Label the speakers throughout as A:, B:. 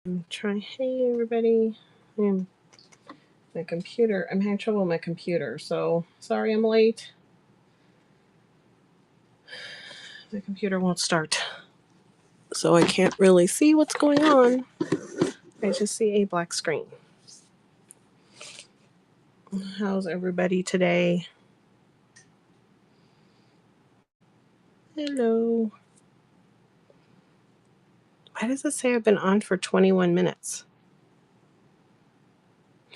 A: I'm trying. Hey, everybody. I'm my computer. I'm having trouble with my computer, so sorry I'm late. My computer won't start, so I can't really see what's going on. I just see a black screen. How's everybody today? Hello. Why does it say I've been on for 21 minutes?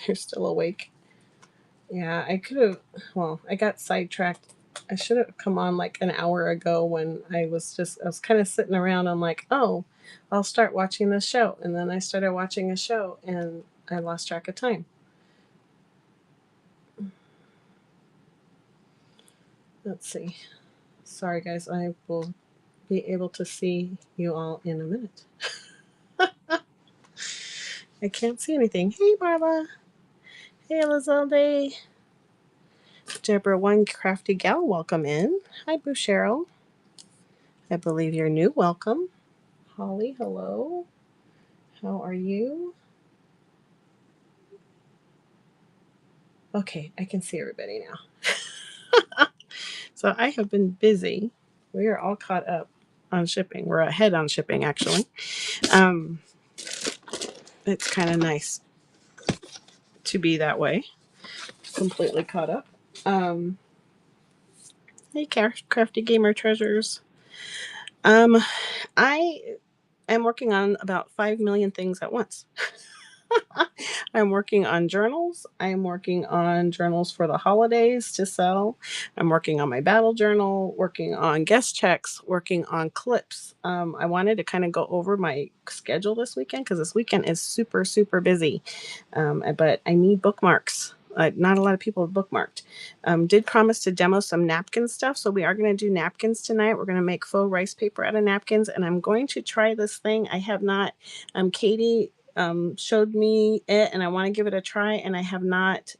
A: You're still awake. Yeah, I could have. Well, I got sidetracked. I should have come on like an hour ago when I was kind of sitting around. I'm like, oh, I'll start watching this show. And then I started watching a show and I lost track of time. Let's see. Sorry, guys. I will be able to see you all in a minute. I can't see anything. Hey, Barbara. Hey, Elizalde. Deborah, one crafty gal, welcome in. Hi, Boo Cheryl. I believe you're new. Welcome. Holly, hello. How are you? Okay, I can see everybody now. So I have been busy. We are all caught up on shipping. We're ahead on shipping, actually. Um, it's kind of nice to be that way, completely caught up. Um, hey, crafty gamer treasures. Um, I am working on about 5 million things at once. I'm working on journals. I'm working on journals for the holidays to sell. I'm working on my battle journal, working on guest checks, working on clips. I wanted to kind of go over my schedule this weekend because this weekend is super, super busy. But I need bookmarks. Not a lot of people have bookmarked. Did promise to demo some napkin stuff. So we are going to do napkins tonight. We're going to make faux rice paper out of napkins. And I'm going to try this thing. I have not. Katie showed me it and I want to give it a try and I have not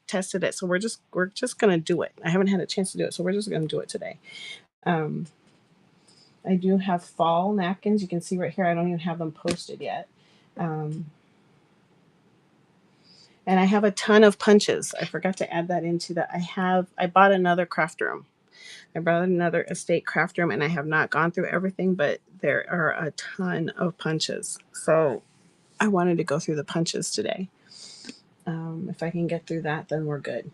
A: tested it. So we're just going to do it. I haven't had a chance to do it. So we're just going to do it today. I do have fall napkins. You can see right here. I don't even have them posted yet. And I have a ton of punches. I forgot to add that into that. I bought another craft room. I brought another estate craft room and I have not gone through everything, but there are a ton of punches. So I wanted to go through the punches today. If I can get through that, then we're good.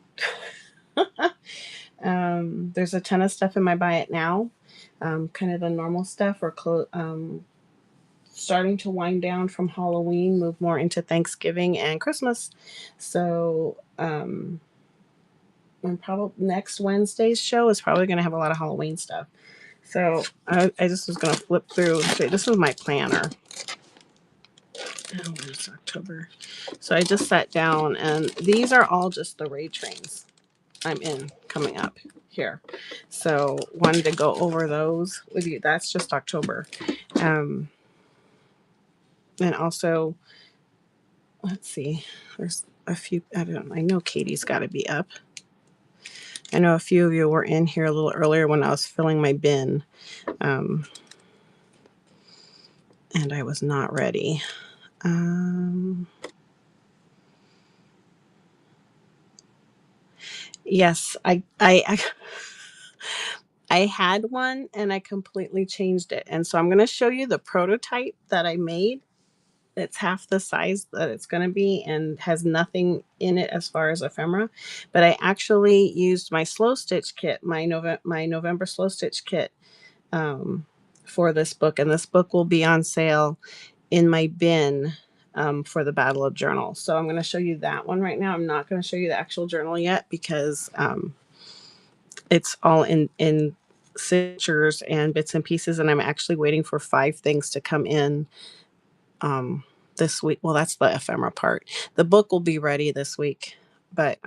A: There's a ton of stuff in my buy it now. Kind of the normal stuff. We're starting to wind down from Halloween, move more into Thanksgiving and Christmas. So and probably next Wednesday's show is probably going to have a lot of Halloween stuff. So I just was going to flip through. This is my planner. Oh, it's October. So I just sat down and these are all just the raid trains I'm in coming up here. So wanted to go over those with you. That's just October. And also, let's see, there's a few, I know Katie's got to be up. I know a few of you were in here a little earlier when I was filling my bin. And I was not ready. Yes, I had one and I completely changed it. And so I'm going to show you the prototype that I made. It's half the size that it's going to be and has nothing in it as far as ephemera. But I actually used my slow stitch kit, my November slow stitch kit for this book. And this book will be on sale in my bin for the Battle of Journal. So I'm going to show you that one right now. I'm not going to show you the actual journal yet because it's all in signatures and bits and pieces. And I'm actually waiting for 5 things to come in this week. Well, that's the ephemera part. The book will be ready this week, but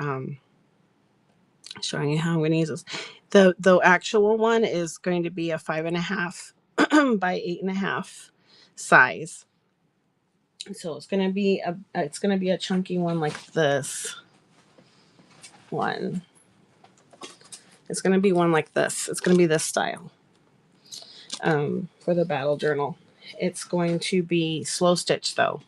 A: showing you how I'm going to use this. The actual one is going to be a 5.5 by 8.5 size. So it's going to be a chunky one like this one. It's going to be one like this. It's going to be this style for the battle journal. it's going to be slow stitch though.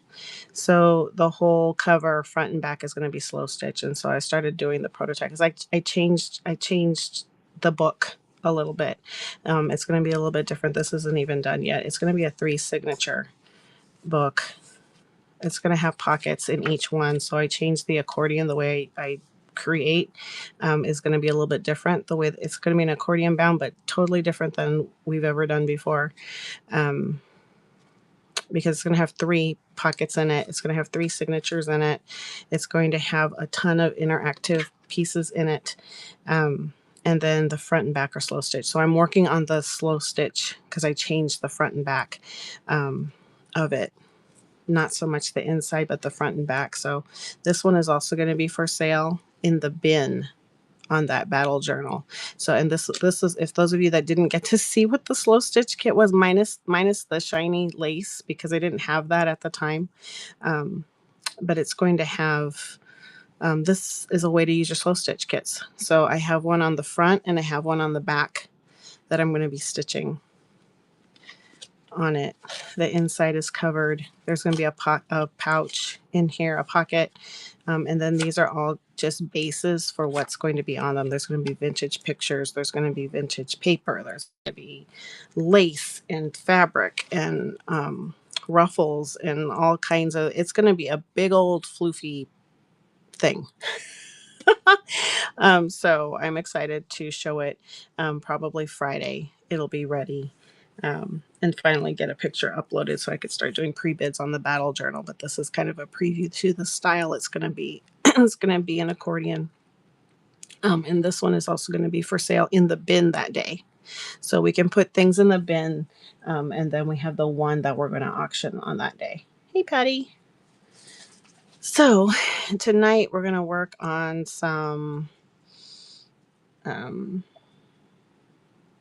A: So the whole cover front and back is going to be slow stitch. And so I started doing the prototype because I changed the book a little bit. It's going to be a little bit different. This isn't even done yet. It's going to be a 3 signature book. It's going to have pockets in each one. So I changed the accordion. The way I create is going to be a little bit different. The way it's going to be an accordion bound, but totally different than we've ever done before. Because it's going to have 3 pockets in it. It's going to have 3 signatures in it. It's going to have a ton of interactive pieces in it. And then the front and back are slow stitch. So I'm working on the slow stitch because I changed the front and back of it. Not so much the inside, but the front and back. So this one is also going to be for sale in the bin on that battle journal. So, and this is, if those of you that didn't get to see what the slow stitch kit was, minus the shiny lace, because I didn't have that at the time. But it's going to have, this is a way to use your slow stitch kits. So I have one on the front and I have one on the back that I'm going to be stitching on it. The inside is covered. There's going to be a pouch in here, a pocket. And then these are all just bases for what's going to be on them. There's going to be vintage pictures. There's going to be vintage paper. There's going to be lace and fabric and ruffles and all kinds of, it's going to be a big old floofy thing. So I'm excited to show it. Probably Friday it'll be ready. And finally get a picture uploaded so I could start doing pre-bids on the battle journal. But this is kind of a preview to the style it's going to be. It's going to be an accordion. And this one is also going to be for sale in the bin that day. So we can put things in the bin. And then we have the one that we're going to auction on that day. Hey, Patty. So tonight we're going to work on some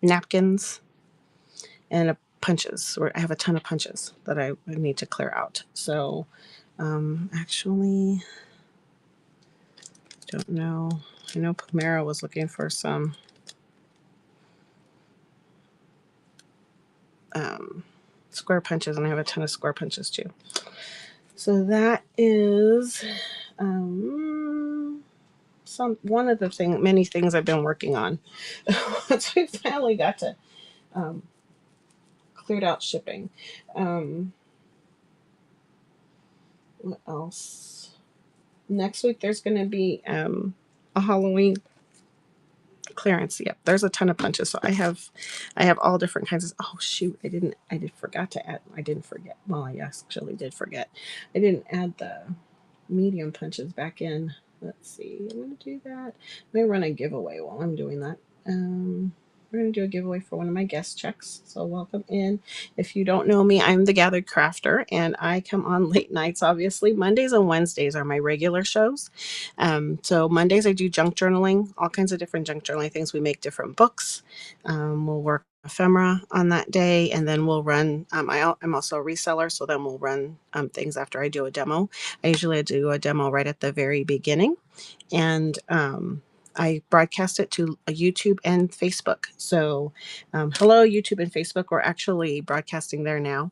A: napkins and punches. I have a ton of punches that I need to clear out. So actually, don't know. I know Pomera was looking for some square punches, and I have a ton of square punches too. So that is one of the many things I've been working on. Once we finally got to cleared out shipping. What else? Next week there's going to be a Halloween clearance. Yep, there's a ton of punches. So I have all different kinds of, oh shoot, I didn't forget. Well, I actually did forget. I didn't add the medium punches back in. Let's see. I'm going to do that. I'm going to run a giveaway while I'm doing that. We're going to do a giveaway for one of my guest checks. So welcome in. If you don't know me, I'm the Gathered Crafter, and I come on late nights, obviously. Mondays and Wednesdays are my regular shows. So Mondays I do junk journaling, all kinds of different junk journaling things. We make different books. We'll work ephemera on that day, and then we'll run, I'm also a reseller, so then we'll run things after I do a demo. I usually do a demo right at the very beginning, and I broadcast it to YouTube and Facebook. So hello, YouTube and Facebook. We're actually broadcasting there now.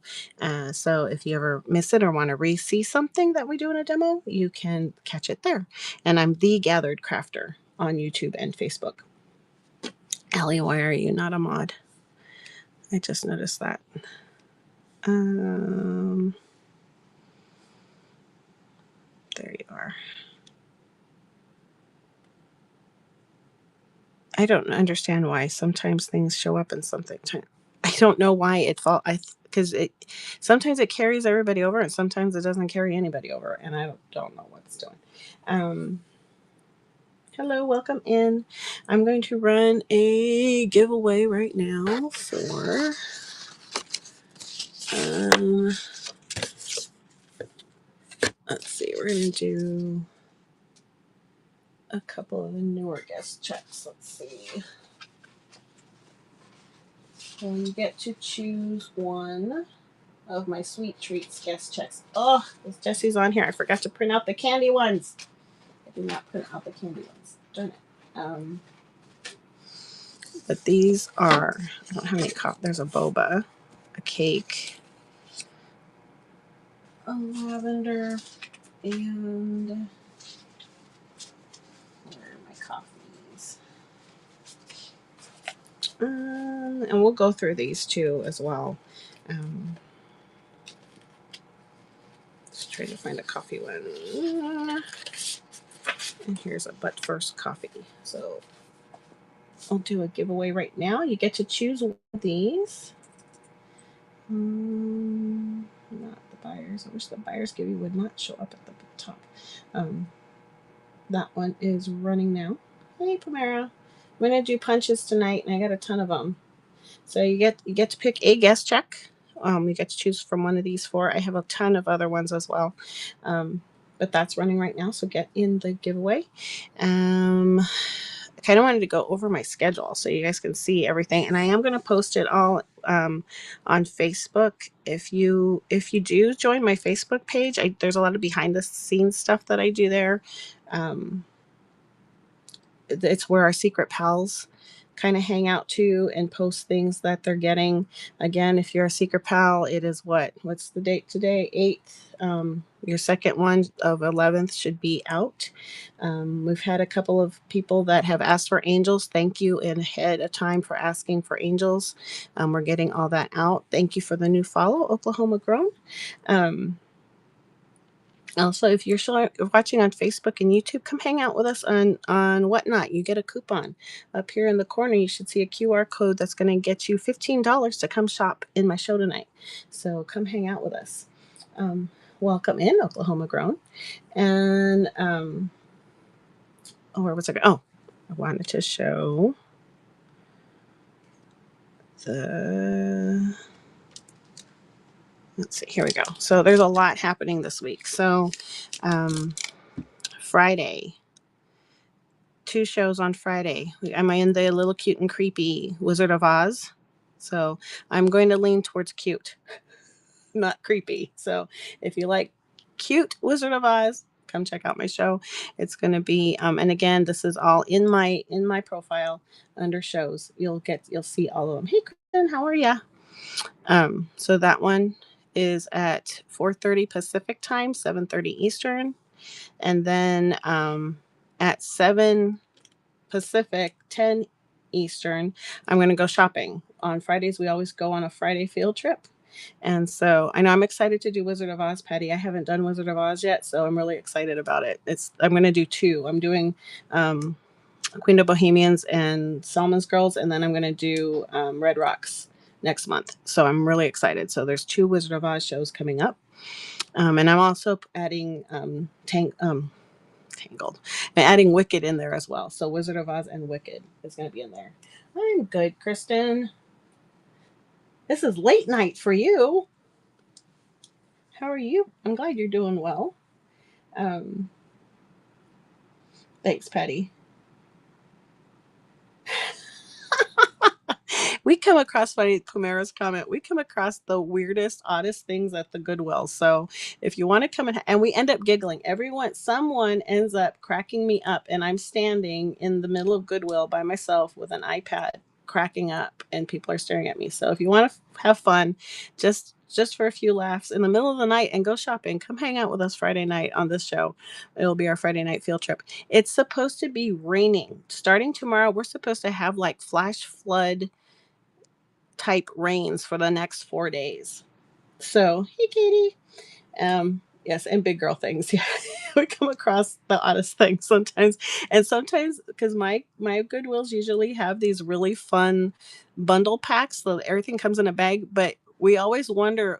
A: So if you ever miss it or want to re-see something that we do in a demo, you can catch it there. And I'm the Gathered Crafter on YouTube and Facebook. Allie, why are you not a mod? I just noticed that. There you are. I don't understand why sometimes things show up and something. I don't know why it fall. Because sometimes it carries everybody over and sometimes it doesn't carry anybody over, and I don't know what it's doing. Hello, welcome in. I'm going to run a giveaway right now for let's see, we're going to do a couple of the newer guest checks. Let's see. So you get to choose one of my sweet treats guest checks. Oh, Jesse's on here. I forgot to print out the candy ones. I did not print out the candy ones. Darn it. But these are, I don't have any there's a boba, a cake, lavender, and where are my coffees? And we'll go through these two as well. Let's try to find a coffee one. And here's a but first coffee. So I'll do a giveaway right now. You get to choose one of these. Not the buyers. I wish the buyers give you would not show up at the top. That one is running now. Hey, Pomera. I'm gonna do punches tonight, and I got a ton of them. So you get to pick a guest check. You get to choose from one of these four. I have a ton of other ones as well, but that's running right now. So get in the giveaway. I kind of wanted to go over my schedule so you guys can see everything, and I am going to post it all on Facebook. If you do join my Facebook page, there's a lot of behind the scenes stuff that I do there. It's where our secret pals kind of hang out too and post things that they're getting. Again, if you're a secret pal, it is what's the date today? 8th. Your second one of 11th should be out. We've had a couple of people that have asked for angels. Thank you in ahead of time for asking for angels. We're getting all that out. Thank you for the new follow, Oklahoma Grown. Also, if you're watching on Facebook and YouTube, come hang out with us on Whatnot. You get a coupon. Up here in the corner, you should see a QR code that's going to get you $15 to come shop in my show tonight. So come hang out with us. Welcome in, Oklahoma Grown. And, where was I going? Oh, I wanted to show let's see, here we go. So there's a lot happening this week. So Friday, 2 shows on Friday. Am I in the little cute and creepy Wizard of Oz? So I'm going to lean towards cute, not creepy. So if you like cute Wizard of Oz, come check out my show. It's going to be and again, this is all in my profile under shows. You'll see all of them. Hey Kristen, how are ya? So that one is at 4:30 Pacific time, 7:30 Eastern, and then at 7 Pacific, 10 Eastern, I'm going to go shopping. On Fridays, we always go on a Friday field trip. And so I know I'm excited to do Wizard of Oz, Patty. I haven't done Wizard of Oz yet, so I'm really excited about it. I'm going to do 2. I'm doing Queen of Bohemians and Salmon's Girls, and then I'm going to do Red Rocks next month. So I'm really excited. So there's 2 Wizard of Oz shows coming up. And I'm also adding Tangled. And adding Wicked in there as well. So Wizard of Oz and Wicked is going to be in there. I'm good, Kristen. This is late night for you. How are you? I'm glad you're doing well. Thanks, Patty. We come across, funny, Pomera's comment, we come across the weirdest, oddest things at the Goodwill. So if you want to come and we end up giggling. Someone ends up cracking me up, and I'm standing in the middle of Goodwill by myself with an iPad cracking up, and people are staring at me. So if you want to have fun, just for a few laughs in the middle of the night and go shopping, come hang out with us Friday night on this show. It'll be our Friday night field trip. It's supposed to be raining. Starting tomorrow, we're supposed to have like flash flood type rains for the next 4 days. So, hey, Katie. Yes, and big girl things. Yeah, we come across the oddest things sometimes, and sometimes because my Goodwills usually have these really fun bundle packs, so everything comes in a bag. But we always wonder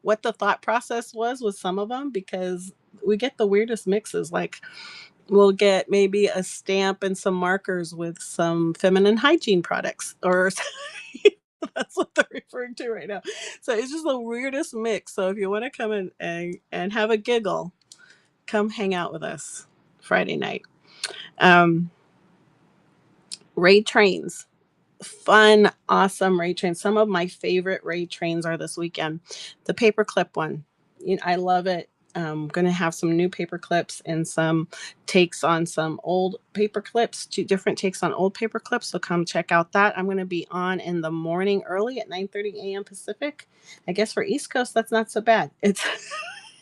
A: what the thought process was with some of them, because we get the weirdest mixes. Like we'll get maybe a stamp and some markers with some feminine hygiene products, or that's what they're referring to right now. So it's just the weirdest mix. So if you want to come in and have a giggle, come hang out with us Friday night. Raid trains. Fun, awesome raid trains. Some of my favorite raid trains are this weekend. The paperclip one. I love it. I'm going to have some new paper clips and some takes on some old paper clips, 2 different takes on old paper clips. So come check out that. I'm going to be on in the morning early at 9:30 a.m. Pacific. I guess for East Coast, that's not so bad.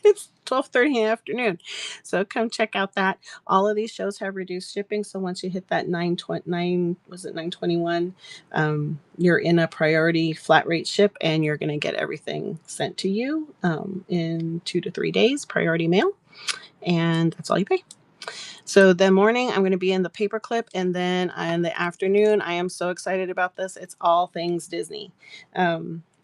A: It's 12:30 in the afternoon. So come check out that. All of these shows have reduced shipping. So once you hit that 929, was it 921? You're in a priority flat rate ship and you're going to get everything sent to you in 2 to 3 days, priority mail. And that's all you pay. So the morning I'm going to be in the paperclip, and then in the afternoon I am so excited about this. It's all things Disney.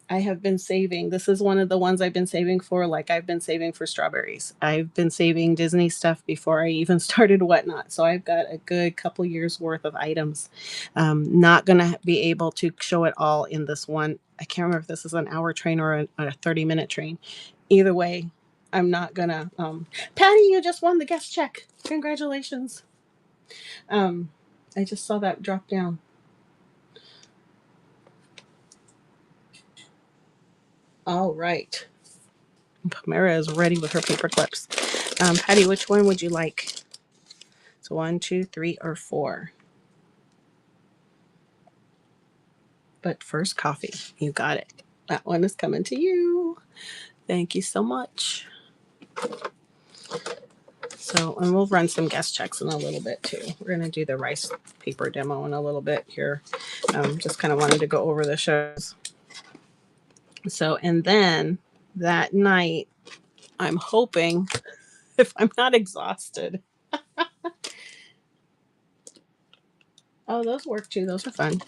A: I have been saving. This is one of the ones I've been saving for. Like I've been saving for strawberries. I've been saving Disney stuff before I even started Whatnot. So I've got a good couple years worth of items. Not going to be able to show it all in this one. I can't remember if this is an hour train or a 30-minute train. Either way, I'm not gonna. Patty, you just won the guest check. Congratulations. Um, I just saw that drop down. All right. Mara is ready with her paper clips. Patty, which one would you like? So 1, 2, 3, or 4. But first, coffee. You got it. That one is coming to you. Thank you so much. So, and we'll run some guest checks in a little bit too. We're going to do the rice paper demo in a little bit here. Just kind of wanted to go over the shows. So, and then that night, I'm hoping, if I'm not exhausted. Oh, those work too. Those are fun.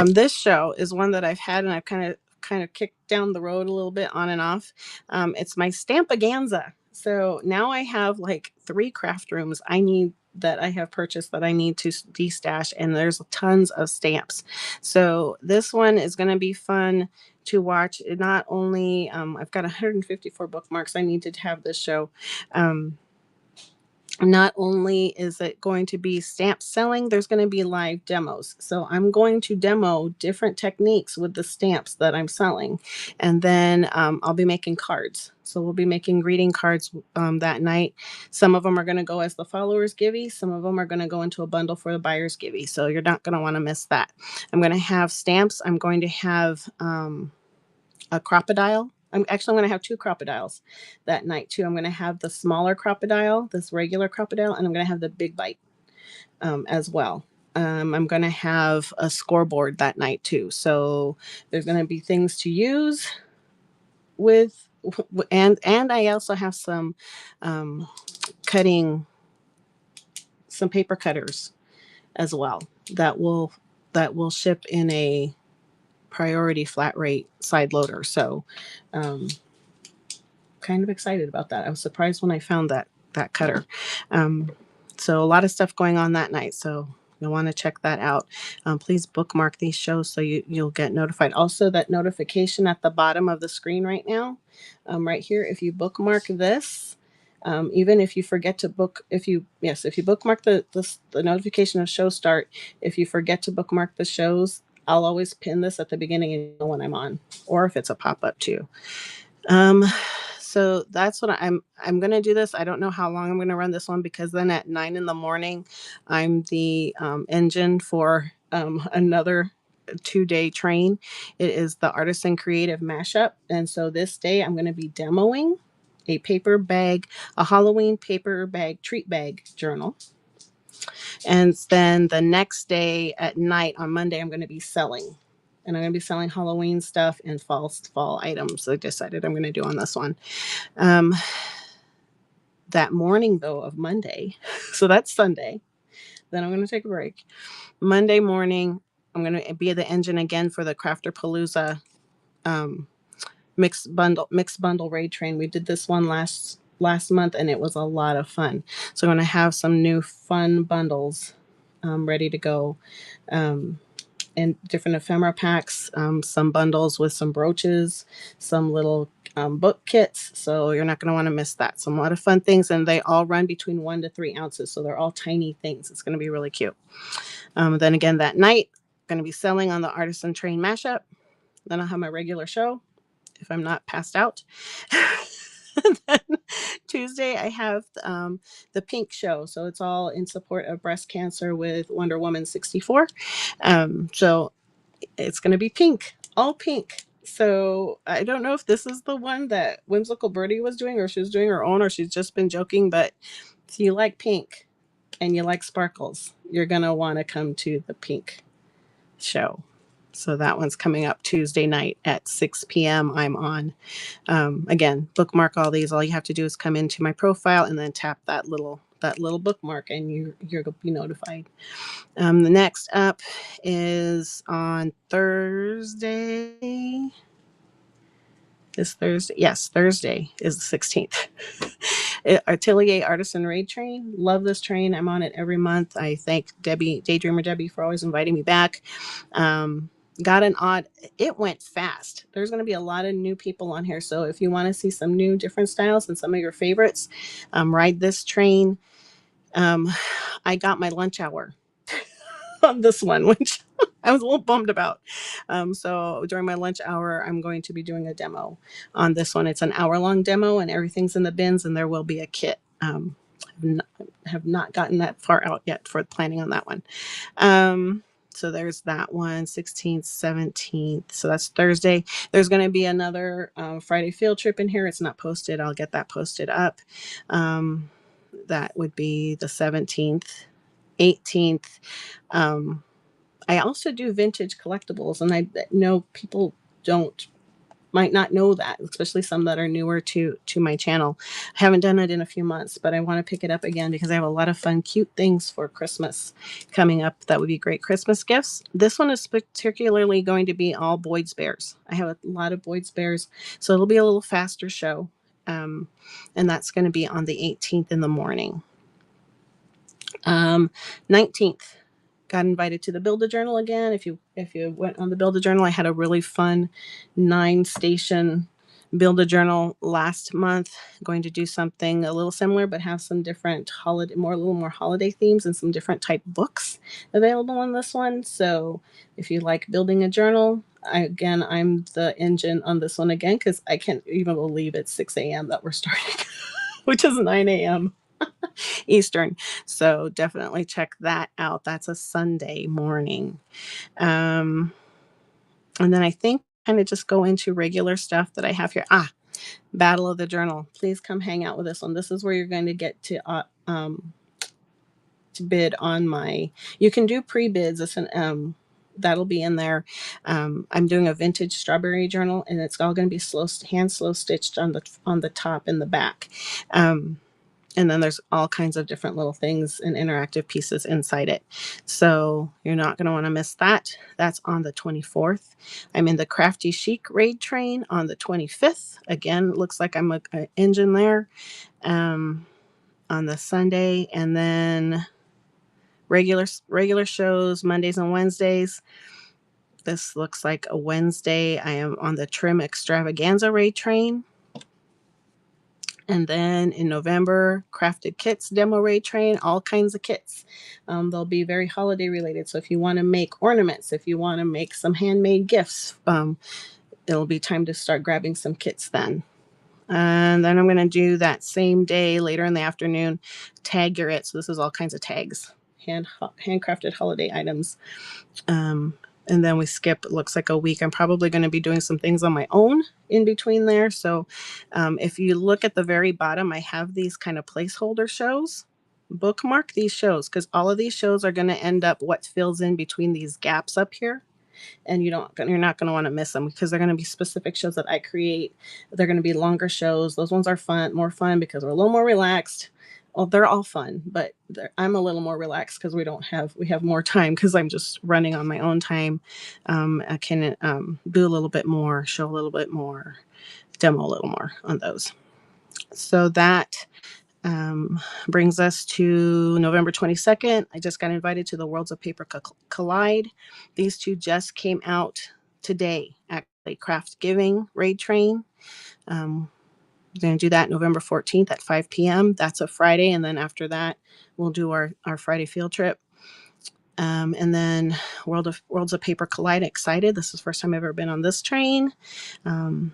A: This show is one that I've had and I've kind of kicked down the road a little bit on and off. It's my Stampaganza. So now I have like 3 craft rooms that I have purchased that I need to destash, and there's tons of stamps. So this one is going to be fun to watch. Not only I've got 154 bookmarks I need to have this show. Not only is it going to be stamp selling, there's going to be live demos. So I'm going to demo different techniques with the stamps that I'm selling. And then I'll be making cards. So we'll be making greeting cards that night. Some of them are going to go as the followers givey. Some of them are going to go into a bundle for the buyers givey. So you're not going to want to miss that. I'm going to have stamps. I'm going to have a crocodile. I'm going to have 2 crocodiles that night too. I'm going to have the smaller crocodile, this regular crocodile, and I'm going to have the big bite as well. I'm going to have a scoreboard that night too. So there's going to be things to use with, and I also have some some paper cutters as well that will ship in a priority flat rate side loader. So kind of excited about that. I was surprised when I found that cutter. So a lot of stuff going on that night. So you'll want to check that out. Please bookmark these shows so you'll get notified. Also, that notification at the bottom of the screen right now, right here, if you bookmark this, even if you forget to if you bookmark the notification of show start, if you forget to bookmark the shows, I'll always pin this at the beginning and you know when I'm on, or if it's a pop-up too. So that's what I'm going to do this. I don't know how long I'm going to run this one, because then at 9 in the morning, I'm the engine for another 2-day train. It is the Artisan Creative Mashup. And so this day I'm going to be demoing a Halloween paper bag treat bag journal. And then the next day at night on Monday, I'm going to be selling. And I'm going to be selling Halloween stuff and fall items I decided I'm going to do on this one. That morning, though, of Monday, so that's Sunday, then I'm going to take a break. Monday morning, I'm going to be the engine again for the Crafterpalooza mixed bundle raid train. We did this one last month, and it was a lot of fun. So I'm going to have some new fun bundles ready to go. And different ephemera packs, some bundles with some brooches, some little book kits. So you're not going to want to miss that. Some a lot of fun things, and they all run between 1 to 3 ounces. So they're all tiny things. It's going to be really cute. Then again, that night, I'm going to be selling on the Artisan Train Mashup. Then I'll have my regular show if I'm not passed out. Then Tuesday, I have the Pink Show. So it's all in support of breast cancer with Wonder Woman 64. So it's going to be pink, all pink. So I don't know if this is the one that Whimsical Birdie was doing, or she was doing her own, or she's just been joking. But if you like pink and you like sparkles, you're gonna want to come to the pink show. So that one's coming up Tuesday night at 6 p.m. I'm on. Again, bookmark all these. All you have to do is come into my profile and then tap that little bookmark, and you're gonna be notified. The next up is on Thursday. This Thursday, yes, Thursday is the 16th. Atelier Artisan Raid Train. Love this train. I'm on it every month. I thank Debbie, Daydreamer Debbie, for always inviting me back. Um, got an odd, it went fast. There's going to be a lot of new people on here. So if you want to see some new different styles and some of your favorites, ride this train. Um, I got my lunch hour on this one, which I was a little bummed about. So during my lunch hour, I'm going to be doing a demo on this one. It's an hour-long demo, and everything's in the bins, and there will be a kit. Have not gotten that far out yet for planning on that one. So there's that one, 16th, 17th. So that's Thursday. There's going to be another Friday field trip in here. It's not posted. I'll get that posted up. That would be the 17th, 18th. I also do vintage collectibles, and I know people might not know that, especially some that are newer to my channel. I haven't done it in a few months, but I want to pick it up again because I have a lot of fun, cute things for Christmas coming up that would be great Christmas gifts. This one is particularly going to be all Boyd's Bears. I have a lot of Boyd's Bears, so it'll be a little faster show. And that's going to be on the 18th in the morning. 19th. Got invited to the Build-A-Journal again. If you went on the Build-A-Journal, I had a really fun 9-station Build-A-Journal last month. I'm going to do something a little similar, but have some different a little more holiday themes and some different type books available on this one. So if you like building a journal, I'm the engine on this one again, because I can't even believe it's 6 a.m. that we're starting, which is 9 a.m. Eastern. So definitely check that out. That's a Sunday morning. And then I think kind of just go into regular stuff that I have here. Battle of the Journal. Please come hang out with this one. This is where you're going to get to bid on you can do pre-bids. That'll be in there. I'm doing a vintage strawberry journal, and it's all going to be hand slow stitched on the top and the back. And then there's all kinds of different little things and interactive pieces inside it. So you're not going to want to miss that. That's on the 24th. I'm in the Crafty Chic Raid Train on the 25th. Again, looks like I'm an engine there on the Sunday. And then regular shows, Mondays and Wednesdays. This looks like a Wednesday. I am on the Trim Extravaganza Raid Train. And then in November, Crafted Kits Demo Raid Train, all kinds of kits. They'll be very holiday related. So if you want to make ornaments, if you want to make some handmade gifts, it'll be time to start grabbing some kits then. And then I'm going to do that same day, later in the afternoon, Tag Your It. So this is all kinds of tags, handcrafted holiday items. And then we skip, it looks like a week. I'm probably going to be doing some things on my own in between there. So if you look at the very bottom, I have these kind of placeholder shows. Bookmark these shows, because all of these shows are going to end up what fills in between these gaps up here. And you're not going to want to miss them, because they're going to be specific shows that I create. They're going to be longer shows. Those ones are more fun because we're a little more relaxed. Well, they're all fun, but I'm a little more relaxed because we have more time, because I'm just running on my own time. I can do a little bit more, show a little bit more, demo a little more on those. So that brings us to November 22nd. I just got invited to the Worlds of Paper Collide. These two just came out today, actually. Craft Giving Raid Train. We're going to do that November 14th at 5 p.m. That's a Friday. And then after that, we'll do our Friday field trip. And then Worlds of Paper Collide. Excited. This is the first time I've ever been on this train. And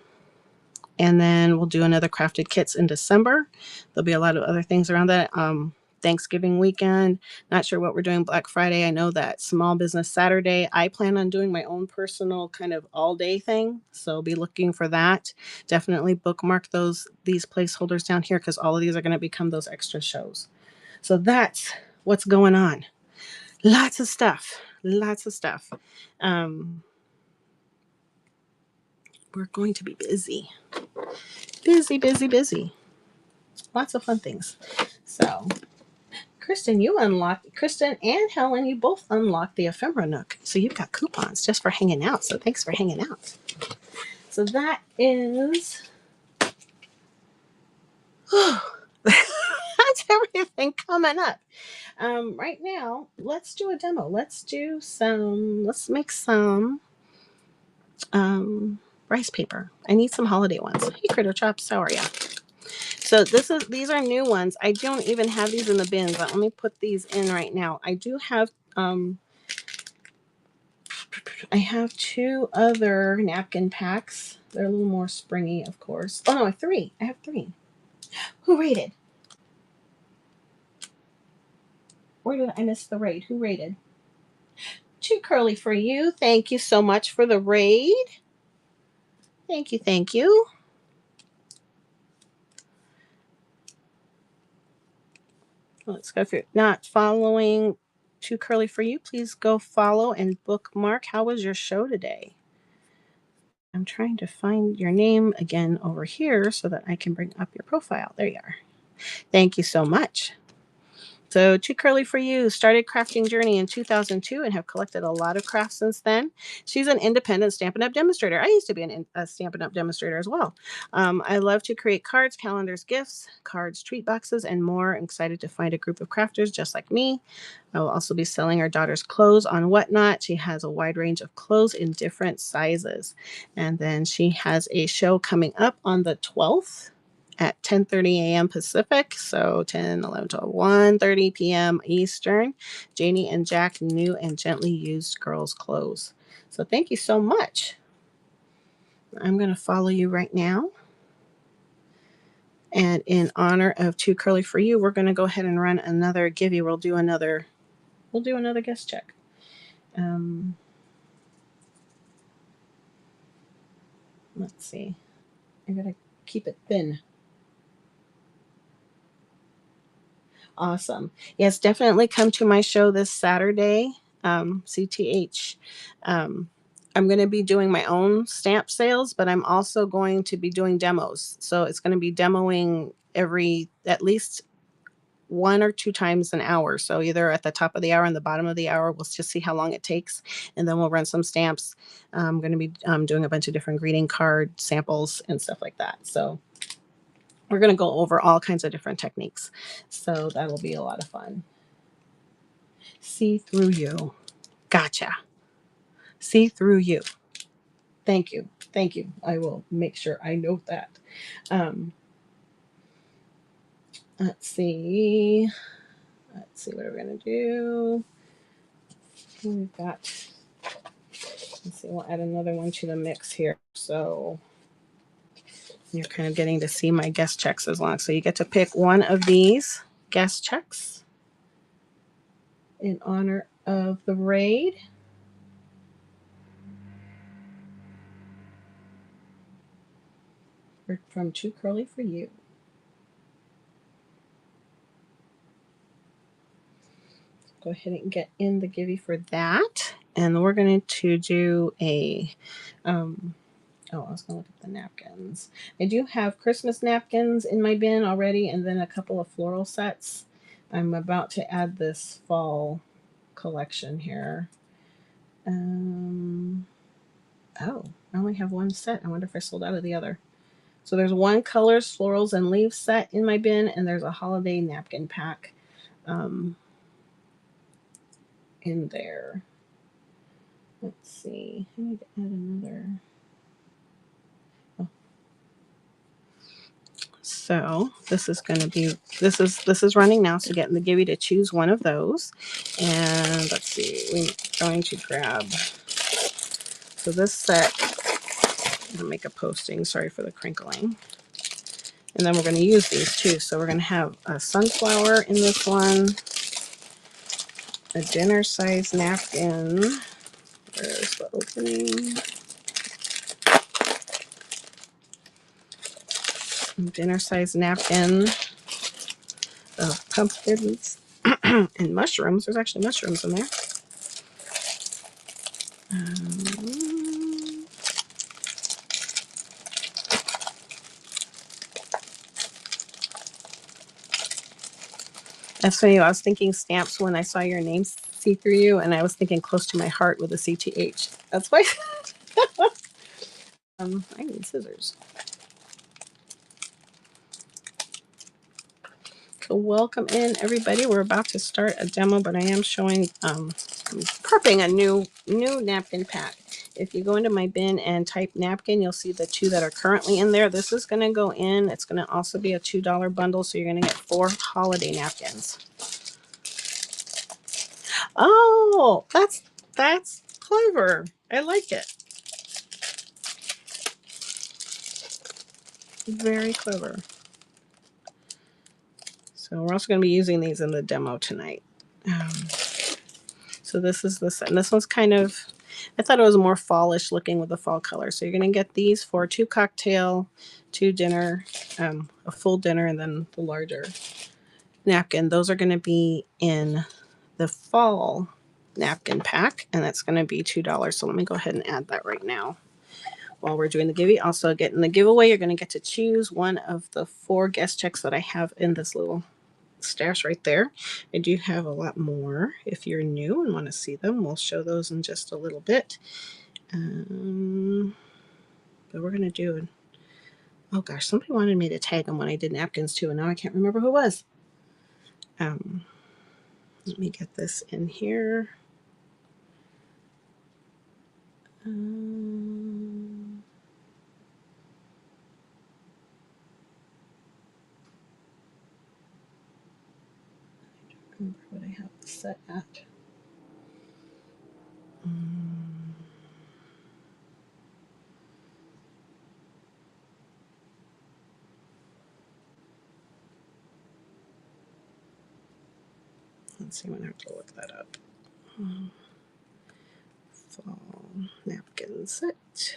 A: then we'll do another Crafted Kits in December. There'll be a lot of other things around that. Thanksgiving weekend. Not sure what we're doing Black Friday. I know that Small Business Saturday, I plan on doing my own personal kind of all day thing. So be looking for that. Definitely bookmark these placeholders down here because all of these are going to become those extra shows. So that's what's going on. Lots of stuff. Lots of stuff. Um, we're going to be busy. Busy, busy, busy. Lots of fun things. So, Kristen and Helen, you both unlocked the Ephemera Nook. So you've got coupons just for hanging out. So thanks for hanging out. So that is that's everything coming up. Right now, let's do a demo. Let's make some rice paper. I need some holiday ones. Hey, Critter Chops, how are ya? So these are new ones. I don't even have these in the bins. Let me put these in right now. I do have I have 2 other napkin packs. They're a little more springy, of course. Oh no, I have 3. I have 3. Who rated? Where did I miss the raid? Who rated? Too curly for you. Thank you so much for the raid. Thank you, thank you. Let's go through. Not following Too Curly for You, please go follow and bookmark. How was your show today? I'm trying to find your name again over here so that I can bring up your profile. There you are. Thank you so much. So Too Curly for You started crafting journey in 2002 and have collected a lot of crafts since then. She's an independent Stampin' Up! Demonstrator. I used to be a Stampin' Up! Demonstrator as well. I love to create cards, calendars, gifts, cards, treat boxes, and more. I'm excited to find a group of crafters just like me. I will also be selling her daughter's clothes on Whatnot. She has a wide range of clothes in different sizes. And then she has a show coming up on the 12th at 10:30 a.m. Pacific, so 10, 11, 12, 1:30 p.m. Eastern. Janie and Jack, new and gently used girls' clothes. So thank you so much. I'm going to follow you right now. And in honor of Too Curly for You, we're going to go ahead and run another giveaway. We'll do another guest check. Let's see. I got to keep it thin. Awesome. Yes, definitely come to my show this Saturday, CTH. I'm going to be doing my own stamp sales, but I'm also going to be doing demos. So it's going to be demoing at least 1 or 2 times an hour. So either at the top of the hour and the bottom of the hour, we'll just see how long it takes. And then we'll run some stamps. I'm going to be doing a bunch of different greeting card samples and stuff like that. So we're going to go over all kinds of different techniques. So that'll be a lot of fun. See through you. Gotcha. See through you. Thank you. Thank you. I will make sure I note that. Let's see. What are we going to do? We've got, let's see, we'll add another one to the mix here. So you're kind of getting to see my guest checks as long. So you get to pick one of these guest checks in honor of the raid. From Too Curly for You. Go ahead and get in the givey for that. And we're going to do a, I was going to look at the napkins. I do have Christmas napkins in my bin already, and then a couple of floral sets. I'm about to add this fall collection here. I only have one set. I wonder if I sold out of the other. So there's one colors, florals, and leaves set in my bin, and there's a holiday napkin pack in there. Let's see. I need to add another. Oh. So this is going to be this is running now. So getting the givey to choose one of those, and let's see. We're going to grab. So this set. I'm gonna make a posting. Sorry for the crinkling. And then we're going to use these too. So we're going to have a sunflower in this one, a dinner size napkin. Where's the opening? Dinner size napkin of pumpkins and mushrooms. There's actually mushrooms in there. That's funny. I was thinking stamps when I saw your name see through you, and I was thinking close to my heart with a CTH. That's why. I need scissors. So welcome in everybody. We're about to start a demo, but I am showing I'm prepping a new napkin pack. If you go into my bin and type napkin, you'll see the 2 that are currently in there. This is going to go in. It's going to also be a $2 bundle, so you're going to get 4 holiday napkins. Oh, that's clever. I like it. Very clever. So we're also going to be using these in the demo tonight. So this is the set. And this one's kind of, I thought it was more fallish looking with the fall color. So you're going to get these for 2 cocktail, 2 dinner, a full dinner, and then the larger napkin. Those are going to be in the fall napkin pack, and that's going to be $2. So let me go ahead and add that right now while we're doing the giveaway. Also, getting the giveaway, you're going to get to choose one of the 4 guest checks that I have in this little stash right there. I do have a lot more. If you're new and want to see them, we'll show those in just a little bit. But we're going to do, oh gosh, somebody wanted me to tag them when I did napkins too, and now I can't remember who it was. Let me get this in here. I don't remember what I have this set at. Let's see, I'm going to have to look that up. Fall napkin set.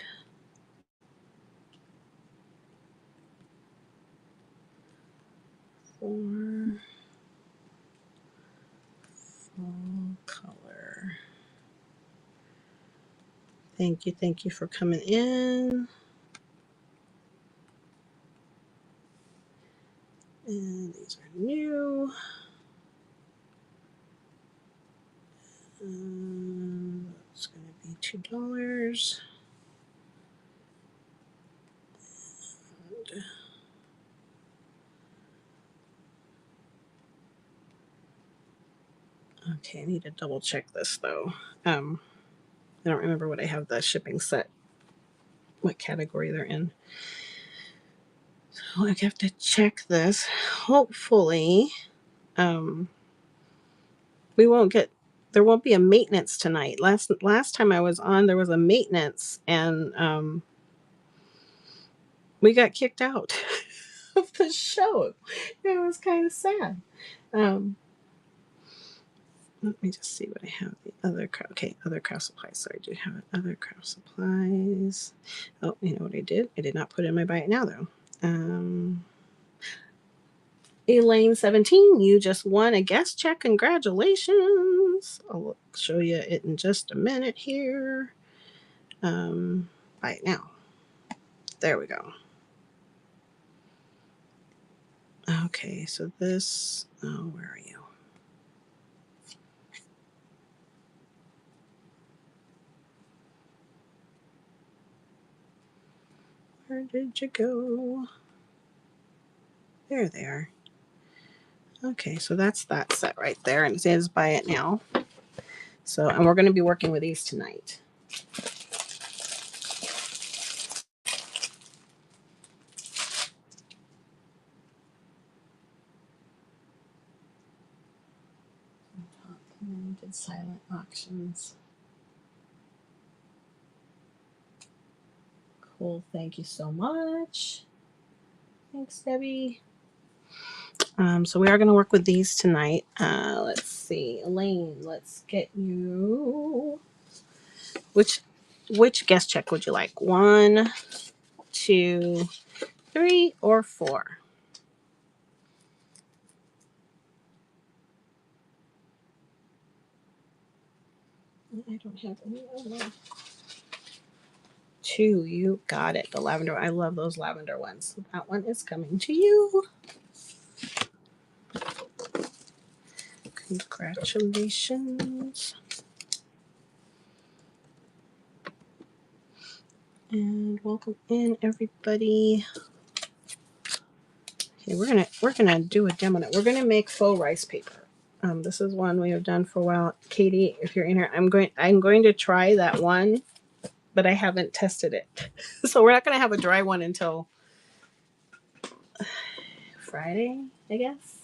A: For fall color. Thank you for coming in. And these are new. It's going to be $2. Okay, I need to double check this though. I don't remember what I have the shipping set, what category they're in. So I have to check this. Hopefully, there won't be a maintenance tonight. Last time I was on, there was a maintenance, and we got kicked out of the show. It was kind of sad. Let me just see what I have. The other craft, okay, other craft supplies. So I do have other craft supplies. Oh, you know what I did? I did not put in my buy it now though. Elaine 17, you just won a guest check. Congratulations. I'll show you it in just a minute here. Buy it now. There we go. Okay, so this, oh, where are you? Where did you go? There they are. Okay, so that's that set right there, and it says buy it now. So, and we're going to be working with these tonight. Did silent auctions. Cool, thank you so much. Thanks, Debbie. So we are going to work with these tonight. Let's see, Elaine. Let's get you. Which guest check would you like? 1, 2, 3, or 4? I don't have any. Oh, no. 2. You got it. The lavender. I love those lavender ones. That one is coming to you. Congratulations. And welcome in, everybody. Okay, we're gonna do a demo. We're gonna make faux rice paper. This is one we have done for a while. Katie, if you're in here, I'm going to try that one, but I haven't tested it. So we're not gonna have a dry one until Friday, I guess.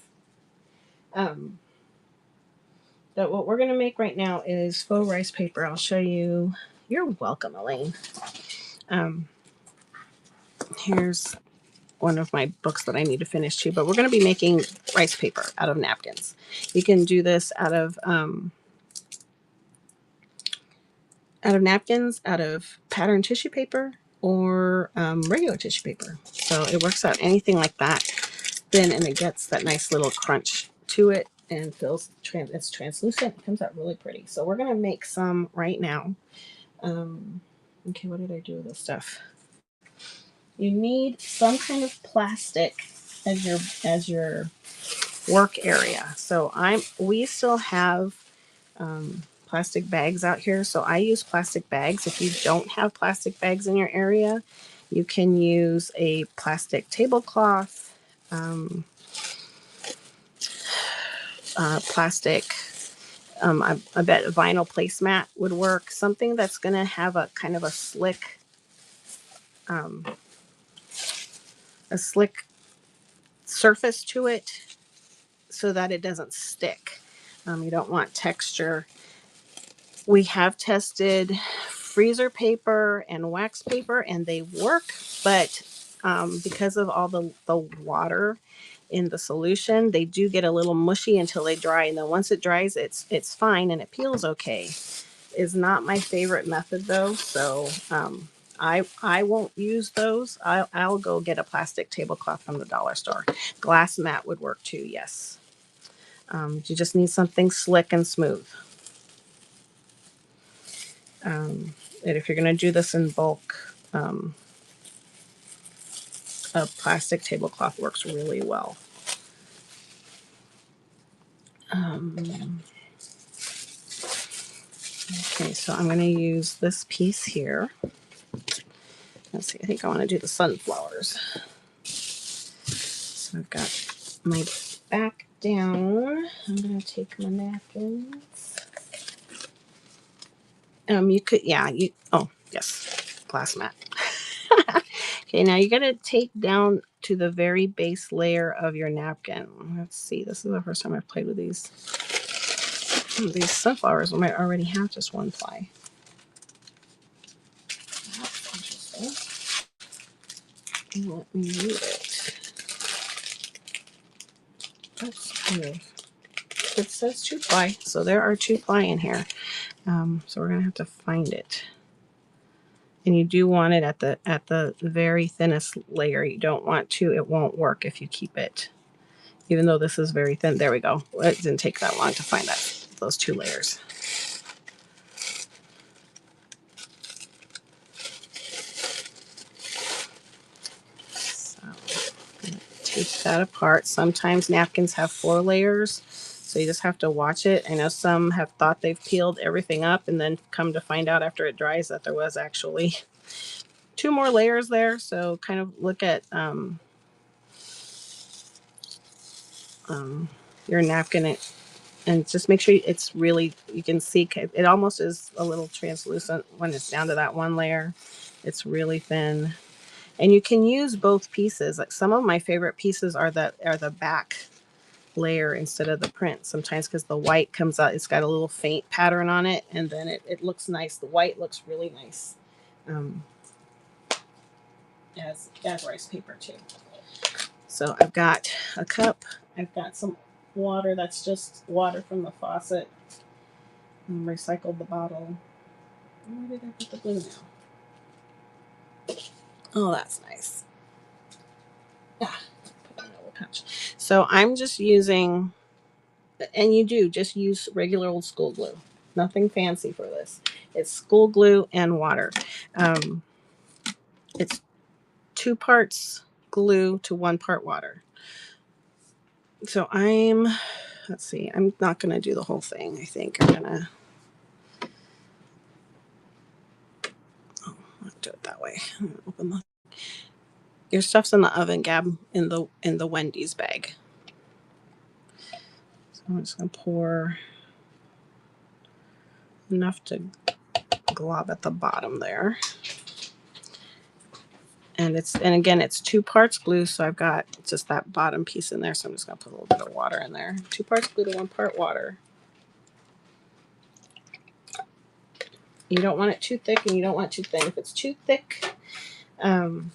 A: But what we're gonna make right now is faux rice paper. I'll show you. You're welcome, Elaine. Here's one of my books that I need to finish too, but we're going to be making rice paper out of napkins. You can do this out of napkins, out of pattern tissue paper, or regular tissue paper. So it works out anything like that. Thin, and it gets that nice little crunch to it and feels it's translucent. It comes out really pretty. So we're going to make some right now. Okay, what did I do with this stuff? You need some kind of plastic as your work area. So we still have plastic bags out here. So I use plastic bags. If you don't have plastic bags in your area, you can use a plastic tablecloth, plastic. I bet a vinyl placemat would work. Something that's going to have a kind of um, a slick surface to it, so that it doesn't stick. You don't want texture. We have tested freezer paper and wax paper, and they work, but because of all the water in the solution, they do get a little mushy until they dry. And then once it dries, it's fine and it peels okay. Is not my favorite method though, so I won't use those. I'll go get a plastic tablecloth from the dollar store. Glass mat would work too. Yes. You just need something slick and smooth. And if you're going to do this in bulk, a plastic tablecloth works really well. Okay, so I'm going to use this piece here. Let's see, I think I want to do the sunflowers. So I've got my back down. I'm going to take my napkins. You could, yeah, oh, yes, glass mat. Okay, now you're going to take down to the very base layer of your napkin. Let's see, this is the first time I've played with these. These sunflowers might already have just one ply. That's interesting. Let me read it. That's weird. It says 2 ply, so there are 2 ply in here. So we're gonna have to find it. And you do want it at the very thinnest layer. You don't want to. It won't work if you keep it. Even though this is very thin. There we go. It didn't take that long to find those 2 layers. So I'm gonna take that apart. Sometimes napkins have 4 layers. So you just have to watch it. I know some have thought they've peeled everything up and then come to find out after it dries that there was actually 2 more layers there. So kind of look at your napkin and just make sure it's really, you can see it almost is a little translucent when it's down to that 1 layer. It's really thin. And you can use both pieces. Like some of my favorite pieces are the back layer instead of the print sometimes, because the white comes out, it's got a little faint pattern on it, and then it looks nice. The white looks really nice as rice paper too. So I've got a cup. I've got some water that's just water from the faucet. And recycled the bottle. Where did I put the glue now? Oh, that's nice. Ah, put it in a little pouch. So I'm just using, and you do just use regular old school glue. Nothing fancy for this. It's school glue and water. It's 2 parts glue to 1 part water. So let's see, I'm not going to do the whole thing. I think I'm going to, I'll do it that way. I'm going to open your stuff's in the oven, Gab, in the Wendy's bag. So I'm just going to pour enough to glob at the bottom there. And again, it's 2 parts glue, so I've got just that bottom piece in there. So I'm just going to put a little bit of water in there. 2 parts glue to 1 part water. You don't want it too thick and you don't want it too thin. If it's too thick, and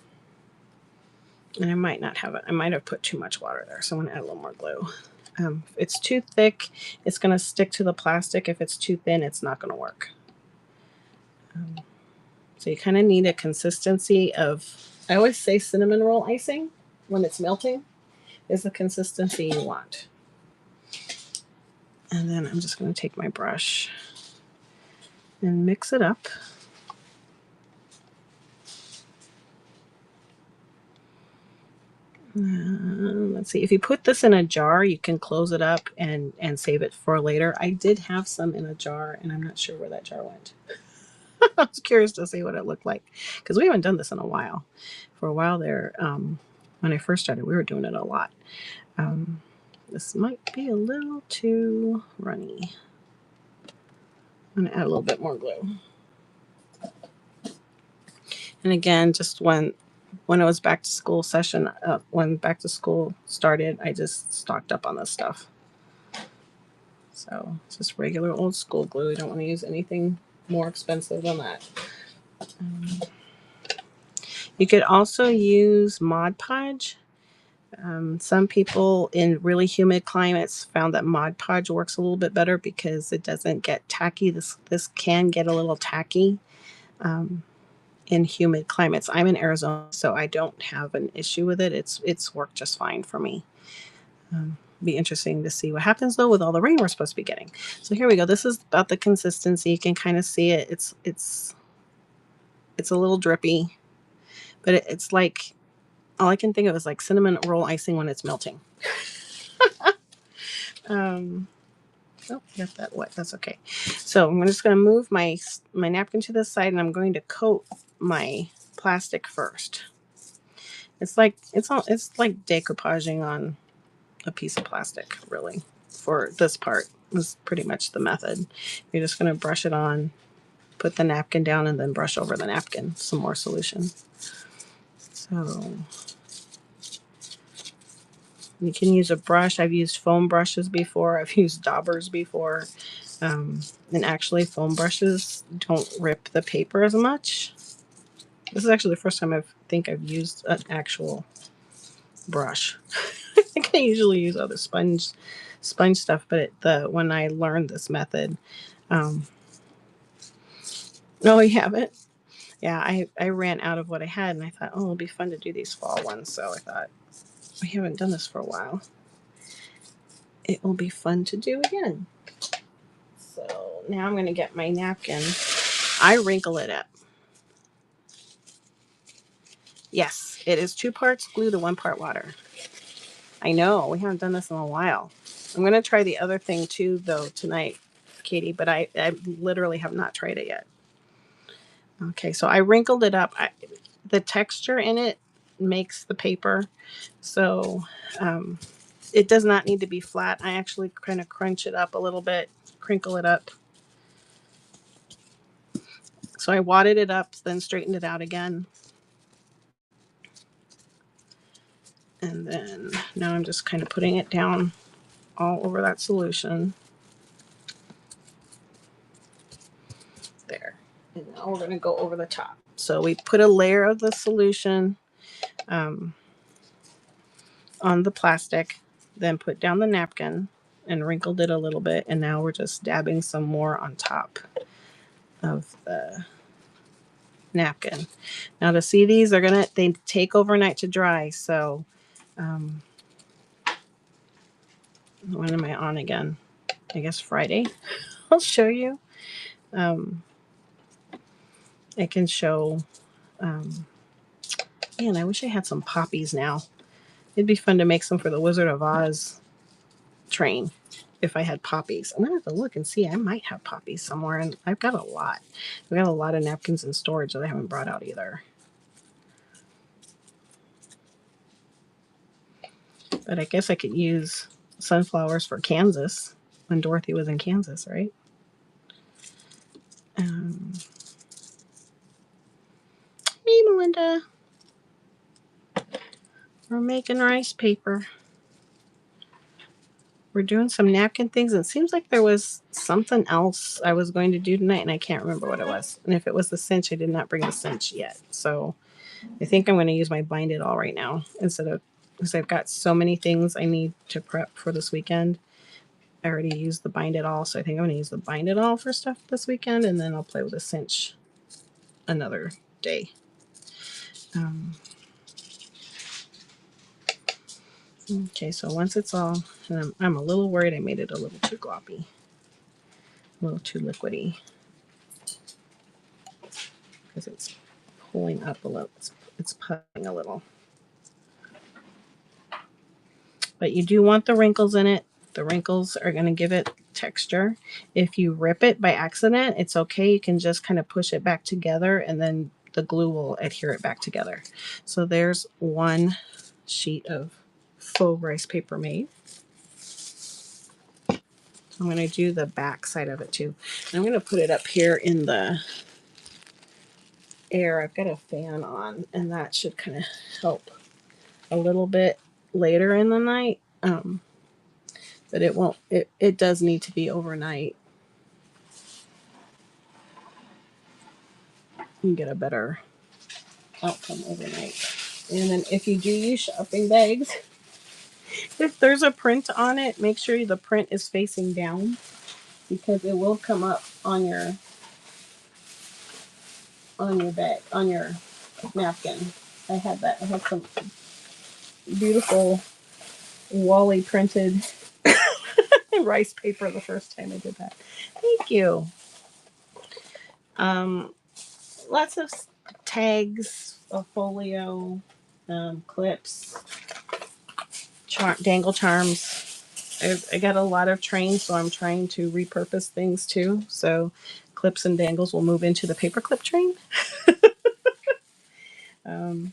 A: I might not have it. I might have put too much water there, so I'm going to add a little more glue. If it's too thick, it's going to stick to the plastic. If it's too thin, it's not going to work. So you kind of need a consistency of, I always say cinnamon roll icing when it's melting is the consistency you want. And then I'm just going to take my brush and mix it up. Let's see, if you put this in a jar, you can close it up and save it for later. I did have some in a jar and I'm not sure where that jar went. I was curious to see what it looked like because we haven't done this in a while. For a while there, when I first started, we were doing it a lot. This might be a little too runny. I'm going to add a little bit more glue. And again, just when it was back to school session, when back to school started, I just stocked up on this stuff. So it's just regular old school glue. You don't want to use anything more expensive than that. You could also use Mod Podge. Some people in really humid climates found that Mod Podge works a little bit better because it doesn't get tacky. This can get a little tacky in humid climates. I'm in Arizona, so I don't have an issue with it. It's worked just fine for me. Be interesting to see what happens though with all the rain we're supposed to be getting. So here we go. This is about the consistency. You can kind of see it. It's a little drippy, but it's like, all I can think of is like cinnamon roll icing when it's melting. Oh, got that wet. That's okay. So I'm just going to move my napkin to the side, and I'm going to coat my plastic first. It's like decoupaging on a piece of plastic, really. For this part is pretty much the method. You're just going to brush it on, put the napkin down, and then brush over the napkin some more solution. So you can use a brush. I've used foam brushes before. I've used daubers before. And actually, foam brushes don't rip the paper as much. This is actually the first time I think I've used an actual brush. I think I usually use other sponge stuff, but when I learned this method, no, you haven't. Yeah, I ran out of what I had, and I thought, oh, it'll be fun to do these fall ones. So I thought, we haven't done this for a while. It will be fun to do again. So now I'm going to get my napkin. I wrinkle it up. Yes, it is 2 parts glue to 1 part water. I know, we haven't done this in a while. I'm going to try the other thing too, though, tonight, Katie, but I literally have not tried it yet. Okay, so I wrinkled it up. The texture in it makes the paper, so it does not need to be flat. I actually kind of crunch it up a little bit, crinkle it up. So I wadded it up, then straightened it out again. And then now I'm just kind of putting it down all over that solution. There. And now we're going to go over the top. So we put a layer of the solution. on the plastic, then put down the napkin and wrinkled it a little bit, and now we're just dabbing some more on top of the napkin. Now to see these, they take overnight to dry, so when am I on again? I guess Friday. I'll show you. I can show. Man, I wish I had some poppies now. It'd be fun to make some for the Wizard of Oz train if I had poppies. I'm gonna have to look and see. I might have poppies somewhere, and I've got a lot. I've got a lot of napkins in storage that I haven't brought out either. But I guess I could use sunflowers for Kansas when Dorothy was in Kansas, right? Hey, Melinda. We're making rice paper. We're doing some napkin things. It seems like there was something else I was going to do tonight, and I can't remember what it was. And if it was the cinch, I did not bring the cinch yet. So I think I'm going to use my Bind It All right now because I've got so many things I need to prep for this weekend. I already used the Bind It All, so I think I'm going to use the Bind It All for stuff this weekend, and then I'll play with the cinch another day. Okay, so once it's all, and I'm a little worried I made it a little too gloppy, a little too liquidy, because it's pulling up a little, it's puffing a little. But you do want the wrinkles in it. The wrinkles are going to give it texture. If you rip it by accident, it's okay. You can just kind of push it back together, and then the glue will adhere it back together. So there's one sheet of faux rice paper made. I'm going to do the back side of it too. I'm going to put it up here in the air. I've got a fan on, and that should kind of help a little bit later in the night. But it won't, it does need to be overnight. You can get a better outcome overnight. And then if you do use shopping bags, if there's a print on it, make sure the print is facing down, because it will come up on your bag, on your napkin. I had that. I had some beautiful Wally printed rice paper the first time I did that. Thank you. Lots of tags, a folio, clips, dangle charms. I got a lot of trains, so I'm trying to repurpose things too. So clips and dangles will move into the paperclip train. And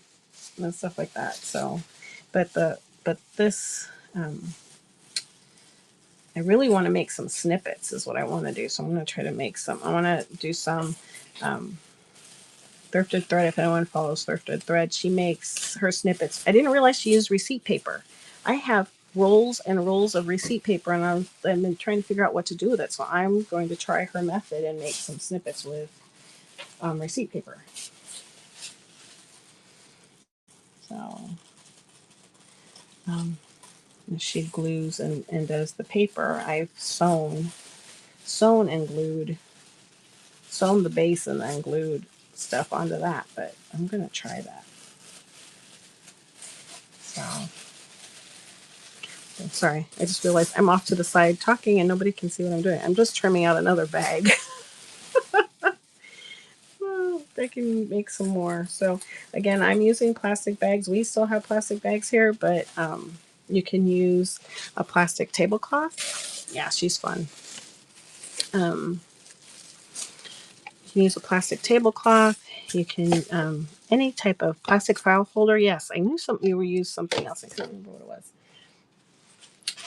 A: stuff like that. So, but this, I really want to make some snippets is what I want to do. So I'm going to try to make some. I want to do some Thrifted Thread. If anyone follows Thrifted Thread, she makes her snippets. I didn't realize she used receipt paper. I have rolls and rolls of receipt paper, and I've been trying to figure out what to do with it. So I'm going to try her method and make some snippets with receipt paper. So she glues and does the paper. I've sewn and glued, sewn the base and then glued stuff onto that. But I'm going to try that. So. Sorry, I just realized I'm off to the side talking and nobody can see what I'm doing. I'm just trimming out another bag. Well, I can make some more. So again, I'm using plastic bags. We still have plastic bags here, but you can use a plastic tablecloth. Yeah, she's fun. You can use a plastic tablecloth. You can any type of plastic file folder. Yes, I knew you were used something else. I can't remember what it was.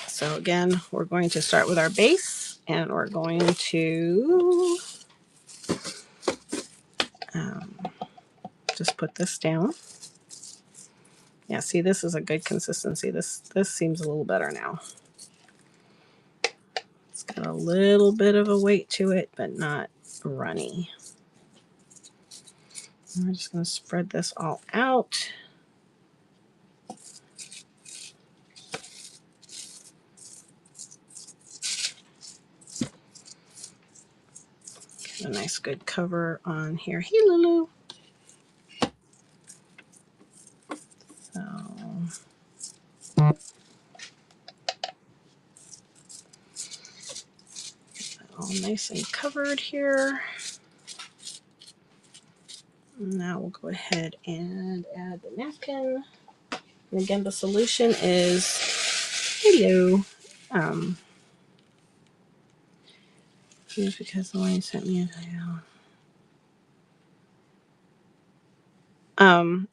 A: So again, we're going to start with our base, and we're going to just put this down. Yeah, see, this is a good consistency. This seems a little better now. It's got a little bit of a weight to it, but not runny. And we're just going to spread this all out. A nice good cover on here. Hey, Lulu. So all nice and covered here. Now we'll go ahead and add the napkin. And again, the solution is hello. Just because the one you sent me.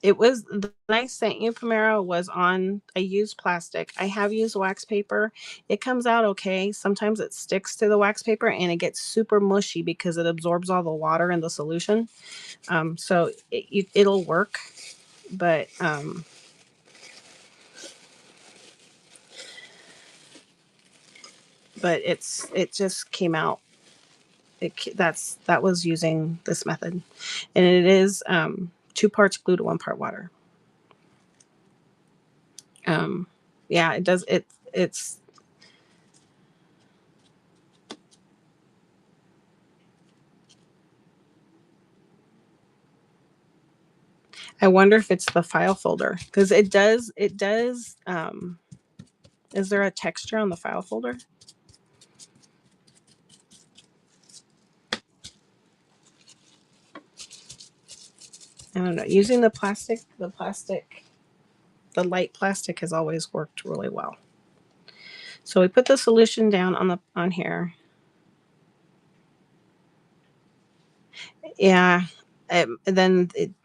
A: It was the one I sent you, Primero, was on. I used plastic. I have used wax paper. It comes out okay. Sometimes it sticks to the wax paper and it gets super mushy because it absorbs all the water in the solution. So it'll work, but it just came out. That was using this method, and it is 2 parts glue to 1 part water. Yeah, it does. It's. I wonder if it's the file folder because it does. It does. Is there a texture on the file folder? I don't know. Using the light plastic has always worked really well. So we put the solution down on here. Yeah.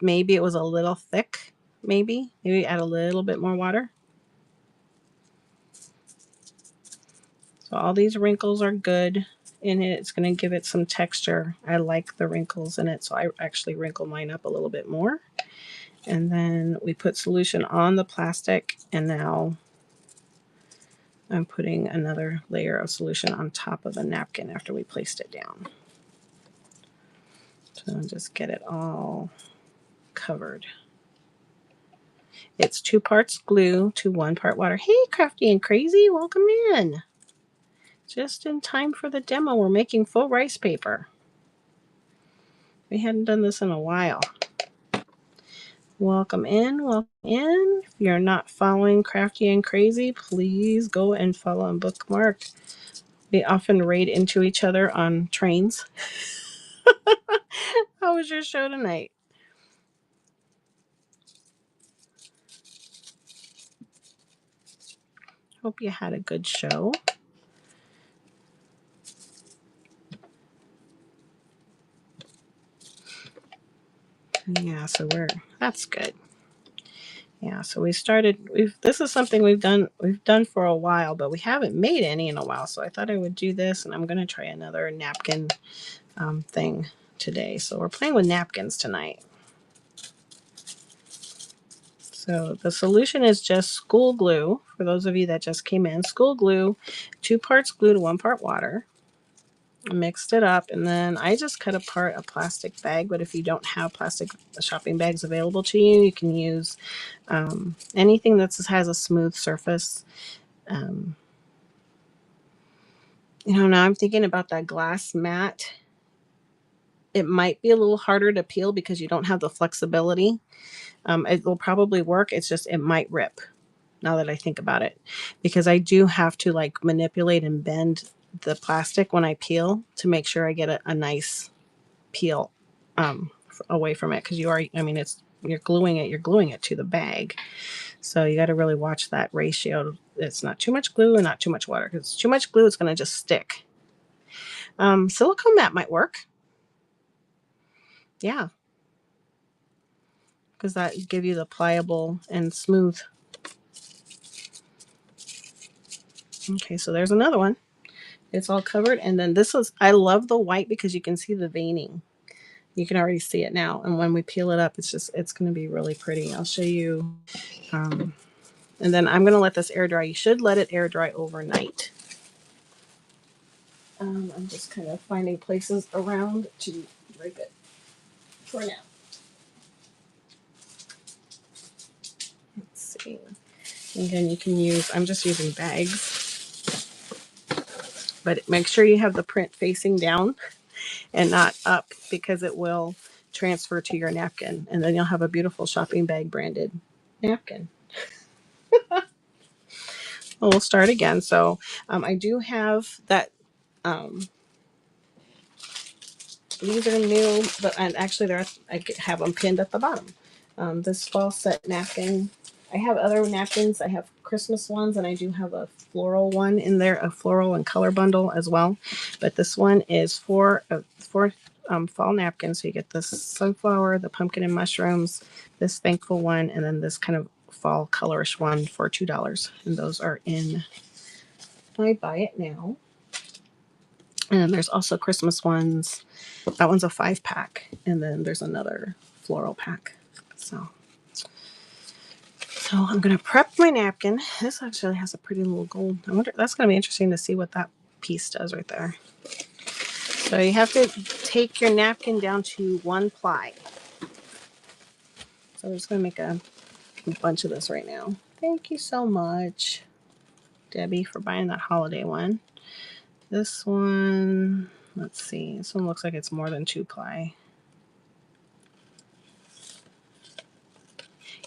A: Maybe it was a little thick. Maybe add a little bit more water. So all these wrinkles are good in it. It's going to give it some texture. I like the wrinkles in it, so I actually wrinkle mine up a little bit more. And then we put solution on the plastic, and now I'm putting another layer of solution on top of the napkin after we placed it down. So I'll just get it all covered. It's 2 parts glue to 1 part water. Hey, Crafty and Crazy, welcome in. Just in time for the demo. We're making full rice paper. We hadn't done this in a while. Welcome in, welcome in. If you're not following Crafty and Crazy, please go and follow and bookmark. We often raid into each other on trains. How was your show tonight? Hope you had a good show. Yeah, so that's good. Yeah, so this is something we've done for a while, but we haven't made any in a while. So I thought I would do this, and I'm going to try another napkin thing today. So we're playing with napkins tonight. So the solution is just school glue. For those of you that just came in, school glue, 2 parts glue to 1 part water. Mixed it up, and then I just cut apart a plastic bag. But if you don't have plastic shopping bags available to you, you can use anything that has a smooth surface. Now I'm thinking about that glass mat. It might be a little harder to peel because you don't have the flexibility. It will probably work. It's just it might rip. Now that I think about it, because I do have to like manipulate and bend the plastic when I peel to make sure I get a nice peel away from it, because you're gluing it to the bag, so you got to really watch that ratio. It's not too much glue and not too much water, because too much glue, it's going to just stick. Silicone mat might work. Yeah, because that give you the pliable and smooth. Okay, so there's another one. It's all covered. And then I love the white because you can see the veining. You can already see it now. And when we peel it up, it's going to be really pretty. I'll show you. And then I'm going to let this air dry. You should let it air dry overnight. I'm just kind of finding places around to drape it for now. Let's see. Again, you can I'm just using bags. But make sure you have the print facing down. and not up, because it will transfer to your napkin, and then you'll have a beautiful shopping bag branded napkin. Well, we'll start again. So I do have that. Um, these are new, but and actually I have them pinned at the bottom. This fall set napkin. I have other napkins. I have Christmas ones, and I do have a floral one in there, a floral and color bundle as well. But this one is for fall napkins. So you get this sunflower, the pumpkin and mushrooms, this thankful one, and then this kind of fall colorish one for $2. And those are in I buy it now. And then there's also Christmas ones. That one's a 5-pack. And then there's another floral pack. So I'm going to prep my napkin. This actually has a pretty little gold. I wonder, that's going to be interesting to see what that piece does right there. So you have to take your napkin down to 1 ply. So I'm just going to make a bunch of this right now. Thank you so much, Debbie, for buying that holiday one. This one, let's see. This one looks like it's more than 2 ply.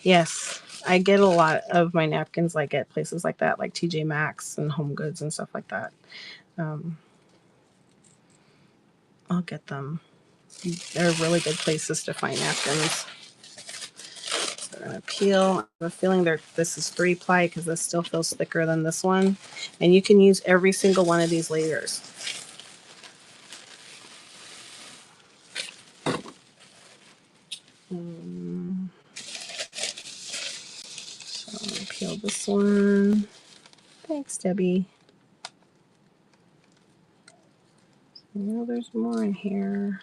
A: Yes, I get a lot of my napkins like at places like that, like TJ Maxx and Home Goods and stuff like that. I'll get them. They're really good places to find napkins. So I'm going to peel. I have a feeling this is 3 ply because this still feels thicker than this one. And you can use every single one of these layers. So I'm going to peel this one. Thanks, Debbie. Now there's more in here.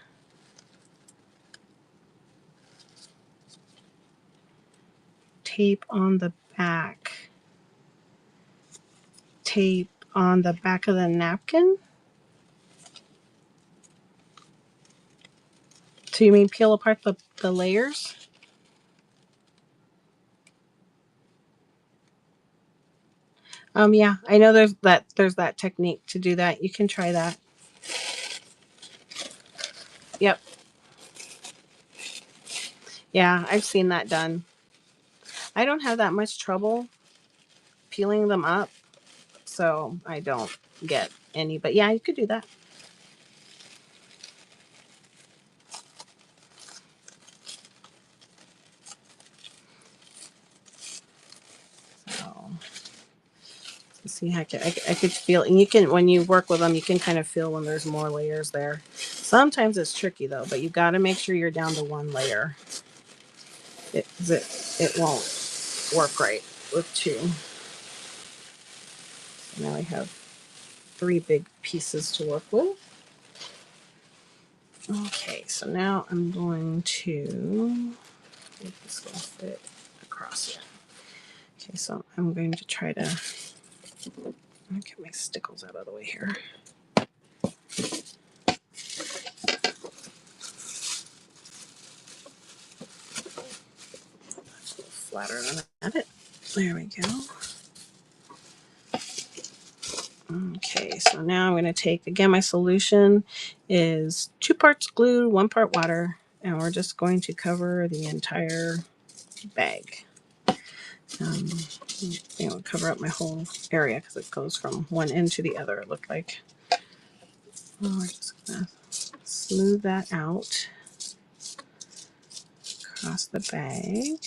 A: Tape on the back. Tape on the back of the napkin. So you mean peel apart the layers? Yeah, I know there's that technique to do that. You can try that. Yep. Yeah, I've seen that done. I don't have that much trouble peeling them up, so I don't get any. But yeah, you could do that. So, let's see, I could feel, and you can, when you work with them, you can kind of feel when there's more layers there. Sometimes it's tricky though, but you got to make sure you're down to 1 layer. It won't work right with 2. So now I have 3 big pieces to work with. Okay, so now I'm going to make this will fit across here. Okay, so I'm going to try to get my stickles out of the way here. That's a little flatter than I had it. There we go. Okay, so now I'm going to take, again, my solution is 2 parts glue, 1 part water, and we're just going to cover the entire bag. Cover up my whole area because it goes from one end to the other, it looked like. We're just going to smooth that out across the bag.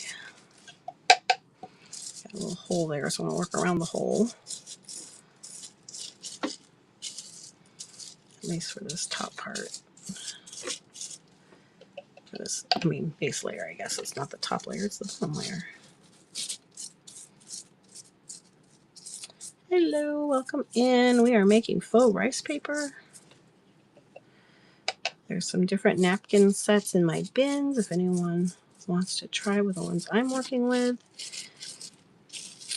A: Got a little hole there, so I'm going to work around the hole. At least for this top part. For this, base layer, I guess. It's not the top layer, it's the bottom layer. Hello, welcome in. We are making faux rice paper. There's some different napkin sets in my bins if anyone wants to try with the ones I'm working with.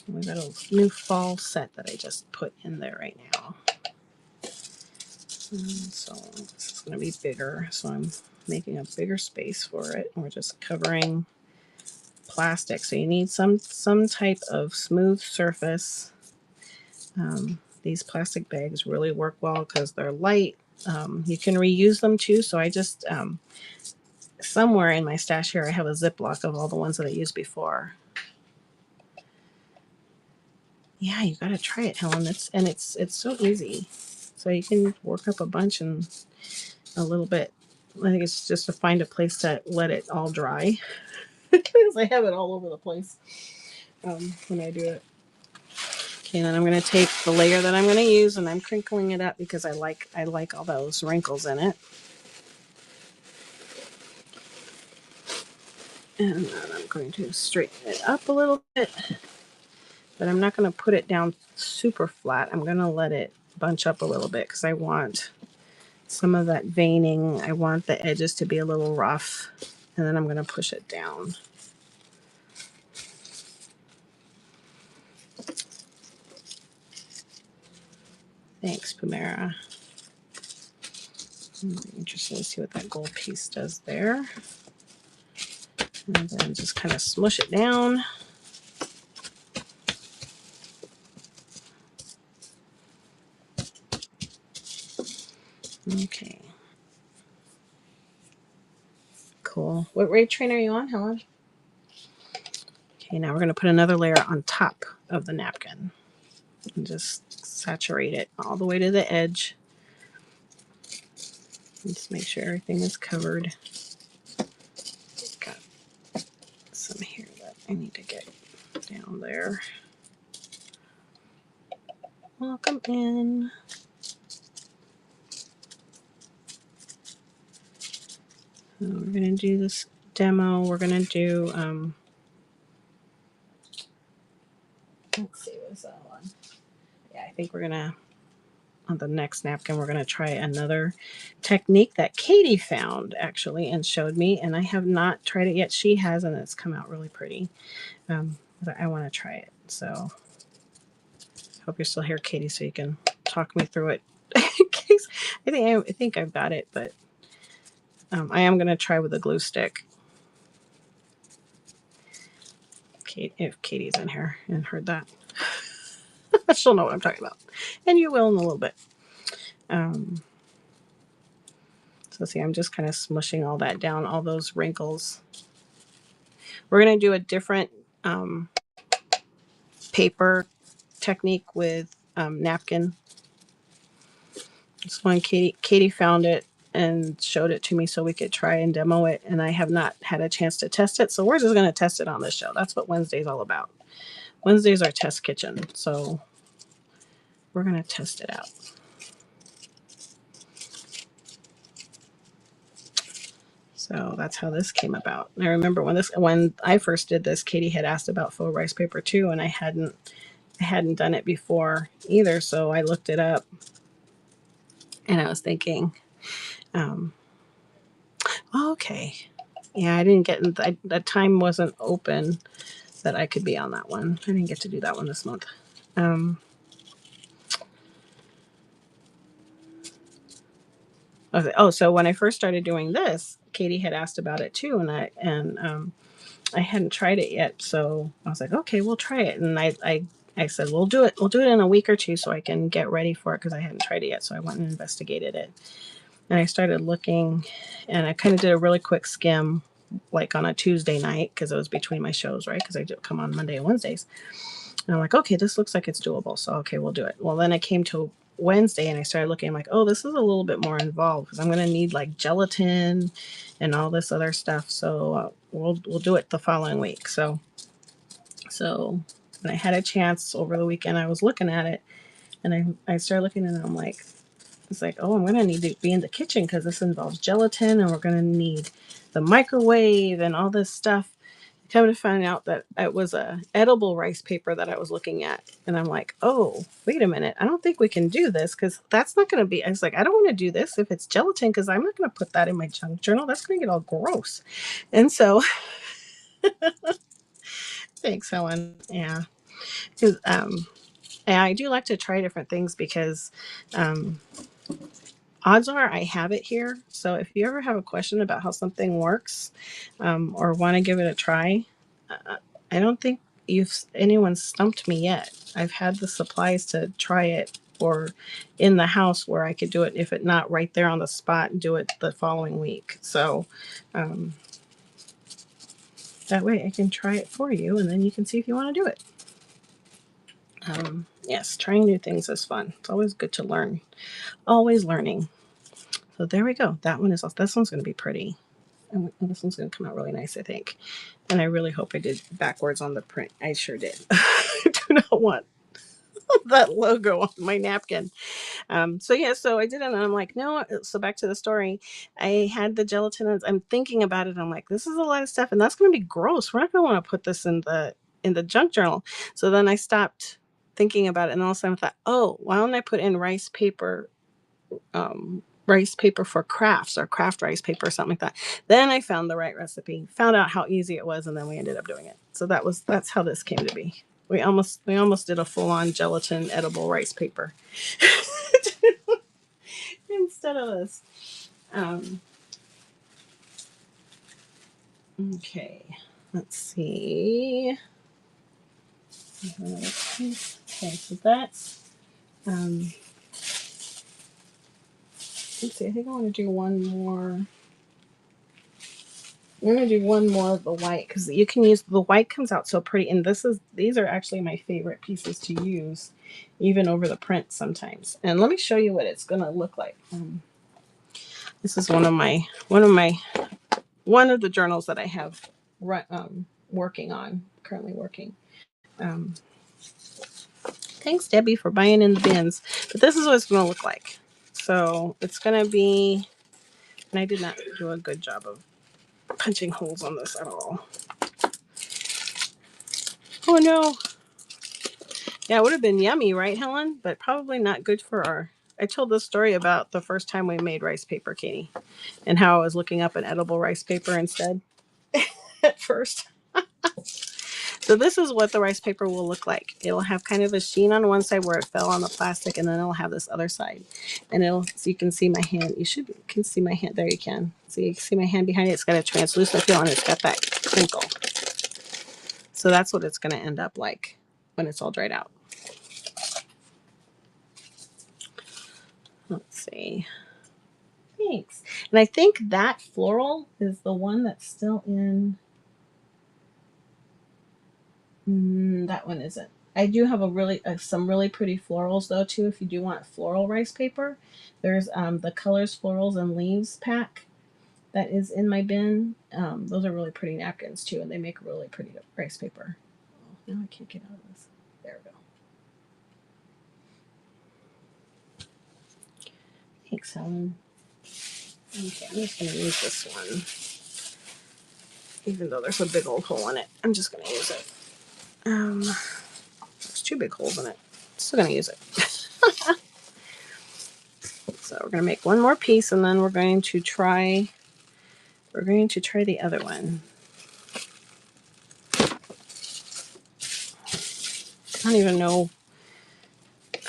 A: We've got a new fall set that I just put in there right now. So this is going to be bigger, so I'm making a bigger space for it. We're just covering plastic, so you need some type of smooth surface. These plastic bags really work well because they're light You can reuse them too. So I just, somewhere in my stash here, I have a Ziploc of all the ones that I used before. Yeah, you got to try it, Helen. It's so easy. So you can work up a bunch in a little bit. I think it's just to find a place to let it all dry because I have it all over the place when I do it. Okay, then I'm going to take the layer that I'm going to use and I'm crinkling it up because I like all those wrinkles in it. And then I'm going to straighten it up a little bit, but I'm not going to put it down super flat. I'm going to let it bunch up a little bit because I want some of that veining. I want the edges to be a little rough, and then I'm going to push it down. Thanks, Pumera. I'm interested to see what that gold piece does there. And then just kind of smush it down. Okay. Cool. What rate train are you on, Helen? Okay, now we're going to put another layer on top of the napkin and just saturate it all the way to the edge. Just make sure everything is covered. Got some here that I need to get down there. Welcome in. So we're going to do this demo. We're going to do, let's see, what's that one? Yeah, I think we're going to, on the next napkin, we're going to try another technique that Katie found actually and showed me, and I have not tried it yet. She has, and it's come out really pretty. But I want to try it. So hope you're still here, Katie, so you can talk me through it. I think I've got it, but I am going to try with a glue stick. Kate, if Katie's in here and heard that, she'll know what I'm talking about, and you will in a little bit. So see, I'm just kind of smushing all that down, all those wrinkles. We're going to do a different paper technique with napkin. This one, Katie found it and showed it to me so we could try and demo it, and I have not had a chance to test it, so we're just going to test it on this show. That's what Wednesday's all about. Wednesday's our test kitchen, so we're going to test it out. So that's how this came about. And I remember when I first did this, Katie had asked about faux rice paper too, and I hadn't done it before either, so I looked it up, and I was thinking, okay, yeah, I didn't get the time wasn't open that I could be on that one. I didn't get to do that one this month. So when I first started doing this, Katie had asked about it too, and I hadn't tried it yet, so I was like, okay, we'll try it. And I said, we'll do it in a week or two so I can get ready for it because I hadn't tried it yet. So I went and investigated it, and I started looking, and I kind of did a really quick skim, like on a Tuesday night because it was between my shows, right? Because I do come on Monday and Wednesdays. And I'm like, okay, this looks like it's doable. So, okay, we'll do it. Well, then I came to Wednesday and I started looking, I'm like, oh, this is a little bit more involved because I'm going to need like gelatin and all this other stuff. So we'll do it the following week. So when I had a chance over the weekend, I was looking at it and I started looking and I'm like, it's like, oh, I'm going to need to be in the kitchen because this involves gelatin and we're going to need the microwave and all this stuff. Come to find out that it was a edible rice paper that I was looking at. And I'm like, oh, wait a minute. I don't think we can do this because that's not going to be, I was like, I don't want to do this if it's gelatin because I'm not going to put that in my junk journal. That's going to get all gross. And so, thanks, Helen. Yeah. Because I do like to try different things because odds are I have it here. So if you ever have a question about how something works or want to give it a try, I don't think anyone stumped me yet. I've had the supplies to try it or in the house where I could do it, if it not right there on the spot, and do it the following week. So that way I can try it for you, and then you can see if you want to do it. Yes, trying new things is fun. It's always good to learn. Always learning. So there we go. That one is, this one's going to be pretty. And this one's going to come out really nice, I think. And I really hope I did backwards on the print. I sure did. I do not want that logo on my napkin. So yeah, so I did it, and I'm like, no. So back to the story. I had the gelatin, and I'm thinking about it. I'm like, this is a lot of stuff, and that's going to be gross. We're not going to want to put this in the junk journal. So then I stopped thinking about it, and all of a sudden I thought, oh, why don't I put in rice paper for crafts, or craft rice paper or something like that. Then I found the right recipe, found out how easy it was, and then we ended up doing it. So that's how this came to be. We almost did a full-on gelatin edible rice paper instead of this. Okay, let's see. Okay, so that's let's see, I think I want to do one more. I'm going to do one more of the white, because you can use the white, comes out so pretty. And these are actually my favorite pieces to use, even over the print sometimes. And let me show you what it's going to look like. This is one of the journals that I have currently working. Thanks, Debbie, for buying in the bins. But this is what it's going to look like. So it's going to be, and I did not do a good job of punching holes on this at all. Oh no. Yeah, it would have been yummy, right, Helen? But probably not good for our. I told this story about the first time we made rice paper, Katie, and how I was looking up an edible rice paper instead at first. So this is what the rice paper will look like. It'll have kind of a sheen on one side where it fell on the plastic, and then it'll have this other side. And so you can see my hand. Can see my hand. There you can. So you can see my hand behind it. It's got a translucent feel, and it's got that crinkle. So that's what it's going to end up like when it's all dried out. Let's see. Thanks. And I think that floral is the one that's still in. That one isn't. I do have some really pretty florals though too. If you do want floral rice paper, there's the Colors, Florals, and Leaves pack that is in my bin. Those are really pretty napkins too, and they make really pretty rice paper. Oh, now I can't get out of this. There we go. Thanks, Helen. Okay, I'm just going to use this one. Even though there's a big old hole in it, I'm just going to use it. There's 2 big holes in it. Still going to use it. So we're going to make one more piece, and then we're going to try the other one. I don't even know.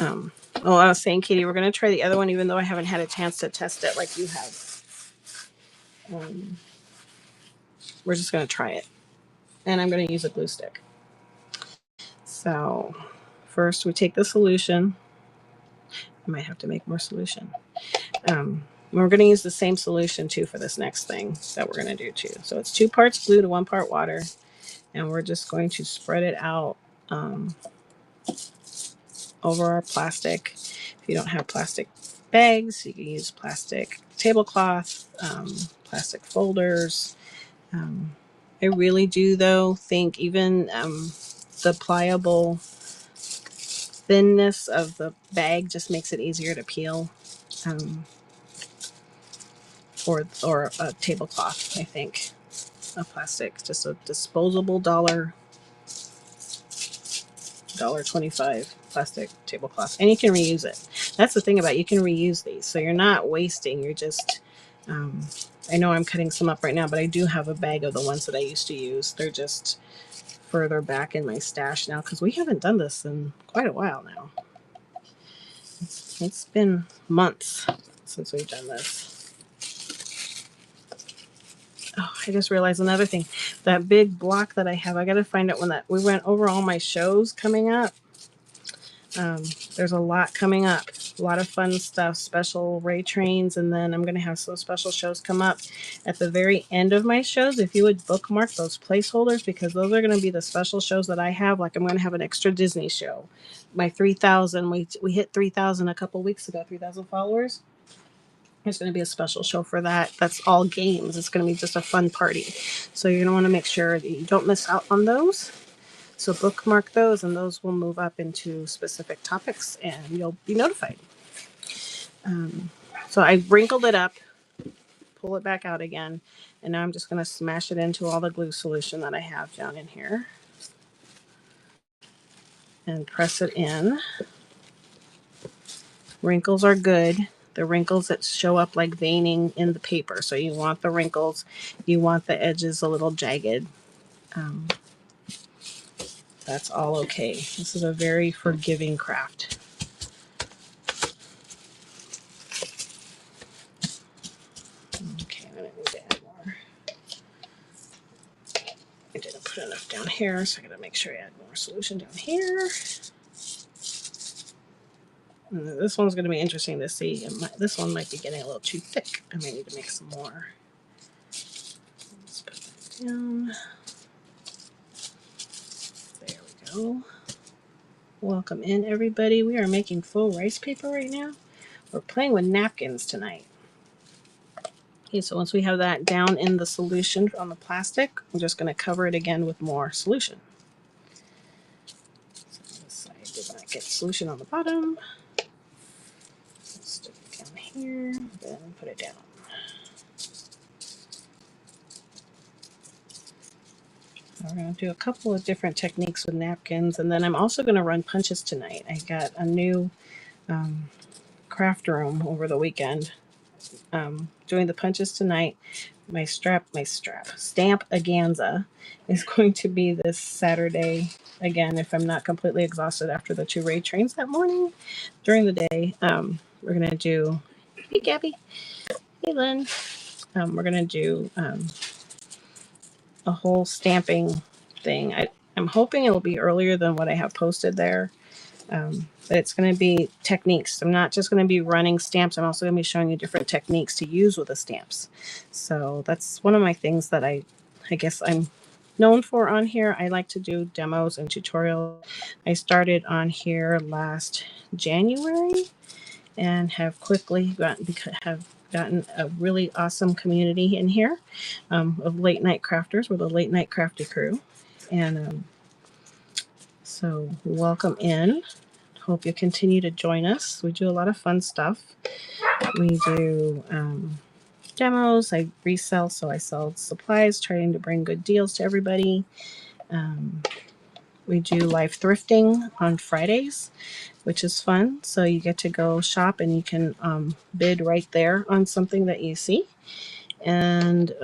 A: I was saying, Katie, we're going to try the other one, even though I haven't had a chance to test it like you have. We're just going to try it. And I'm going to use a glue stick. So first we take the solution. I might have to make more solution. We're going to use the same solution too for this next thing that we're going to do too. So it's 2 parts glue to 1 part water. And we're just going to spread it out over our plastic. If you don't have plastic bags, you can use plastic tablecloth, plastic folders. I really do, though, think even the pliable thinness of the bag just makes it easier to peel. Or a tablecloth, I think. A plastic, just a disposable $1.25 plastic tablecloth, and you can reuse it. That's the thing about it. You can reuse these, so you're not wasting. You're just I know I'm cutting some up right now, but I do have a bag of the ones that I used to use. They're just further back in my stash now, because we haven't done this in quite a while now. It's been months since we've done this. Oh, I just realized another thing. That big block that I have, I got to find out when we went over all my shows coming up. There's a lot coming up, a lot of fun stuff, special Ray trains, and then I'm going to have some special shows come up at the very end of my shows. If you would bookmark those placeholders, because those are going to be the special shows that I have. Like I'm going to have an extra Disney show. My 3,000, we hit 3,000 a couple weeks ago, 3,000 followers. There's going to be a special show for that. That's all games. It's going to be just a fun party. So you're going to want to make sure that you don't miss out on those. So bookmark those, and those will move up into specific topics, and you'll be notified. So I wrinkled it up, pull it back out again, and now I'm just going to smash it into all the glue solution that I have down in here and press it in. Wrinkles are good. The wrinkles that show up like veining in the paper. So you want the wrinkles, you want the edges a little jagged. That's all okay. This is a very forgiving craft. Okay, I need to add more. I didn't put enough down here, so I gotta make sure I add more solution down here. And this one's gonna be interesting to see. This one might be getting a little too thick. I might need to make some more. Let's put that down. There we go. Welcome in, everybody. We are making faux rice paper right now. We're playing with napkins tonight. Okay, so once we have that down in the solution on the plastic, I'm just going to cover it again with more solution. So this side did not get solution on the bottom. Let's stick it down here, then put it down. We're going to do a couple of different techniques with napkins, and then I'm also going to run punches tonight. I got a new craft room over the weekend. Doing the punches tonight. My stamp aganza is going to be this Saturday again if I'm not completely exhausted after the 2 raid trains that morning. During the day, we're going to do, hey Gabby, hey Lynn, we're going to do a whole stamping thing. I'm hoping it will be earlier than what I have posted there. But it's going to be techniques. I'm not just going to be running stamps. I'm also going to be showing you different techniques to use with the stamps. So that's one of my things that I guess I'm known for on here. I like to do demos and tutorials. I started on here last January and have quickly gotten a really awesome community in here of late night crafters. We're the late night crafty crew. And so welcome in. Hope you continue to join us. We do a lot of fun stuff. We do demos. I resell, so I sell supplies, trying to bring good deals to everybody. We do live thrifting on Fridays, which is fun. So you get to go shop and you can bid right there on something that you see. And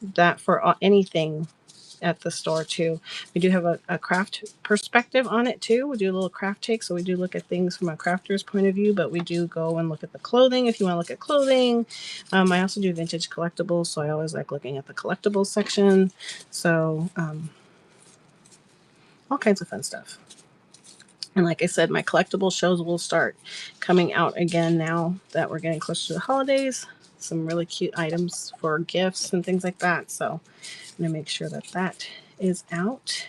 A: that for anything at the store too. We do have a craft perspective on it too. We do a little craft take, so we do look at things from a crafter's point of view, but we do go and look at the clothing if you want to look at clothing. I also do vintage collectibles, so I always like looking at the collectibles section. So all kinds of fun stuff. And like I said, my collectible shows will start coming out again now that we're getting closer to the holidays. Some really cute items for gifts and things like that. So I'm going to make sure that that is out.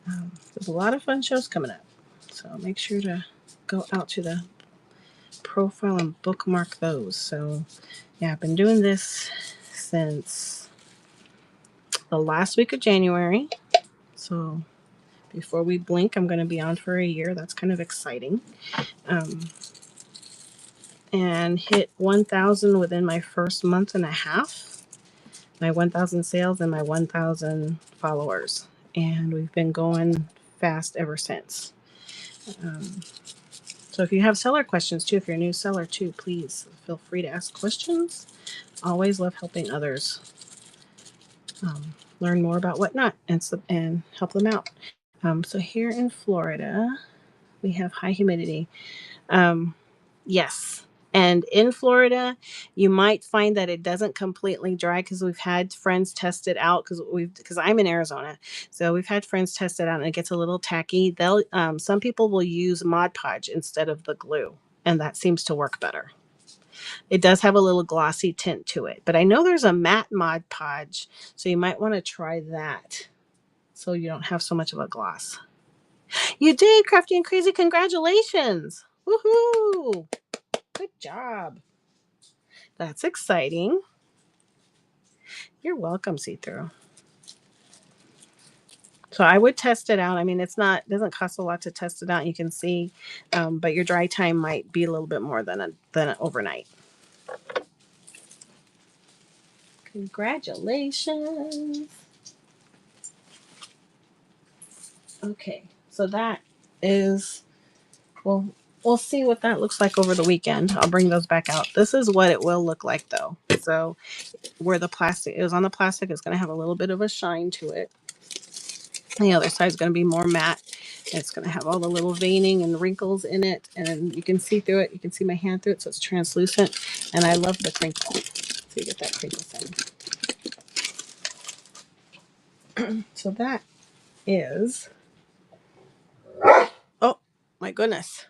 A: There's a lot of fun shows coming up. So make sure to go out to the profile and bookmark those. So yeah, I've been doing this since the last week of January. So before we blink, I'm going to be on for a year. That's kind of exciting. And hit 1,000 within my first month and a half. My 1,000 sales and my 1,000 followers. And we've been going fast ever since. So if you have seller questions too, if you're a new seller too, please feel free to ask questions. Always love helping others learn more about whatnot and help them out. So here in Florida, we have high humidity. Yes, And in Florida, you might find that it doesn't completely dry because we've had friends test it out because I'm in Arizona, so we've had friends test it out and it gets a little tacky. They'll some people will use Mod Podge instead of the glue, and that seems to work better. It does have a little glossy tint to it, but I know there's a matte Mod Podge, so you might want to try that so you don't have so much of a gloss. You did, Crafty and Crazy. Congratulations! Woohoo! Good job. That's exciting. You're welcome, See-Through. So I would test it out. I mean, doesn't cost a lot to test it out. You can see, but your dry time might be a little bit more than an overnight. Congratulations. Okay, so that is, well, we'll see what that looks like over the weekend. I'll bring those back out. This is what it will look like though. So where the plastic is on the plastic, it's going to have a little bit of a shine to it. The other side is going to be more matte. It's going to have all the little veining and wrinkles in it, and you can see through it. You can see my hand through it, so it's translucent. And I love the crinkle. So you get that crinkle thing. So that is, oh my goodness,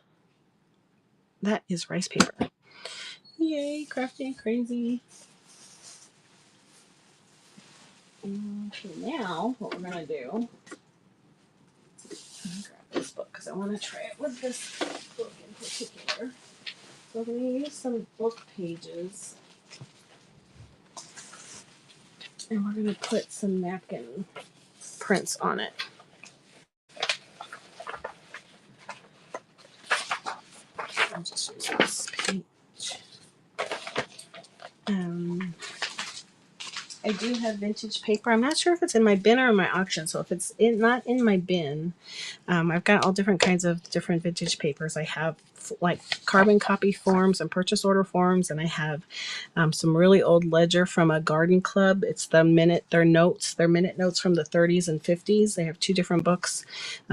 A: that is rice paper. Yay, Crafty and Crazy. Okay, now what we're going to do, I'm going to grab this book because I want to try it with this book in particular. So we're going to use some book pages. And we're going to put some napkin prints on it. I'll just use this page. I do have vintage paper. I'm not sure if it's in my bin or in my auction. So if it's not in my bin, I've got all different kinds of different vintage papers. I have like carbon copy forms and purchase order forms, and I have some really old ledger from a garden club. It's their minute notes from the 30s and 50s. They have two different books.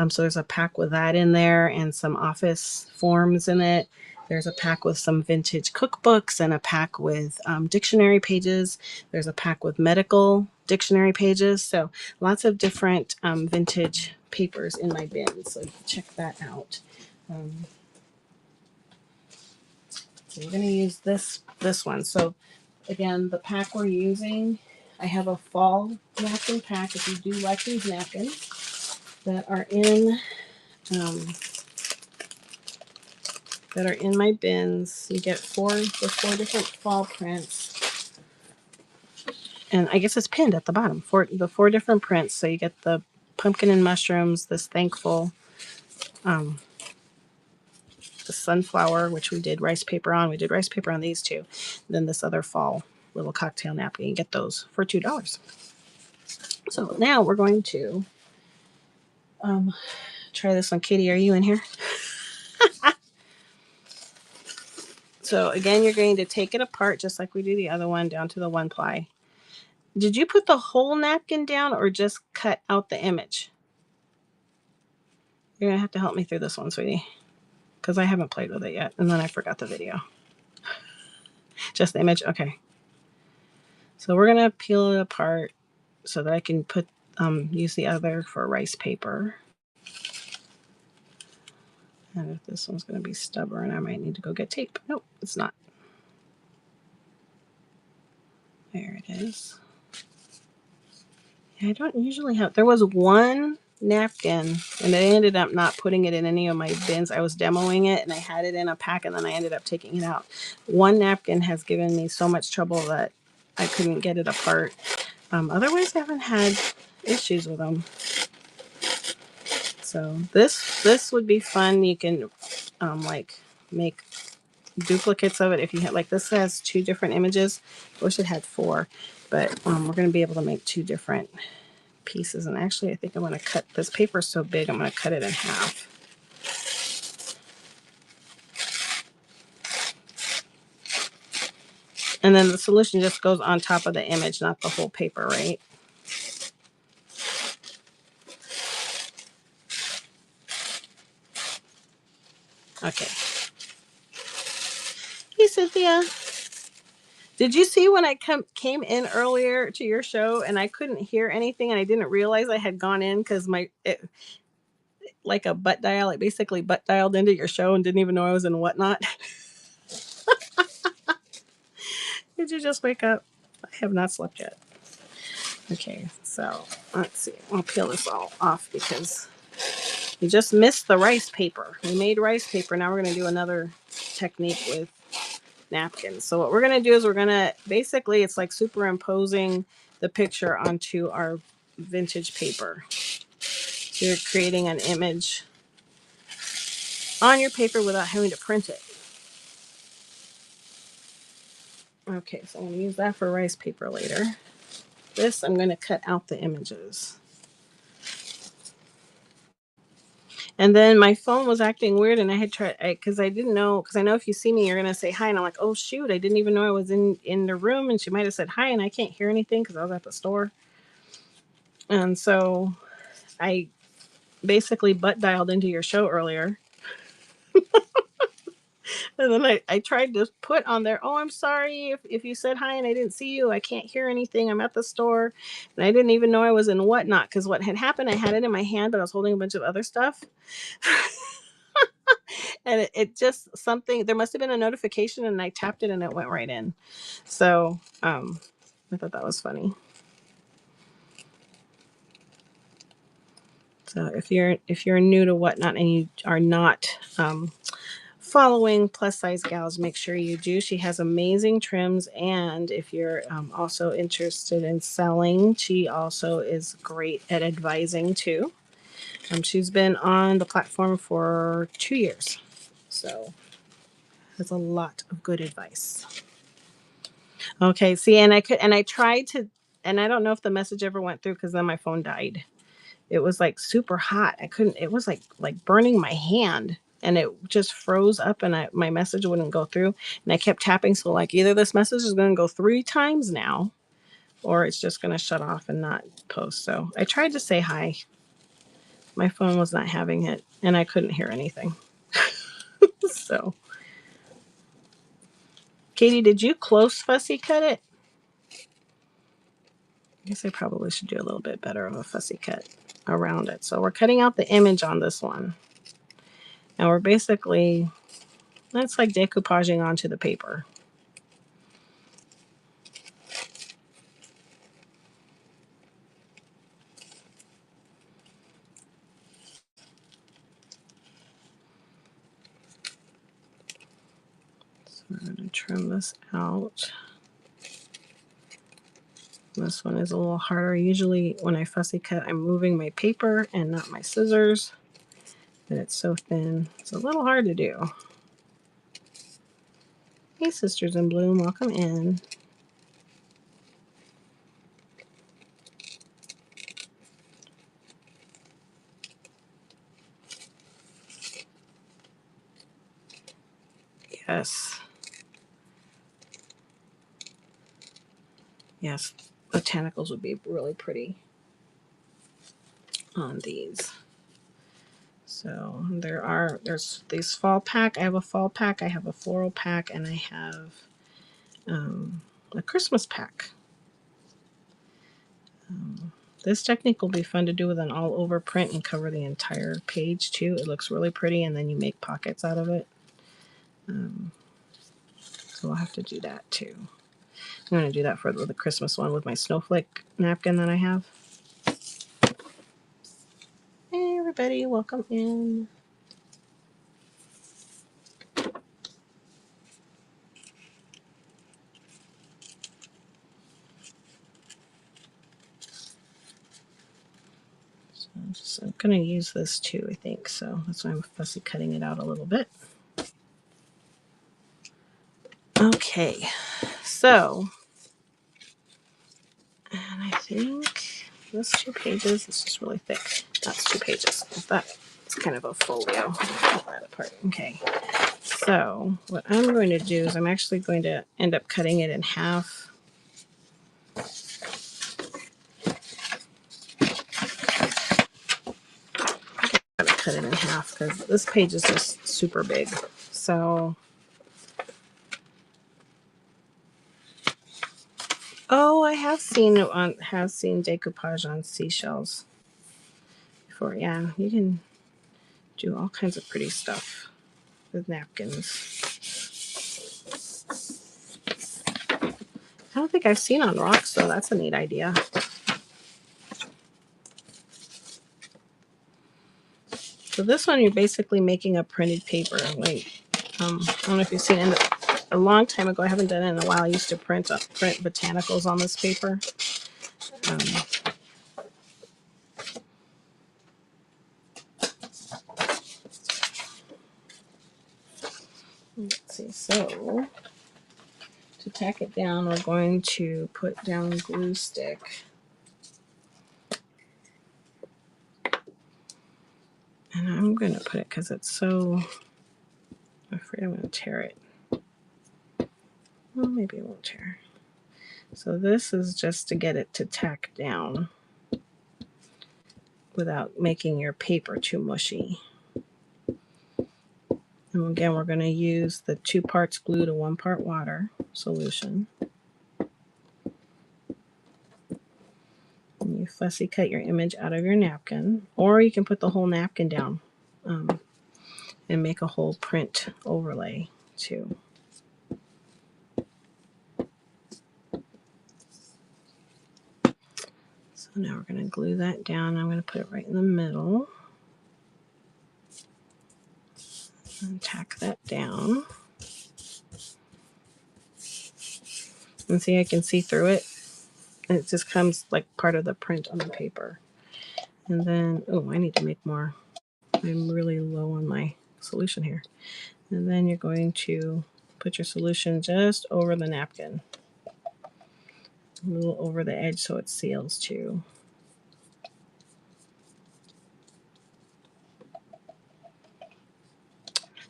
A: So there's a pack with that in there and some office forms in it. There's a pack with some vintage cookbooks and a pack with dictionary pages. There's a pack with medical dictionary pages. So lots of different vintage papers in my bin. So check that out. So we're going to use this one. So again, the pack we're using, I have a fall napkin pack. If you do like these napkins that are in my bins, you get four different fall prints. And I guess it's pinned at the bottom for the four different prints. So you get the pumpkin and mushrooms, this thankful, the sunflower, which we did rice paper on. We did rice paper on these two. Then this other fall little cocktail napkin. You get those for $2. So now we're going to try this one. Katie, are you in here? So again, you're going to take it apart just like we do the other one down to the 1-ply. Did you put the whole napkin down or just cut out the image? You're going to have to help me through this one, sweetie, because I haven't played with it yet. And then I forgot the video. Just the image? Okay. So we're going to peel it apart so that I can use the other for rice paper. And if this one's going to be stubborn, I might need to go get tape. Nope, it's not. There it is. I don't usually have, there was one napkin and I ended up not putting it in any of my bins. I was demoing it and I had it in a pack and then I ended up taking it out. One napkin has given me so much trouble that I couldn't get it apart. Otherwise I haven't had issues with them. So this would be fun. You can like make duplicates of it if you have, like this has two different images. I wish it had four, but we're going to be able to make two different pieces. And actually I think I'm going to cut this paper so big I'm going to cut it in half. And then the solution just goes on top of the image, not the whole paper, right? Okay. Hey Cynthia. Did you see when I came in earlier to your show and I couldn't hear anything and I didn't realize I had gone in because like a butt dial, it basically butt dialed into your show and didn't even know I was in Whatnot. Did you just wake up? I have not slept yet. Okay, so let's see. I'll peel this all off because you just missed the rice paper. We made rice paper. Now we're going to do another technique with napkins. So what we're going to do is we're going to basically, it's like superimposing the picture onto our vintage paper. So you're creating an image on your paper without having to print it. Okay, so I'm going to use that for rice paper later. This, I'm going to cut out the images. And then my phone was acting weird, and I had tried, because I didn't know, because I know if you see me, you're going to say hi. And I'm like, oh, shoot, I didn't even know I was in the room. And she might have said hi, and I can't hear anything because I was at the store. And so I basically butt dialed into your show earlier. And then I tried to put on there, oh, I'm sorry if you said hi and I didn't see you. I can't hear anything. I'm at the store. And I didn't even know I was in Whatnot, because what had happened, I had it in my hand, but I was holding a bunch of other stuff. And it just something, there must have been a notification and I tapped it and it went right in. So I thought that was funny. So if you're new to Whatnot and you are not following Plus Size Gals, make sure you do. She has amazing trims, and if you're also interested in selling, she also is great at advising too. She's been on the platform for 2 years, so has a lot of good advice. Okay, see, and I tried to, and I don't know if the message ever went through because then my phone died. It was like super hot. I couldn't. It was like burning my hand, and it just froze up, and my message wouldn't go through. And I kept tapping, so like either this message is going to go 3 times now, or it's just going to shut off and not post. So I tried to say hi. My phone was not having it, and I couldn't hear anything. So, Katie, did you close fussy cut it? I guess I probably should do a little bit better of a fussy cut around it. So we're cutting out the image on this one. And we're basically, that's like decoupaging onto the paper. So we're going to trim this out. This one is a little harder. Usually when I fussy cut, I'm moving my paper and not my scissors. But it's so thin, it's a little hard to do. Hey, Sisters in Bloom, welcome in. Yes. Yes, botanicals would be really pretty on these. So there's these fall pack. I have a fall pack, I have a floral pack, and I have a Christmas pack. This technique will be fun to do with an all over print and cover the entire page too. It looks really pretty, and then you make pockets out of it. So we'll have to do that too. I'm going to do that for the Christmas one with my snowflake napkin that I have. Hey everybody, welcome in. So I'm going to use this too, I think. So that's why I'm fussy cutting it out a little bit. Okay, so, and I think this 2 pages, it's just really thick. That's 2 pages. It's kind of a folio. Pull that apart. Okay, so what I'm going to do is I'm actually going to end up cutting it in half. I'm going to cut it in half because this page is just super big. So have seen decoupage on seashells before. Yeah, you can do all kinds of pretty stuff with napkins. I don't think I've seen on rocks though. That's a neat idea. So this one, you're basically making a printed paper. Like, I don't know if you've seen it. A long time ago, I haven't done it in a while. I used to print botanicals on this paper. Let's see. So to tack it down, we're going to put down glue stick. And I'm going to put it because it's so, I'm afraid I'm going to tear it. Well, maybe it won't tear. So this is just to get it to tack down without making your paper too mushy. And again, we're going to use the 2 parts glue to 1 part water solution. And you fussy cut your image out of your napkin, or you can put the whole napkin down and make a whole print overlay too. So now we're going to glue that down. I'm going to put it right in the middle and tack that down. And see, I can see through it. It just comes like part of the print on the paper. And then, oh, I need to make more. I'm really low on my solution here. And then you're going to put your solution just over the napkin. A little over the edge so it seals too.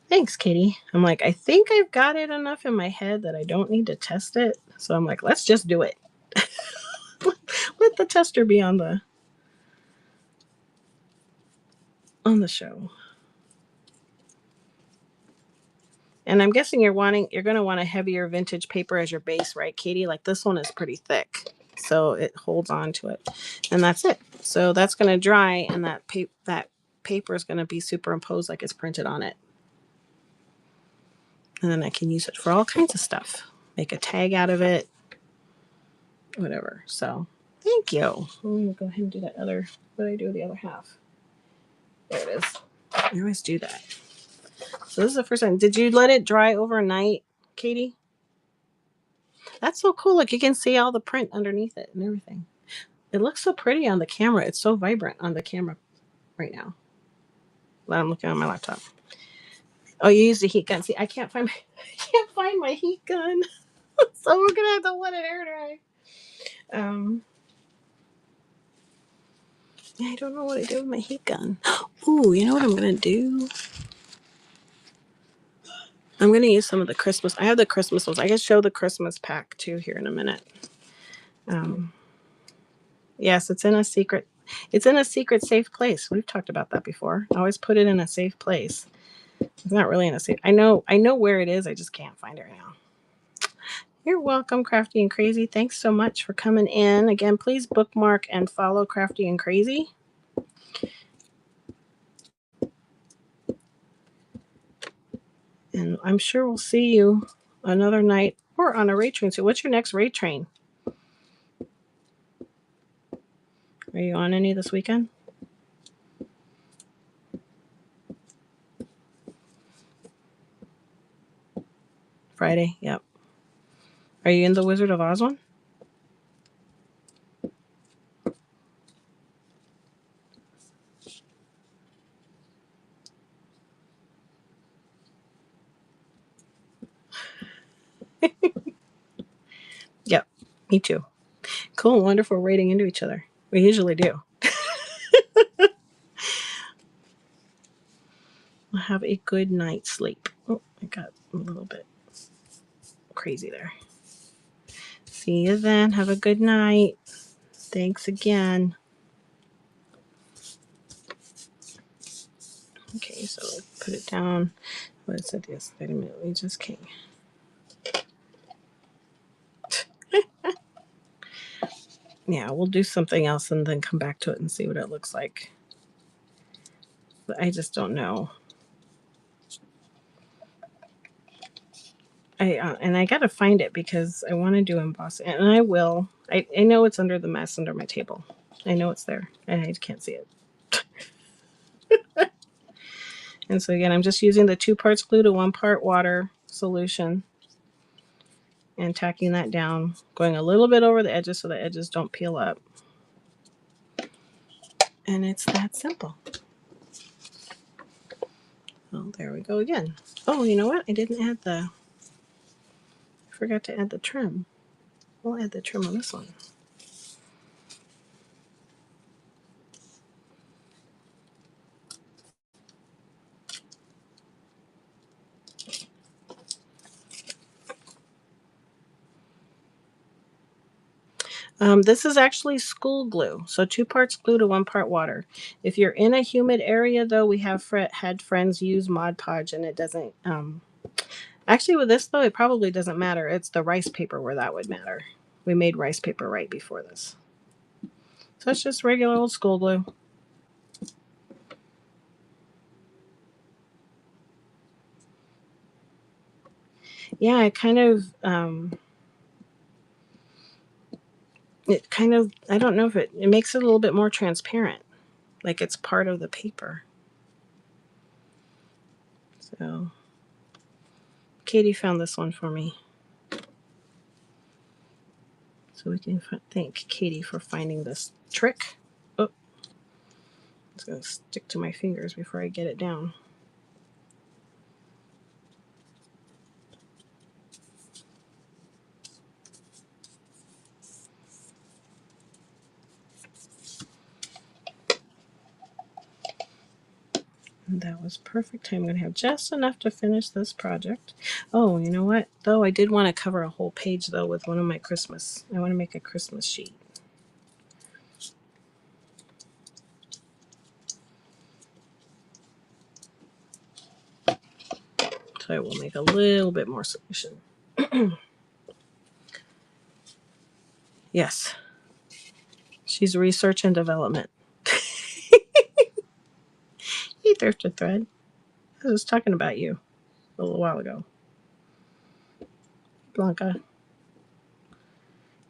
A: Thanks, Kitty. I'm like, I think I've got it enough in my head that I don't need to test it. So I'm like, let's just do it. Let the tester be on the show. And I'm guessing you're going to want a heavier vintage paper as your base, right, Katie? Like this one is pretty thick, so it holds on to it. And that's it. So that's going to dry, and that paper is going to be superimposed like it's printed on it. And then I can use it for all kinds of stuff. Make a tag out of it, whatever. So thank you. I'm going to go ahead and do that other, what do I do with the other half? There it is. I always do that. So this is the first time. Did you let it dry overnight, Katie? That's so cool. Look, you can see all the print underneath it and everything. It looks so pretty on the camera. It's so vibrant on the camera right now. But I'm looking on my laptop. Oh, you used a heat gun. See, I can't find my heat gun. So we're gonna have to let it air dry. I don't know what I did with my heat gun. Ooh, you know what I'm gonna do? I'm gonna use some of the Christmas. I have the Christmas ones. I can show the Christmas pack too here in a minute. Yes, it's in a secret. It's in a secret safe place. We've talked about that before. I always put it in a safe place. It's not really in a safe. I know where it is. I just can't find it right now. You're welcome, Crafty and Crazy. Thanks so much for coming in. Again, please bookmark and follow Crafty and Crazy. And I'm sure we'll see you another night or on a raid train. So what's your next raid train? Are you on any this weekend? Friday? Yep. Are you in the Wizard of Oz one? Yep. Me too. Cool. Wonderful raiding into each other. We usually do. Have a good night's sleep. Oh, I got a little bit crazy there. See you then. Have a good night. Thanks again. Okay, so put it down. What is it? Yes, wait a minute. We just came. Yeah, we'll do something else and then come back to it and see what it looks like. But I just don't know. And I gotta find it because I want to do embossing, and I will. I know it's under the mess under my table. I know it's there, and I can't see it. And so again, I'm just using the 2 parts glue to 1 part water solution and tacking that down, going a little bit over the edges so the edges don't peel up. And it's that simple. Oh, there we go again. Oh, you know what? I forgot to add the trim. We'll add the trim on this one. This is actually school glue, so 2 parts glue to 1 part water. If you're in a humid area, though, we have had friends use Mod Podge, and it doesn't. Actually, with this though, it probably doesn't matter. It's the rice paper where that would matter. We made rice paper right before this, so it's just regular old school glue. Yeah, it kind of. I don't know if it makes it a little bit more transparent, like it's part of the paper. So Katie found this one for me. So we can thank Katie for finding this trick. Oh, it's going to stick to my fingers before I get it down. And that was perfect. I'm going to have just enough to finish this project. Oh, you know what? Though I did want to cover a whole page, though, with one of my Christmas. I want to make a Christmas sheet. So I will make a little bit more solution. Yes. She's research and development. Hey, Thrifted Thread. I was talking about you a little while ago. Blanca.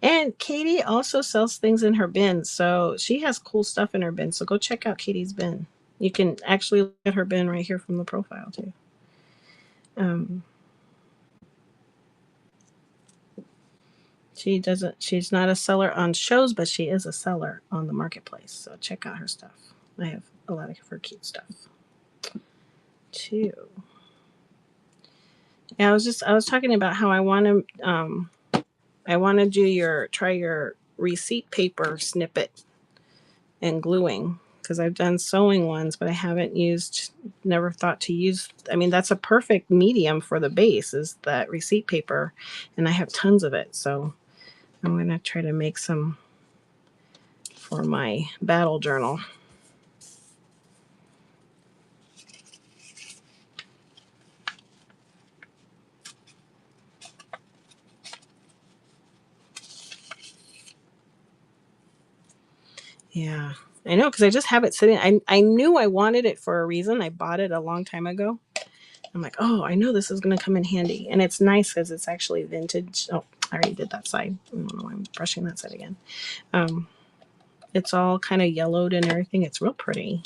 A: And Katie also sells things in her bin. So she has cool stuff in her bin. So go check out Katie's bin. You can actually look at her bin right here from the profile too. She's not a seller on shows, but she is a seller on the marketplace. So check out her stuff. I have a lot of her cute stuff too. Yeah, I was talking about how I want to try your receipt paper snippet and gluing, because I've done sewing ones, but I never thought to use. I mean, that's a perfect medium for the base is that receipt paper, and I have tons of it. So I'm going to try to make some for my battle journal. Yeah, I know, because I just have it sitting. I knew I wanted it for a reason. I bought it a long time ago. I'm like, oh, I know this is going to come in handy. And it's nice because it's actually vintage. Oh, I already did that side. I don't know why I'm brushing that side again. It's all kind of yellowed and everything. It's real pretty.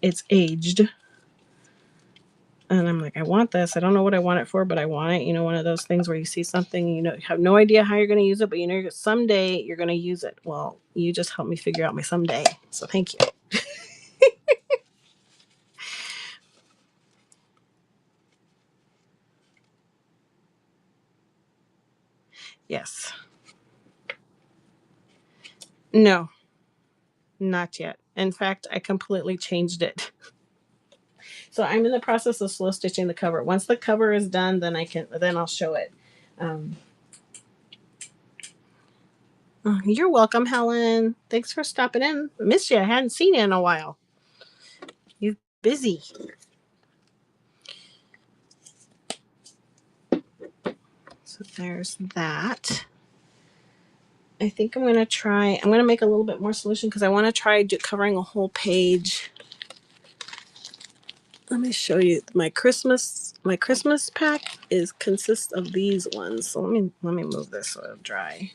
A: It's aged. And I'm like, I want this. I don't know what I want it for, but I want it. You know, one of those things where you see something, you have no idea how you're going to use it, but you know, someday you're going to use it. Well, you just helped me figure out my someday. So thank you. Yes. No, not yet. In fact, I completely changed it. So I'm in the process of slow stitching the cover. Once the cover is done, then I'll show it. You're welcome, Helen. Thanks for stopping in. I missed you. I hadn't seen you in a while. You're busy. So there's that. I think I'm going to make a little bit more solution because I want to try covering a whole page. Let me show you my Christmas pack consists of these ones. So let me move this so it'll dry.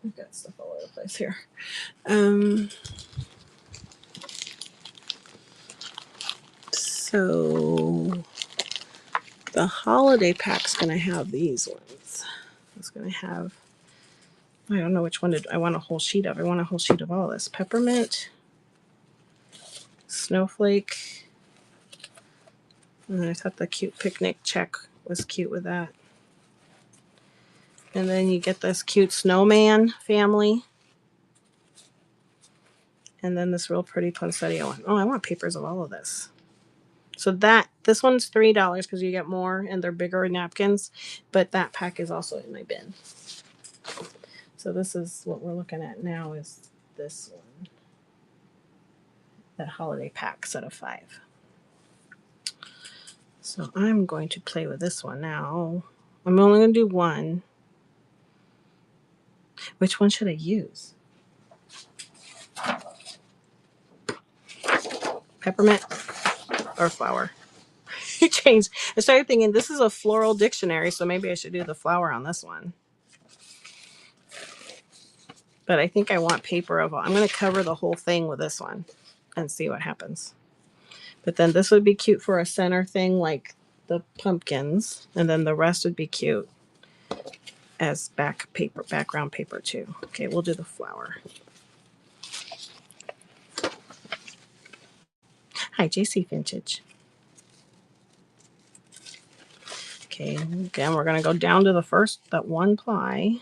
A: I've got stuff all over the place here. So the holiday pack's going to have these ones. It's going to have, I don't know which one I want a whole sheet of. I want a whole sheet of all this. Peppermint, snowflake, and I thought the cute picnic check was cute with that. And then you get this cute snowman family. And then this real pretty poinsettia one. Oh, I want papers of all of this. So this one's $3 because you get more and they're bigger napkins. But that pack is also in my bin. So this is what we're looking at now is this one. That holiday pack set of 5. So I'm going to play with this one now. I'm only going to do one. Which one should I use? Peppermint or flower? Changed. I started thinking this is a floral dictionary, so maybe I should do the flower on this one. But I think I want paper of all. I'm going to cover the whole thing with this one and see what happens. But then this would be cute for a center thing like the pumpkins, and then the rest would be cute as background paper too. Okay, we'll do the flower. Hi, JC Vintage. Okay, again, we're going to go down to that one ply.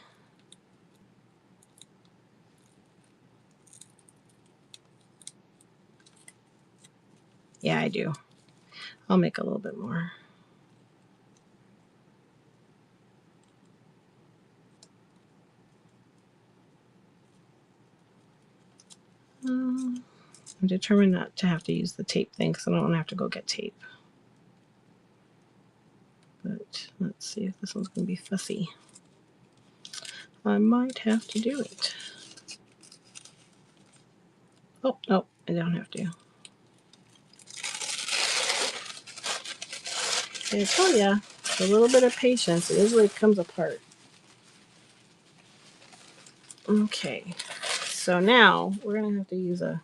A: Yeah, I do. I'll make a little bit more. I'm determined not to have to use the tape thing because I don't want to have to go get tape. But let's see if this one's going to be fussy. I might have to do it. Oh, no, I don't have to. I told ya, a little bit of patience. It usually comes apart. Okay, so now we're going to have to use a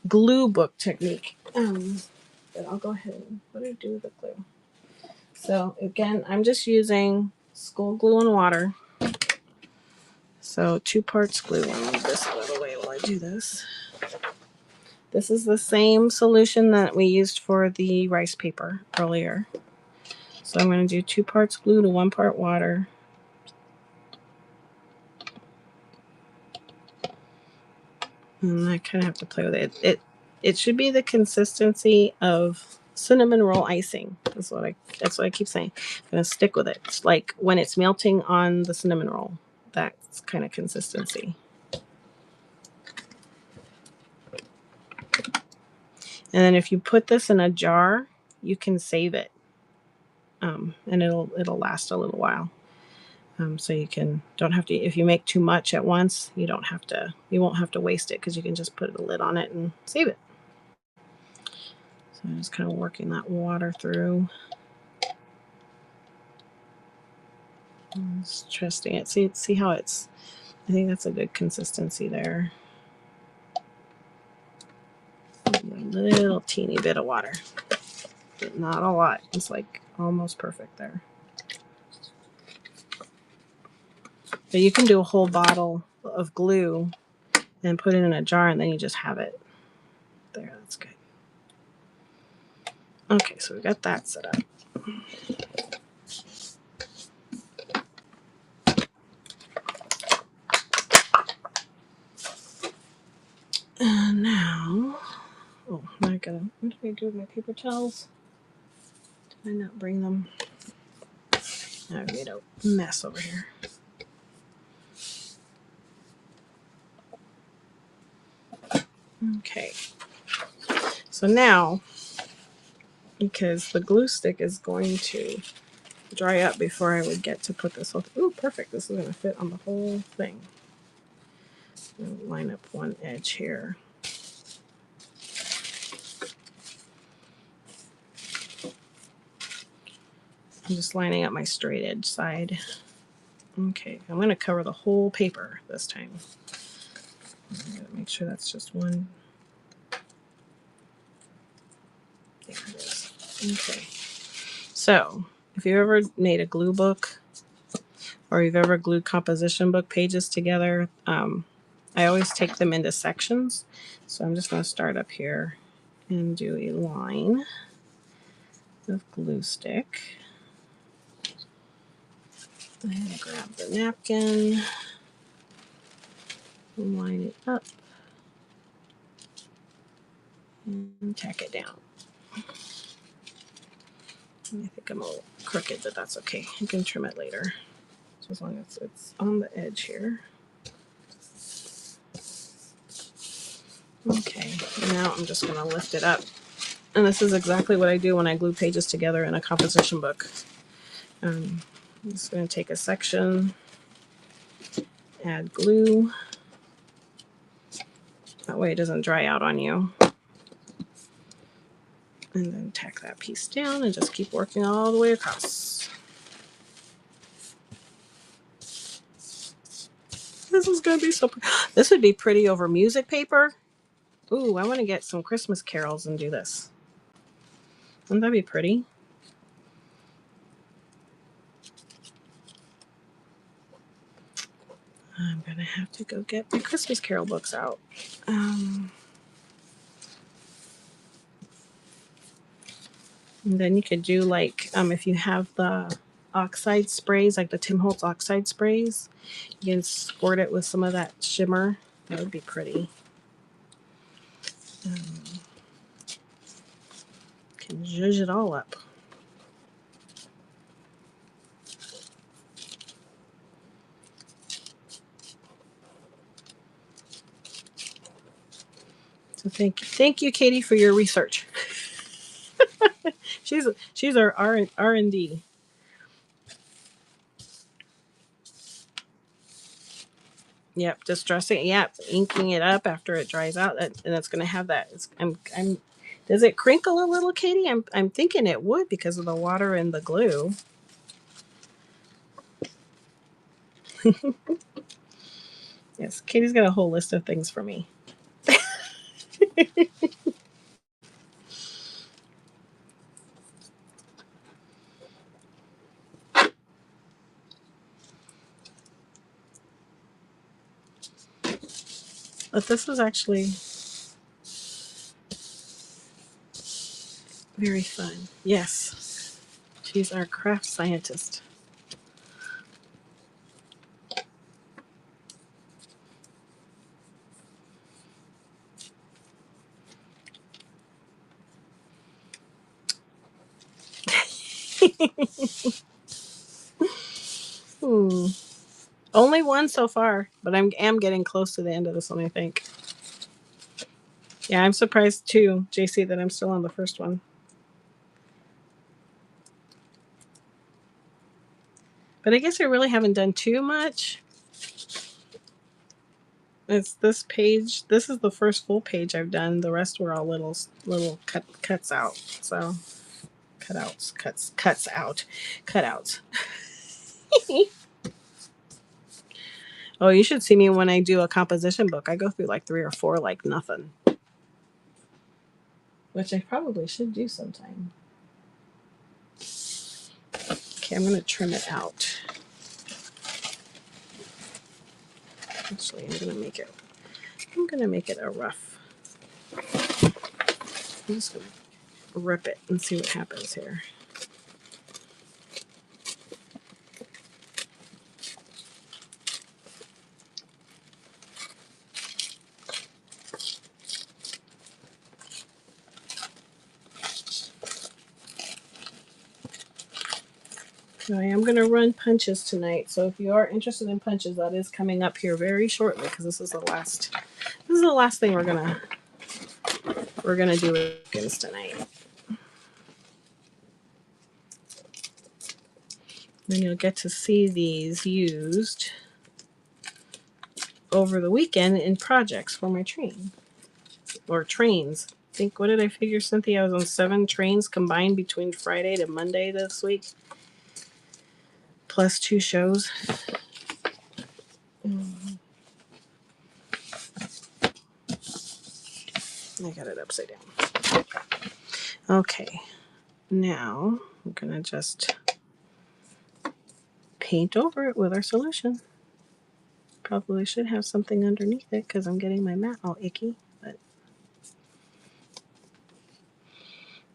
A: glue book technique. But I'll go ahead and what do I do with the glue? So again, I'm just using school glue and water. So 2 parts glue. I'll move this out of the way while I do this. This is the same solution that we used for the rice paper earlier. So I'm going to do 2 parts glue to 1 part water. And I kind of have to play with it. It should be the consistency of cinnamon roll icing. That's what I keep saying. I'm going to stick with it. It's like when it's melting on the cinnamon roll. That's kind of consistency. And then if you put this in a jar, you can save it. And it'll last a little while. So you don't have to, if you make too much at once, you won't have to waste it because you can just put a lid on it and save it. So I'm just kind of working that water through. Just trusting it. See how I think that's a good consistency there. A little teeny bit of water, but not a lot. It's like almost perfect there. But you can do a whole bottle of glue and put it in a jar and then you just have it. There, that's good. Okay, so we got that set up. And now, what did I do with my paper towels? Did I not bring them? I made a mess over here. Okay. So now, because the glue stick is going to dry up before I would get to put this whole. Ooh, perfect. This is going to fit on the whole thing. Line up one edge here. I'm just lining up my straight edge side. Okay, I'm going to cover the whole paper this time. I'm going to make sure that's just one. There it is. Okay. So, if you ever made a glue book or you've ever glued composition book pages together, I always take them into sections. So I'm just going to start up here and do a line of glue stick. And grab the napkin, line it up, and tack it down. I think I'm a little crooked, but that's okay. You can trim it later. So as long as it's on the edge here. Okay, now I'm just going to lift it up. And this is exactly what I do when I glue pages together in a composition book. I'm just going to take a section, add glue. That way it doesn't dry out on you. And then tack that piece down and just keep working all the way across. This is going to be so pretty. This would be pretty over music paper. Ooh, I want to get some Christmas carols and do this. Wouldn't that be pretty? I'm going to have to go get my Christmas carol books out. And then you could do like, if you have the oxide sprays, like the Tim Holtz oxide sprays, you can squirt it with some of that shimmer. That would be pretty. Can zhuzh it all up. So thank you, Katie, for your research. she's our R&D. Yep, just dressing. Yep, inking it up after it dries out, and it's going to have that. I'm. Does it crinkle a little, Katie? I'm thinking it would because of the water and the glue. Yes, Katie's got a whole list of things for me. But this is actually very fun. Yes, she's our craft scientist. Only one so far, but I am getting close to the end of this one, I think. Yeah, I'm surprised too, JC, that I'm still on the first one. But I guess I really haven't done too much. It's this page. This is the first full page I've done. The rest were all little cuts out. So cutouts. Oh, you should see me when I do a composition book. I go through like 3 or 4 like nothing, which I probably should do sometime. Okay, I'm gonna trim it out. Actually, I'm gonna make it a rough. I'm just gonna rip it and see what happens here. I am going to run punches tonight, so if you are interested in punches, that is coming up here very shortly because this is the last thing we're gonna do with tonight. Then you'll get to see these used over the weekend in projects for my train. Or trains. I think, what did I figure, Cynthia? I was on 7 trains combined between Friday to Monday this week. Plus 2 shows. I got it upside down. Okay. Now, I'm going to just paint over it with our solution. Probably should have something underneath it because I'm getting my mat all icky. But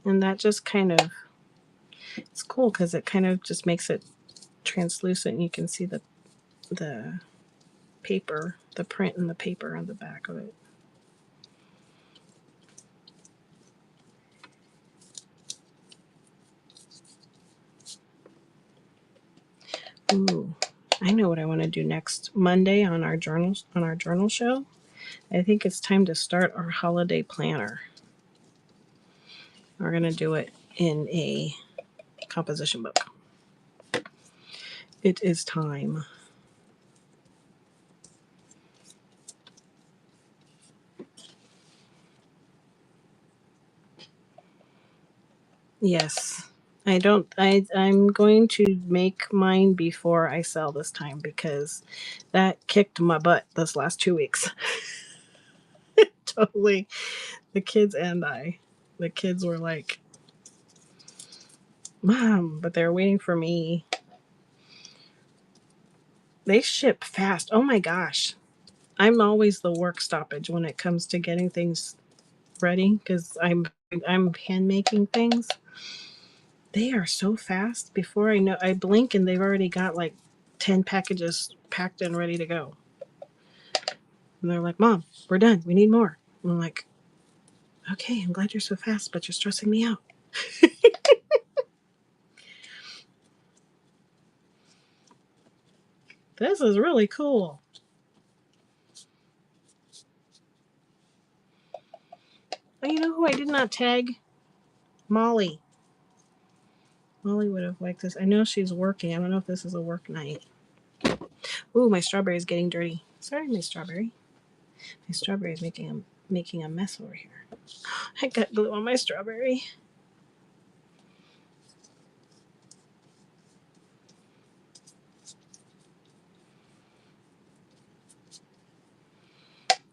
A: and that just kind of, it's cool because it kind of just makes it translucent. You can see the paper, the print and the paper on the back of it. Ooh, I know what I want to do next Monday on our journal show. I think it's time to start our holiday planner. We're going to do it in a composition book. It is time. Yes. I'm going to make mine before I sell this time because that kicked my butt this last 2 weeks. Totally. The kids and I. The kids were like, Mom, but they're waiting for me. They ship fast. Oh my gosh. I'm always the work stoppage when it comes to getting things ready because I'm hand making things. They are so fast. Before I know, I blink and they've already got like 10 packages packed and ready to go. And they're like, Mom, we're done. We need more. And I'm like, okay, I'm glad you're so fast, but you're stressing me out. This is really cool. Oh, you know who I did not tag? Molly. Molly would have liked this. I know she's working. I don't know if this is a work night. Ooh, my strawberry is getting dirty. Sorry, my strawberry. My strawberry is making a mess over here. I got glue on my strawberry.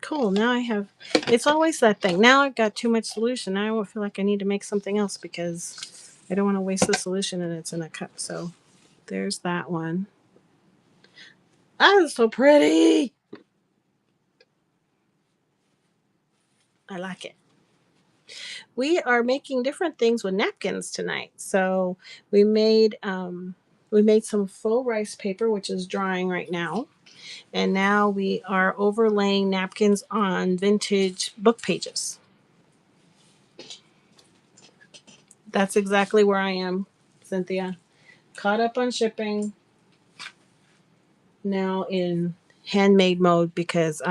A: Cool. Now I have, it's always that thing. Now I've got too much solution. Now I won't feel like I need to make something else because I don't want to waste the solution and it's in a cup. So there's that one. That is so pretty. I like it. We are making different things with napkins tonight. So we made some faux rice paper, which is drying right now. And now we are overlaying napkins on vintage book pages. That's exactly where I am, Cynthia. Caught up on shipping. Now in handmade mode because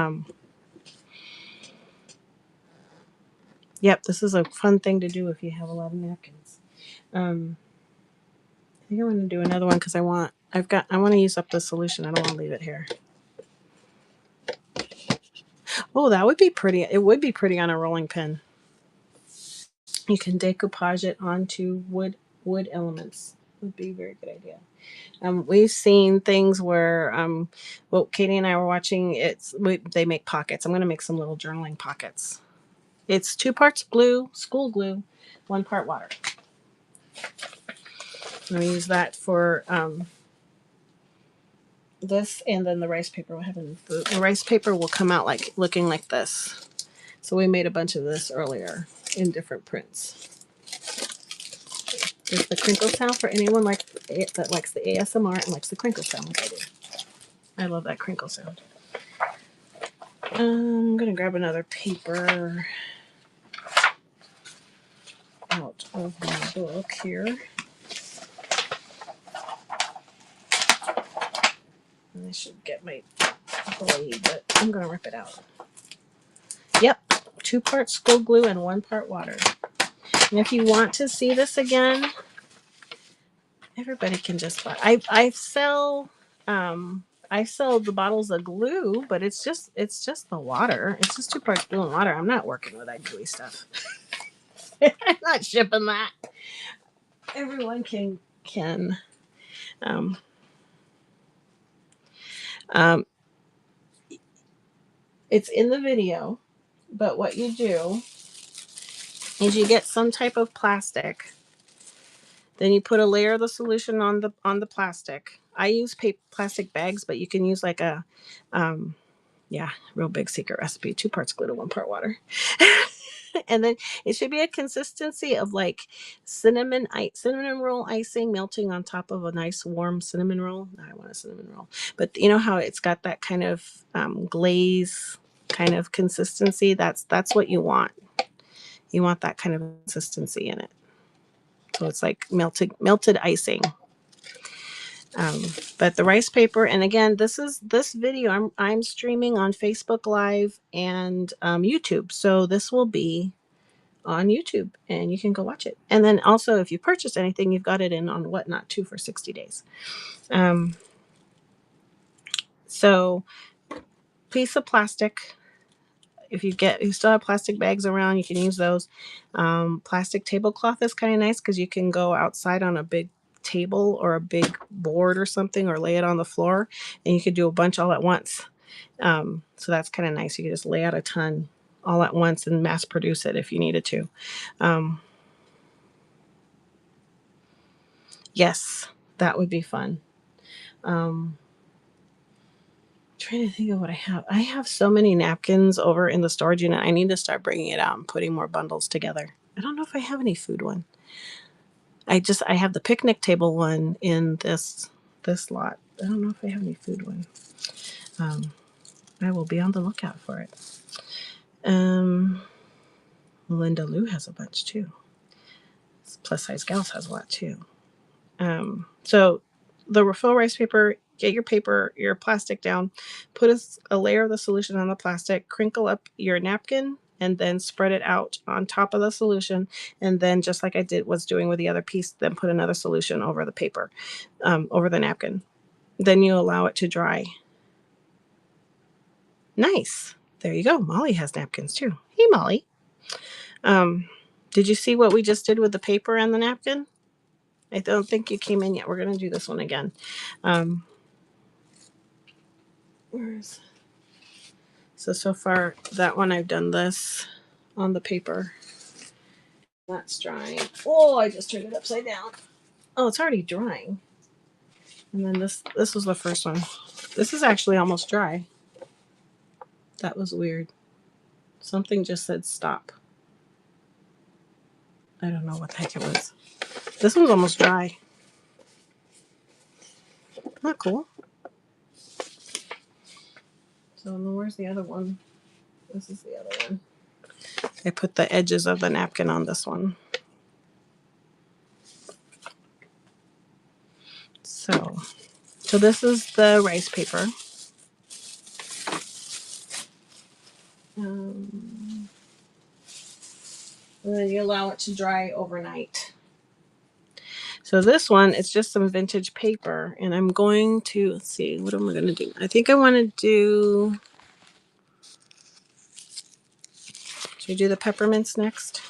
A: yep, this is a fun thing to do if you have a lot of napkins. I think I'm going to do another one because I want to use up the solution. I don't want to leave it here. Oh, that would be pretty. It would be pretty on a rolling pin. You can decoupage it onto wood elements. Would be a very good idea. We've seen things where well, Katie and I were watching. They make pockets. I'm going to make some little journaling pockets. It's 2 parts glue, school glue, 1 part water. I'm going to use that for this, and then the rice paper will have the rice paper will come out like looking like this. So we made a bunch of this earlier in different prints. There's the crinkle sound for anyone that likes the ASMR and likes the crinkle sound like I do. I love that crinkle sound. I'm going to grab another paper out of my book here. And I should get my blade, but I'm going to rip it out. Yep, 2 parts school glue and 1 part water. And if you want to see this again, Everybody can just buy. I sell the bottles of glue, but it's just the water. It's just 2 parts glue and water. I'm not working with that gooey stuff. I'm not shipping that. Everyone can um um it's in the video, but what you do is you get some type of plastic. Then you put a layer of the solution on the plastic. I use plastic bags, but you can use like a yeah, real big secret recipe. 2 parts glue to 1 part water. And then it should be a consistency of like cinnamon roll icing melting on top of a nice warm cinnamon roll. I want a cinnamon roll, but you know how it's got that kind of glaze kind of consistency. That's what you want. You want that kind of consistency in it. So it's like melted icing. But the rice paper, and again, this video I'm streaming on Facebook Live and YouTube. So this will be on YouTube, and you can go watch it. And then also, if you purchase anything, you've got it in on Whatnot too for 60 days. So piece of plastic. If you still have plastic bags around, you can use those. Plastic tablecloth is kind of nice because you can go outside on a big table or a big board or something, or lay it on the floor, and you could do a bunch all at once. So that's kind of nice. You can just lay out a ton all at once and mass produce it if you needed to. Yes, that would be fun. Trying to think of what I have. I have so many napkins over in the storage unit. I need to start bringing it out and putting more bundles together. I don't know if I have any food one. I have the picnic table one in this lot. I don't know if I have any food one. I will be on the lookout for it. Linda Lou has a bunch too. Plus Size Gals has a lot too. So the refill rice paper, get your plastic down, put a layer of the solution on the plastic, crinkle up your napkin, and then spread it out on top of the solution. And then just like I was doing with the other piece, then put another solution over the paper, over the napkin. Then you allow it to dry. Nice. There you go. Molly has napkins too. Hey, Molly. Did you see what we just did with the paper and the napkin? I don't think you came in yet. We're going to do this one again. So far, that one I've done this on the paper. That's drying. Oh, I just turned it upside down. Oh, it's already drying. And then this was the first one. This is actually almost dry. That was weird. Something just said stop. I don't know what the heck it was. This one's almost dry. Not cool. So where's the other one? This is the other one. I put the edges of the napkin on this one. So this is the rice paper. And then you allow it to dry overnight. So this one, it's just some vintage paper, and I'm going to, let's see, what am I going to do? I think I want to do, should I do the peppermints next?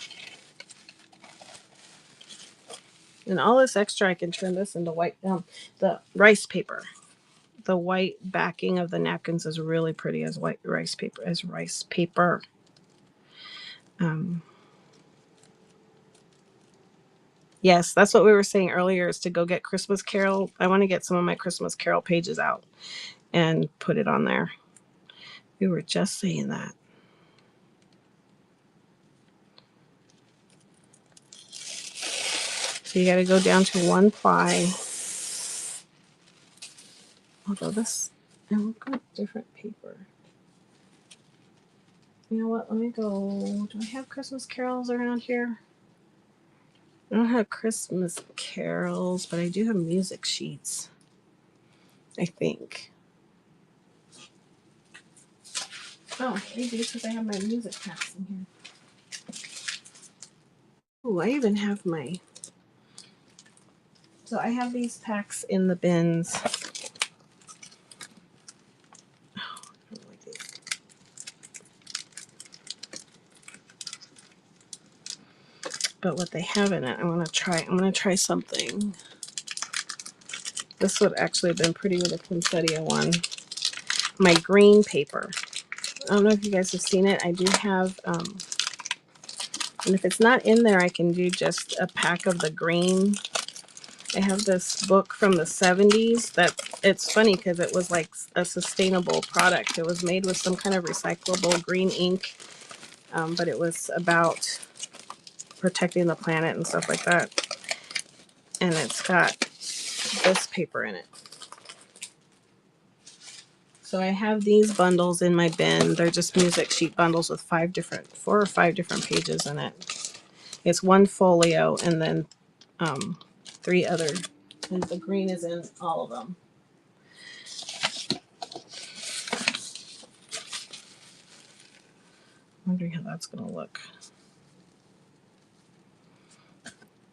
A: And all this extra, I can turn this into white, the rice paper. The white backing of the napkins is really pretty as white rice paper. Yes, that's what we were saying earlier, is to go get Christmas Carol. I want to get some of my Christmas Carol pages out and put it on there. We were just saying that. So you got to go down to 1 ply. Although this, I'll go with different paper. You know what? Let me go. Do I have Christmas carols around here? I don't have Christmas carols, but I do have music sheets, I think. Oh, I do, because I have my music packs in here. Oh, I even have my So I have these packs in the bins. Oh, I don't like these. But what they have in it, I'm gonna try something. This would actually have been pretty with a poinsettia one. My green paper. I don't know if you guys have seen it. I do have, and if it's not in there, I can do just a pack of the green. I have this book from the 70s that it's funny because it was like a sustainable product. It was made with some kind of recyclable green ink, but it was about protecting the planet and stuff like that. And it's got this paper in it. So I have these bundles in my bin. They're just music sheet bundles with 4 or 5 different pages in it. It's one folio and then 3 other, and the green is in all of them. Wondering how that's gonna look. I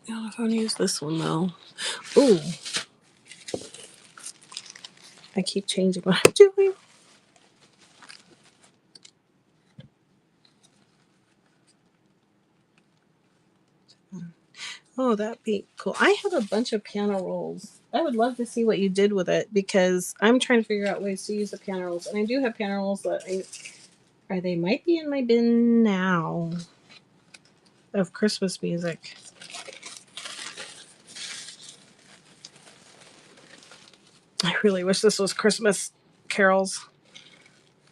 A: don't know if I want to use this one though. Ooh, I keep changing what I'm doing. Oh, that'd be cool. I have a bunch of piano rolls. I would love to see what you did with it because I'm trying to figure out ways to use the piano rolls. And I do have piano rolls that they might be in my bin now of Christmas music. I really wish this was Christmas carols.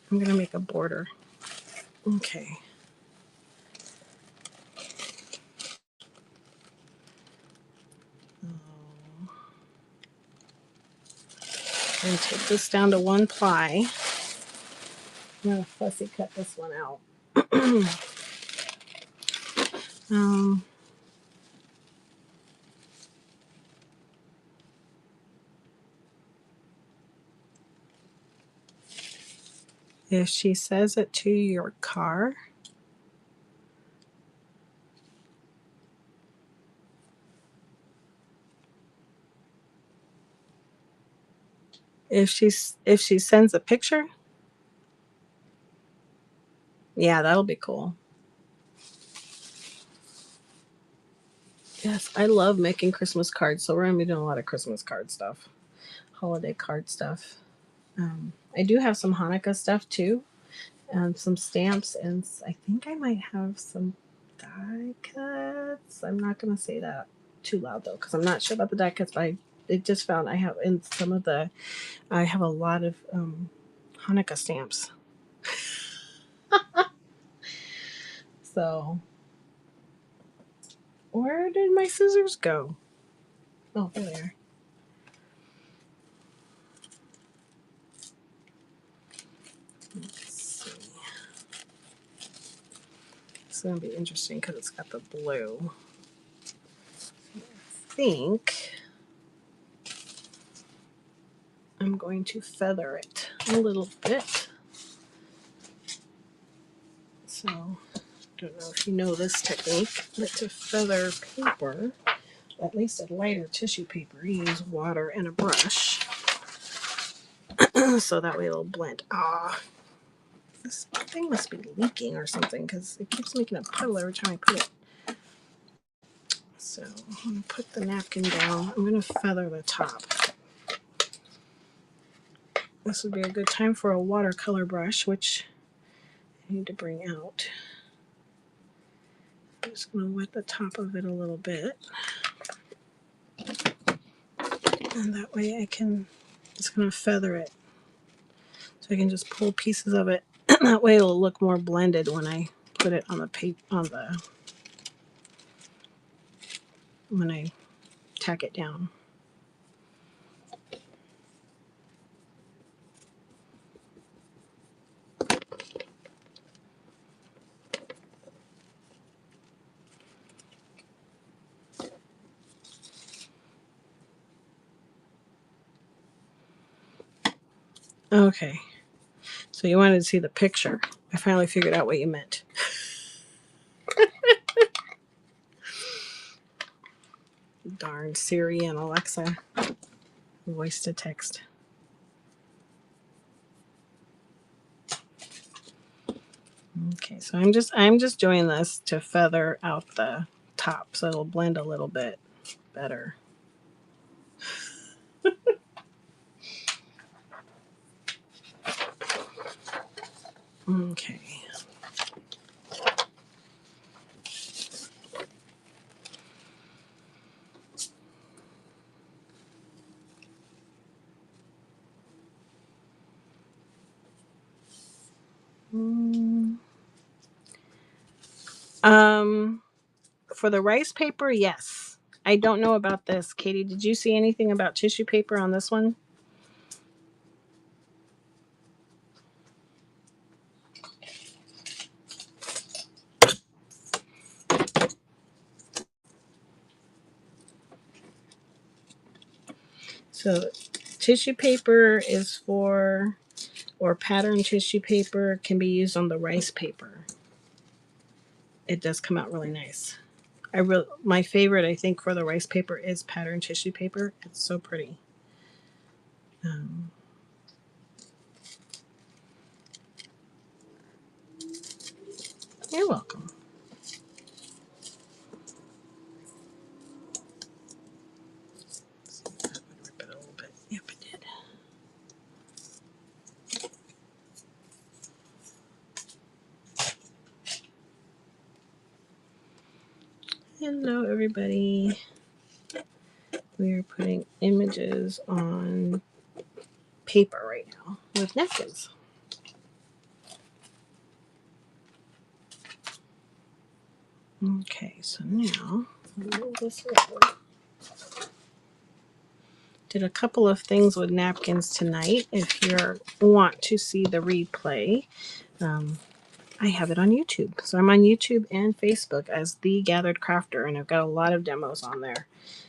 A: I'm going to make a border. Okay. And take this down to 1 ply. I'm going to fussy cut this one out. If she says it to your car, if she sends a picture, yeah, that'll be cool. Yes, I love making Christmas cards, so we're gonna be doing a lot of Christmas card stuff, holiday card stuff. I do have some Hanukkah stuff too, and some stamps, and I think I might have some die cuts. I'm not gonna say that too loud though, because I'm not sure about the die cuts. But I just found I have in some of the, I have a lot of Hanukkah stamps. So, where did my scissors go? Oh, there they are. Let's see. It's going to be interesting because it's got the blue. I think I'm going to feather it a little bit. So, I don't know if you know this technique, but to feather paper, at least a lighter tissue paper, you use water and a brush. So that way it'll blend. Ah, this thing must be leaking or something because it keeps making a puddle every time I put it. So I'm going to put the napkin down. I'm going to feather the top. This would be a good time for a watercolor brush, which I need to bring out. I'm just going to wet the top of it a little bit. And that way I can, it's going to feather it. So I can just pull pieces of it. And that way it'll look more blended when I put it on the paper, when I tack it down. Okay. So you wanted to see the picture. I finally figured out what you meant. darn Siri and Alexa voice to text. Okay, so I'm just doing this to feather out the top so it'll blend a little bit better. Okay. For the rice paper, yes. I don't know about this. Katie, did you see anything about tissue paper on this one? So tissue paper is for, or pattern tissue paper can be used on the rice paper. It does come out really nice. My favorite, I think, for the rice paper is pattern tissue paper. It's so pretty. You're welcome. Let's see if that would rip it a little bit. Yep, it did. Hello, everybody. We are putting images on paper right now with napkins. Okay, so now move this over. Did a couple of things with napkins tonight. If you want to see the replay, I have it on YouTube. So I'm on YouTube and Facebook as The Gathered Crafter, and I've got a lot of demos on there.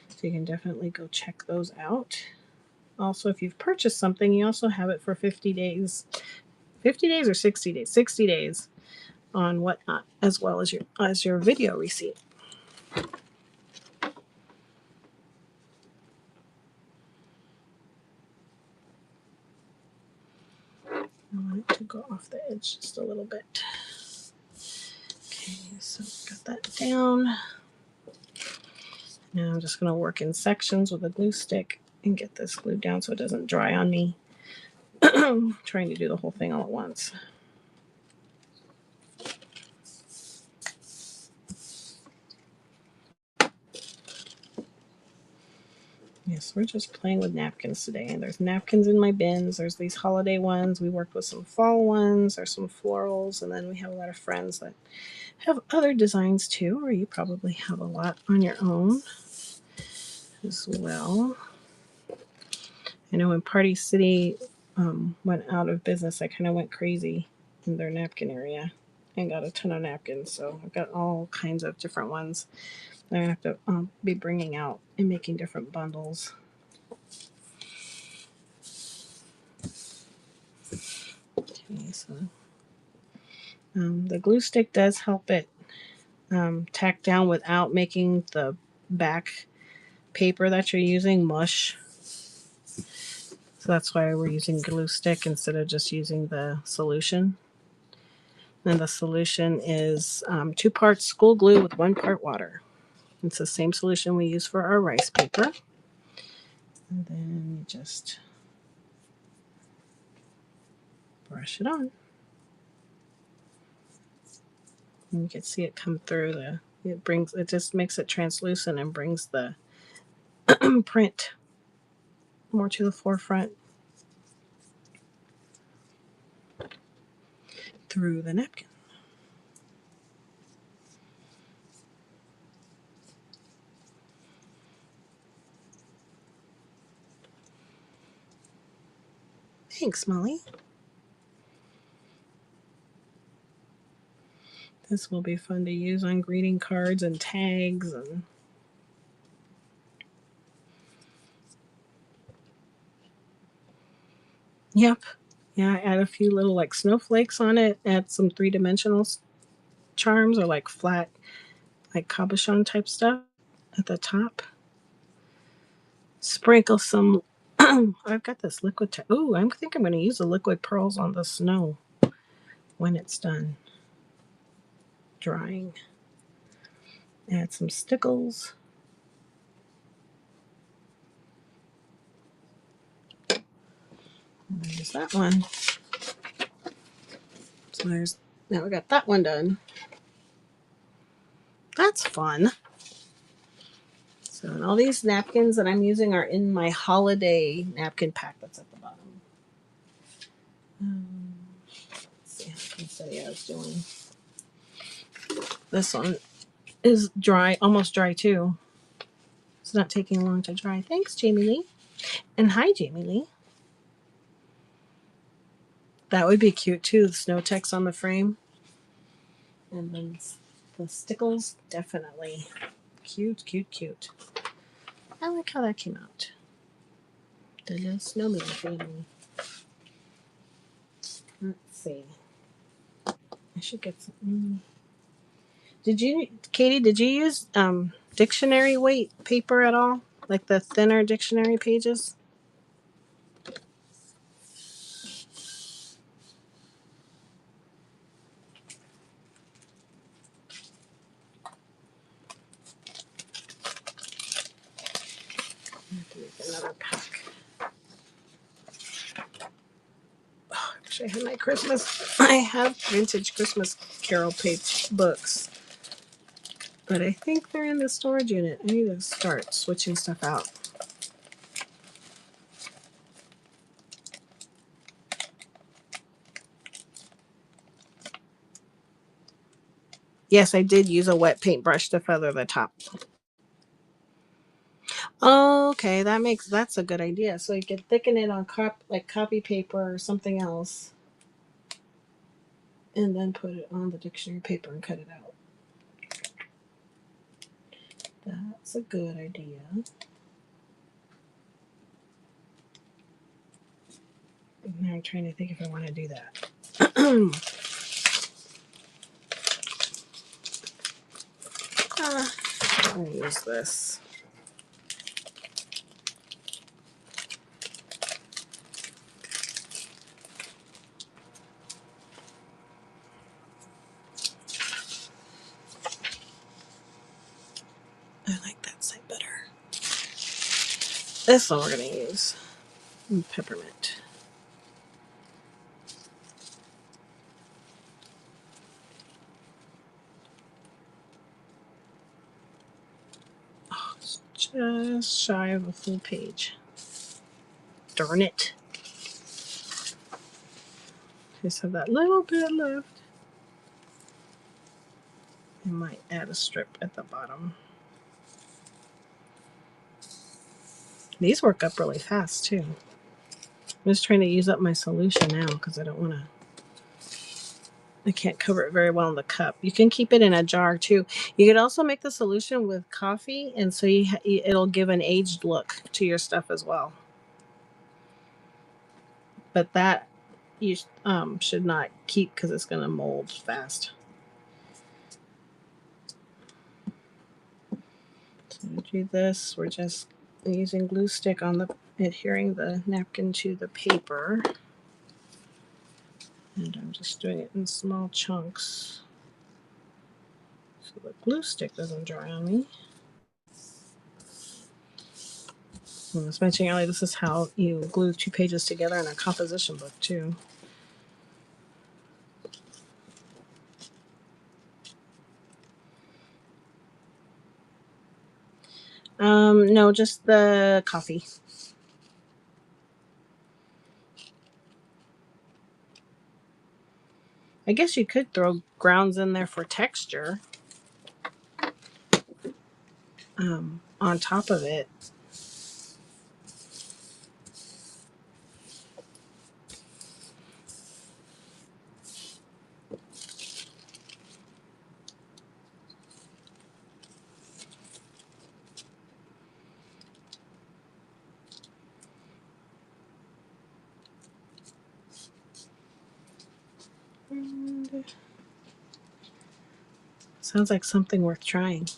A: So you can definitely go check those out. Also, if you've purchased something, you also have it for 50 days. 50 days or 60 days? 60 days on Whatnot, as well as your video receipt. I want it to go off the edge just a little bit. Okay, so got that down. Now I'm just going to work in sections with a glue stick and get this glued down so it doesn't dry on me. Trying to do the whole thing all at once. Yes, we're just playing with napkins today. And there's napkins in my bins. There's these holiday ones. We worked with some fall ones. There's some florals. And then we have a lot of friends that have other designs too, or you probably have a lot on your own as well. I know when Party City went out of business, I kind of went crazy in their napkin area and got a ton of napkins. So I've got all kinds of different ones that I have to be bringing out and making different bundles. Okay, so the glue stick does help it tack down without making the back paper that you're using mush. So that's why we're using glue stick instead of just using the solution. And the solution is 2 parts school glue with 1 part water. It's the same solution we use for our rice paper. And then you just brush it on. And you can see it come through. It just makes it translucent and brings the print more to the forefront through the napkin. Thanks, Molly. This will be fun to use on greeting cards and tags and yep. Yeah, I add a few little like snowflakes on it, add some 3-dimensional charms or like flat like cabochon type stuff at the top. Sprinkle some. I've got this liquid. Ooh, I think I'm going to use the liquid pearls on the snow when it's done drying. Add some stickles. And there's that one. So now we got that one done. That's fun. So, and all these napkins that I'm using are in my holiday napkin pack that's at the bottom. Let's see how consistency I was doing. This one is dry, almost dry too. It's not taking long to dry. Thanks, Jamie Lee. And hi, Jamie Lee. That would be cute too. The snow text on the frame. And then the stickles, definitely. Cute, cute, cute. I like how that came out. The little snowman family. Let's see. I should get some. Katie, did you use dictionary weight paper at all? Like the thinner dictionary pages? I have to make another pack. Oh, I wish I had my Christmas. I have vintage Christmas Carol page books, but I think they're in the storage unit. I need to start switching stuff out. Yes, I did use a wet paintbrush to feather the top. Oh, okay, that's a good idea. So you can thicken it on like copy paper or something else, and then put it on the dictionary paper and cut it out. That's a good idea. Now I'm trying to think if I want to do that. I'm gonna use this. I like that side better. This one we're gonna use peppermint. Oh, it's just shy of a full page. Darn it. Just have that little bit left. I might add a strip at the bottom. These work up really fast too. I'm just trying to use up my solution now because I don't want to. I can't cover it very well in the cup. You can keep it in a jar too. You could also make the solution with coffee, and so it'll give an aged look to your stuff as well. But that you should not keep because it's going to mold fast. So to do this, we're just using glue stick on adhering the napkin to the paper. And I'm just doing it in small chunks so the glue stick doesn't dry on me. I was mentioning earlier, this is how you glue 2 pages together in a composition book too. No, just the coffee. I guess you could throw grounds in there for texture on top of it. And sounds like something worth trying.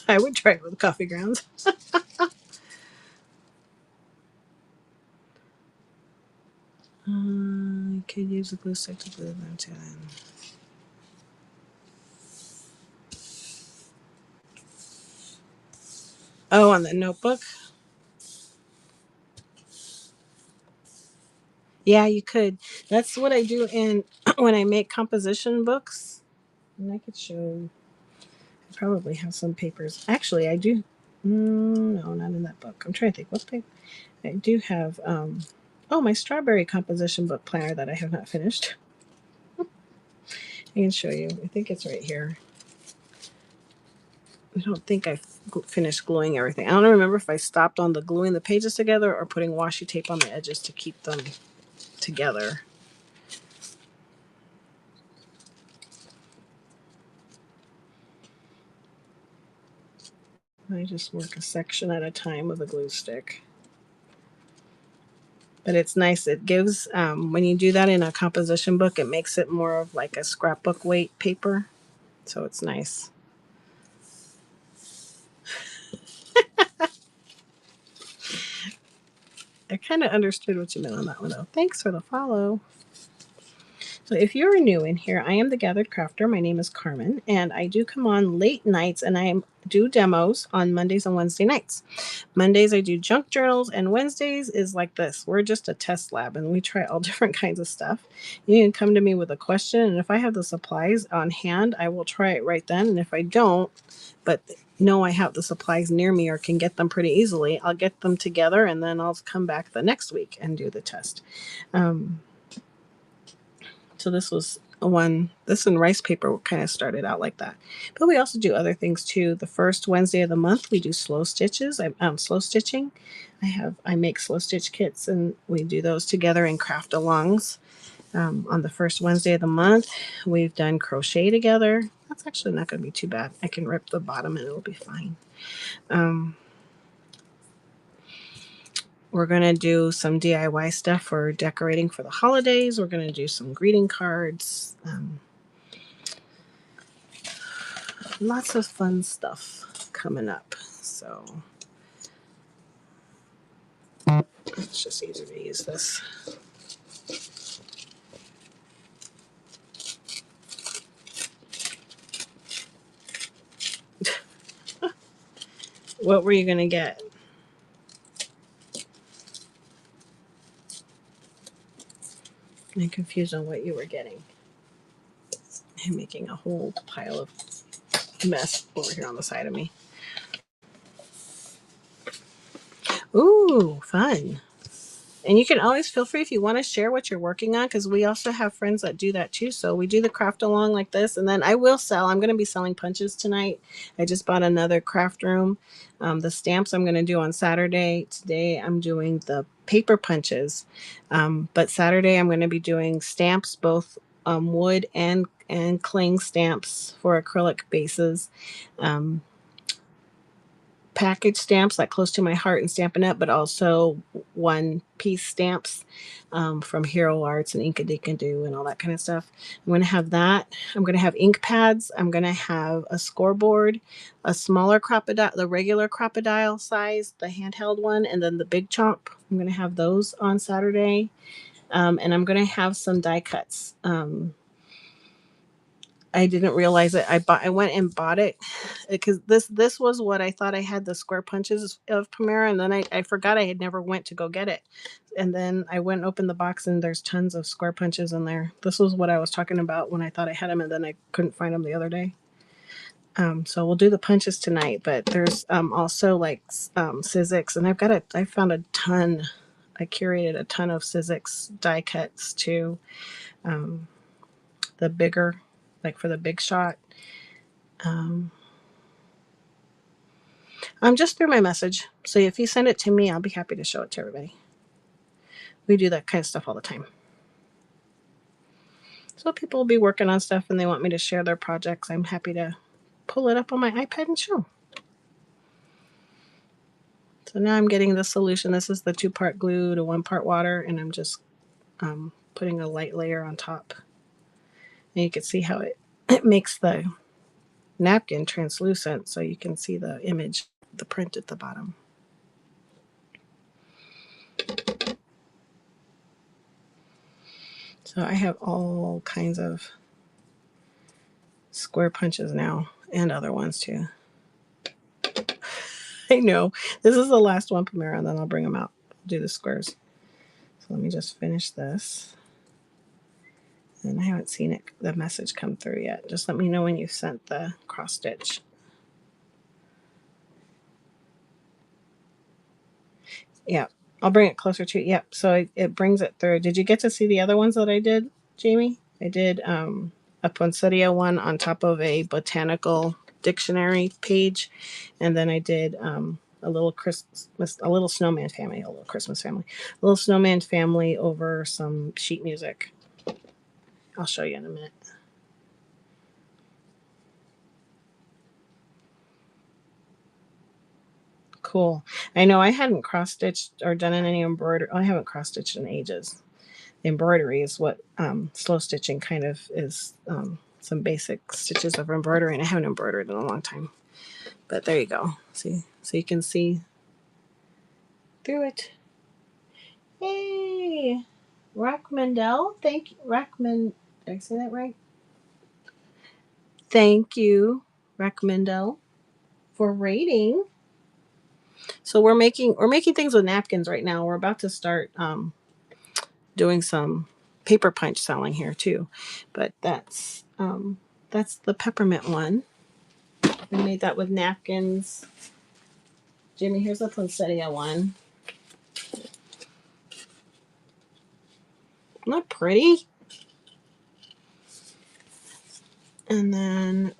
A: I would try it with coffee grounds. You could use a glue stick to glue them to them. Oh, on the notebook? Yeah, you could. That's what I do in when I make composition books. And I could show you. I probably have some papers. Actually, I do. No, not in that book. I'm trying to think. What paper? I do have. Oh, my strawberry composition book planner that I have not finished. I can show you. I think it's right here. I don't think I finished gluing everything. I don't remember if I stopped on the gluing the pages together or putting washi tape on the edges to keep them together. I just work a section at a time with a glue stick. But it's nice. It gives, when you do that in a composition book, it makes it more of like a scrapbook weight paper. So it's nice. I kind of understood what you meant on that one, though. Thanks for the follow. So if you're new in here, I am the Gathered Crafter. My name is Carmen, and I do come on late nights, and I do demos on Mondays and Wednesday nights. Mondays, I do junk journals, and Wednesdays is like this. We're just a test lab, and we try all different kinds of stuff. You can come to me with a question, and if I have the supplies on hand, I will try it right then. And if I don't, but know I have the supplies near me or can get them pretty easily, I'll get them together, and then I'll come back the next week and do the test. So this was this and rice paper kind of started out like that. But we also do other things too. The first Wednesday of the month, we do slow stitches. Slow stitching. I make slow stitch kits, and we do those together in Craftalongs. On the first Wednesday of the month, we've done crochet together. That's actually not going to be too bad. I can rip the bottom and it'll be fine. We're going to do some DIY stuff for decorating for the holidays. We're going to do some greeting cards. Lots of fun stuff coming up. So it's just easier to use this. What were you going to get? I'm confused on what you were getting. I'm making a whole pile of mess over here on the side of me. Ooh, fun. And you can always feel free if you want to share what you're working on, because we also have friends that do that too. So we do the craft along like this, and then I will sell. I'm going to be selling punches tonight. I just bought another craft room. The stamps I'm going to do on Saturday. Today I'm doing the paper punches, but Saturday I'm going to be doing stamps, both wood and cling stamps for acrylic bases. Package stamps like close to my heart and Stampin' Up, but also one piece stamps from Hero Arts and Inkadikadu and all that kind of stuff. I'm going to have that. I'm going to have ink pads. I'm going to have a scoreboard, a smaller crocodile, the regular crocodile size, the handheld one, and then the big chomp. I'm going to have those on Saturday. And I'm going to have some die cuts. I didn't realize it. I went and bought it because this was what I thought I had, the square punches of Primera, and then I forgot I had never went to go get it. And then I went and opened the box, and there's tons of square punches in there. This was what I was talking about when I thought I had them, and then I couldn't find them the other day. So we'll do the punches tonight, but there's also like Sizzix, and I found a ton. I curated a ton of Sizzix die cuts too. The bigger, like for the big shot. Just through my message. So if you send it to me, I'll be happy to show it to everybody. We do that kind of stuff all the time. So people will be working on stuff and they want me to share their projects. I'm happy to pull it up on my iPad and show. So now I'm getting the solution. This is the 2-part glue to 1-part water, and I'm just putting a light layer on top. And you can see how it makes the napkin translucent, so you can see the image, the print at the bottom. So I have all kinds of square punches now and other ones too. I know. This is the last one, Primera, and then I'll bring them out. I'll do the squares. So let me just finish this. And I haven't seen it, the message come through yet. Just let me know when you've sent the cross stitch. Yeah, I'll bring it closer to you. Yep, so it brings it through. Did you get to see the other ones that I did, Jamie? I did a poinsettia one on top of a botanical dictionary page, and then I did a little a little snowman family, a little Christmas family, a little snowman family over some sheet music. I'll show you in a minute. Cool. I know I hadn't cross stitched or done any embroidery. I haven't cross stitched in ages. Embroidery is what slow stitching kind of is, some basic stitches of embroidery, and I haven't embroidered in a long time. But there you go. See, so you can see through it. Hey, Rackmandel, thank you, Rackman. Did I say that right? Thank you, Rackmandel, for rating. So we're making things with napkins right now. We're about to start doing some paper punch selling here too, but that's the peppermint one. We made that with napkins. Jimmy, here's the poinsettia one. Not pretty. And then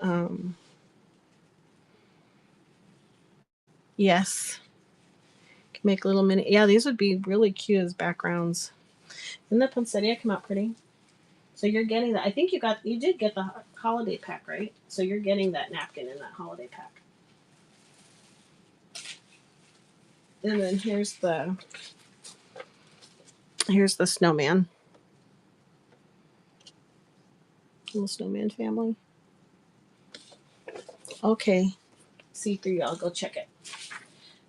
A: yes, can make little mini. Yeah, these would be really cute as backgrounds. Didn't the poinsettia come out pretty? So you're getting that. I think you did get the holiday pack, right? So you're getting that napkin in that holiday pack. And then here's the snowman. Little snowman family. Okay. See through y'all. Go check it.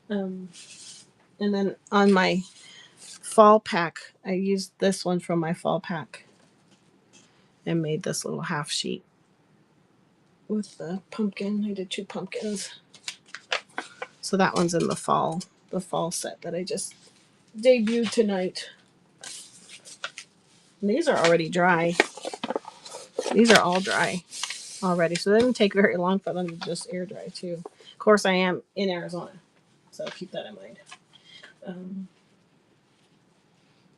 A: And then on my fall pack, I used this one from my fall pack and made this little half sheet with the pumpkin. I did 2 pumpkins. So that one's in the fall set that I just debuted tonight. And these are already dry. These are all dry already. So it doesn't take very long for them to just air dry too. Of course, I am in Arizona, so keep that in mind.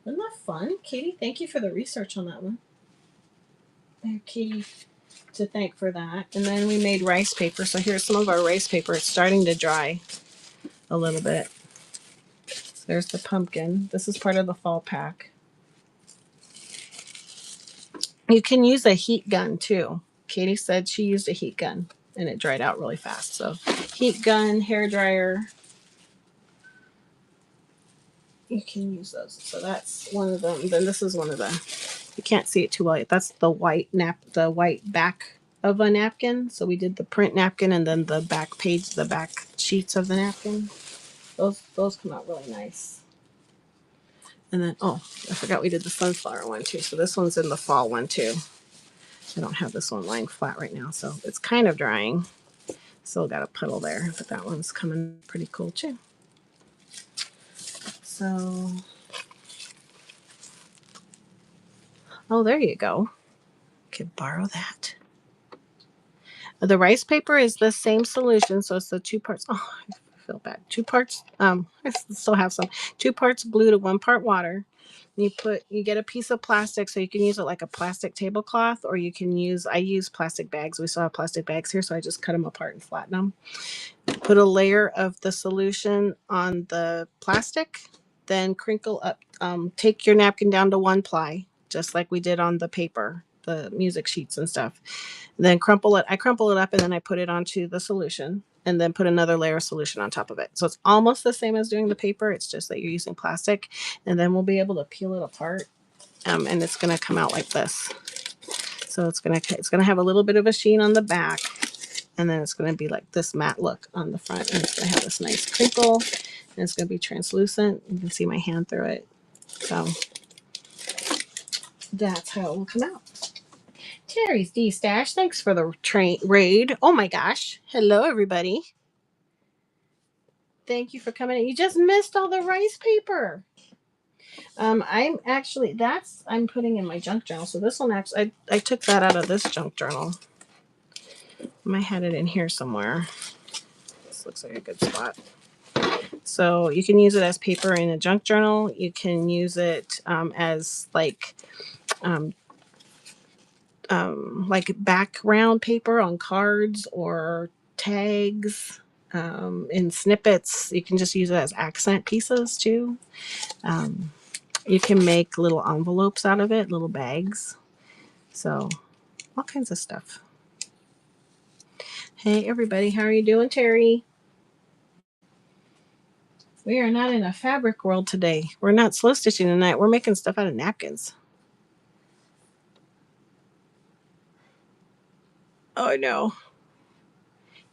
A: Isn't that fun? Katie, thank you for the research on that one. I have Katie to thank for that. And then we made rice paper. So here's some of our rice paper. It's starting to dry a little bit. So there's the pumpkin. This is part of the fall pack. You can use a heat gun too. Katie said she used a heat gun and it dried out really fast. So heat gun, hair dryer, you can use those. So that's one of them. Then this is one of the, you can't see it too well. That's the white back of a napkin. So we did the print napkin and then the back page, the back sheets of the napkin. Those come out really nice. And then, oh, I forgot we did the sunflower one too. So this one's in the fall one too. I don't have this one lying flat right now, so it's kind of drying. Still got a puddle there, but that one's coming pretty cool too. So, oh, there you go. Could borrow that. The rice paper is the same solution, so it's the 2 parts. Oh, I feel bad. 2 parts. I still have some. 2 parts glue to 1 part water. You get a piece of plastic, so you can use it like a plastic tablecloth, or you can I use plastic bags. We still have plastic bags here, so I just cut them apart and flatten them. Put a layer of the solution on the plastic, then crinkle up. Take your napkin down to 1 ply, just like we did on the paper, the music sheets and stuff. Then I crumple it up and then I put it onto the solution and then put another layer of solution on top of it. So it's almost the same as doing the paper. It's just that you're using plastic, and then we'll be able to peel it apart. And it's going to come out like this. So it's going to have a little bit of a sheen on the back, and then it's going to be like this matte look on the front, and it's going to have this nice crinkle, and it's going to be translucent. You can see my hand through it. So that's how it will come out. Terry's D-Stash, thanks for the raid. Oh my gosh. Hello, everybody. Thank you for coming in. You just missed all the rice paper. I'm actually, I'm putting in my junk journal. So this one actually, I took that out of this junk journal. I might have it in here somewhere. This looks like a good spot. So you can use it as paper in a junk journal. You can use it as um, like background paper on cards or tags in snippets. You can just use it as accent pieces too. Um, you can make little envelopes out of it, little bags. So all kinds of stuff. Hey everybody, how are you doing, Terry? We are not in a fabric world today. We're not slow stitching tonight. We're making stuff out of napkins. Oh no.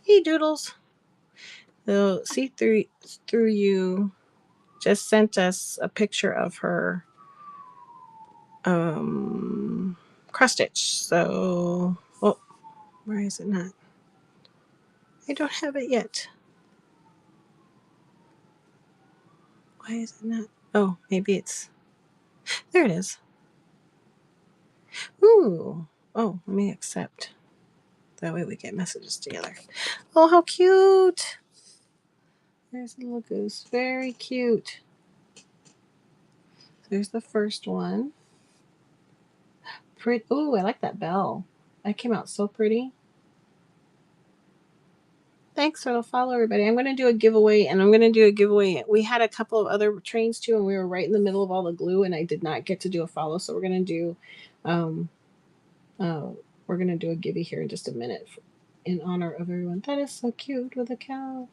A: Hey Doodles. So see through you just sent us a picture of her cross stitch. So oh, why is it not? I don't have it yet. Why is it not? Oh, maybe it's there. It is. Ooh. Oh, let me accept. That way we get messages together. Oh, how cute! There's a little goose. Very cute. There's the first one. Pretty. Ooh, I like that bell. That came out so pretty. Thanks for the follow, everybody. I'm going to do a giveaway, and I'm going to do a giveaway. We had a couple of other trains too, and we were right in the middle of all the glue, and I did not get to do a follow. So we're going to do, um, uh, we're going to do a givey here in just a minute in honor of everyone. That is so cute with a cow.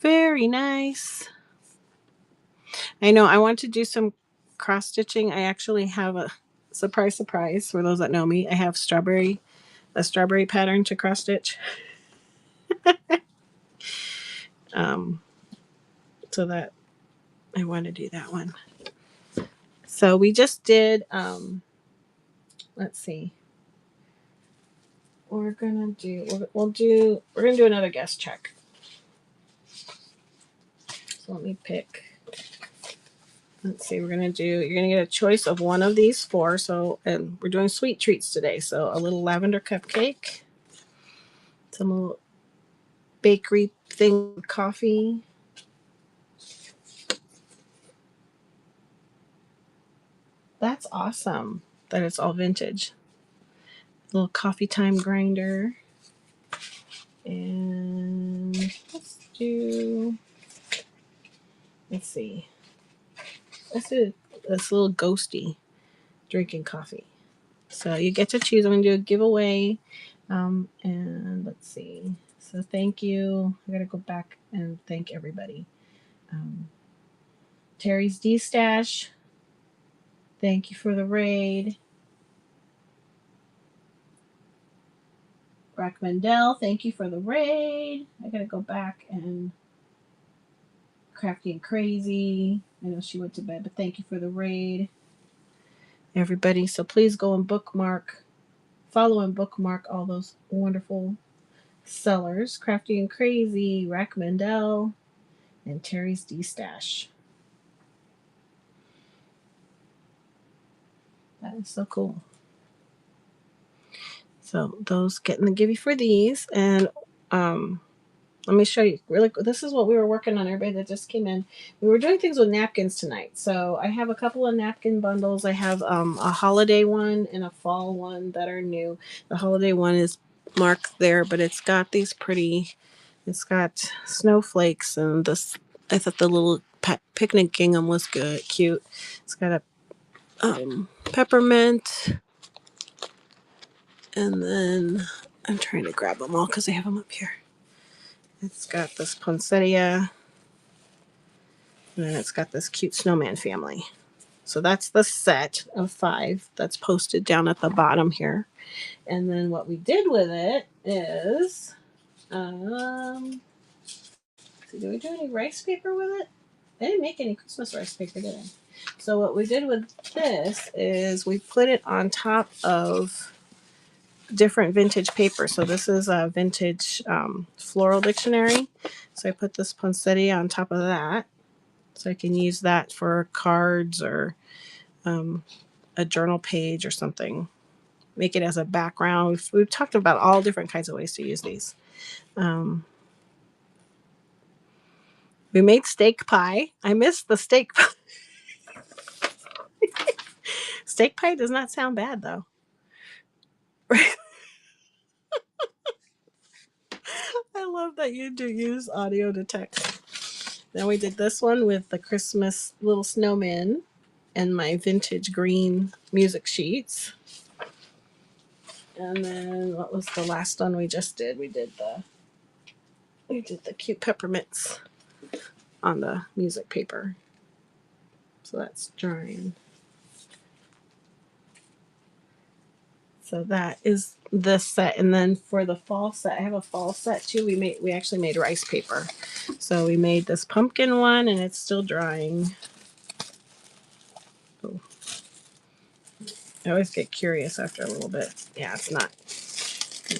A: Very nice. I know. I want to do some cross stitching. I actually have a surprise for those that know me. I have a strawberry pattern to cross stitch. um, so that I want to do that one. So we just did. Let's see. We're gonna do. We're gonna do another guest check. So let me pick. Let's see. You're gonna get a choice of one of these four. So, and we're doing sweet treats today. So a little lavender cupcake, some little bakery thing, coffee. That's awesome that it's all vintage. Little coffee time grinder. And let's see. Let's do this little ghosty drinking coffee. So you get to choose. I'm going to do a giveaway. And let's see. So thank you. I got to go back and thank everybody. Terry's D-Stash. Thank you for the raid. Brack Mendel, thank you for the raid. I got to go back and Crafty and Crazy. I know she went to bed, but thank you for the raid, everybody. So please go and follow and bookmark all those wonderful sellers. Crafty and Crazy, Rack Mendel, and Terry's D-Stash. That is so cool. So those getting the givey for these. And let me show you really. This is what we were working on. Everybody that just came in, we were doing things with napkins tonight. So I have a couple of napkin bundles. I have a holiday one and a fall one that are new. The holiday one is marked there, but it's got these pretty. It's got snowflakes and this. I thought the little picnic gingham was cute. It's got a peppermint, and then I'm trying to grab them all because I have them up here. It's got this poinsettia. And then it's got this cute snowman family. So that's the set of 5 that's posted down at the bottom here. And then what we did with it is, do we do any rice paper with it? I didn't make any Christmas rice paper, did I? So what we did with this is we put it on top of different vintage paper. So this is a vintage floral dictionary. So I put this poinsettia on top of that. So I can use that for cards or a journal page or something. Make it as a background. We've talked about all different kinds of ways to use these. We made steak pie. I missed the steak pie. Steak pie does not sound bad though. I love that you do use audio to text. Then we did this one with the Christmas little snowman and my vintage green music sheets. And then what was the last one we just did? We did the cute peppermints on the music paper. So that's drying. So that is this set. And then for the fall set, I have a fall set too. We actually made rice paper. So we made this pumpkin one and it's still drying. Oh. I always get curious after a little bit. Yeah, it's not.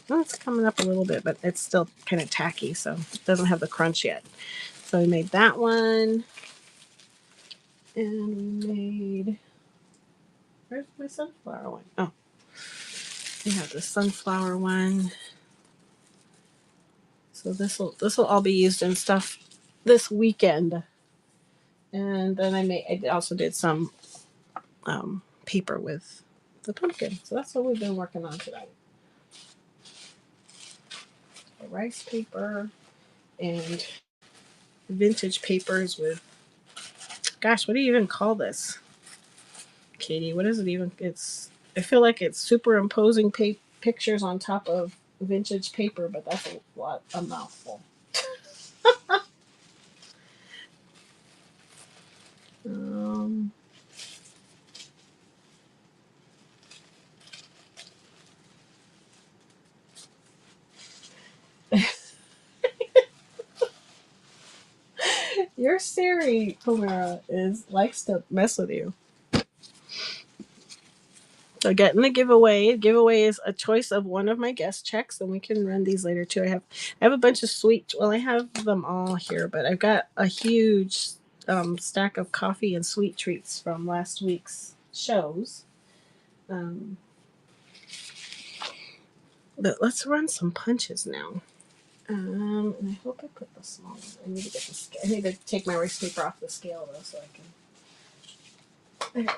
A: Well, it's coming up a little bit, but it's still kind of tacky, so it doesn't have the crunch yet. So we made that one. And we made, where's my sunflower one? Oh, we have the sunflower one. So this will all be used in stuff this weekend. And then I also did some paper with the pumpkin. So that's what we've been working on today. The rice paper and vintage papers with, gosh, what do you even call this, Katie? What is it even? I feel like it's superimposing pictures on top of vintage paper, but that's a mouthful. Um, your Siri, Pomera, likes to mess with you. So getting the giveaway. Giveaway is a choice of one of my guest checks, and we can run these later too. I have a bunch of sweet. Well, I have them all here, but I've got a huge stack of coffee and sweet treats from last week's shows. But let's run some punches now. And I hope I put the small one. I need to get the scale. I need to take my rice paper off the scale though, so I can. There we go.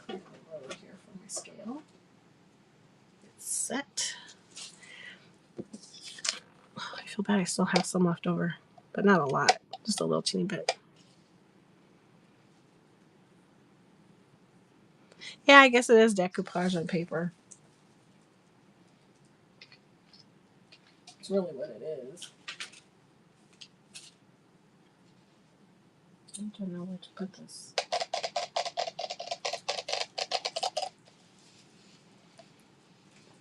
A: Clear the road here for my scale. It's set. Oh, I feel bad. I still have some left over, but not a lot. Just a little teeny bit. Yeah, I guess it is decoupage on paper. It's really what it is. I don't know where to put this.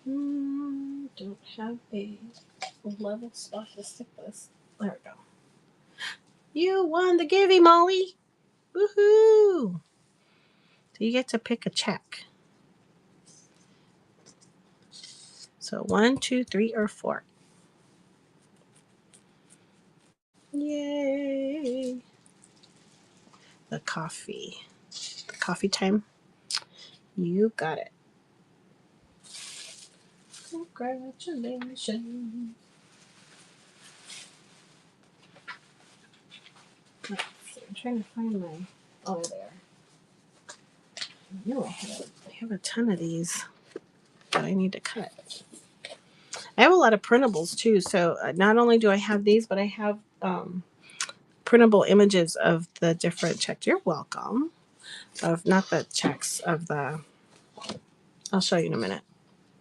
A: Don't have a level spot to stick this. There we go. You won the givey, Molly. Woohoo! So you get to pick a check. So 1, 2, 3, or 4. Yay! The coffee. The coffee time. You got it. Congratulations. Let's see. I'm trying to find my. Oh, there. I know I have a ton of these that I need to cut. I have a lot of printables too. So not only do I have these, but I have printable images of the different checks. You're welcome. Of not the checks of the. I'll show you in a minute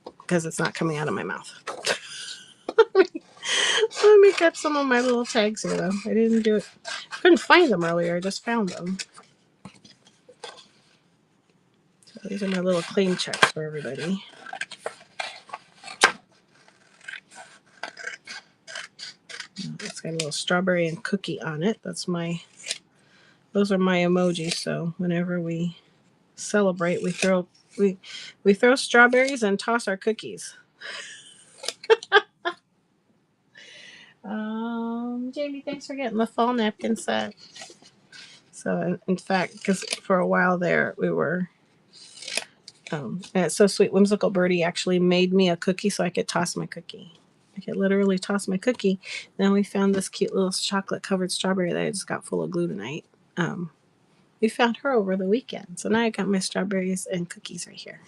A: because it's not coming out of my mouth. Let me cut some of my little tags here though. I didn't do it. I couldn't find them earlier. I just found them. So these are my little clean checks for everybody. It's got a little strawberry and cookie on it. That's my Those are my emojis. So whenever we celebrate, we throw strawberries and toss our cookies. Jamie, thanks for getting the fall napkin set. So in fact, because for a while there we were, and it's so sweet. Whimsical Birdie actually made me a cookie so I could toss my cookie. I could literally toss my cookie. Then we found this cute little chocolate covered strawberry that I just got full of glue tonight. We found her over the weekend. So now I got my strawberries and cookies right here.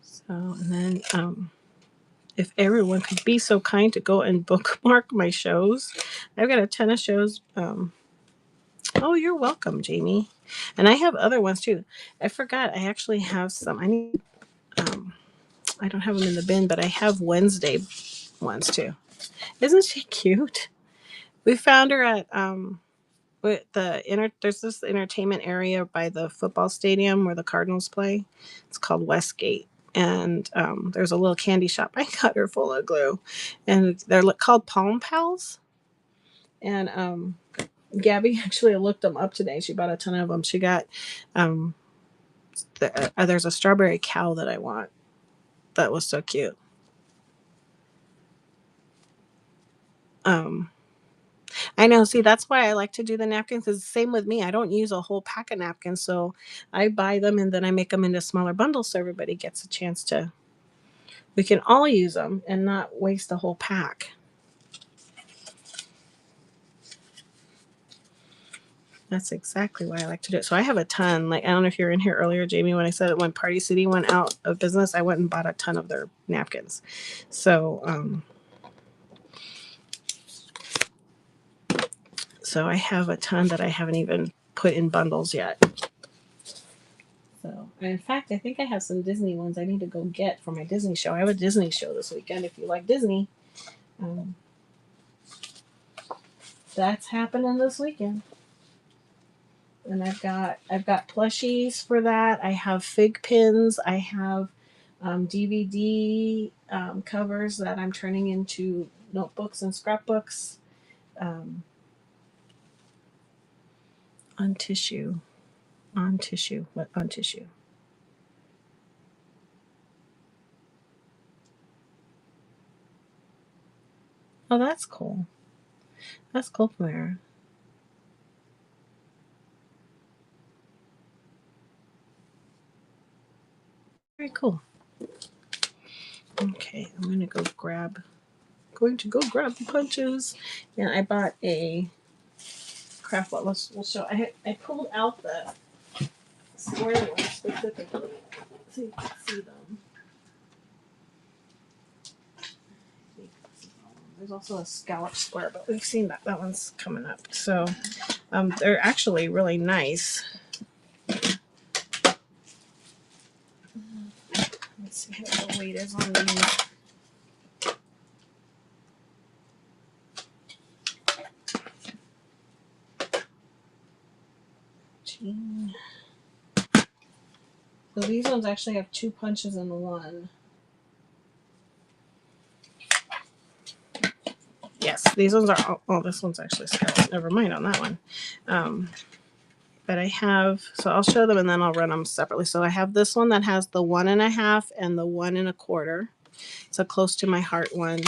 A: So, and then if everyone could be so kind to go and bookmark my shows. I've got a ton of shows. Oh, you're welcome, Jamie. And I have other ones too. I forgot. I actually have some. I don't have them in the bin, but I have Wednesday ones too. Isn't she cute? We found her at with there's this entertainment area by the football stadium where the Cardinals play. It's called Westgate. And there's a little candy shop. I got her full of glue. And they're called Palm Pals. And Gabby actually looked them up today. She bought a ton of them. She got there's a strawberry cow that I want. That was so cute. I know. See, that's why I like to do the napkins. It's the same with me. I don't use a whole pack of napkins, so I buy them and then I make them into smaller bundles so everybody gets a chance to. We can all use them and not waste a whole pack. That's exactly why I like to do it. So I have a ton. Like, I don't know if you were in here earlier, Jamie, when I said that when Party City went out of business, I went and bought a ton of their napkins. So I have a ton that I haven't even put in bundles yet. So, in fact, I think I have some Disney ones I need to go get for my Disney show. I have a Disney show this weekend. If you like Disney, that's happening this weekend. And I've got plushies for that. I have fig pins. I have DVD covers that I'm turning into notebooks and scrapbooks on tissue. On tissue. What on tissue? Oh, that's cool. That's cool, Mara. Very cool. Okay, I'm going to go grab the punches. And I bought a craft ball. We'll show. I pulled out the square ones specifically so you can see them. There's also a scallop square, but we've seen that. That one's coming up. So they're actually really nice. Let's see what the weight is on these. So these ones actually have 2 punches in one. Yes, these ones are. Oh, this one's actually scalloped. Never mind on that one. But I have, so I'll show them and then I'll run them separately. So I have this one that has the 1.5 and the 1 1/4. It's a close to my heart one.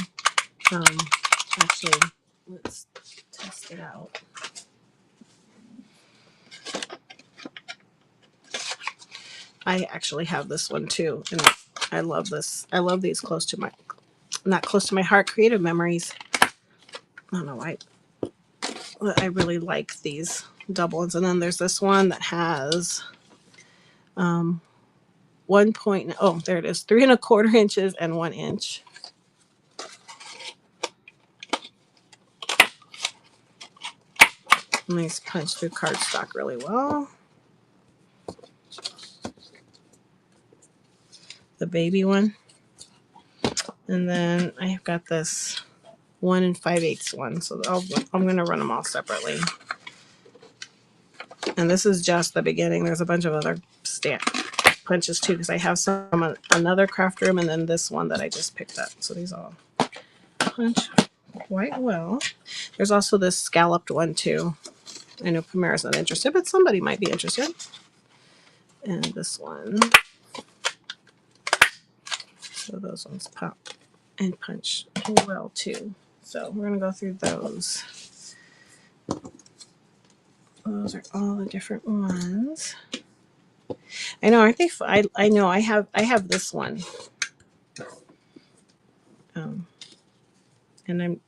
A: Actually, let's test it out. I actually have this one too, and I love this. I love these not close to my heart creative memories. I don't know why. I really like these double ones. And then there's this one that has 1 point. Oh, there it is. 3 1/4 inches and 1 inch. And these punch through cardstock really well. The baby one. And then I've got this 1 5/8 one. So I'm going to run them all separately. And this is just the beginning. There's a bunch of other punches too, because I have some from another craft room and then this one that I just picked up. So these all punch quite well. There's also this scalloped one too. I know Primera's not interested, but somebody might be interested. And this one. So those ones pop and punch well too. So we're gonna go through those. Those are all the different ones. I know, aren't they? I know. I have this one, and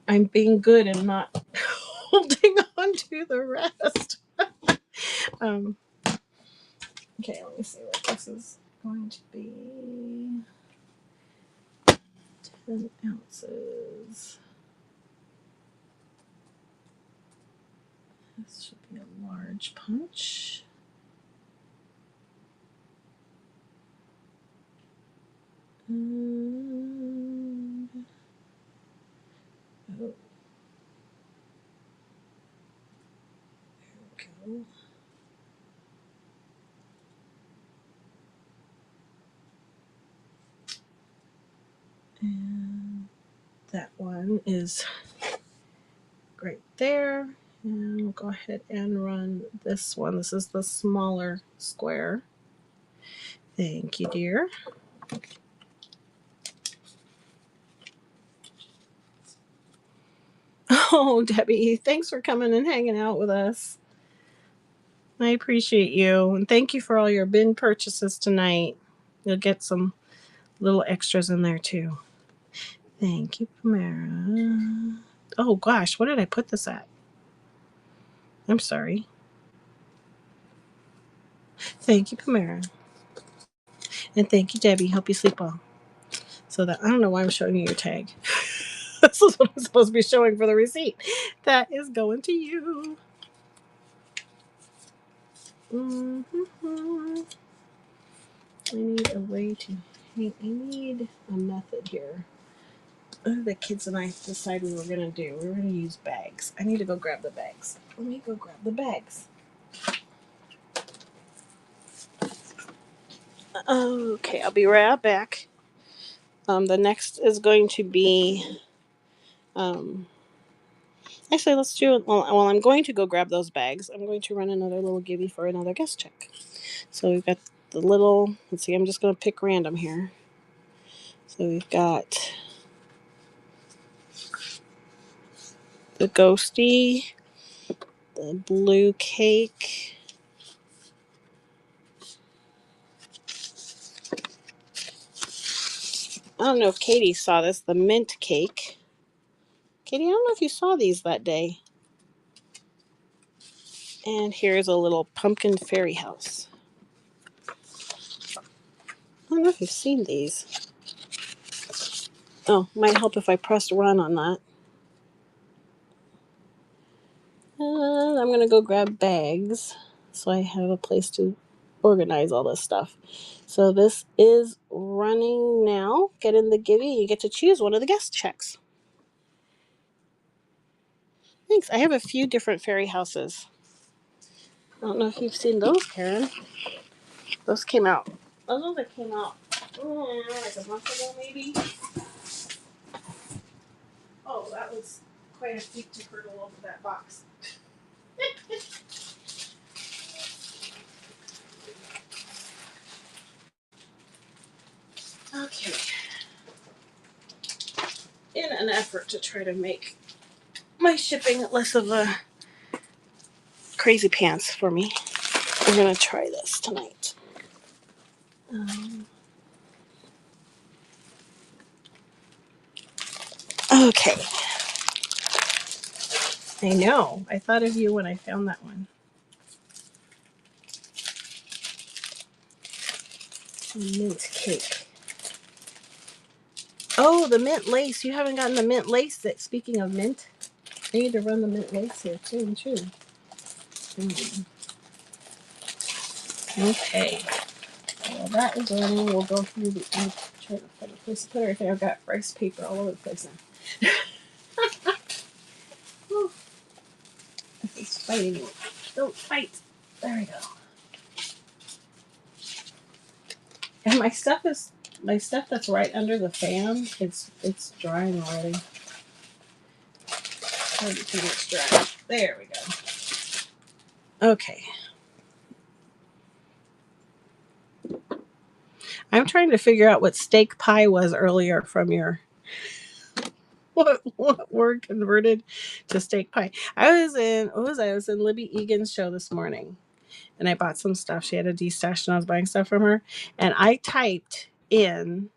A: I'm being good and not holding on to the rest. um, okay, let me see what this is going to be. 10 ounces. This should be a large punch. Oh, there we go. And that one is right there. And we'll go ahead and run this one. This is the smaller square. Thank you, dear. Oh, Debbie, thanks for coming and hanging out with us. I appreciate you. And thank you for all your bin purchases tonight. You'll get some little extras in there too. Thank you, Primera. Oh gosh, what did I put this at? I'm sorry. Thank you, Primera. And thank you, Debbie. Hope you sleep well. So that I don't know why I'm showing you your tag. This is what I'm supposed to be showing for the receipt. That is going to you. Mm-hmm. I need a way to hang. I need a method here. The kids and I decided we were going to do. We were going to use bags. I need to go grab the bags. Let me go grab the bags. Okay, I'll be right back. The next is going to be. Actually, let's do it. While I'm going to go grab those bags, I'm going to run another little gibby for another guest check. So we've got the little. Let's see. I'm just going to pick random here. So we've got the ghosty, the blue cake. I don't know if Katie saw this. The mint cake. Katie, I don't know if you saw these that day. And here's a little pumpkin fairy house. I don't know if you've seen these. Oh, might help if I press run on that. And I'm going to go grab bags so I have a place to organize all this stuff. So this is running now. Get in the gibby. You get to choose one of the guest checks. Thanks. I have a few different fairy houses. I don't know if you've seen those, Karen. Those came out. Those that came out like a month ago, maybe. Oh, that was quite a feat to hurdle over that box. Okay. In an effort to try to make my shipping less of a crazy pants for me, we're going to try this tonight. Okay. I know. I thought of you when I found that one. Mint cake. Oh, the mint lace. You haven't gotten the mint lace. Speaking of mint, I need to run the mint lace here too. Okay. Well, that is running. We'll go through the. I'll try to find a place to put everything. I've got rice paper all over the place now. This is fighting me. Don't fight. There we go. And my stuff that's right under the fan. It's drying already. Maybe too much dry. There we go. Okay. I'm trying to figure out what steak pie was earlier from your what word converted to steak pie. I was in I was in Libby Egan's show this morning, and I bought some stuff. She had a D-stash and I was buying stuff from her, and I typed in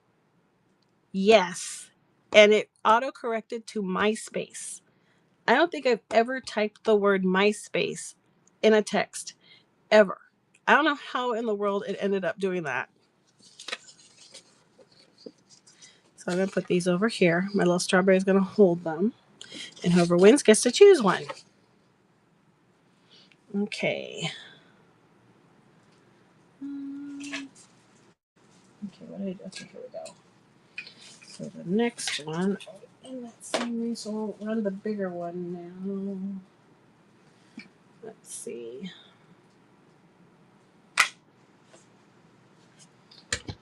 A: yes, and it auto corrected to MySpace. I don't think I've ever typed the word MySpace in a text ever. I don't know how in the world it ended up doing that. So I'm going to put these over here. My little strawberry is going to hold them. And whoever wins gets to choose one. Okay. Okay, what did I do? Okay, here we go. So the next one, in that same way, so I'll run the bigger one now. Let's see.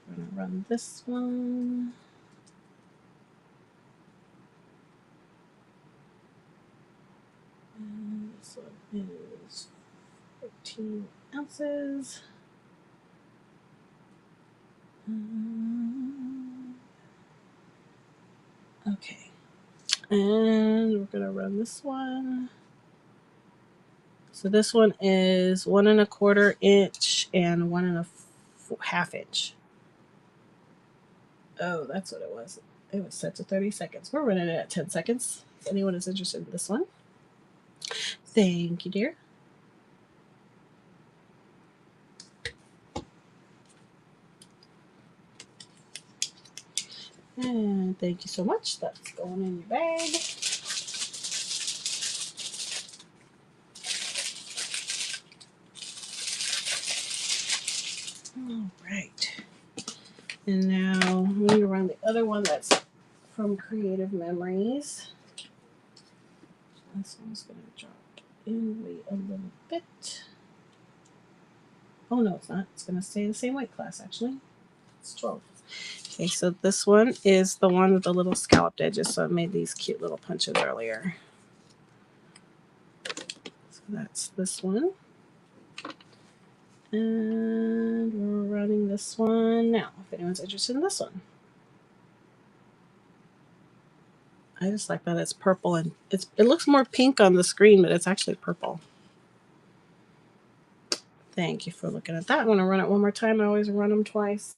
A: I'm going to run this one. And this one is 15 ounces. Okay. And we're going to run this one. So this one is 1 1/4 inch and 1 1/2 inch. Oh, that's what it was. It was set to 30 seconds. We're running it at 10 seconds. If anyone is interested in this one. Thank you, dear. And thank you so much. That's going in your bag. All right. And now we need to run the other one that's from Creative Memories. This one's going to drop in weight a little bit. Oh, no, it's not. It's going to stay the same weight class, actually. It's 12. Okay, so this one is the one with the little scalloped edges. So I made these cute little punches earlier. So that's this one. And we're running this one now, if anyone's interested in this one. I just like that it's purple and it looks more pink on the screen, but it's actually purple. Thank you for looking at that. I'm going to run it one more time. I always run them twice.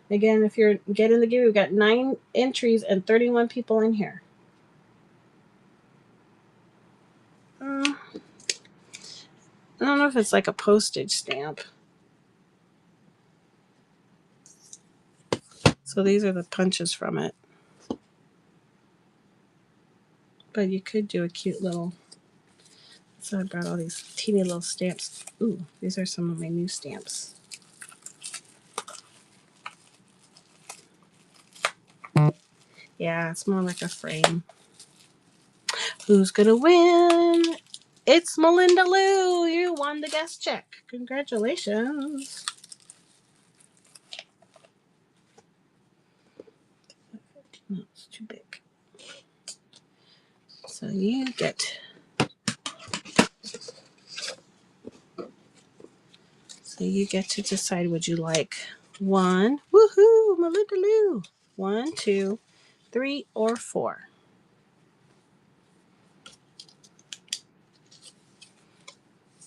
A: Again, if you're getting the game, we've got 9 entries and 31 people in here. I don't know if it's like a postage stamp. So these are the punches from it. But you could do a cute little. So I brought all these teeny little stamps. Ooh, these are some of my new stamps. Yeah, it's more like a frame. Who's gonna win? It's Melinda Lou. You won the guest check. Congratulations. No, it's too big. So you get. So you get to decide. Would you like one? Woohoo, Melinda Lou. 1, 2, 3, or 4.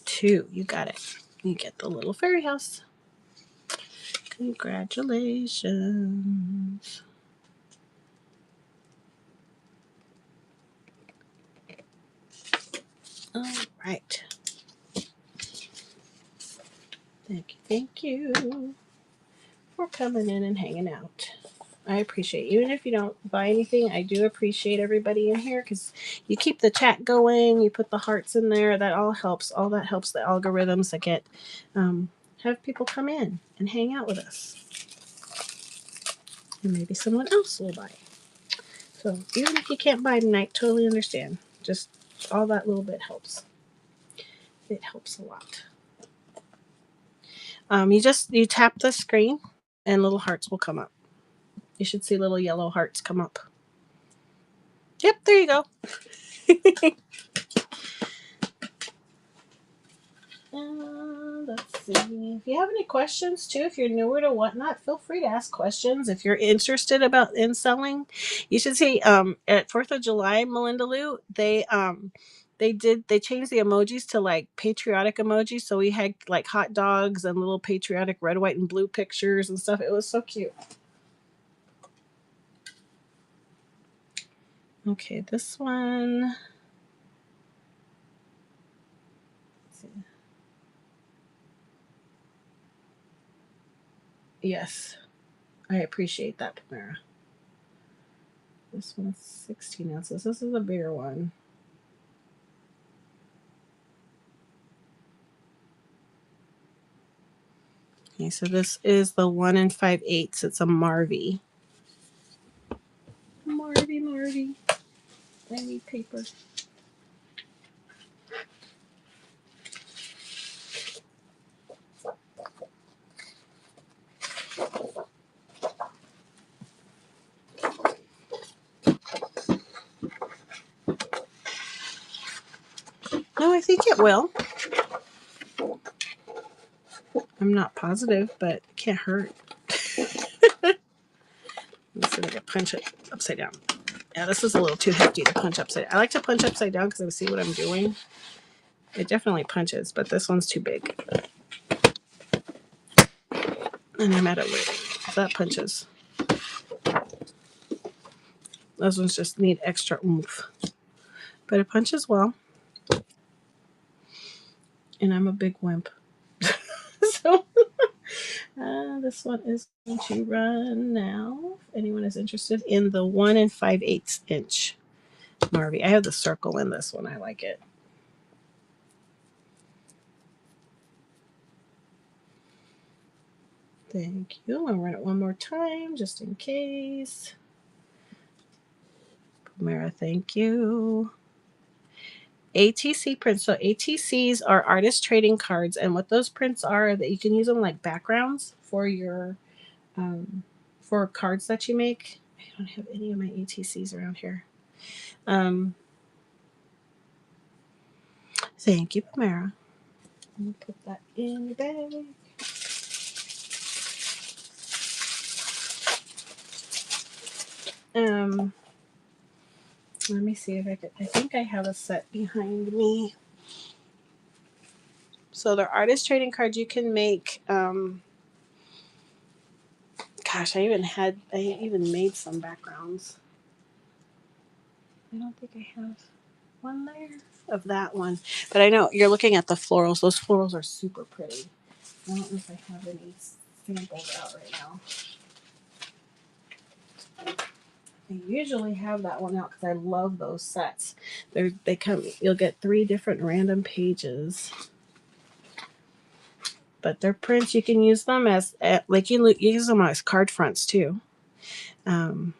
A: 2. You got it. You get the little fairy house. Congratulations. All right. Thank you for coming in and hanging out. I appreciate you. Even if you don't buy anything, I do appreciate everybody in here because you keep the chat going. You put the hearts in there. That all helps. All that helps the algorithms that get have people come in and hang out with us. And maybe someone else will buy. So even if you can't buy tonight, totally understand. Just all that little bit helps. It helps a lot. You tap the screen and little hearts will come up. You should see little yellow hearts come up. Yep, there you go. Let's see. If you have any questions too, if you're newer to Whatnot, feel free to ask questions. If you're interested in selling, you should see at 4th of July, Melinda Lou, they changed the emojis to like patriotic emojis. So we had like hot dogs and little patriotic red, white, and blue pictures and stuff. It was so cute. Okay, this one. Let's see. Yes, I appreciate that, Panera. This one's 16 ounces. This is a bigger one. Okay, so this is the 1 5/8. It's a Marvy. Marvy. I need paper. No, I think it will. I'm not positive, but it can't hurt. Let's see if I can punch it upside down. Yeah, this is a little too hefty to punch upside down. I like to punch upside down because I see what I'm doing. It definitely punches, but this one's too big. And I'm at a weight. That punches. Those ones just need extra oomph. But it punches well. And I'm a big wimp. So this one is going to run now. If anyone is interested in the 1 5/8 inch Marvy. I have the circle in this one. I like it. Thank you. I'll run it one more time just in case. Pomera, thank you. ATC prints. So ATCs are artist trading cards, and what those prints are that you can use them like backgrounds for your for cards that you make. I don't have any of my ATCs around here. Thank you, Pomera. I'm gonna put that in the bag. Let me see if I could. I think I have a set behind me. So they're artist trading cards you can make. Gosh, I even made some backgrounds. I don't think I have one there of that one, but I know you're looking at the florals. Those florals are super pretty. I don't know if I have any samples out right now. I usually have that one out because I love those sets. They come. You'll get 3 different random pages, but they're prints. You can use them as like you use them as card fronts too. And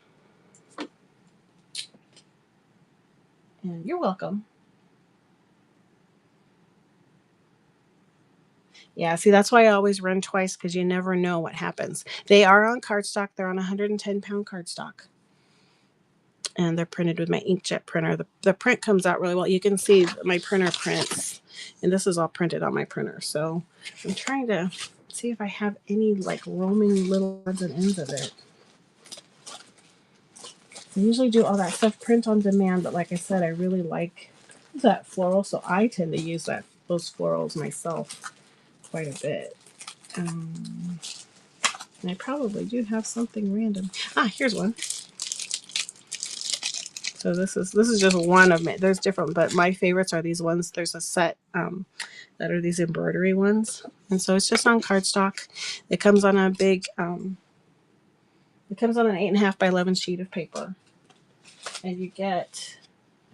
A: you're welcome. Yeah, see, that's why I always run twice because you never know what happens. They are on cardstock. They're on 110-pound cardstock. And they're printed with my inkjet printer. The print comes out really well. You can see my printer prints. And this is all printed on my printer. So I'm trying to see if I have any like roaming little odds and ends of it. I usually do all that stuff print on demand, but like I said, I really like that floral. So I tend to use those florals myself quite a bit. And I probably do have something random. Here's one. So this is just one of my. There's different, but my favorites are these ones. There's a set that are these embroidery ones, and so it's just on cardstock. It comes on a big. It comes on an 8.5 by 11 sheet of paper, and you get.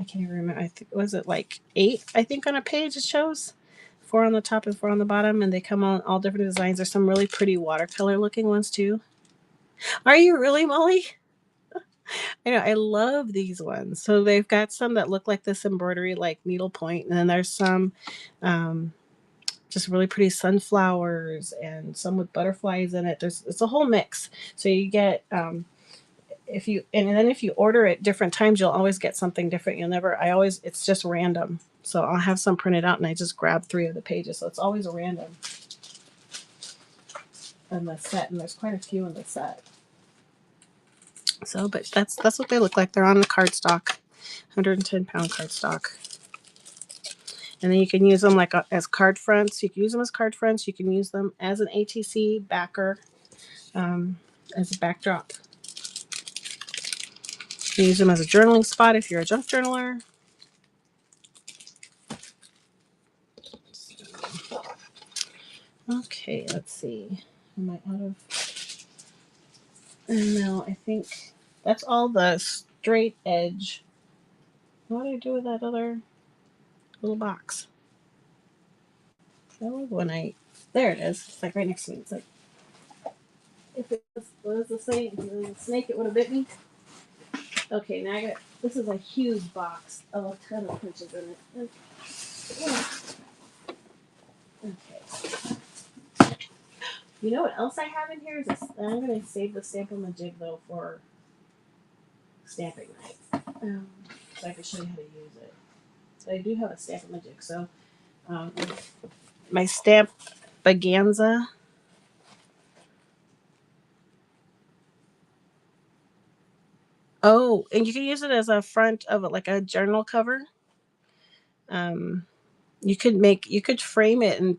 A: I can't even remember. I think was it like 8? I think on a page it shows 4 on the top and 4 on the bottom, and they come on all different designs. There's some really pretty watercolor looking ones too. Are you really, Molly? I know, I love these ones. So they've got some that look like this embroidery, like needlepoint, and then there's some just really pretty sunflowers and some with butterflies in it. It's a whole mix. So you get if you and then if you order at different times, you'll always get something different. You'll never. I always it's just random. So I'll have some printed out and I just grab 3 of the pages. So it's always random in the set, and there's quite a few in the set. So, but that's what they look like. They're on the cardstock, 110-pound cardstock. And then you can use them like as card fronts. You can use them as card fronts. You can use them as an ATC backer, as a backdrop. You can use them as a journaling spot if you're a junk journaler. Okay, let's see. Am I out of? No, I think that's all the straight edge. What do I do with that other little box? That was when there it is. It's like right next to me. It's like, if it was the same, if it was a snake, it would have bit me. Okay, now this is a huge box of a ton of punches in it. Okay. You know what else I have in here is I'm going to save the Stamp-O-Majig though for stamping night. So I can show you how to use it. So I do have a Stamp-O-Majig. So my stamp Baganza. Oh, and you can use it as a front of like a journal cover. You could frame it and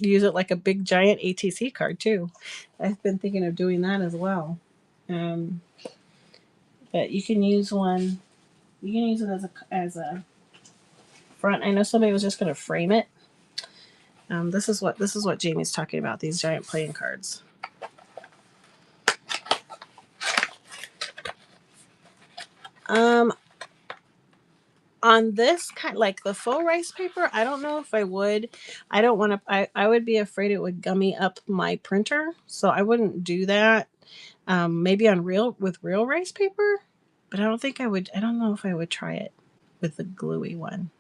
A: use it like a big giant ATC card too. I've been thinking of doing that as well. But you can use one. You can use it as a front. I know somebody was just going to frame it. This is what Jamie's talking about. These giant playing cards. On this kind, like the faux rice paper, I don't know if I would. I don't want to. I would be afraid it would gummy up my printer, so I wouldn't do that. Maybe on real rice paper, but I don't think I would. I don't know if I would try it with the gluey one.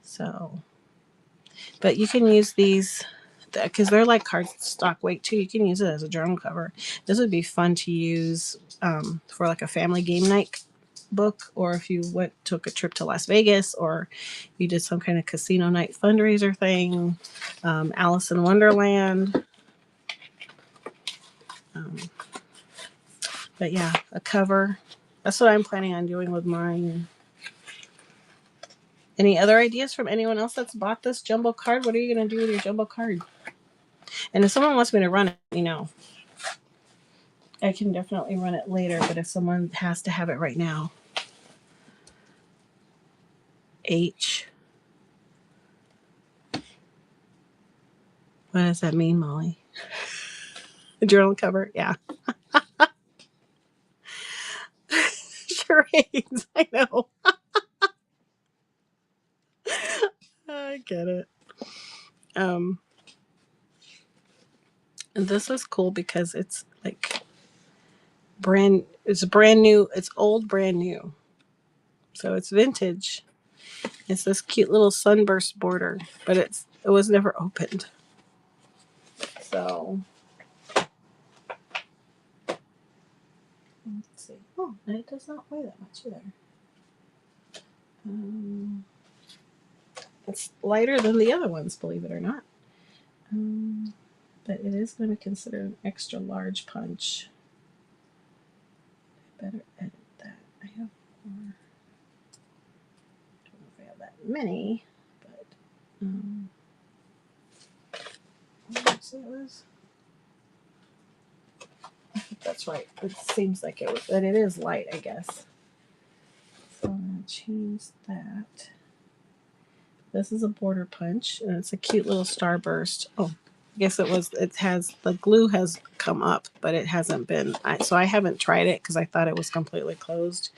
A: So, but you can use these because they're like cardstock weight too. You can use it as a journal cover. This would be fun to use for like a family game night book, or if you took a trip to Las Vegas, or you did some kind of casino night fundraiser thing, Alice in Wonderland. But yeah, a cover. That's what I'm planning on doing with mine. Any other ideas from anyone else that's bought this jumbo card? What are you going to do with your jumbo card? And if someone wants me to run it, I can definitely run it later. But if someone has to have it right now, H. What does that mean, Molly? The journal cover? Yeah. Charades. I know. I get it. And this is cool because it's like it's brand new. It's old, brand new. So it's vintage. It's this cute little sunburst border, but it was never opened. So let's see. Oh, and it does not weigh that much either. It's lighter than the other ones, believe it or not. But it is going to consider an extra large punch. I better edit that. I have more. I don't know if I have that many, but let's see, it was. I think that's right. It seems like it was, but it is light, I guess. So I'm going to change that. This is a border punch, and it's a cute little starburst. Oh, I guess the glue has come up, but it hasn't been. So I haven't tried it because I thought it was completely closed.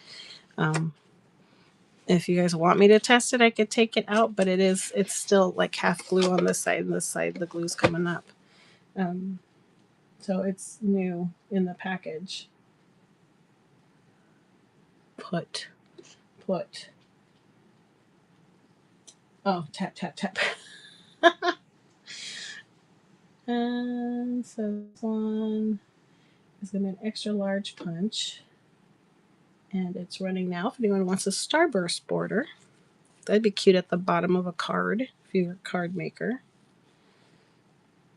A: If you guys want me to test it, I could take it out, but it's still like half glue on this side, and this side the glue's coming up. So it's new in the package. Put. Oh, tap, tap, tap. And so this one is going to be an extra large punch. And it's running now. If anyone wants a starburst border, that'd be cute at the bottom of a card if you're a card maker.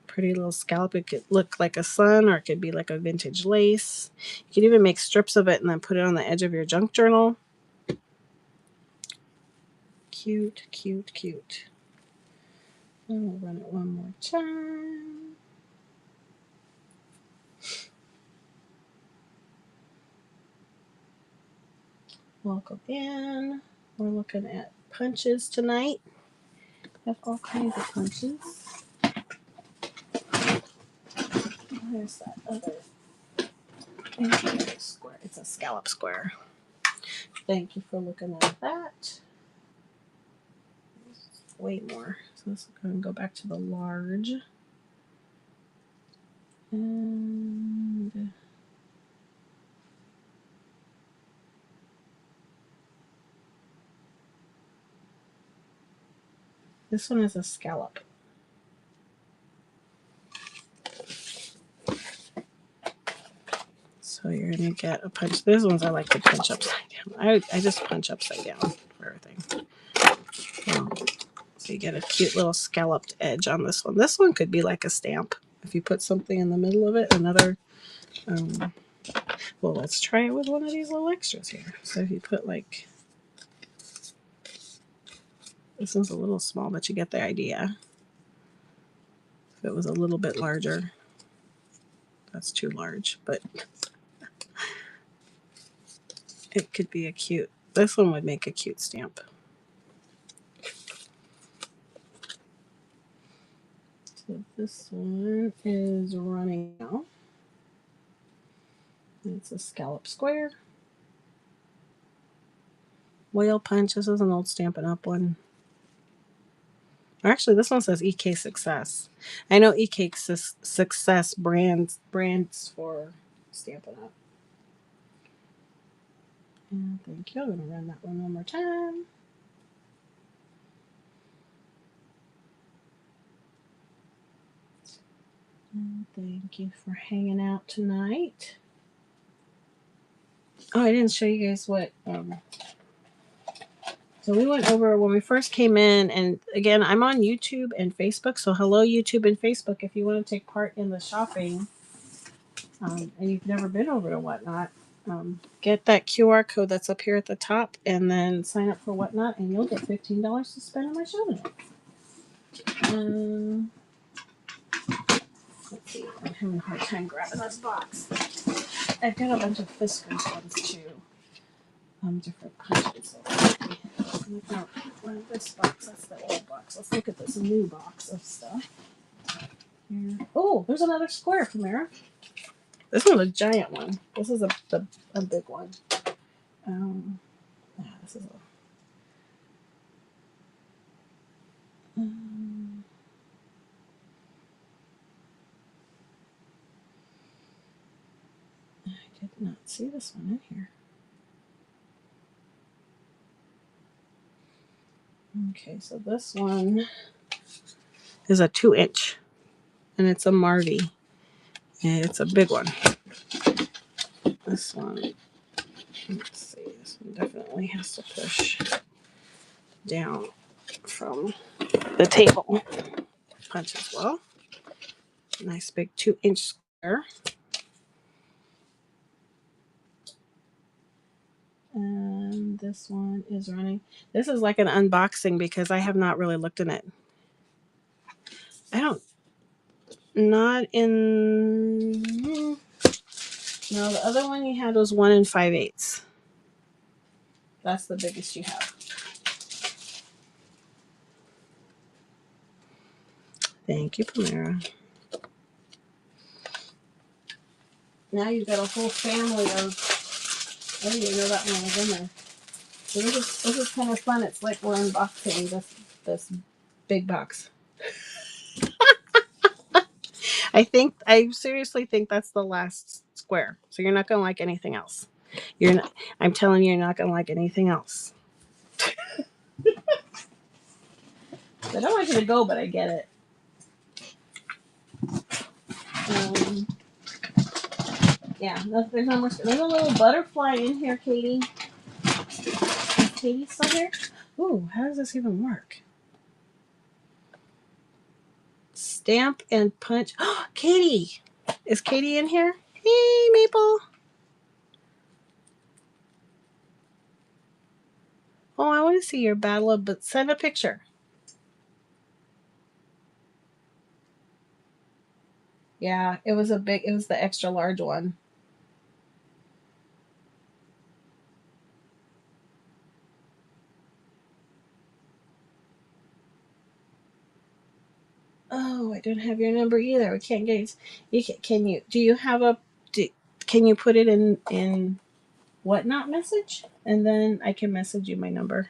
A: Pretty little scallop. It could look like a sun, or it could be like a vintage lace. You could even make strips of it and then put it on the edge of your junk journal. Cute, cute, cute. And we'll run it one more time. Welcome in. We're looking at punches tonight. Have all kinds of punches. There's that other square. It's a scallop square. Thank you for looking at that. Way more. So let's go and go back to the large. And this one is a scallop. So you're going to get a punch. These ones I like to punch upside down. I just punch upside down for everything. So you get a cute little scalloped edge on this one. This one could be like a stamp. If you put something in the middle of it, another, well, let's try it with one of these little extras here. So if you put like, this one's a little small, but you get the idea. If it was a little bit larger, that's too large, but it could be a cute, this one would make a cute stamp. So this one is running now. It's a scallop square. Whale punch. This is an old Stampin' Up! One. Actually, this one says EK Success. I know EK Success brands for Stampin' Up! And thank you. I'm going to run that one more time. And thank you for hanging out tonight. Oh, I didn't show you guys what. So we went over when we first came in, and again, I'm on YouTube and Facebook. So hello, YouTube and Facebook. If you want to take part in the shopping, and you've never been over to Whatnot, get that QR code that's up here at the top, and then sign up for Whatnot, and you'll get $15 to spend on my show tonight. Let's see. I'm having a hard time grabbing this box. I've got a bunch of Fiskars ones too. Different punches. No, this box. That's the old box. Let's look at this new box of stuff. Here. Oh, there's another square, Camara. This one's a giant one. This is a big one. This is a. I did not see this one in here. Okay, so this one is a 2-inch, and it's a Marty, and it's a big one. This one, let's see, this one definitely has to push down from the table. Punch as well. Nice big 2-inch square. And this one is running. This is like an unboxing because I have not really looked in it. Not in. No, the other one you had was 1 5/8. That's the biggest you have. Thank you, Pamela. Now you've got a whole family of. I didn't even know that one was in there. So this is kind of fun. It's like we're unboxing this big box. I seriously think that's the last square. So you're not gonna like anything else. I'm telling you, you're not gonna like anything else. I don't want you to go, but I get it. Yeah, there's no more. There's a little butterfly in here, Katie. Is Katie still here? Ooh, how does this even work? Stamp and punch. Oh, Katie! Is Katie in here? Hey, Maple. Oh, I want to see your battle of, but send a picture. Yeah, it was the extra large one. Oh, I don't have your number either. We can't get you. Can you? Do you have a? Can you put it in whatnot message, and then I can message you my number.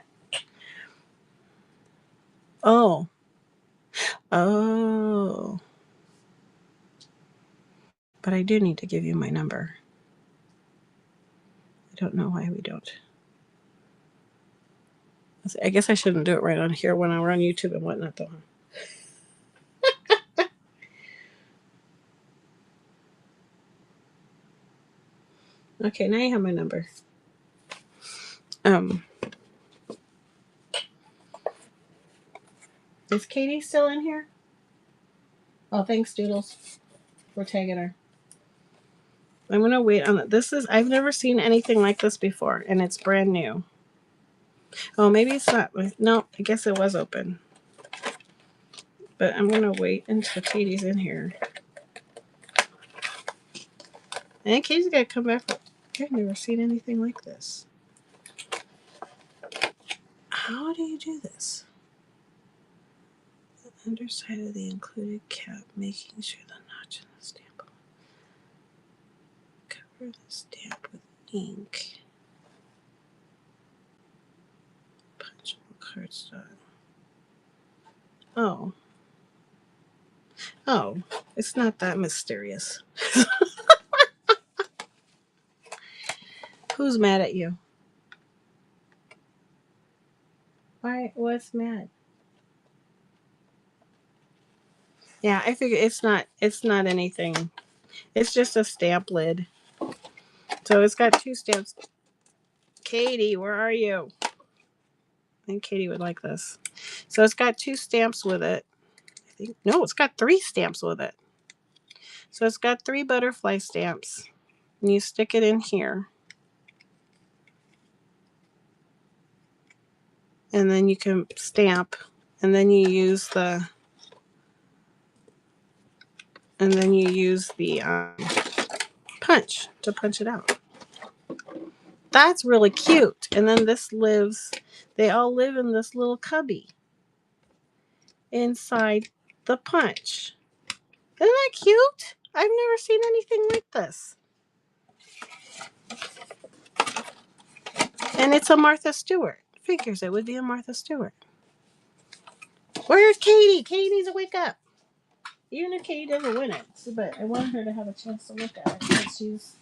A: Oh, oh. But I do need to give you my number. I don't know why we don't. I guess I shouldn't do it right on here when we're on YouTube and whatnot, though. Okay, now you have my number. Is Katie still in here? Oh, thanks, Doodles, for tagging her. I'm gonna wait on it. I've never seen anything like this before, and it's brand new. Oh, maybe it's not. No, I guess it was open. But I'm gonna wait until Katie's in here. And Katie's gotta come back. I've never seen anything like this. How do you do this? The underside of the included cap, making sure the notch in the stamp. Cover the stamp with ink. Punchable cardstock. Oh. Oh, it's not that mysterious. Who's mad at you? Why? What's mad? Yeah, I figure it's not. It's not anything. It's just a stamp lid. So it's got two stamps. Katie, where are you? I think Katie would like this. So it's got two stamps with it. I think no, it's got three stamps with it. So it's got three butterfly stamps. And you stick it in here. And then you can stamp. And then you use the punch to punch it out. That's really cute. And then they all live in this little cubby inside the punch. Isn't that cute? I've never seen anything like this. And it's a Martha Stewart. Figures it would be a Martha Stewart. Where's Katie? Katie needs to wake up. Even if Katie doesn't win it. But I want her to have a chance to look at it because she's.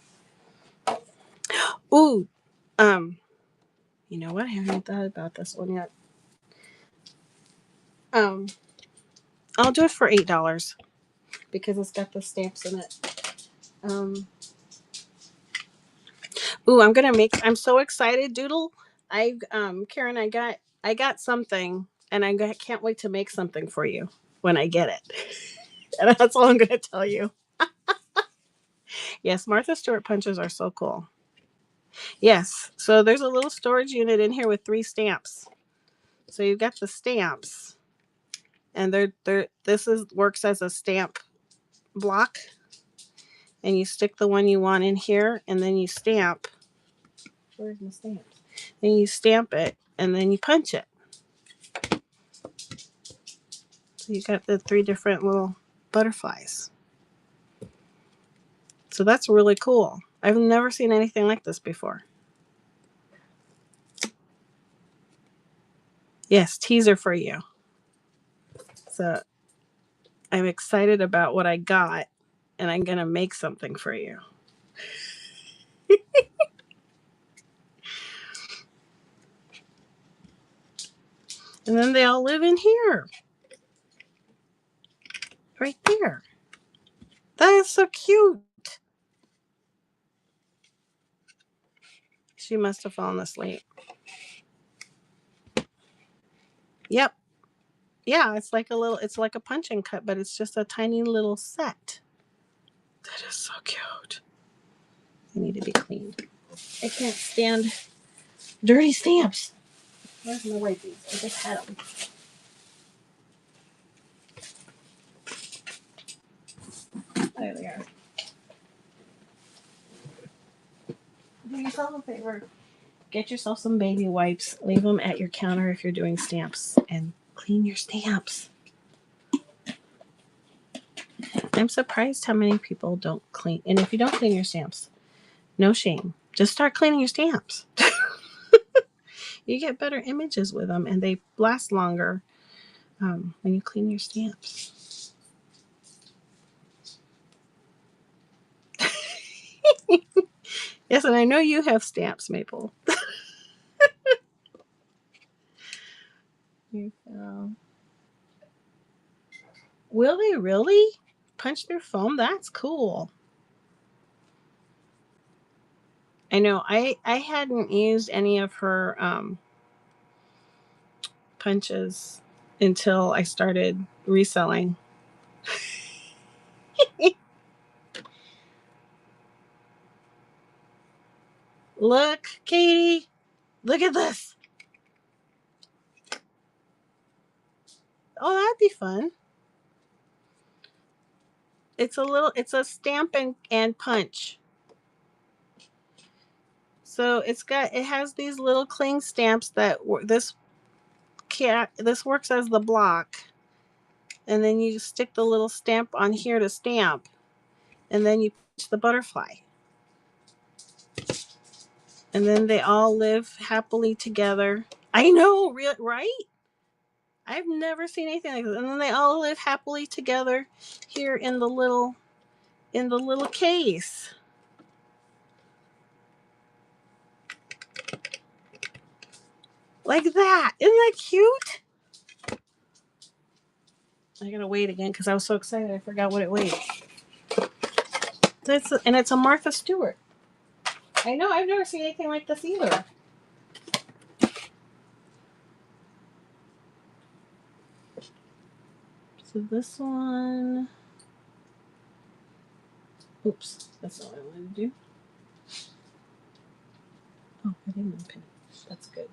A: Ooh. You know what? I haven't thought about this one yet. I'll do it for $8 because it's got the stamps in it. Ooh, I'm so excited, Doodle. Karen, I got something, and can't wait to make something for you when I get it. And that's all I'm gonna tell you. Yes, Martha Stewart punches are so cool. Yes, so there's a little storage unit in here with three stamps. So you've got the stamps, and works as a stamp block, and you stick the one you want in here, and then you stamp. Where's my stamps? Then you stamp it, and then you punch it. So you got the three different little butterflies. So that's really cool. I've never seen anything like this before. Yes, teaser for you. So I'm excited about what I got, and I'm going to make something for you. And then they all live in here. Right there. That is so cute. She must have fallen asleep. Yep. Yeah, it's like a punch and cut, but it's just a tiny little set. That is so cute. They need to be cleaned. I can't stand dirty stamps. Where's my wipes? I just had them. There they are. Do yourself a favor. Get yourself some baby wipes. Leave them at your counter if you're doing stamps. And clean your stamps. I'm surprised how many people don't clean. And if you don't clean your stamps, no shame. Just start cleaning your stamps. You get better images with them, and they last longer when you clean your stamps. Yes, and I know you have stamps, Maple. Will they really punch through foam? That's cool. I know. I hadn't used any of her punches until I started reselling. Look, Katie. Look at this. Oh, that'd be fun. It's a stamp and punch. So it has these little cling stamps that this works as the block. And then you stick the little stamp on here to stamp. And then you punch the butterfly. And then they all live happily together. I know, right? I've never seen anything like this. And then they all live happily together here in the little case. Like that. Isn't that cute? I gotta wait again because I was so excited I forgot what it weighed. And it's a Martha Stewart. I know, I've never seen anything like this either. So this one. Oops, that's not what I wanted to do. Oh, I didn't open it. That's good.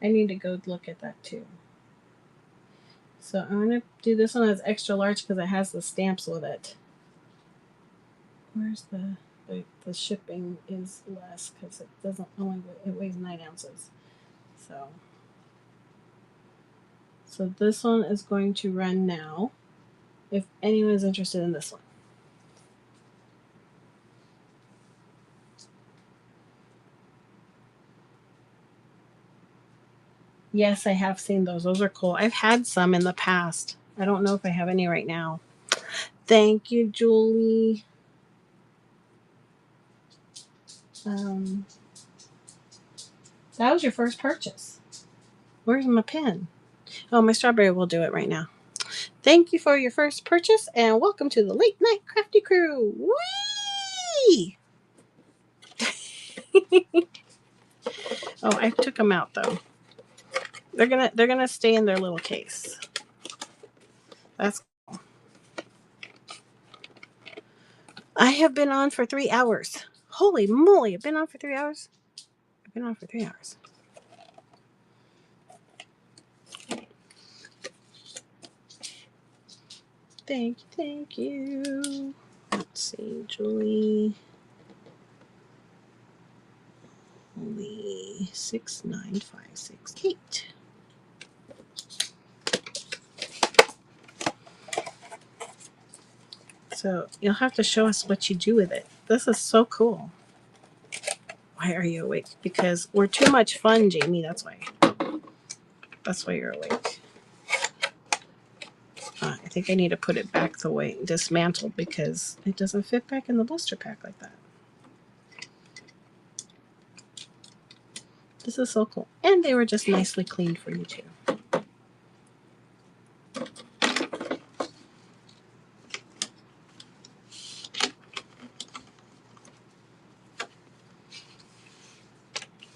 A: I need to go look at that too. So I'm going to do this one as extra large because it has the stamps with it. Where's the shipping is less because it doesn't only it weighs 9 ounces. So this one is going to run now. If anyone's interested in this one. Yes, I have seen those. Those are cool. I've had some in the past. I don't know if I have any right now. Thank you, Julie. That was your first purchase. Where's my pen? Oh, my strawberry will do it right now. Thank you for your first purchase and welcome to the Late Night Crafty Crew. Whee! Oh, I took them out though. They're gonna stay in their little case. That's cool. I have been on for 3 hours. Holy moly! I've been on for 3 hours. I've been on for 3 hours. Thank you. Let's see, Julie. Only 69568. So you'll have to show us what you do with it. This is so cool. Why are you awake? Because we're too much fun, Jamie. That's why. That's why you're awake. I think I need to put it back the way dismantled because it doesn't fit back in the blister pack like that. This is so cool. And they were just nicely cleaned for you too.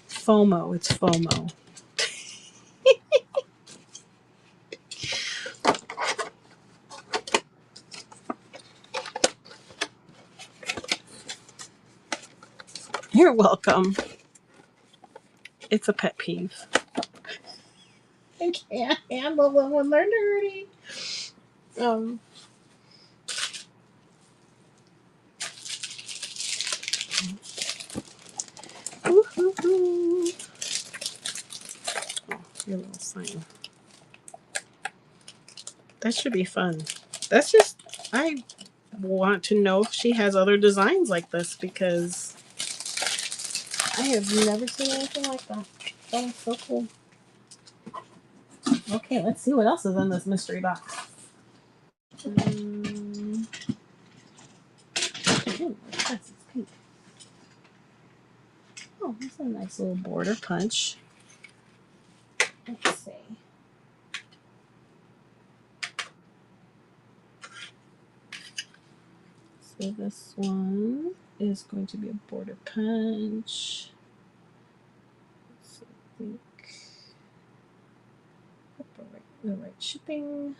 A: FOMO. It's FOMO. You're welcome. It's a pet peeve. I can't handle them when they're dirty. Woo-hoo-hoo. Oh, your little sign. That should be fun. That's just, I want to know if she has other designs like this because I have never seen anything like that. That is so cool. Okay, let's see what else is in this mystery box. Ooh, this is pink. Oh, that's a nice little border punch. Let's see. So this one is going to be a border punch. Let's see, I think the right shipping.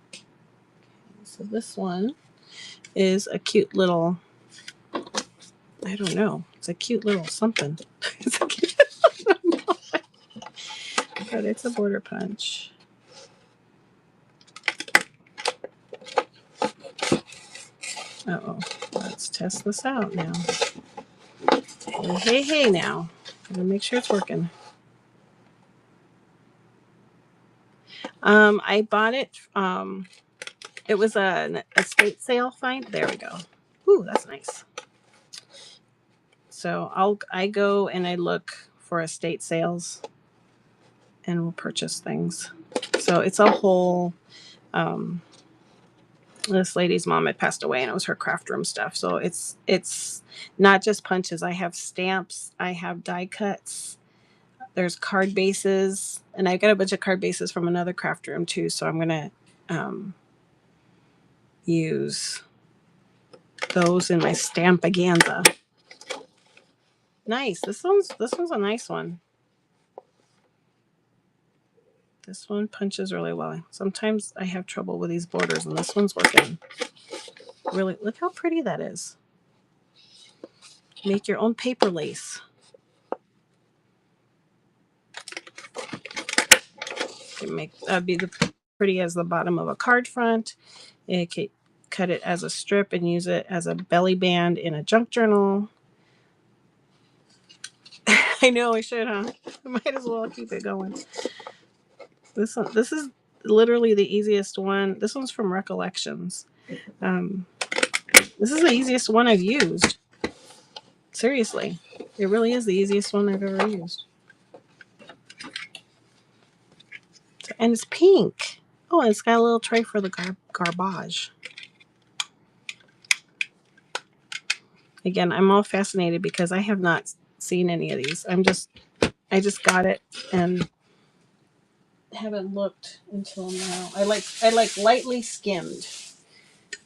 A: Okay, so this one is a cute little, I don't know, it's a cute little something. It's a cute, I don't know. But it's a border punch. Uh-oh, let's test this out now. Hey now. Gotta make sure it's working. I bought it. It was an estate sale find. There we go. Ooh, that's nice. So I go and I look for estate sales and we'll purchase things. So it's a whole this lady's mom had passed away and it was her craft room stuff. So it's not just punches. I have stamps, I have die cuts, there's card bases, and I've got a bunch of card bases from another craft room too. So I'm gonna use those in my Stampaganza. Nice. This one's a nice one. This one punches really well. Sometimes I have trouble with these borders, and this one's working. Really, look how pretty that is. Make your own paper lace. That'd be the pretty as the bottom of a card front. You can cut it as a strip and use it as a belly band in a junk journal. I know I should, huh? I might as well keep it going. This is literally the easiest one. This one's from Recollections. This is the easiest one I've used. Seriously, it really is the easiest one I've ever used. And it's pink. Oh, and it's got a little tray for the garbage. Again, I'm all fascinated because I have not seen any of these. I just got it and haven't looked until now. I lightly skimmed,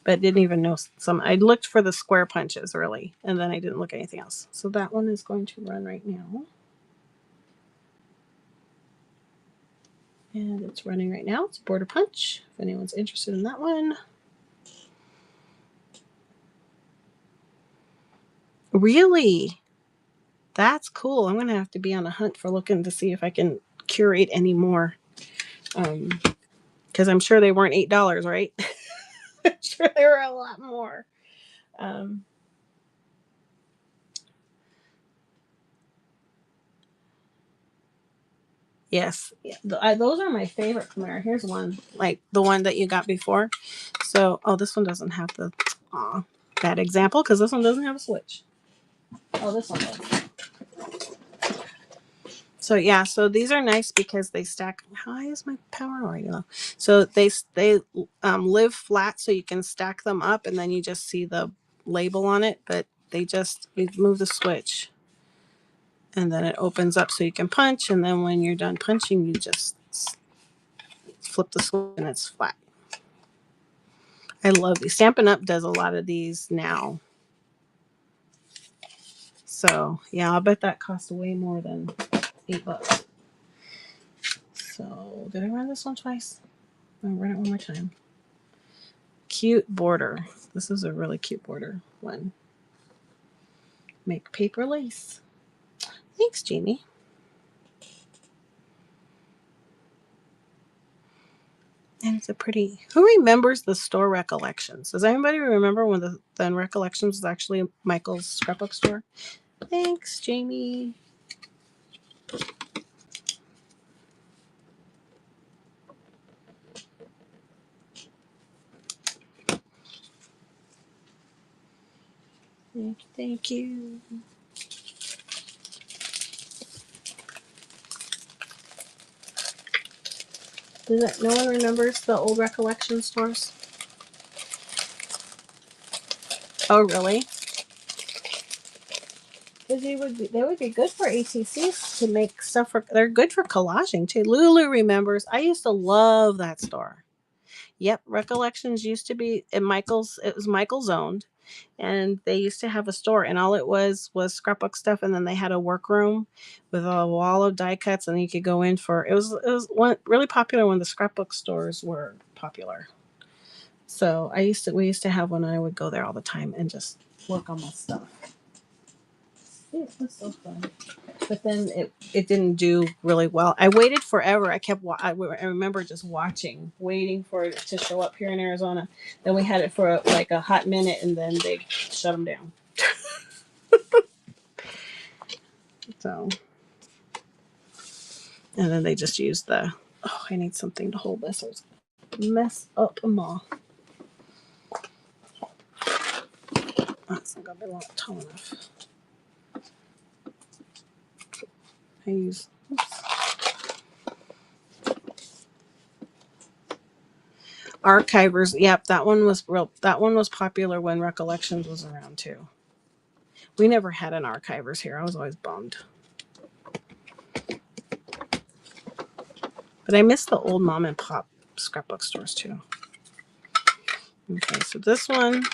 A: but didn't even know some. I looked for the square punches really, and then I didn't look at anything else. So that one is going to run right now. And it's running right now. It's border punch. If anyone's interested in that one. Really? That's cool. I'm going to have to be on a hunt for looking to see if I can curate any more. Because I'm sure they weren't $8, right? I'm sure they were a lot more. Yes, those are my favorite Chimera. Here's one, like the one that you got before. So, oh, this one doesn't have the bad example because this one doesn't have a switch. Oh, this one does. So yeah, so these are nice because they stack. How high is my power? Or low? So they live flat, so you can stack them up, and then you just see the label on it. But you move the switch. And then it opens up so you can punch. And then when you're done punching, you just flip the switch and it's flat. I love these. Stampin' Up! Does a lot of these now. So, yeah, I'll bet that costs way more than $8. So, did I run this one twice? I'll run it one more time. Cute border. This is a really cute border one. Make paper lace. Thanks, Jamie. And it's a pretty. Who remembers the store Recollections? Does anybody remember when the Recollections was actually Michael's scrapbook store? Thanks, Jamie. Thank you. No one remembers the old Recollection stores? Oh, really? Because they would be good for ATCs to make stuff for. They're good for collaging too. Lulu remembers. I used to love that store. Yep, Recollections used to be in Michael's. It was Michael's owned, and they used to have a store, and all it was scrapbook stuff, and then they had a workroom with a wall of die cuts, and you could go in for. It was really popular when the scrapbook stores were popular. So we used to have one, and I would go there all the time and just work on my stuff. It was so fun. But then it didn't do really well. I waited forever. I remember just waiting for it to show up here in Arizona. Then we had it for like a hot minute, and then they shut them down. So, and then they just used the. Oh, I need something to hold this, or it's gonna mess up them all. That's not gonna be tall enough. I use. Oops. Archivers. Yep, that one was real. That one was popular when Recollections was around too. We never had an Archivers here. I was always bummed. But I miss the old mom and pop scrapbook stores too. Okay, so this one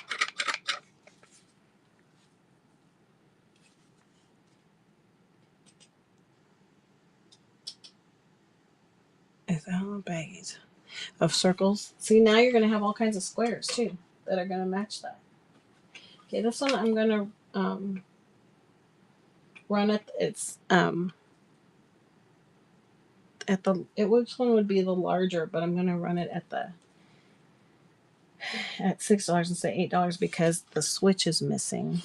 A: is all bags of circles. See, now you're going to have all kinds of squares too that are going to match that. Okay, this one I'm going to run it. It's which one would be the larger, but I'm going to run it at $6 instead of $8 because the switch is missing.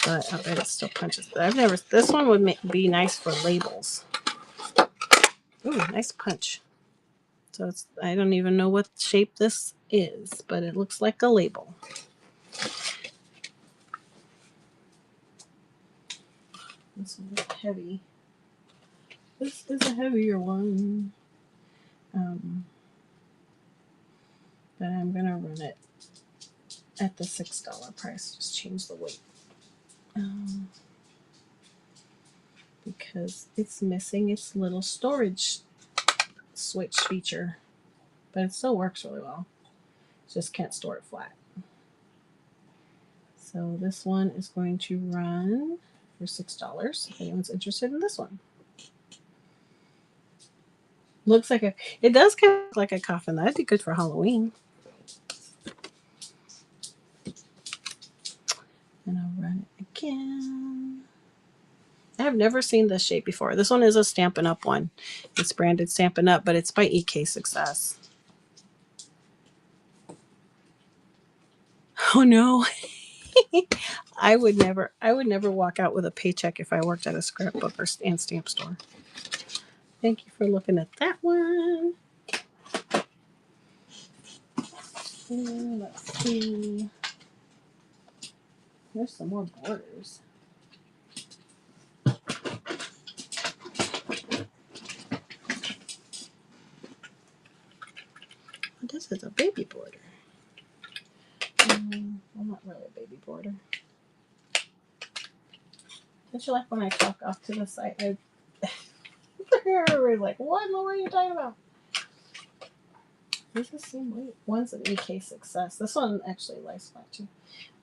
A: But I bet it still punches. This one would be nice for labels. Ooh, nice punch. So I don't even know what shape this is, but it looks like a label. This one is heavy. This is a heavier one. But I'm going to run it at the $6 price. Just change the weight. Because it's missing its little storage switch feature. But it still works really well. Just can't store it flat. So this one is going to run for $6 if anyone's interested in this one. Looks like it does kind of look like a coffin. That'd be good for Halloween. And I'll run it again. I have never seen this shape before. This one is a Stampin' Up! One. It's branded Stampin' Up!, but it's by EK Success. Oh no. I would never walk out with a paycheck if I worked at a scrapbook and stamp store. Thank you for looking at that one. And let's see. There's some more borders. This is a baby border. Well, not really a baby border. Don't you like when I talk off to the side? Everybody's like, what in the world are you talking about? These are the same weight. One's an EK Success. This one actually lies flat too.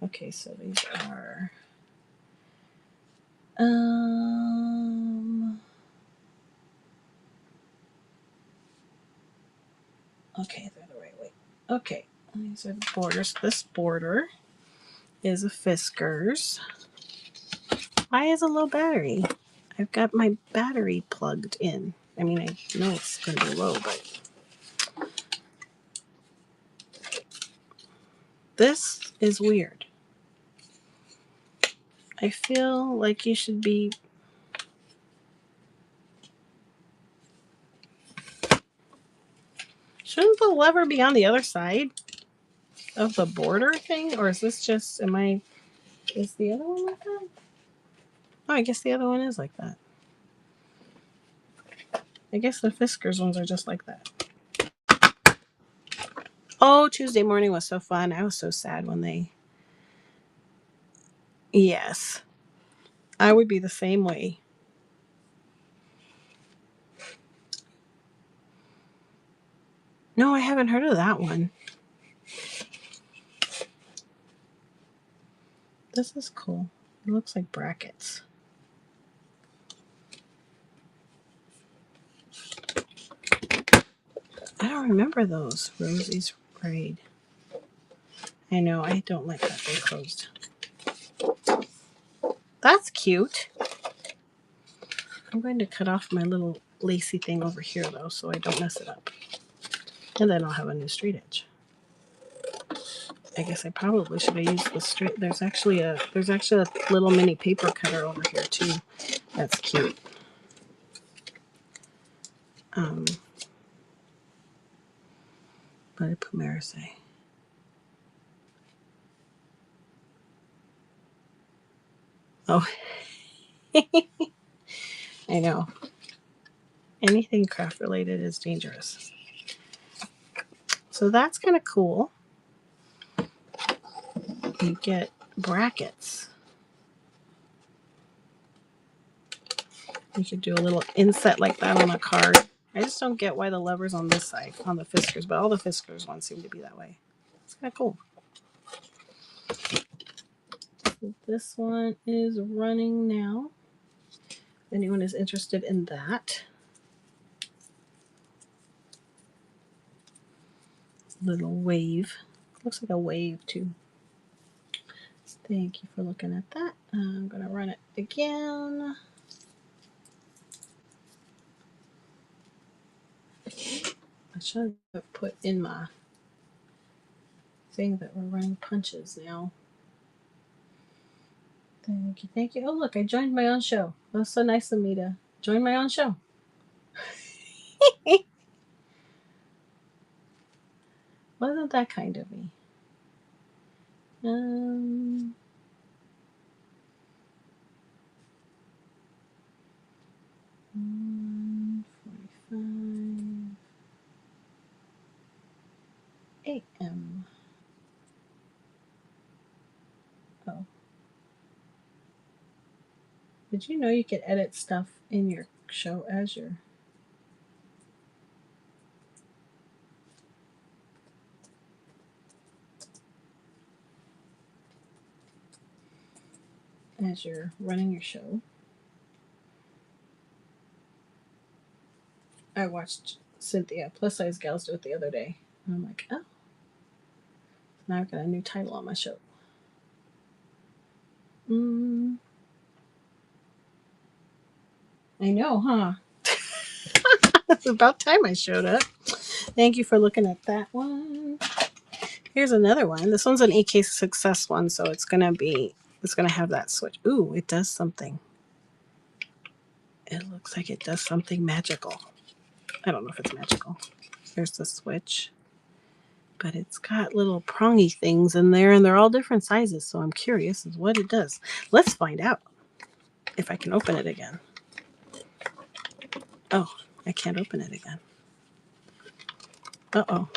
A: Okay, so these are okay, they're the right weight. Okay, these are the borders. This border is a Fiskars. Why is a low battery? I've got my battery plugged in. I mean, I know it's going to be low, but this is weird. I feel like you should be... Shouldn't the lever be on the other side of the border thing? Or is this just... Is the other one like that? Oh, I guess the other one is like that. I guess the Fiskars ones are just like that. Oh, Tuesday morning was so fun. I was so sad when they... Yes. I would be the same way. No, I haven't heard of that one. This is cool. It looks like brackets. I don't remember those. Rosie's Raid. I know, I don't like that they closed. That's cute. I'm going to cut off my little lacy thing over here though, so I don't mess it up. And then I'll have a new straight edge. I guess I probably should have used the straight. There's actually a little mini paper cutter over here too. That's cute. But I put Marseille. Oh, I know. Anything craft related is dangerous. So that's kind of cool. You get brackets. You could do a little inset like that on a card. I just don't get why the lever's on this side, on the Fiskars, but all the Fiskars ones seem to be that way. It's kind of cool. So this one is running now. If anyone is interested in that. Little wave. Looks like a wave too. Thank you for looking at that. I'm going to run it again. I should have put in my thing that we're running punches now. Thank you, thank you. Oh, look, I joined my own show. That was so nice of me to join my own show. Wasn't that kind of me? 1:45 a.m. Oh. Did you know you could edit stuff in your show as you're running your show? I watched Cynthia Plus Size Gals do it the other day. And I'm like, oh, now I've got a new title on my show. I know, huh? It's about time I showed up. Thank you for looking at that one. Here's another one. This one's an EK Success one, so it's gonna have that switch. Ooh, it does something. It looks like it does something magical. I don't know if it's magical. There's the switch. But it's got little prongy things in there, and they're all different sizes, so I'm curious as what it does. Let's find out if I can open it again. Oh, I can't open it again. Uh-oh.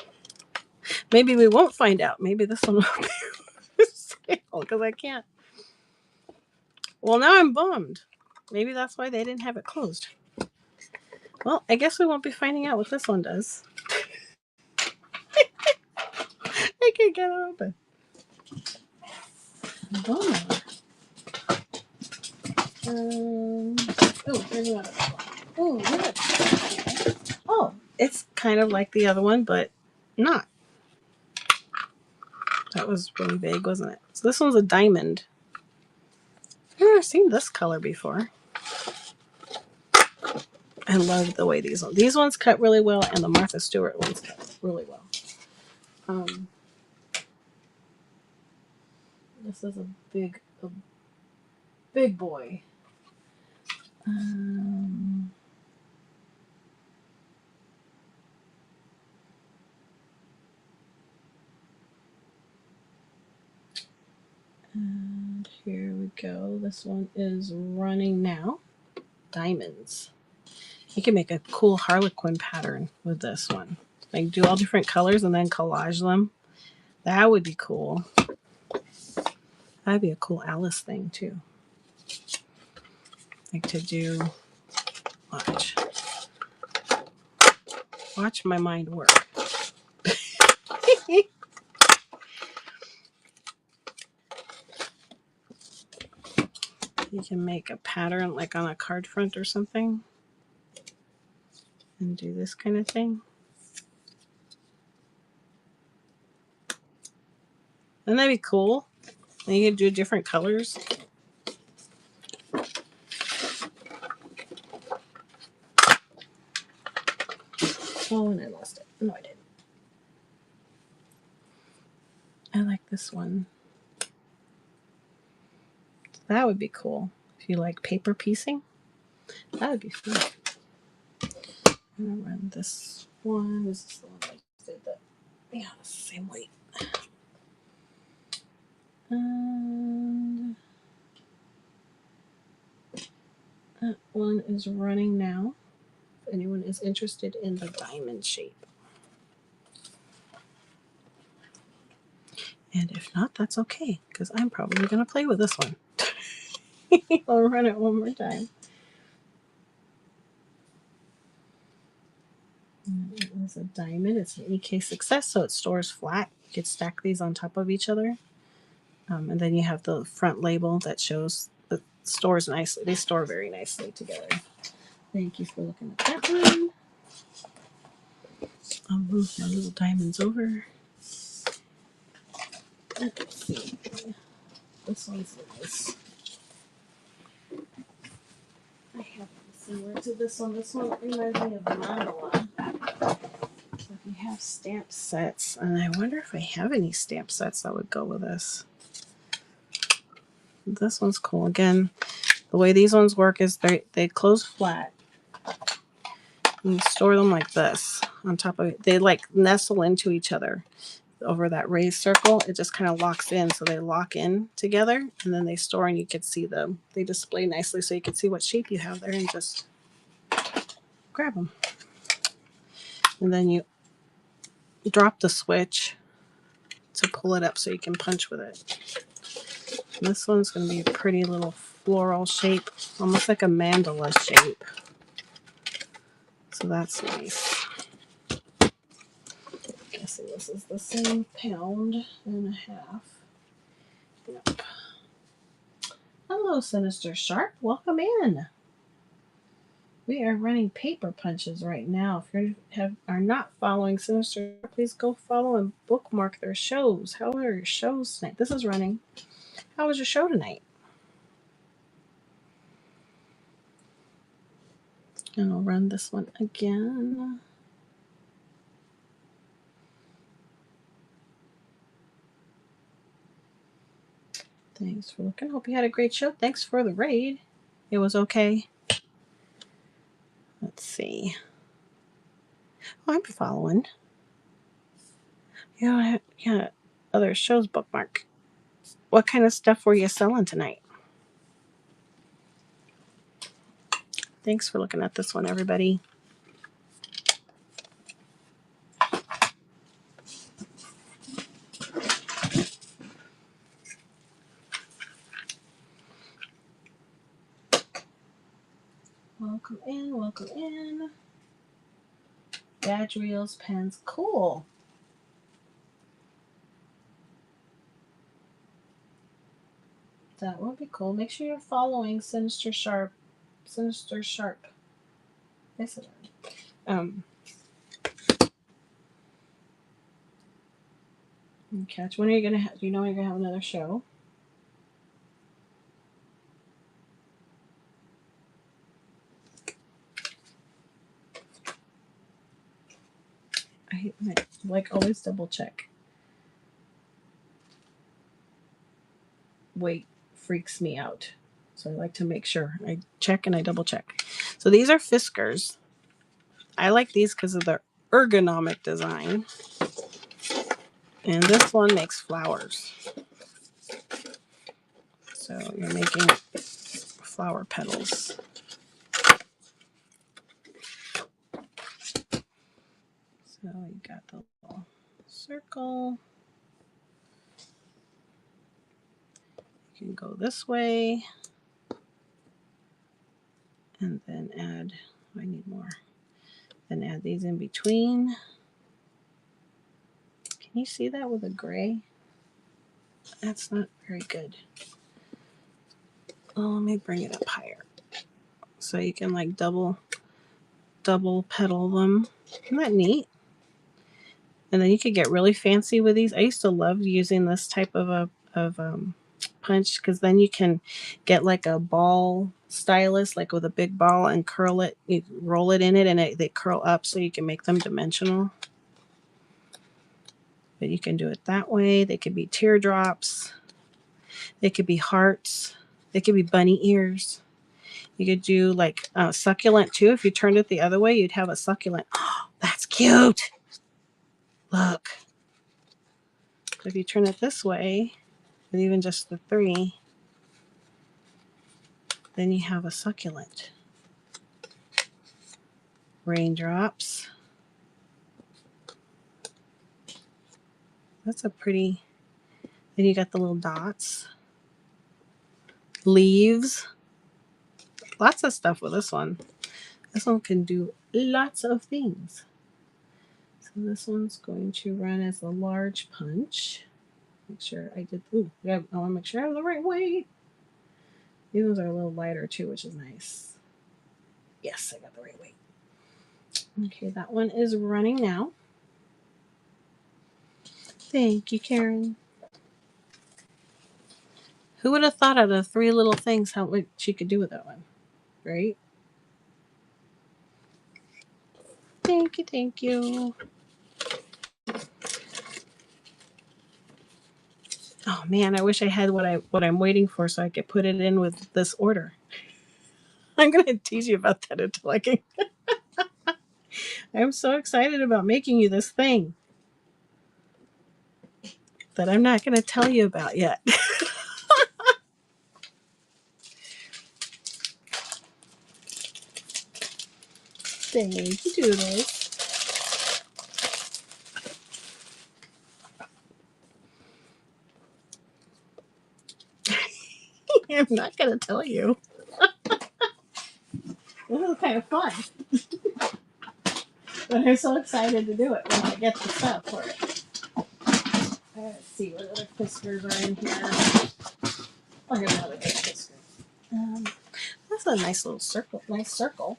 A: Maybe we won't find out. Maybe this one will be for sale, because I can't. Well, now I'm bummed. Maybe that's why they didn't have it closed. Well, I guess we won't be finding out what this one does. I can't get it open. Bummer. Oh, there's another one. Oh, look. Oh, it's kind of like the other one, but not. That was really vague, wasn't it? So this one's a diamond. I've never seen this color before. I love the way these ones cut really well, and the Martha Stewart ones cut really well. This is a big boy. And here we go. This one is running now. Diamonds. You can make a cool Harlequin pattern with this one. Like do all different colors and then collage them. That would be cool. That'd be a cool Alice thing too. Like to do, watch my mind work. You can make a pattern like on a card front or something and do this kind of thing. Wouldn't that be cool? And you could do different colors. Oh, and I lost it. No, I didn't. I like this one. That would be cool. If you like paper piecing, that would be fun. I'm gonna run this one. This is the one I did that. Yeah, it's the same weight. And that one is running now. If anyone is interested in the diamond shape. And if not, that's okay, because I'm probably going to play with this one. I'll run it one more time. It's a diamond. It's an EK Success, so it stores flat. You could stack these on top of each other. And then you have the front label that shows it stores nicely. They store very nicely together. Thank you for looking at that one. I'll move my little diamonds over. Let's see. This one's nice. I have one similar to this one. This one reminds me of mandala. So if you have stamp sets, and I wonder if I have any stamp sets that would go with this. This one's cool. Again, the way these ones work is they close flat. You store them like this on top of it. They like nestle into each other over that raised circle. It just kind of locks in, so they lock in together, and then they store, and you can see them. They display nicely, so you can see what shape you have there and just grab them. And then you drop the switch to pull it up so you can punch with it. And this one's going to be a pretty little floral shape, almost like a mandala shape. So that's nice. Guessing this is the same pound and a half. Yep. Hello, Sinister Shark. Welcome in. We are running paper punches right now. If you are not following Sinister, please go follow and bookmark their shows. How are your shows tonight? This is running. How was your show tonight? And I'll run this one again. Thanks for looking. Hope you had a great show. Thanks for the raid. It was okay. Let's see. Oh, I'm following. Yeah, other shows bookmark. What kind of stuff were you selling tonight? Thanks for looking at this one, everybody. Welcome in, welcome in. Badge reels, pens, cool. That would be cool. Make sure you're following Sinister Sharp. Sinister Sharp. Yes, it is. Catch. When are you gonna have? Do you know when you're gonna have another show? I like always double check. Weight freaks me out, so I like to make sure I check and I double check. So these are Fiskars. I like these because of their ergonomic design, and this one makes flowers. So you're making flower petals. So you got the little circle. You can go this way and then add, I need more. Then add these in between. Can you see that with a gray? That's not very good. Oh, let me bring it up higher. So you can like double petal them. Isn't that neat? And then you could get really fancy with these. I used to love using this type of punch because then you can get like a ball stylus, like with a big ball, and curl it. You roll it in it, and they curl up, so you can make them dimensional. But you can do it that way. They could be teardrops. They could be hearts. They could be bunny ears. You could do like a succulent too. If you turned it the other way, you'd have a succulent. Oh, that's cute. Look. So if you turn it this way, with even just the 3, then you have a succulent. Raindrops. That's a pretty. Then you got the little dots. Leaves. Lots of stuff with this one. This one can do lots of things. So this one's going to run as a large punch. Make sure I did. Ooh, I want to make sure I have the right weight. These ones are a little lighter too, which is nice. Yes, I got the right weight. Okay, that one is running now. Thank you, Karen. Who would have thought out of 3 little things how what she could do with that one, right? Thank you, thank you. Oh man, I wish I had what I'm waiting for so I could put it in with this order. I'm gonna tease you about that until I can. I'm so excited about making you this thing that I'm not gonna tell you about yet. Thank you, Doodles. I'm not gonna tell you. This is kind of fun. But I'm so excited to do it when I get the stuff for it. Let's see what other Fiskars are in here. I'll get another big Fisker. That's a nice little circle. Nice circle.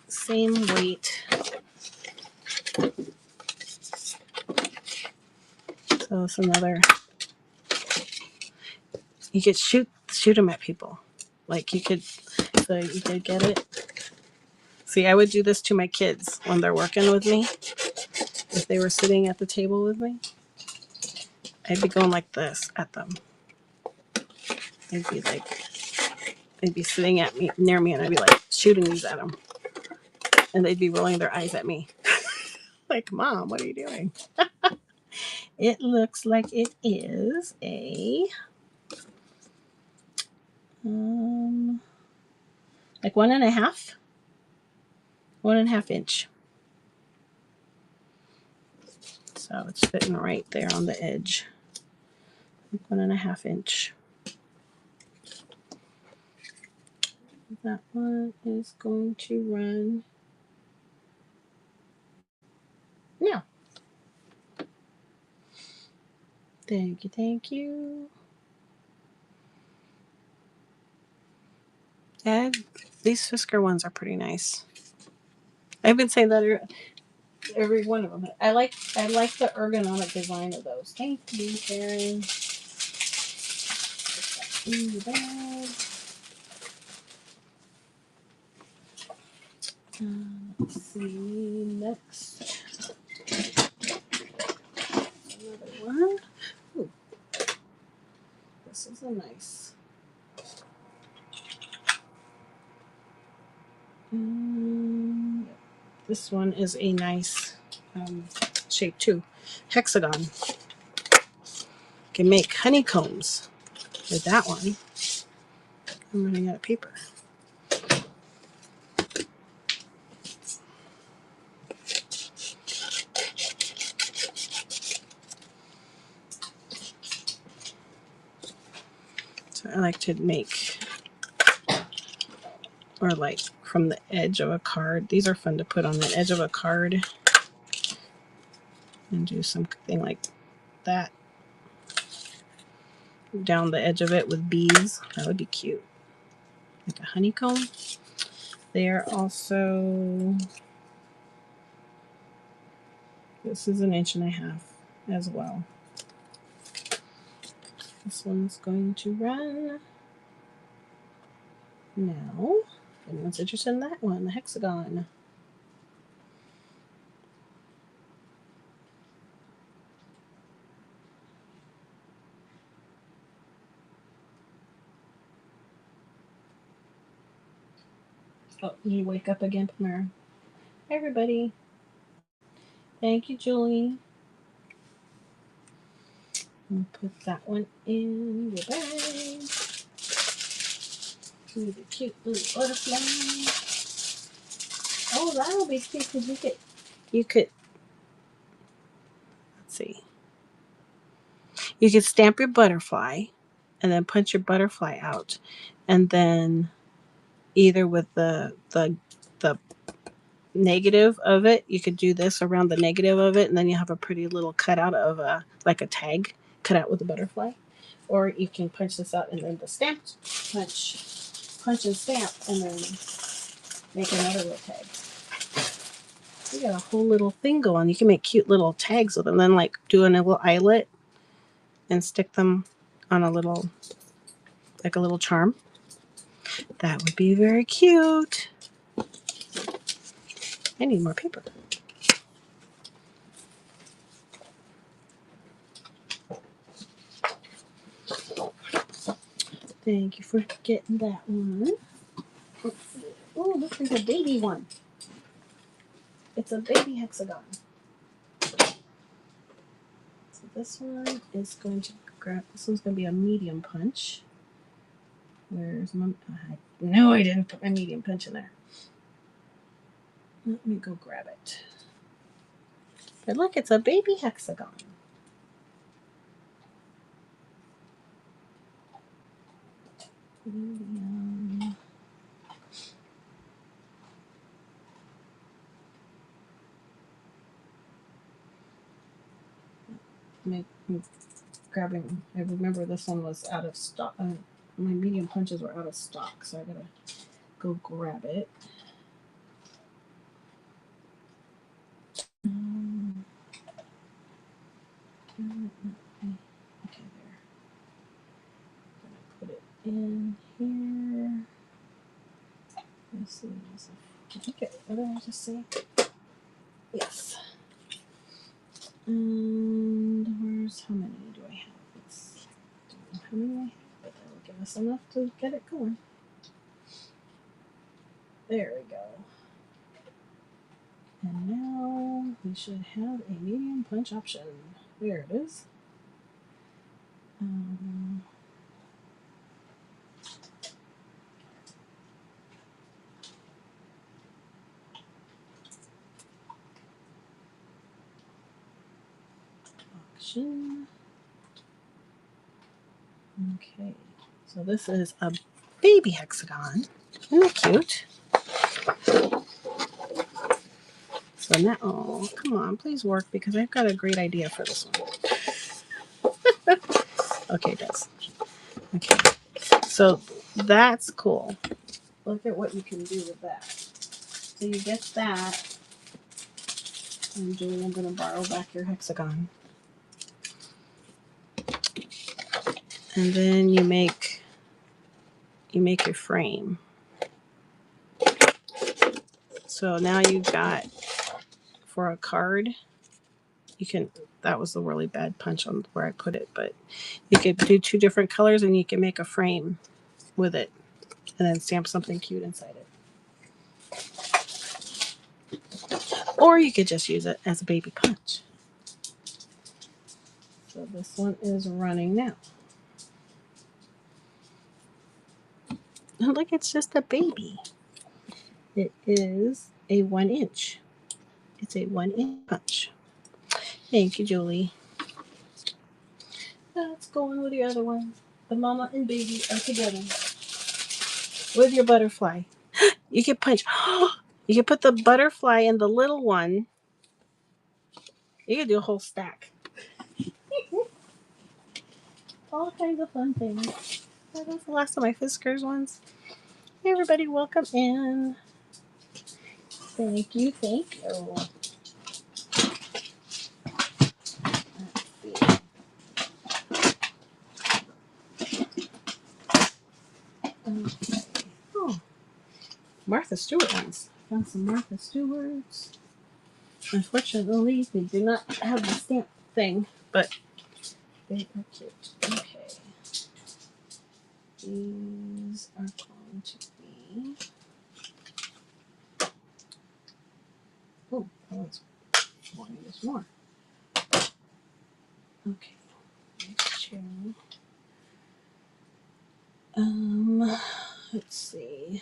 A: Same weight. So it's another. You could shoot them at people. Like you could get it. See, I would do this to my kids when they're working with me. If they were sitting at the table with me, I'd be going like this at them. They'd be sitting at me near me, and I'd be like shooting these at them, and they'd be rolling their eyes at me, like, "Mom, what are you doing?" It looks like it is a like 1.5 inch. So it's fitting right there on the edge. 1.5 inch. That one is going to run now. Thank you, thank you. And these Fisker ones are pretty nice. I've been saying that every one of them. I like the ergonomic design of those. Thank you, Karen. Put that in the bag. Let's see next. Another one. Ooh, this is a nice. This one is a nice shape too. Hexagon. Can make honeycombs with that one. I'm running out of paper. So I like to make, or like from the edge of a card. These are fun to put on the edge of a card and do something like that down the edge of it with bees. That would be cute. Like a honeycomb. They are also, this is 1.5 inches as well. This one's going to run now. If anyone's interested in that one, the hexagon. Oh, you wake up again, Pamela. Hi, everybody. Thank you, Julie. I'll put that one in your bag. With a cute little butterfly. Oh, that'll be cute because you could, let's see. You could stamp your butterfly and then punch your butterfly out. And then either with the negative of it, you could do this around the negative of it, and then you have a pretty little cutout of like a tag cut out with a butterfly. Or you can punch this out and then the stamped punch and stamp, and then make another little tag. You got a whole little thing going. You can make cute little tags with them, then like do a little eyelet and stick them on a little, like a little charm. That would be very cute. I need more paper. Thank you for getting that one. Oh, this is a baby one. It's a baby hexagon. So this one is going to grab, this one's going to be a medium punch. Where's my, no, I didn't put my medium punch in there. Let me go grab it. But look, it's a baby hexagon. Medium. I'm grabbing, I remember this one was out of stock. My medium punches were out of stock, so I gotta go grab it. Okay, there. I'm gonna put it in here. Let's see. I think it, what did I just say? Yes. And where's, how many do I have? Don't know how many I have, but that will give us enough to get it going. There we go. And now we should have a medium punch option. There it is. Auction. Okay, so this is a baby hexagon. Isn't that cute? So now, oh, come on, please work because I've got a great idea for this one. Okay, it does. Okay, so that's cool. Look at what you can do with that. So you get that. And Julie, I'm going to borrow back your hexagon. And then you make your frame. So now you've got, for a card, you can, that was a really bad punch on where I put it, but you could do 2 different colors and you can make a frame with it and then stamp something cute inside it. Or you could just use it as a baby punch. So this one is running now. Oh, look, it's just a baby. It is a 1 inch. It's a 1 inch punch. Thank you, Julie. Let's go on with the other one. The mama and baby are together with your butterfly. You can punch. You can put the butterfly in the little one. You can do a whole stack. All kinds of fun things. That was the last of my Fiskars ones. Hey, everybody, welcome in. Thank you, thank you. Let's see. Okay. Oh, Martha Stewart ones. Found some Martha Stewarts. Unfortunately, they do not have the stamp thing, but they are cute. Okay. These are going to be. Oh, that one's wanting this more. Okay. Next two. Let's see.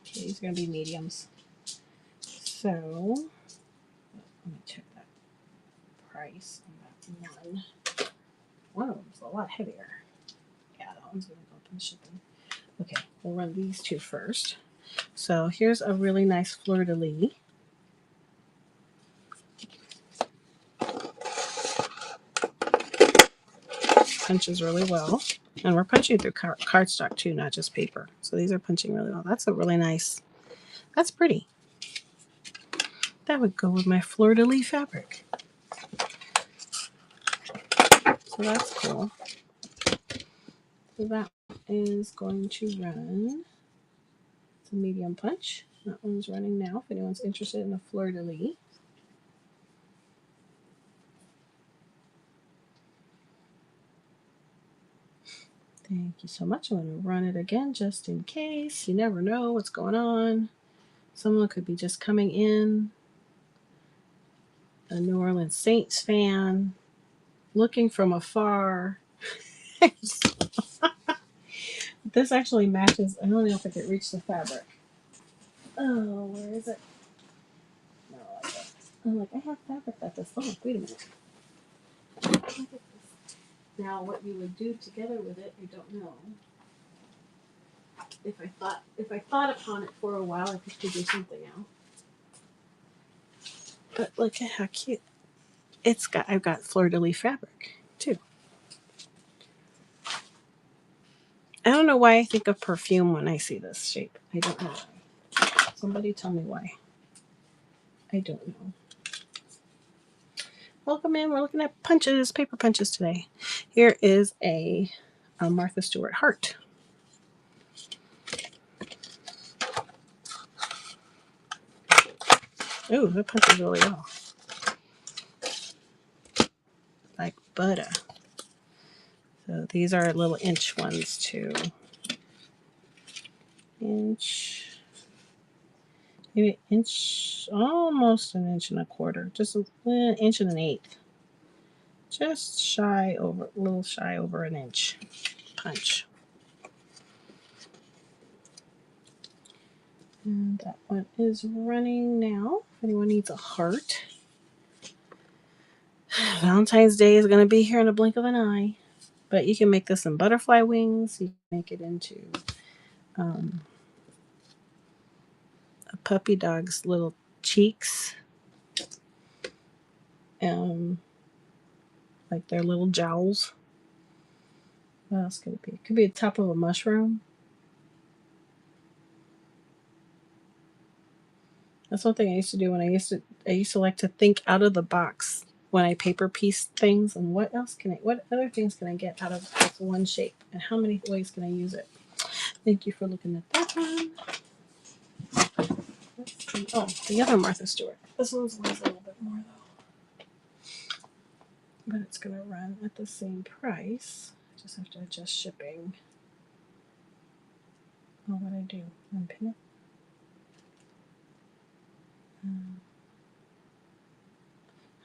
A: Okay, these are going to be mediums. So, let me check that price on that one. One of them's a lot heavier. Yeah, that one's going to go up in shipping. Okay, we'll run these 2 first. So, here's a really nice fleur-de-lis. Punches really well. And we're punching through cardstock too, not just paper. So these are punching really well. That's a really nice, that's pretty. That would go with my fleur-de-lis fabric. So that's cool. So that is going to run. It's a medium punch. That one's running now if anyone's interested in a fleur-de-lis. Thank you so much. I'm going to run it again just in case. You never know what's going on. Someone could be just coming in, a New Orleans Saints fan, looking from afar. This actually matches. I don't know if I could reach the fabric. Oh, where is it? No, I don't. I'm like, I have fabric that this long. Wait a minute. Look at this. Now, what you would do together with it, I don't know. If I thought upon it for a while, I could figure something out. But look at how cute. I've got fleur-de-lis fabric too. I don't know why I think of perfume when I see this shape. I don't know why. Somebody tell me why. I don't know. Welcome in. We're looking at punches, paper punches today. Here is a Martha Stewart heart. Ooh, that punches really well. Like butter. So these are little inch ones too. Inch. Maybe inch, almost an inch and a quarter. Just an inch and an eighth. Just shy over, a little shy over an inch punch. And that one is running now. If anyone needs a heart, Valentine's Day is going to be here in a blink of an eye. But you can make this in butterfly wings. You can make it into a puppy dog's little cheeks. Like their little jowls. What else could it be? It could be the top of a mushroom. That's one thing I used to do when I used to like to think out of the box when I paper piece things, and what other things can I get out of this one shape, and how many ways can I use it? Thank you for looking at that one. Let's see. Oh, the other Martha Stewart. This one's worth a little bit more though, but it's gonna run at the same price. I just have to adjust shipping. Oh, what I do? Unpin it.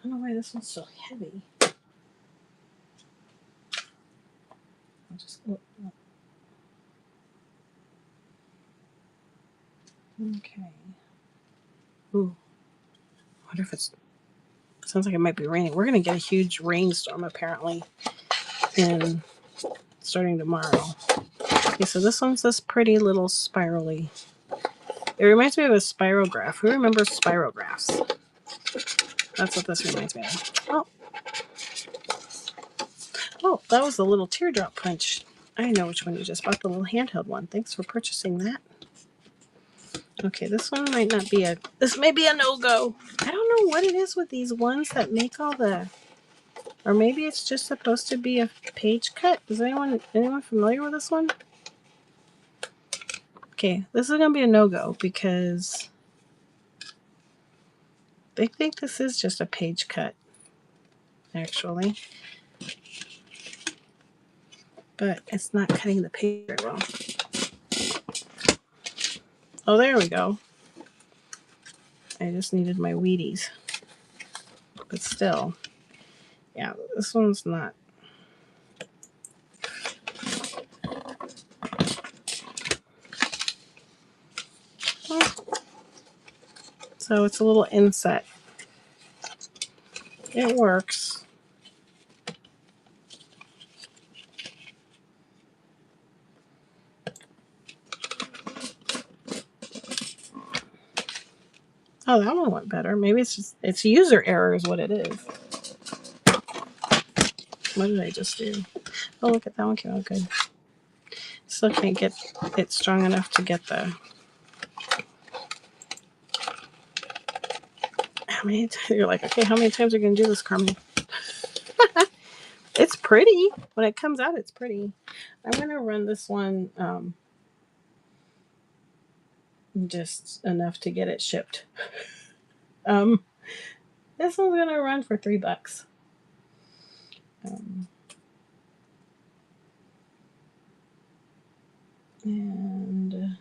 A: I don't know why this one's so heavy. I'll just. Okay. Ooh. I wonder if it's. Sounds like it might be raining. We're gonna get a huge rainstorm apparently, in starting tomorrow. Okay, so this one's this pretty little spirally. It reminds me of a spirograph. Who remembers spirographs? That's what this reminds me of. Oh, that was the little teardrop punch. I know which one you just bought, the little handheld one. Thanks for purchasing that. Okay, this one might not be this may be a no-go. I don't know what it is with these ones that make all the, or maybe it's just supposed to be a page cut. Is anyone familiar with this one? Okay, this is going to be a no-go because they think this is just a page cut, actually. But it's not cutting the page very well. Oh, there we go. I just needed my Wheaties. But still, yeah, this one's not. So it's a little inset. It works. Oh, that one went better. Maybe it's user error is what it is. What did I just do? Oh, look at that one came out good. Still can't get it strong enough to get the. How many times you're like, okay, how many times are you gonna do this, Carmen? It's pretty when it comes out. It's pretty. I'm gonna run this one just enough to get it shipped. This one's gonna run for $3. And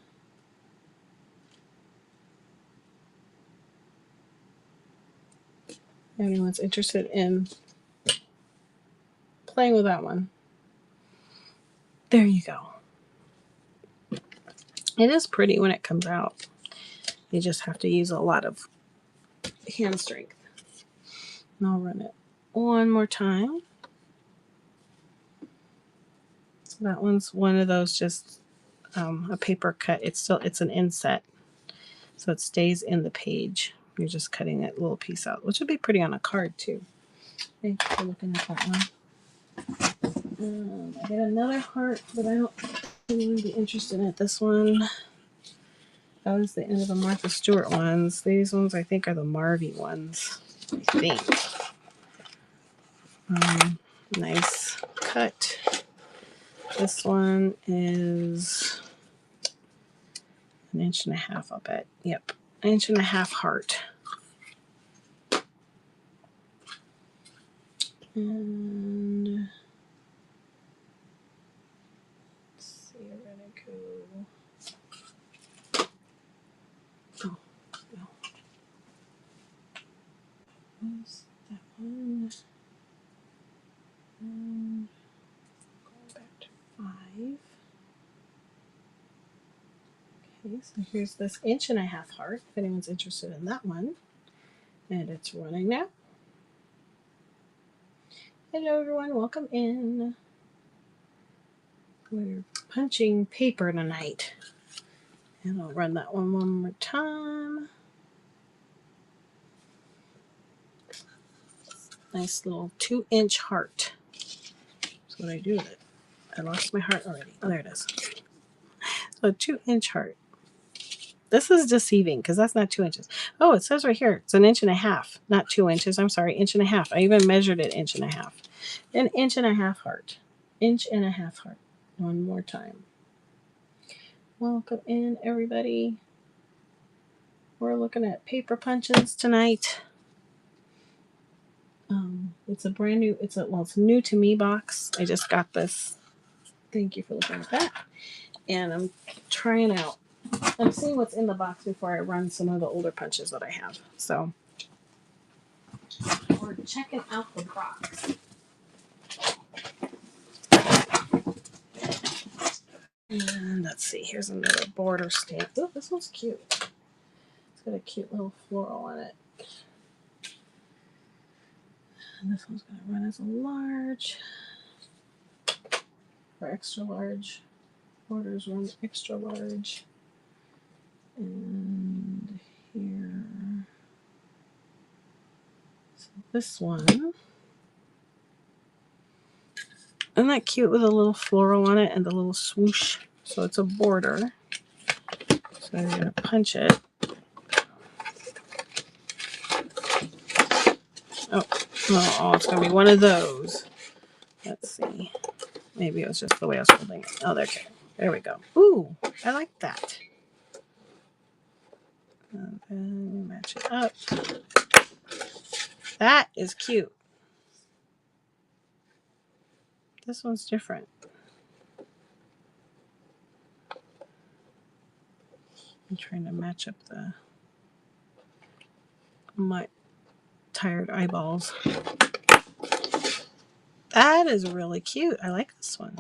A: if anyone's interested in playing with that one, there you go. It is pretty when it comes out. You just have to use a lot of hand strength. And I'll run it one more time. So that one's one of those just a paper cut. It's an inset, so it stays in the page. You're just cutting that little piece out, which would be pretty on a card too. Thanks for looking at that one. I got another heart, but I don't really be interested in this one. That was the end of the Martha Stewart ones. These ones I think are the Marvy ones. I think. Nice cut. This one is 1.5 inches, I'll bet. Yep, 1.5 inch heart. And let's see, we're gonna go. Oh, no. What's that one? Going back to 5. Okay, so here's this 1.5 inch heart, if anyone's interested in that one. And it's running now. Hello everyone, welcome in. We're punching paper tonight. And I'll run that one more time. Nice little 2-inch heart. That's what I do with it. I lost my heart already. Oh, there it is. So a 2-inch heart. This is deceiving because that's not 2 inches. Oh, it says right here it's 1.5 inches, not 2 inches. I'm sorry, 1.5 inches. I even measured it 1.5 inches. 1.5 inches heart. 1.5 inches heart. One more time. Welcome in, everybody. We're looking at paper punches tonight. It's a brand new. It's new to me box. I just got this. Thank you for looking at that. And I'm trying out. I'm seeing what's in the box before I run some of the older punches that I have. So we're checking out the box. And let's see. Here's another border stamp. Oh, this one's cute. It's got a cute little floral on it. And this one's going to run as a large or extra large. Borders run extra large. And here. So this one. Isn't that cute with a little floral on it and the little swoosh? So it's a border. So I'm going to punch it. Oh, it's going to be one of those. Let's see. Maybe it was just the way I was holding it. Oh, there we go. Ooh, I like that. And then match it up. That is cute. This one's different. I'm trying to match up my tired eyeballs. That is really cute. I like this one.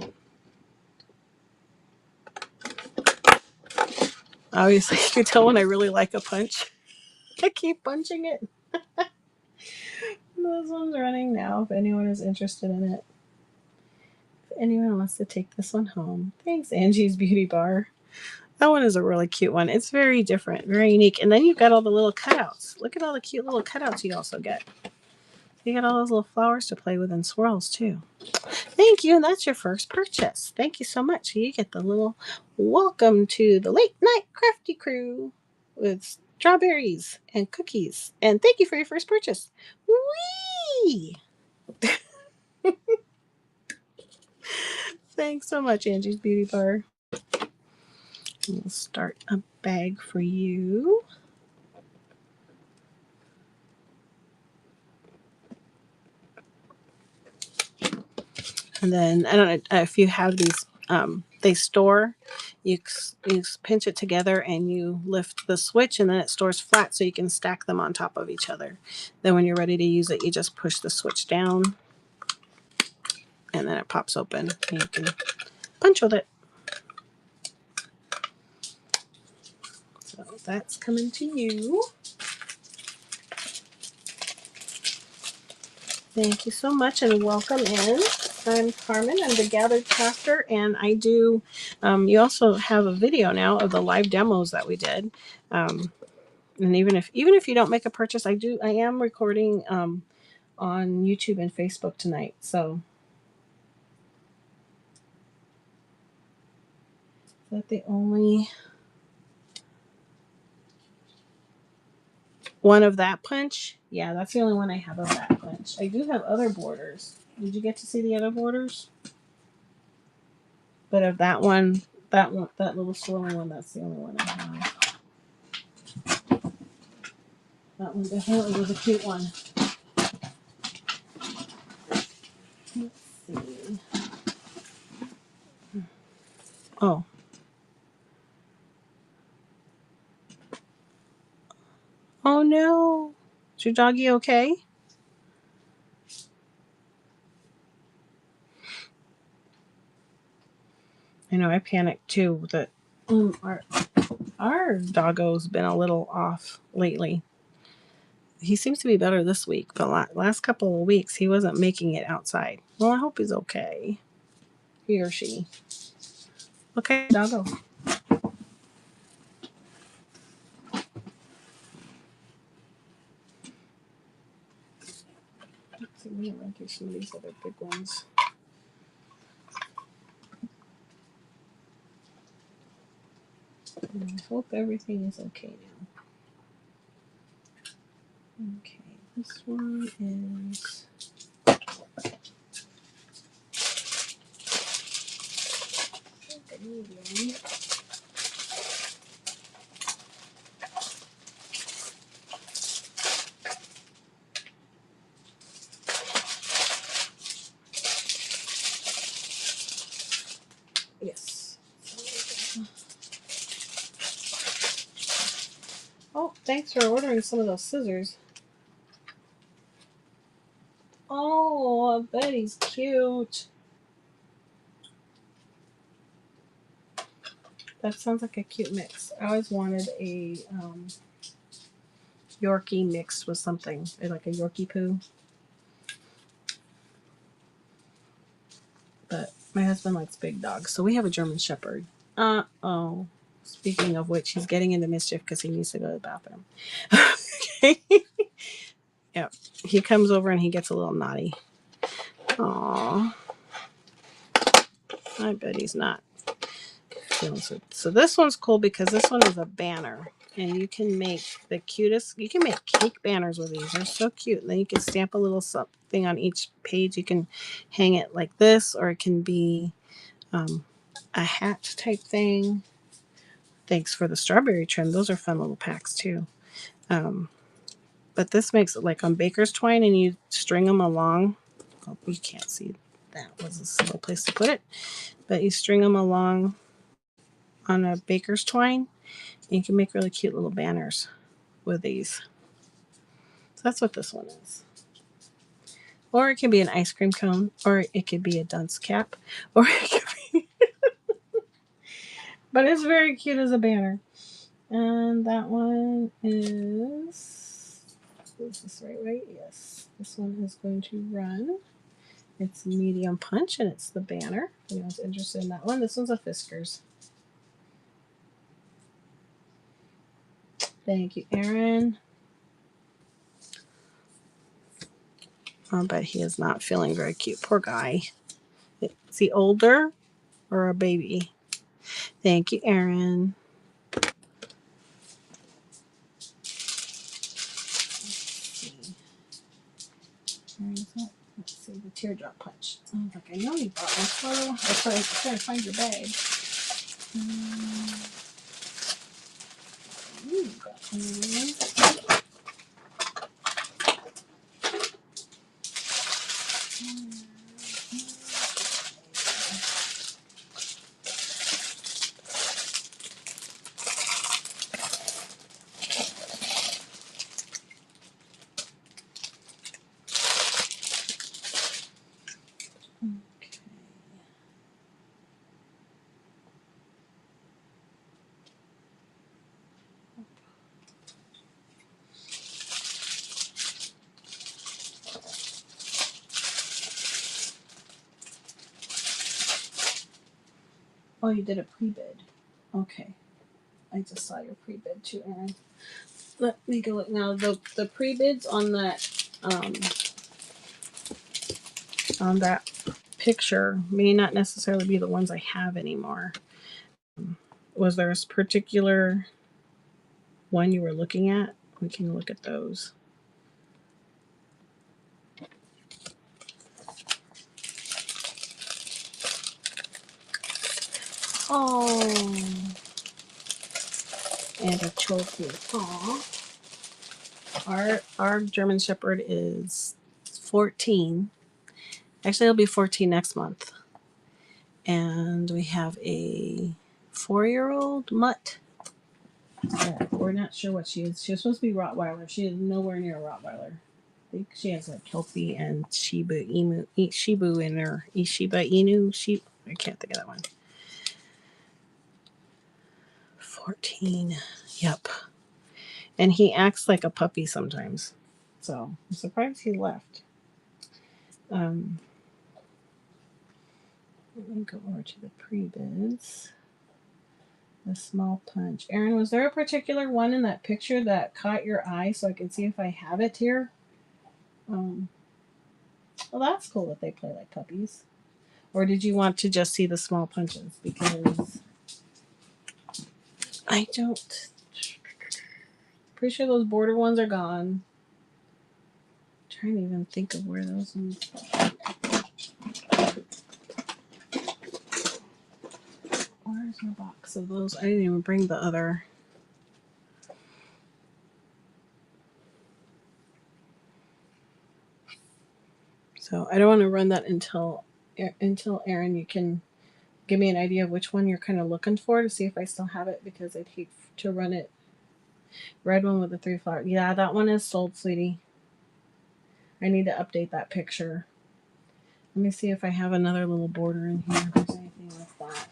A: Obviously, you can tell when I really like a punch. I keep punching it. This one's running now if anyone is interested in it. If anyone wants to take this one home. Thanks, Angie's Beauty Bar. That one is a really cute one. It's very different, very unique. And then you've got all the little cutouts. Look at all the cute little cutouts you also get. You got all those little flowers to play with and swirls too. Thank you. And that's your first purchase. Thank you so much. You get the little welcome to the late night crafty crew with strawberries and cookies. And thank you for your first purchase. Whee! Thanks so much, Angie's Beauty Bar. We'll start a bag for you. And then I don't know if you have these. They store. You pinch it together and you lift the switch, and then it stores flat, so you can stack them on top of each other. Then when you're ready to use it, you just push the switch down, and then it pops open, and you can punch with it. So that's coming to you. Thank you so much and welcome in. I'm Carmen. I'm the Gathered Crafter, and I do. You also have a video now of the live demos that we did. And even if you don't make a purchase, I am recording on YouTube and Facebook tonight. So is that the only one of that punch? Yeah, that's the only one I have of that punch. I do have other borders. Did you get to see the other borders? But of that one, that little swirling one, that's the only one I have. That one definitely was a cute one. Let's see. Oh. Oh no. Is your doggy okay? I know I panicked too that our doggo's been a little off lately. he seems to be better this week, but last couple of weeks he wasn't making it outside. Well, I hope he's okay. He or she. Okay, doggo. Let's see, we run through some of these other big ones. I hope everything is okay now. Okay, this one is medium. Yes. Oh, thanks for ordering some of those scissors. Oh, I bet he's cute. That sounds like a cute mix. I always wanted a Yorkie mixed with something, like a Yorkie poo. But my husband likes big dogs, so we have a German Shepherd. Oh. Speaking of which, he's getting into mischief because he needs to go to the bathroom. Okay. Yep. He comes over and he gets a little naughty. Aww. I bet he's not feeling so. So this one's cool because this one is a banner. And you can make the cutest, you can make cake banners with these. They're so cute. And then you can stamp a little something on each page. You can hang it like this, or it can be a hat type thing. Thanks for the strawberry trim. Those are fun little packs too. But this makes it like on baker's twine, and you string them along. Oh, you can't see. That was a simple place to put it. But you string them along on a baker's twine, and you can make really cute little banners with these. So that's what this one is. Or it can be an ice cream cone, or it could be a dunce cap, or it could be. But it's very cute as a banner. And that one is this right? Yes. This one is going to run. It's medium punch, and it's the banner. If anyone's interested in that one. This one's a Fiskars. Thank you, Aaron. Oh, but he is not feeling very cute. Poor guy. Is he older or a baby? Thank you, Aaron. Let's see, the teardrop punch. I was like, I know you brought my photo. I was trying to find your bag. Oh, you did a pre-bid. Okay. I just saw your pre-bid too, Aaron. Let me go look now. The pre-bids on that picture may not necessarily be the ones I have anymore. Was there a particular one you were looking at? We can look at those. Oh, and a trophy. Aw. Our German Shepherd is 14. Actually, it'll be 14 next month. And we have a 4-year-old mutt. We're not sure what she is. She was supposed to be Rottweiler. She is nowhere near a Rottweiler. I think she has like Kelpie and Shiba in her. Shiba Inu. I can't think of that one. 14. Yep. And he acts like a puppy sometimes. So I'm surprised he left. Let me go over to the pre-bids. The small punch. Erin, was there a particular one in that picture that caught your eye so I can see if I have it here? Well, that's cool that they play like puppies. Or did you want to just see the small punches? Because I don't... Pretty sure those border ones are gone. I'm trying to even think of where those ones... Where's my box of those? I didn't even bring the other... So I don't want to run that until Erin, you can give me an idea of which one you're kind of looking for to see if I still have it, because I'd hate to run it. Red one with the 3 flowers. Yeah, that one is sold, sweetie. I need to update that picture. Let me see if I have another little border in here. If there's anything like that.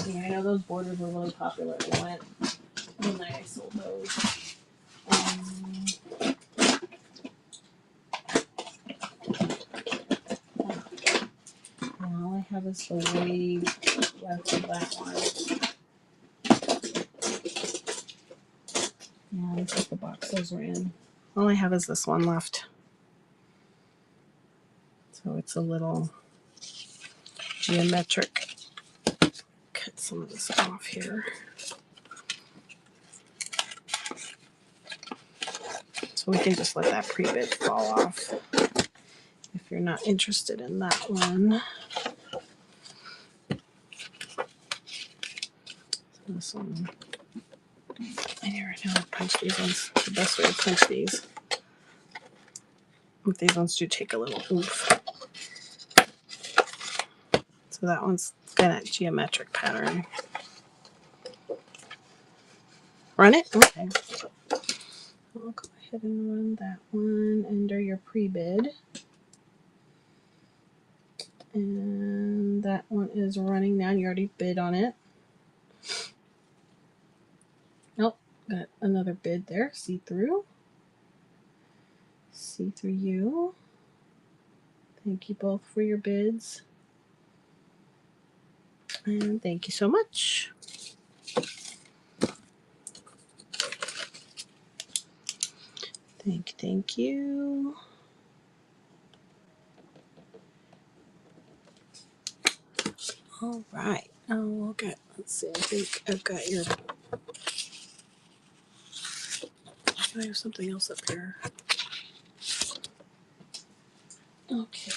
A: Yeah, I know those borders were really popular. They went the night I sold those. All I have is the wave left of that one. Yeah, this is the box those were in. All I have is this one left. So it's a little geometric. Cut some of this off here. So we can just let that pre-bid fall off if you're not interested in that one. So this one, I never know how to punch these ones. The best way to punch these. But these ones do take a little oomph. So that one's got a geometric pattern. Run it? Okay. I'll go ahead and run that one under your pre-bid. And that one is running now. You already bid on it. Nope. Got another bid there. See through. See through you. Thank you both for your bids. And thank you so much. Thank you. All right. Oh, okay. Let's see. I think I've got your... I have something else up here. Okay.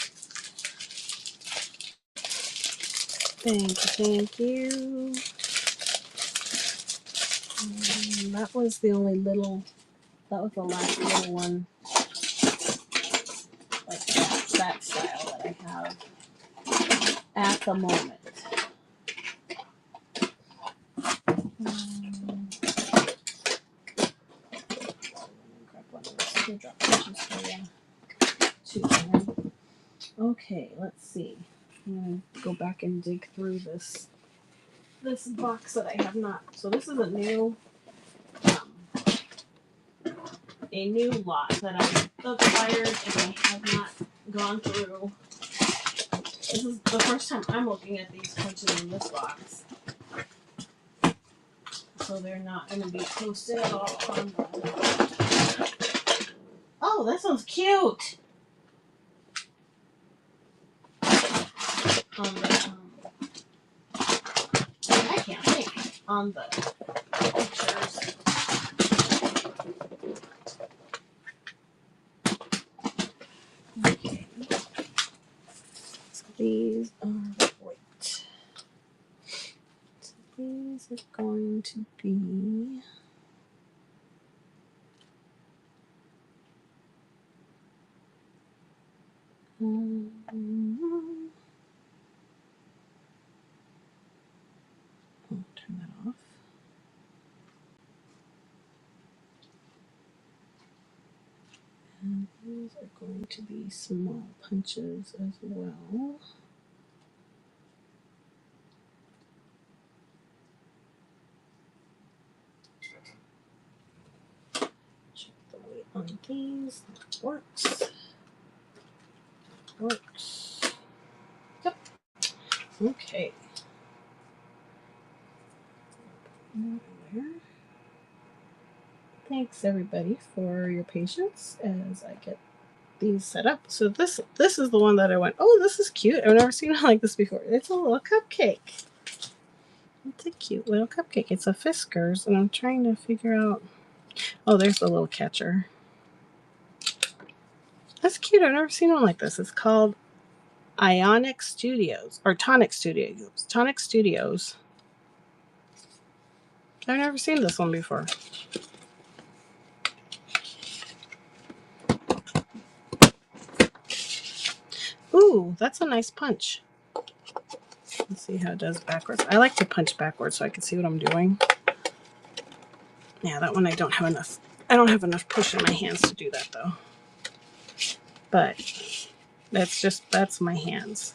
A: Thank you. That was the only little... That was the last little one. Like that style that I have at the moment. Grab one of those teardrop punches for you. Okay, let's see. I'm gonna go back and dig through this box that I have not. So this is a new lot that I acquired and I have not gone through. This is the first time I'm looking at these punches in this box. So they're not going to be posted at all on the... Oh, that sounds cute! On the, I can't think. On the pictures. Okay. So these are white. So these are going to be... turn that off. And these are going to be small punches as well. on these. That works. Works. Yep. Okay. There. Thanks everybody for your patience as I get these set up. So this is the one that I went, oh, this is cute. I've never seen it like this before. It's a little cupcake. It's a cute little cupcake. It's a Fiskars, and I'm trying to figure out. Oh, there's the little catcher. That's cute. I've never seen one like this. It's called Ionic Studios or Tonic Studios. Tonic Studios. I've never seen this one before. Ooh, that's a nice punch. Let's see how it does backwards. I like to punch backwards so I can see what I'm doing. Yeah, that one I don't have enough. I don't have enough push in my hands to do that though. But that's my hands.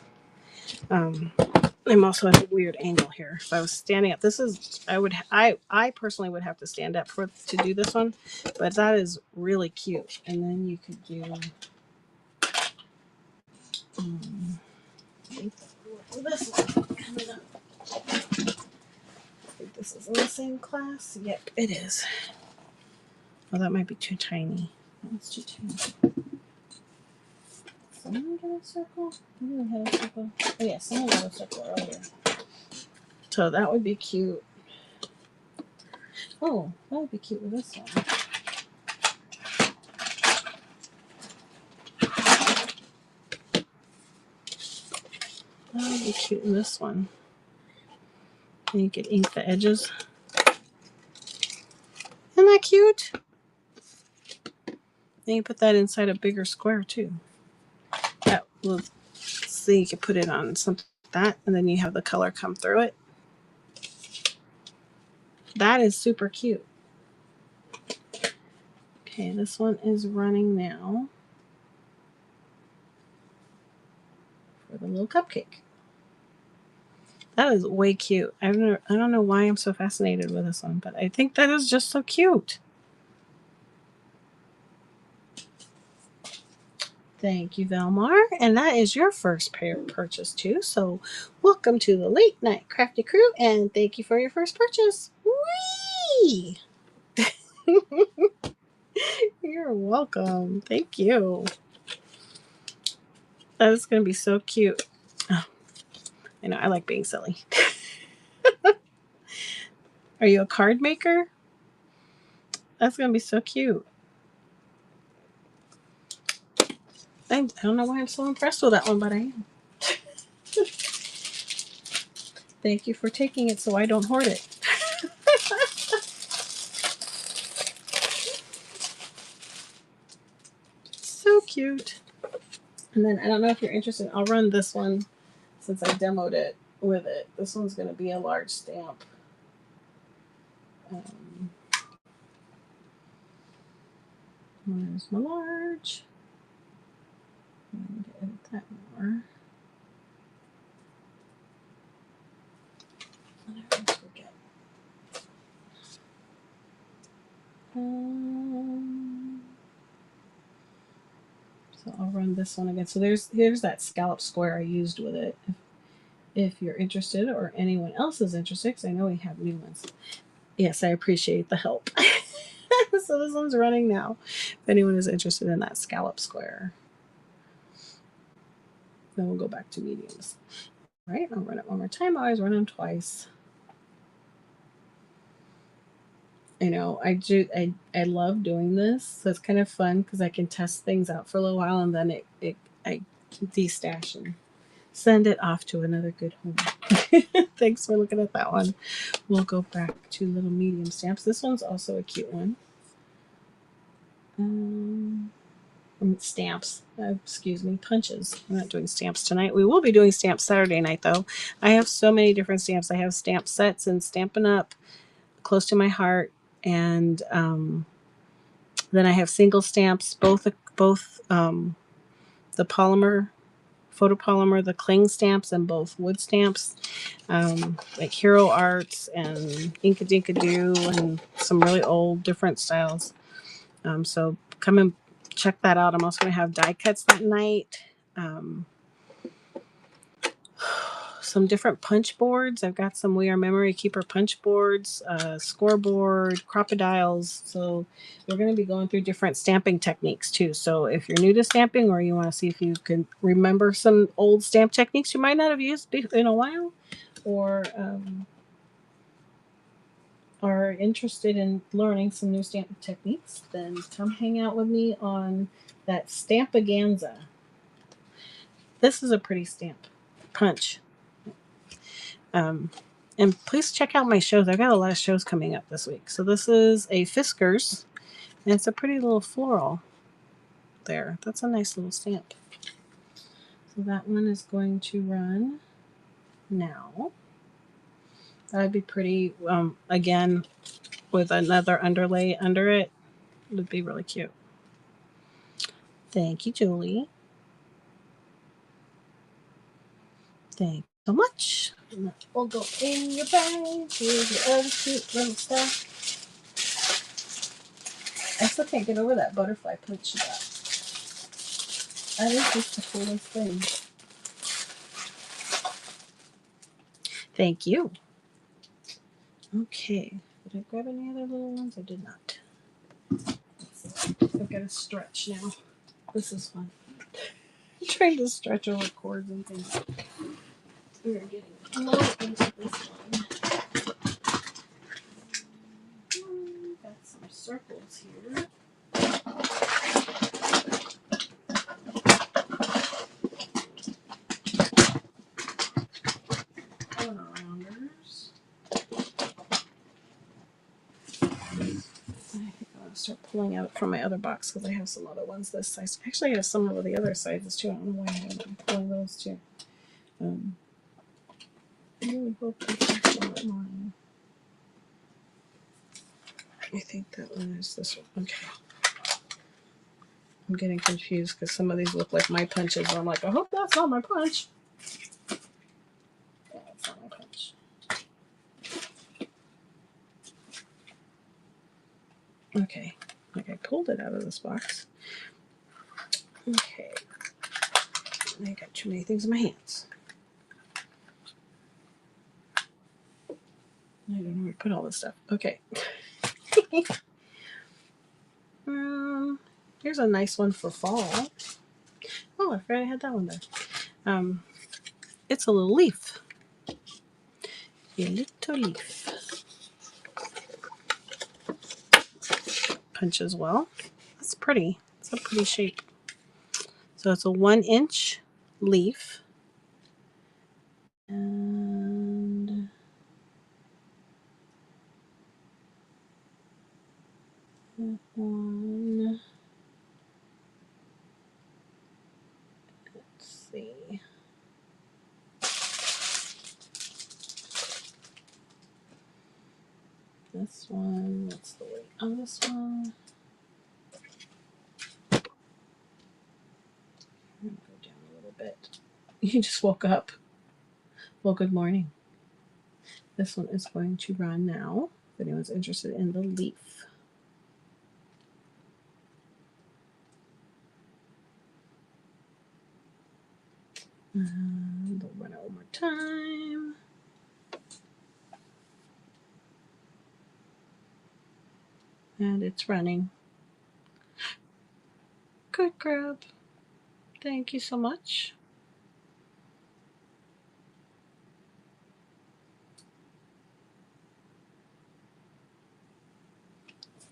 A: I'm also at a weird angle here. If I was standing up, I personally would have to stand up to do this one, but that is really cute. And then you could do this one. I think this is in the same class. Yep, it is. Oh, that might be too tiny. That's too tiny. Someone got a circle? Someone had a circle. Oh yeah, someone got a circle earlier. So that would be cute. Oh, that would be cute with this one. That would be cute in this one. And you could ink the edges. Isn't that cute? Then you put that inside a bigger square too. That will, so you can put it on something like that, and then you have the color come through it. That is super cute. Okay, this one is running now for the little cupcake. That is way cute. I don't know why I'm so fascinated with this one, but I think that is just so cute. Thank you, Velmar. And that is your first purchase too. So welcome to the Late Night Crafty Crew, and thank you for your first purchase. Whee! You're welcome. Thank you. That is going to be so cute. Oh, I know, I like being silly. Are you a card maker? That's going to be so cute. I don't know why I'm so impressed with that one, but I am. Thank you for taking it so I don't hoard it. So cute. And then I don't know if you're interested. I'll run this one since I demoed it with it. This one's going to be a large stamp. There's my large. I need to edit that more. I always forget. So I'll run this one again. So here's that scallop square I used with it. If you're interested, or anyone else is interested, because I know we have new ones. Yes, I appreciate the help. So this one's running now. If anyone is interested in that scallop square, then we'll go back to mediums. All right, I'll run it one more time. I always run them twice. You know, I love doing this. So it's kind of fun because I can test things out for a little while, and then I destash and send it off to another good home. Thanks for looking at that one. We'll go back to little medium stamps. This one's also a cute one. Stamps. Excuse me, punches. I'm not doing stamps tonight. We will be doing stamps Saturday night, though. I have so many different stamps. I have stamp sets and Stampin' Up! Close to my heart. And then I have single stamps, both the polymer, photopolymer, the cling stamps, and both wood stamps, like Hero Arts and Inka Dinka Doo, and some really old different styles. So come and check that out. I'm also going to have die cuts that night. Some different punch boards. I've got some We Are Memory Keeper punch boards, scoreboard, crocodiles. So we're going to be going through different stamping techniques too. So if you're new to stamping, or you want to see if you can remember some old stamp techniques you might not have used in a while, or are interested in learning some new stamp techniques, then come hang out with me on that Stampaganza. This is a pretty stamp punch. And please check out my shows. I've got a lot of shows coming up this week. So this is a Fiskars, and it's a pretty little floral there. That's a nice little stamp. So that one is going to run now. That'd be pretty, again, with another underlay under it. It would be really cute. Thank you, Julie. Thank you so much. We'll go in your bag. Here's your other cute little stuff. I still can't get over that butterfly punch you got. That is just the coolest thing. Thank you. Okay. Did I grab any other little ones? I did not. I've got to stretch now. This is fun. I'm trying to stretch over cords and things. We're getting more into this one. Got some circles here. Rounders. I think I'm going to start pulling out from my other box because I have some other ones this size. Actually, I have some of the other sizes too. I don't know why I haven't been pulling those too. I really hope this is mine. I think that one is this one. Okay. I'm getting confused because some of these look like my punches. I'm like, I hope that's not my punch. Yeah, that's not my punch. Okay. Like I pulled it out of this box. Okay. I got too many things in my hands. I don't know where to put all this stuff. Okay. Here's a nice one for fall. Oh, I forgot I had that one there. It's a little leaf. A little leaf. Punch as well. That's pretty. It's a pretty shape. So it's a 1-inch leaf. And that one. Let's see. This one. What's the weight on this one? I'm gonna go down a little bit. You just woke up. Well, good morning. This one is going to run now. If anyone's interested in the leaf. And we'll run it one more time. And it's running. Good grab. Thank you so much.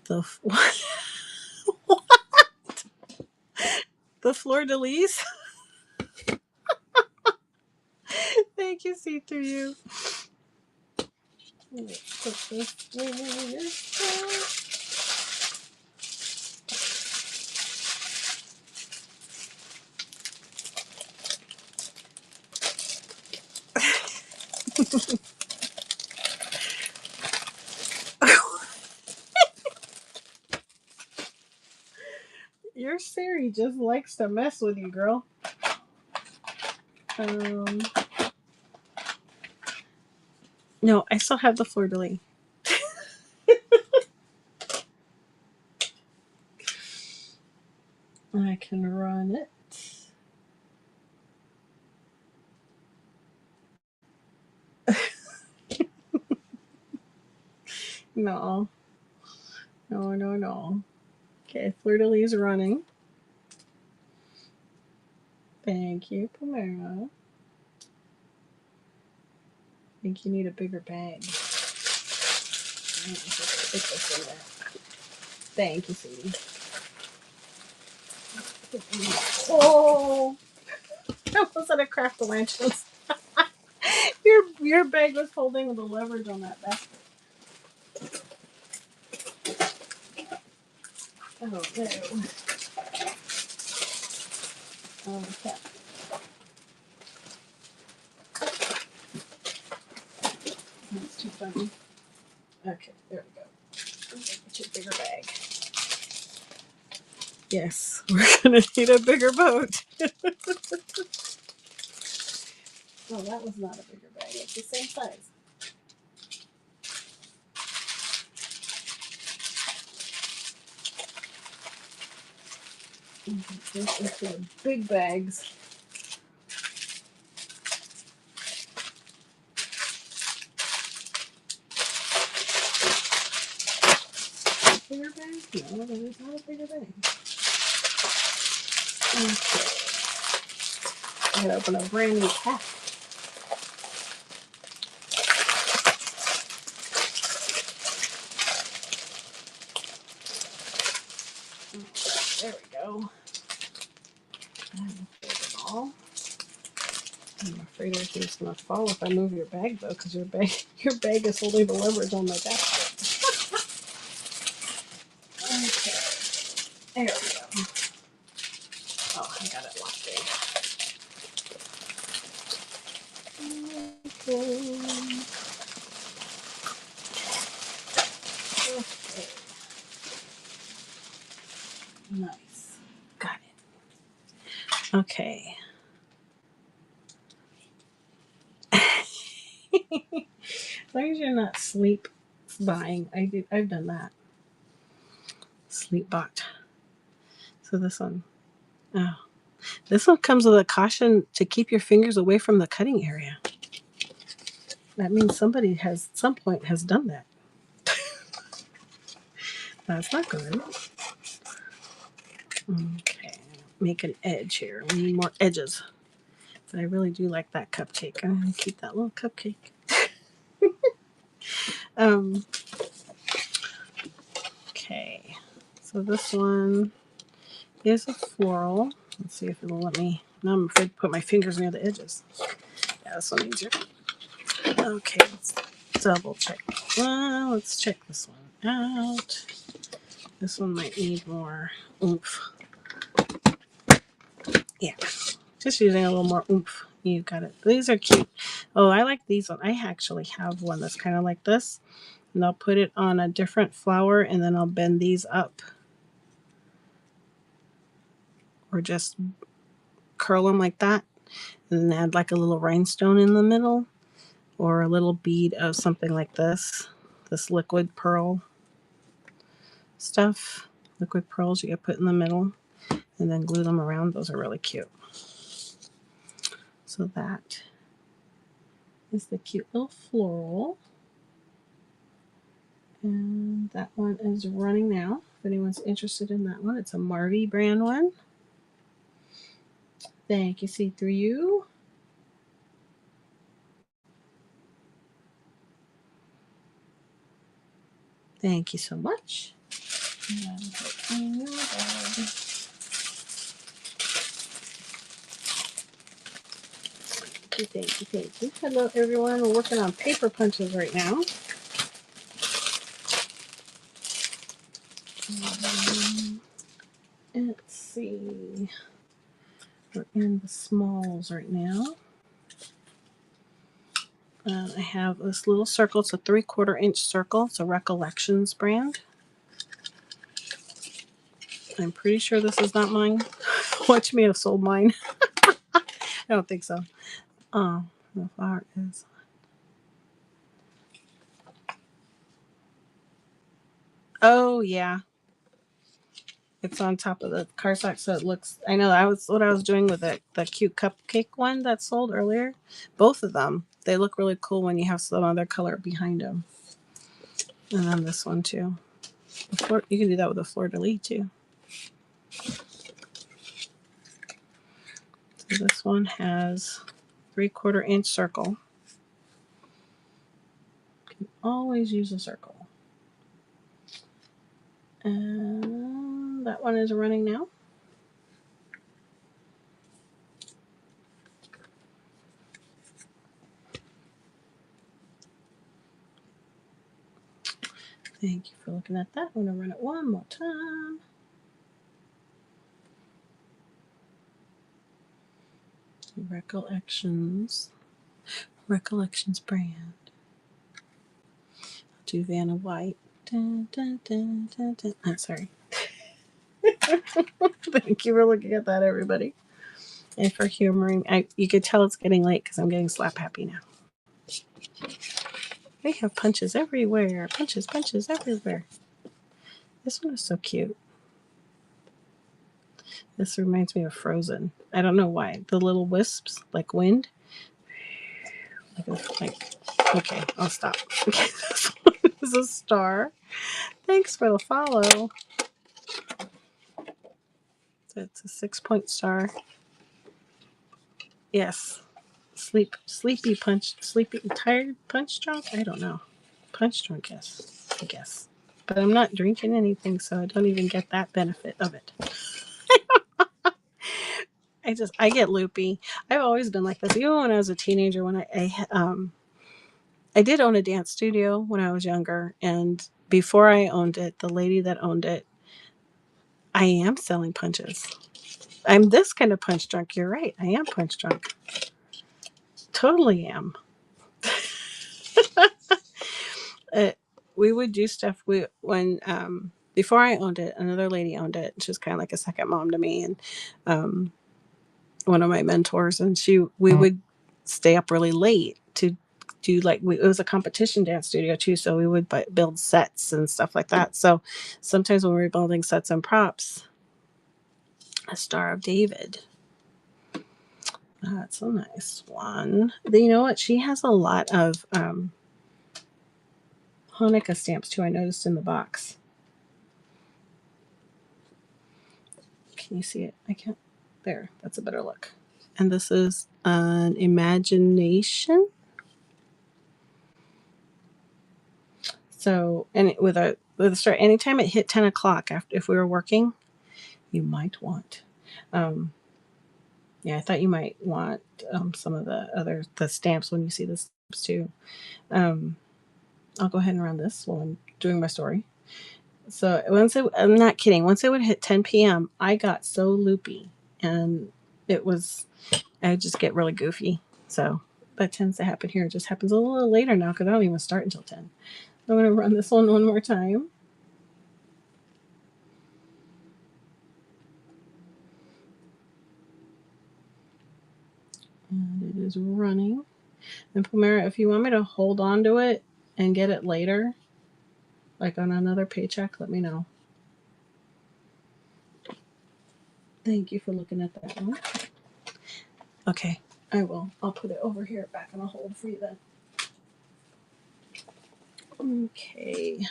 A: The what? The fleur de lis. Thank you, see through you. Let's put this Your Siri just likes to mess with you, girl. No, I still have the fleur de lis. I can run it. No. No, no, no. Okay, Fleur de Lis running. Thank you, Pomero. I think you need a bigger bag. Stick this in there. Thank you, sweetie. Oh, that wasn't a Craftalong. Your bag was holding the leverage on that basket. Oh no. Okay. That's too funny. Okay, there we go. Get your bigger bag. Yes, we're gonna need a bigger boat. No, that was not a bigger bag. It's the same size. This is the big bags. Bigger bag? No, that is not a bigger bag. Okay. I gotta open a brand new pack. There we go. I'm afraid everything's gonna fall if I move your bag though, because your bag is holding the leverage on my basket. Okay. There we go. Oh, I got it locked in. Okay. Okay. Nice. Got it. Okay. As long as you're not sleep buying, I've done that. Sleep bought. So this one, oh, this one comes with a caution to keep your fingers away from the cutting area. That means somebody has, at some point, has done that. That's not good. Okay, make an edge here. We need more edges. But I really do like that cupcake. I'm gonna keep that little cupcake. Okay, so this one is a floral. Let's see if it'll let me. Now I'm afraid to put my fingers near the edges. Yeah, this one easier. Okay, let's double check. Well, let's check this one out. This one might need more oomph. Yeah, just using a little more oomph. You got it. These are cute. Oh, I like these ones. I actually have one that's kind of like this. And I'll put it on a different flower and then I'll bend these up. Or just curl them like that. And then add like a little rhinestone in the middle. Or a little bead of something like this. This liquid pearl stuff. Liquid pearls you can put in the middle. And then glue them around. Those are really cute. So that is the cute little floral. And that one is running now. If anyone's interested in that one, it's a Marvy brand one. Thank you, see through you. Thank you so much. Thank you. Hello, everyone. We're working on paper punches right now. Let's see. We're in the smalls right now. I have this little circle. It's a 3/4 inch circle. It's a Recollections brand. I'm pretty sure this is not mine. Watch me have sold mine. I don't think so. Oh, the flower is. Oh, yeah. It's on top of the cardstock, so it looks. I know that was what I was doing with the cute cupcake one that sold earlier. Both of them, they look really cool when you have some other color behind them. And then this one too. You can do that with a fleur de lis too. So this one has 3/4 inch circle. You can always use a circle. And that one is running now. Thank you for looking at that. I'm going to run it one more time. Recollections brand. I'll do Vanna White. Dun, dun, dun, dun, dun. I'm sorry. Thank you for looking at that, everybody. And for humoring. You could tell it's getting late because I'm getting slap happy now. They have punches everywhere. Punches everywhere. This one is so cute. This reminds me of Frozen. I don't know why. The little wisps, like wind. Okay, I'll stop. Okay, this one is a star. Thanks for the follow. It's a 6-point star. Yes. Sleepy, tired punch drunk? I don't know. Punch drunk, yes. I guess. But I'm not drinking anything, so I don't even get that benefit of it. I get loopy. I've always been like this. Even when I was a teenager, when I did own a dance studio when I was younger, and before I owned it, the lady that owned it, I am selling punches. I'm this kind of punch drunk. You're right. I am punch drunk. Totally am. We would do stuff. Before I owned it, another lady owned it. She was kind of like a second mom to me, and one of my mentors. And we would stay up really late to do it was a competition dance studio too. So we would build sets and stuff like that. So sometimes when we were building sets and props, a Star of David. That's a nice one. You know what? She has a lot of Hanukkah stamps too. I noticed in the box. Can you see it? I can't. There. That's a better look. And this is an imagination. So, and with a start, anytime it hit 10 o'clock, if we were working, you might want. Yeah, I thought you might want some of the stamps when you see the stamps too. I'll go ahead and run this while I'm doing my story. So I'm not kidding. Once it would hit 10 p.m., I got so loopy, and I just get really goofy. So that tends to happen here. It just happens a little later now because I don't even start until 10. I'm going to run this one more time. And it is running. And Pomera, if you want me to hold on to it and get it later, like on another paycheck, let me know. Thank you for looking at that one. Okay, I will. I'll put it over here back on a hold for you then. Okay.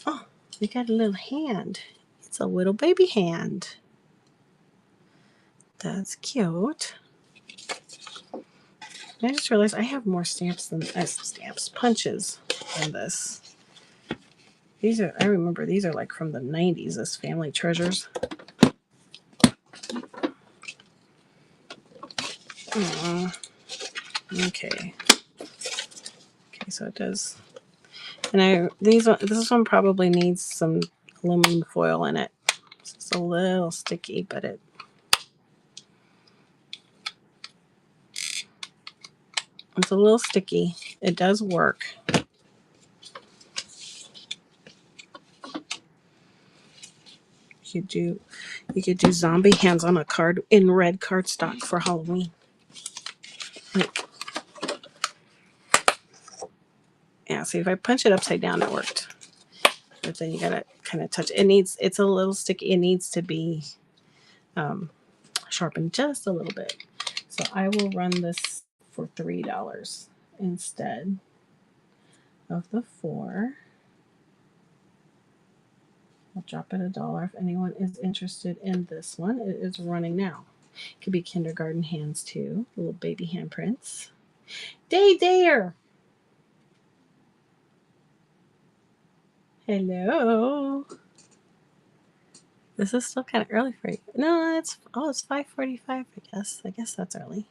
A: Oh, we got a little hand. It's a little baby hand. That's cute. I just realized I have more punches than this. I remember these are like from the 90s, this Family Treasures. Okay. Okay, so it does. And this one probably needs some aluminum foil in it. It's a little sticky, but it's a little sticky. It does work. You could do zombie hands on a card in red cardstock for Halloween. Yeah, see if I punch it upside down, it worked. But then you gotta kind of touch. It's a little sticky. It needs to be sharpened just a little bit. So I will run this for $3 instead of the 4. I'll drop it $1 if anyone is interested in this one. It is running now. It could be kindergarten hands too, little baby handprints. Day Dare. Hello. This is still kind of early for you. No, it's 5:45. I guess that's early.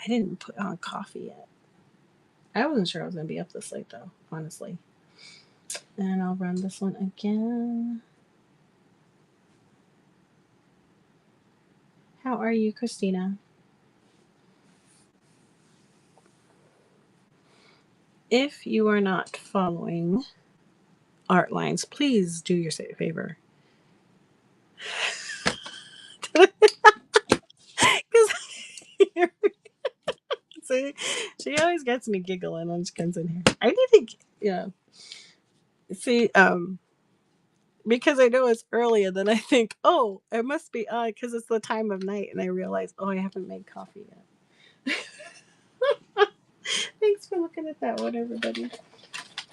A: I didn't put on coffee yet. I wasn't sure I was gonna be up this late though, honestly. And I'll run this one again. How are you, Christina? If you are not following Art Lines, please do your favor. See, she always gets me giggling when she comes in here. I need to, see, because I know it's early, and then I think, oh, it must be because it's the time of night, and I realize, oh, I haven't made coffee yet. Thanks for looking at that one, everybody.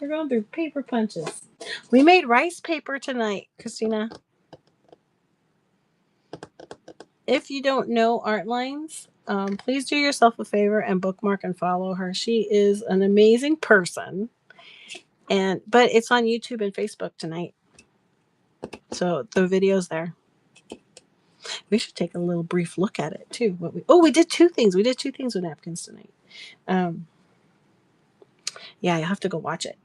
A: We're going through paper punches. We made rice paper tonight, Christina. If you don't know Art Lines, please do yourself a favor and bookmark and follow her. She is an amazing person, but it's on YouTube and Facebook tonight. So the video's there. We should take a little brief look at it too. We did 2 things. We did 2 things with napkins tonight. Yeah, you'll have to go watch it.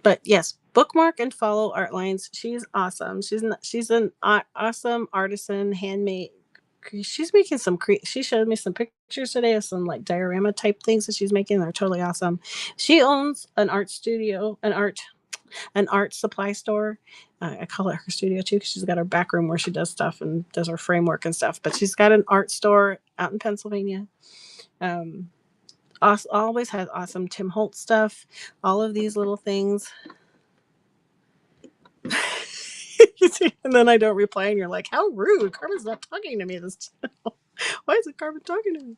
A: But yes, bookmark and follow Art Lines. She's awesome. She's an awesome artisan, handmade. She's making some. She showed me some pictures today of some like diorama type things that she's making. They're totally awesome. She owns an art studio, an art supply store. I call it her studio too because she's got her back room where she does stuff and does her framework and stuff. But she's got an art store out in Pennsylvania. Always has awesome Tim Holtz stuff. All of these little things. And then I don't reply, and you're like, "How rude! Carmen's not talking to me this channel. Why isn't Carmen talking to me?"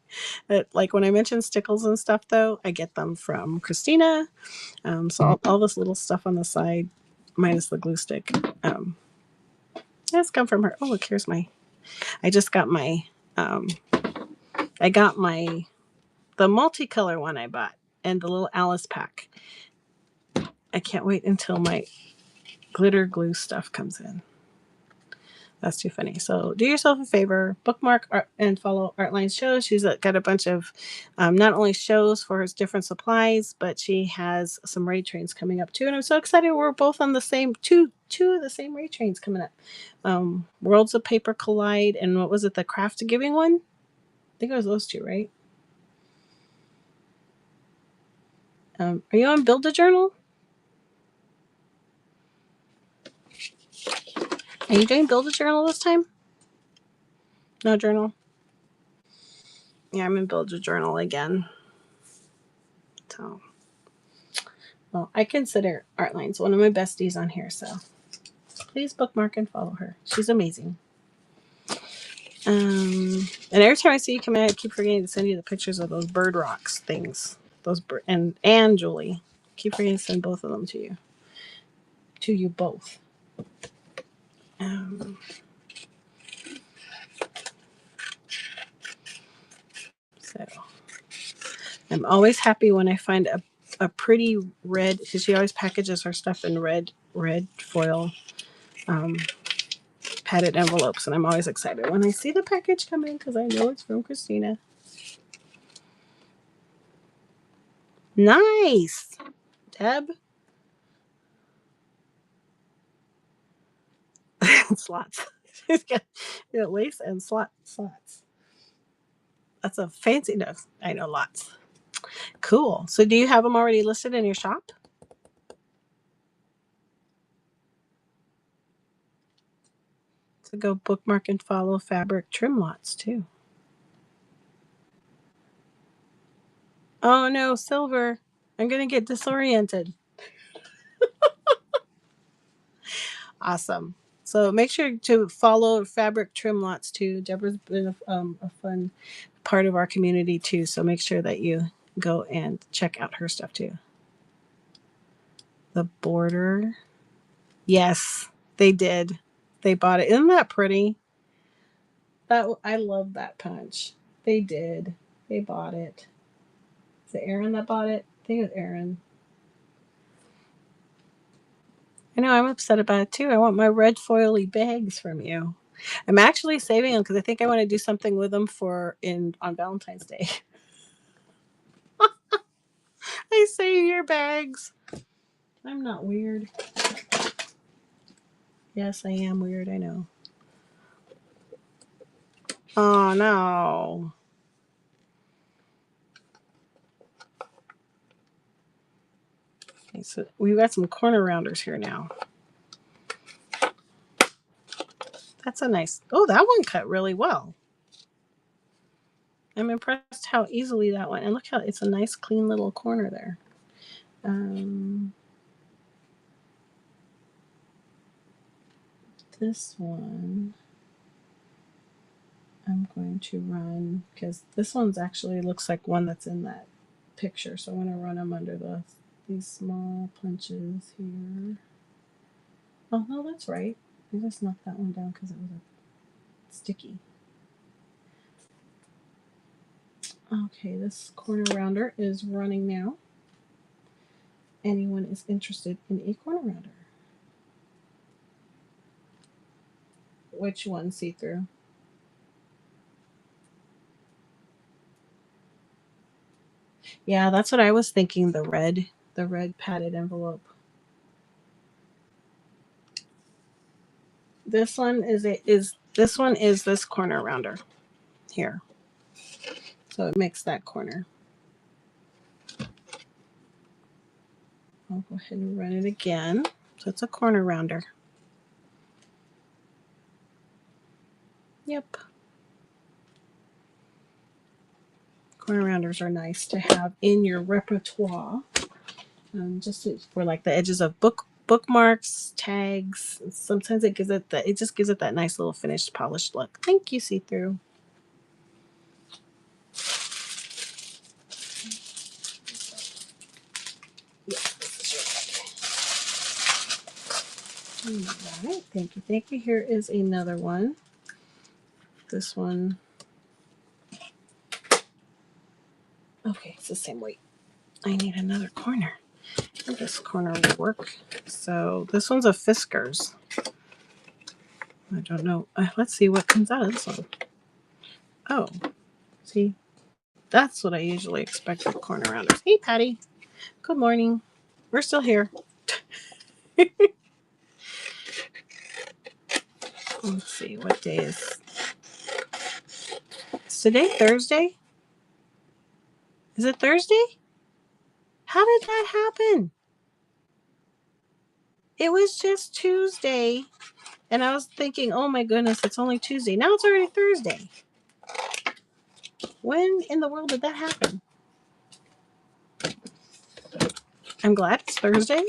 A: Like when I mention stickles and stuff, though, I get them from Christina. So all this little stuff on the side, minus the glue stick, has come from her. Oh, look, here's my. I just got my. I got the multicolor one I bought and the little Alice pack. I can't wait until my glitter glue stuff comes in. That's too funny. So do yourself a favor, bookmark and follow Artline's shows. She's got a bunch of not only shows for her different supplies, but she has some raid trains coming up too. And I'm so excited. We're both on the same two of the same raid trains coming up. Worlds of Paper Collide, and what was it? The Craft Giving one? I think it was those 2, right? Are you on Build a Journal? Are you doing Build a Journal this time? No journal? Yeah, I'm in Build a Journal again. So, well, I consider Artline's one of my besties on here, so please bookmark and follow her. She's amazing. And every time I see you come in, I keep forgetting to send you the pictures of those bird rocks things. And Julie. Keep forgetting to send both of them to you. To you both. So I'm always happy when I find a pretty red, because she always packages her stuff in red foil padded envelopes, and I'm always excited when I see the package come in because I know it's from Christina. Nice, Deb. Slots. She's got lace and slots. That's a fancy nose. I know lots. Cool. So do you have them already listed in your shop? So go bookmark and follow fabric trim lots too. Oh no, silver. I'm going to get disoriented. Awesome. So make sure to follow Fabric Trim Lots too. Deborah's been a fun part of our community too. So make sure that you go and check out her stuff too. The border. Yes, they did. They bought it. Isn't that pretty? That I love that punch. They did. They bought it. Is it Aaron that bought it? I think it was Aaron. I know I'm upset about it too. I want my red foily bags from you. I'm actually saving them because I think I want to do something with them on Valentine's Day. I save your bags. I'm not weird. Yes, I am weird. I know. Oh no. Okay, so we've got some corner rounders here now. That's a nice. Oh, that one cut really well. I'm impressed how easily that went. And look how it's a nice, clean little corner there. This one I'm going to run because this one's actually looks like one that's in that picture. So I'm going to run them under these small punches here. Oh, no, that's right. I just knocked that one down because it was sticky. Okay, this corner rounder is running now. Anyone is interested in a corner rounder? Which one, see-through? Yeah, that's what I was thinking. The red padded envelope. This one is this corner rounder here. So it makes that corner. I'll go ahead and run it again. So it's a corner rounder. Yep. Corner rounders are nice to have in your repertoire. Just for like the edges of bookmarks, tags. Sometimes it just gives it that nice little finished polished look. Thank you, see-through. Yes, this is your bag. All right, thank you. Thank you. Here is another one. This one. Okay, it's the same weight. I need another corner. This corner will work. So this one's a Fiskars. I don't know. Let's see what comes out of this one. Oh, see, that's what I usually expect with corner rounders. Hey, Patty. Good morning. We're still here. Let's see, what day is today? Thursday? Is it Thursday? How did that happen? It was just Tuesday. And I was thinking, oh my goodness, it's only Tuesday. Now it's already Thursday. When in the world did that happen? I'm glad it's Thursday.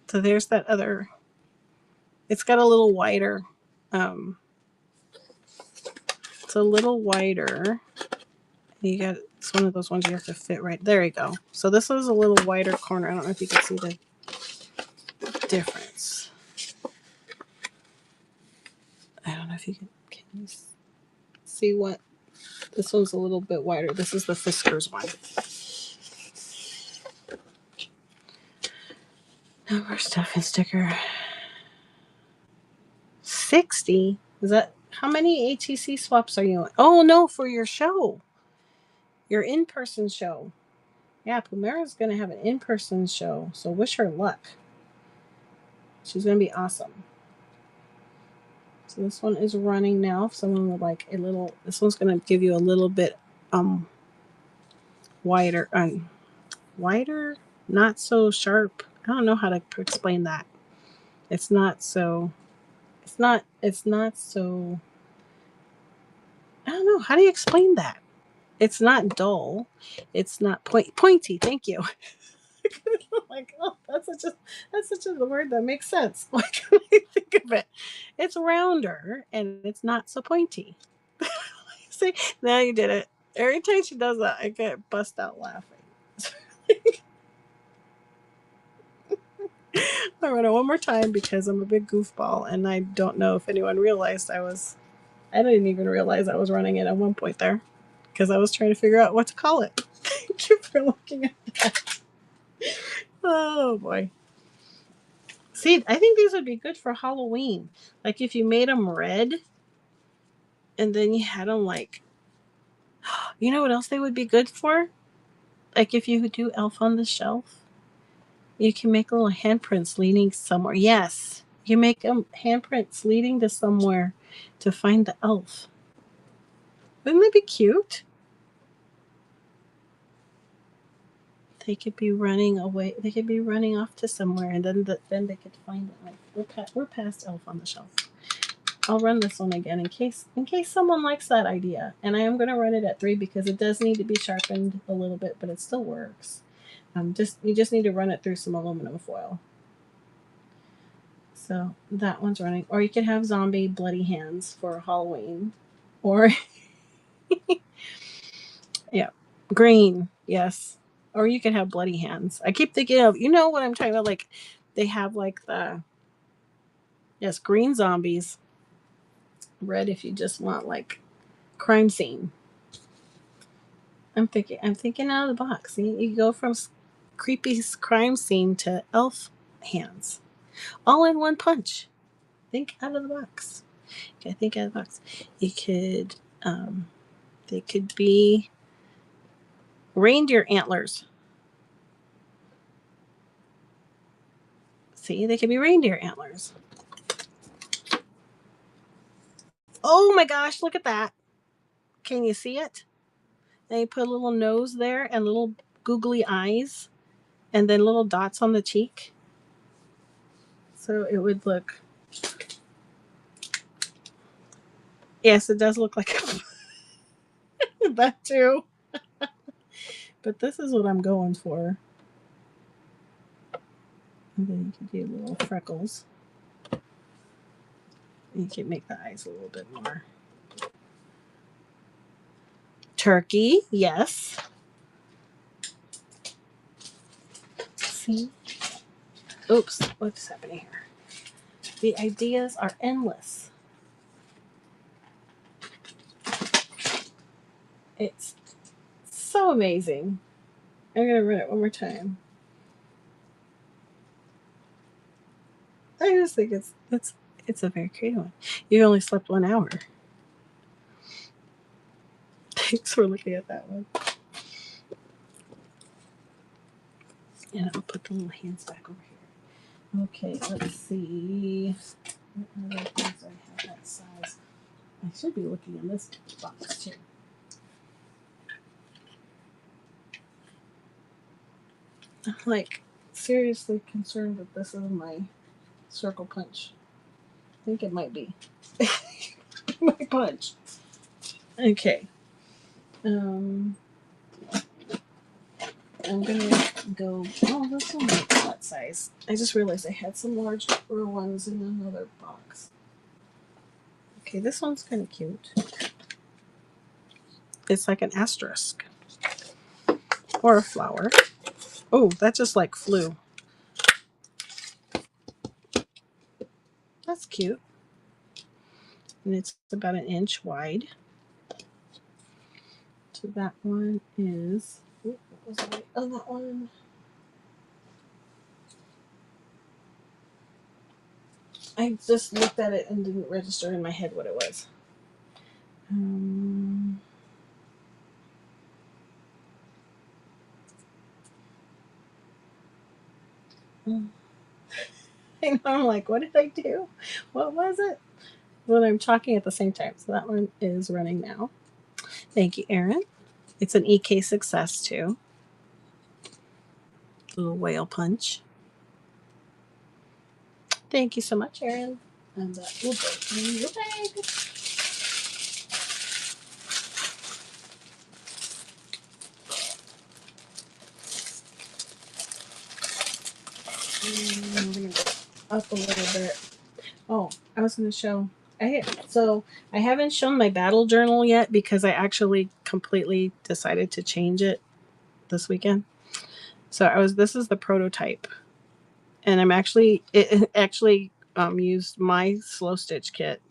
A: So there's that other. It's got a little wider. It's a little wider. It's one of those ones you have to fit right. There you go. So this is a little wider corner. I don't know if you can see the difference. I don't know if you can you see what. This one's a little bit wider. This is the Fiskars one. Number stuff and sticker. 60? Is that how many ATC swaps are you on? Oh no, for your show. Your in-person show. Yeah, Pumera's gonna have an in-person show, so wish her luck. She's gonna be awesome. So this one is running now. If someone would like a little, this one's gonna give you a little bit wider, wider, not so sharp. I don't know how to explain that. It's not so. It's not so. I don't know how do you explain that. It's not dull. It's not pointy. Thank you. Like, oh, that's such a word that makes sense. Like when I think of it, it's rounder and it's not so pointy. See, now you did it. Every time she does that, I get bust out laughing. I run it one more time because I'm a big goofball, and I don't know if anyone realized I was. I didn't even realize I was running it at one point there because I was trying to figure out what to call it. Thank you for looking at that. Oh boy. See, I think these would be good for Halloween. Like if you made them red and then you had them like, you know what else they would be good for? Like if you would do Elf on the Shelf, you can make little handprints leading somewhere. Yes, you make them handprints leading to somewhere to find the elf. Wouldn't that be cute? They could be running away. They could be running off to somewhere, and then they could find it. Like we're past Elf on the Shelf. I'll run this one again in case someone likes that idea. And I am going to run it at 3 because it does need to be sharpened a little bit, but it still works. You just need to run it through some aluminum foil. So that one's running. Or you could have zombie bloody hands for Halloween. Or yeah, green, yes. Or you could have bloody hands. I keep thinking of, you know what I'm talking about? Like they have like yes, green zombies. Red if you just want like crime scene. I'm thinking out of the box. You go from creepy crime scene to elf hands, all in one punch. Think out of the box. Okay, think out of the box. You could, they could be reindeer antlers. See, they could be reindeer antlers. Oh my gosh, look at that. Can you see it? And you put a little nose there and little googly eyes and then little dots on the cheek. So it would look. Yes, it does look like that too. But this is what I'm going for. And then you can do little freckles. You can make the eyes a little bit more. Turkey, yes. See? Oops, what's happening here? The ideas are endless. It's so amazing. I'm going to run it one more time. I just think it's a very creative one. You only slept 1 hour. Thanks for looking at that one. And I'll put the little hands back over here. Okay, let's see. What other things I have that size? I should be looking in this box too. I'm like seriously concerned that this is my circle punch. I think it might be. My punch. Okay. I'm gonna go. Oh, this one might be that size. I just realized I had some larger ones in another box. Okay, this one's kind of cute. It's like an asterisk or a flower. Oh, that just like flew. That's cute. And it's about 1 inch wide. So that one is. What was I? Oh, that one. I just looked at it and didn't register in my head what it was. And I'm like, what did I do? What was it? When I'm talking at the same time. So that one is running now. Thank you, Erin. It's an EK success too. Little whale punch. Thank you so much, Erin. And that will go in your bag. I'm going to go up a little bit. Oh, I was going to show. I haven't shown my battle journal yet because I actually completely decided to change it this weekend. So this is the prototype, and it actually used my slow stitch kit.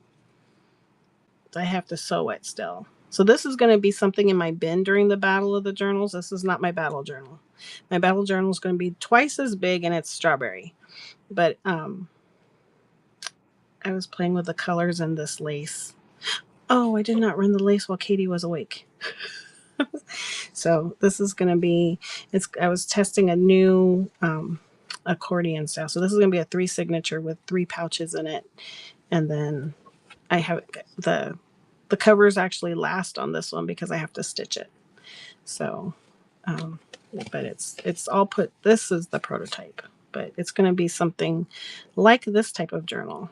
A: I have to sew it still. So this is going to be something in my bin during the battle of the journals. This is not my battle journal. My battle journal is going to be twice as big, and it's strawberry. But I was playing with the colors in this lace. Oh, I did not run the lace while Katie was awake. So this is going to be, I was testing a new accordion style. So this is going to be a 3 signature with 3 pouches in it. And then I have the covers actually last on this one because I have to stitch it. So, but it's all put, this is the prototype, but it's going to be something like this type of journal.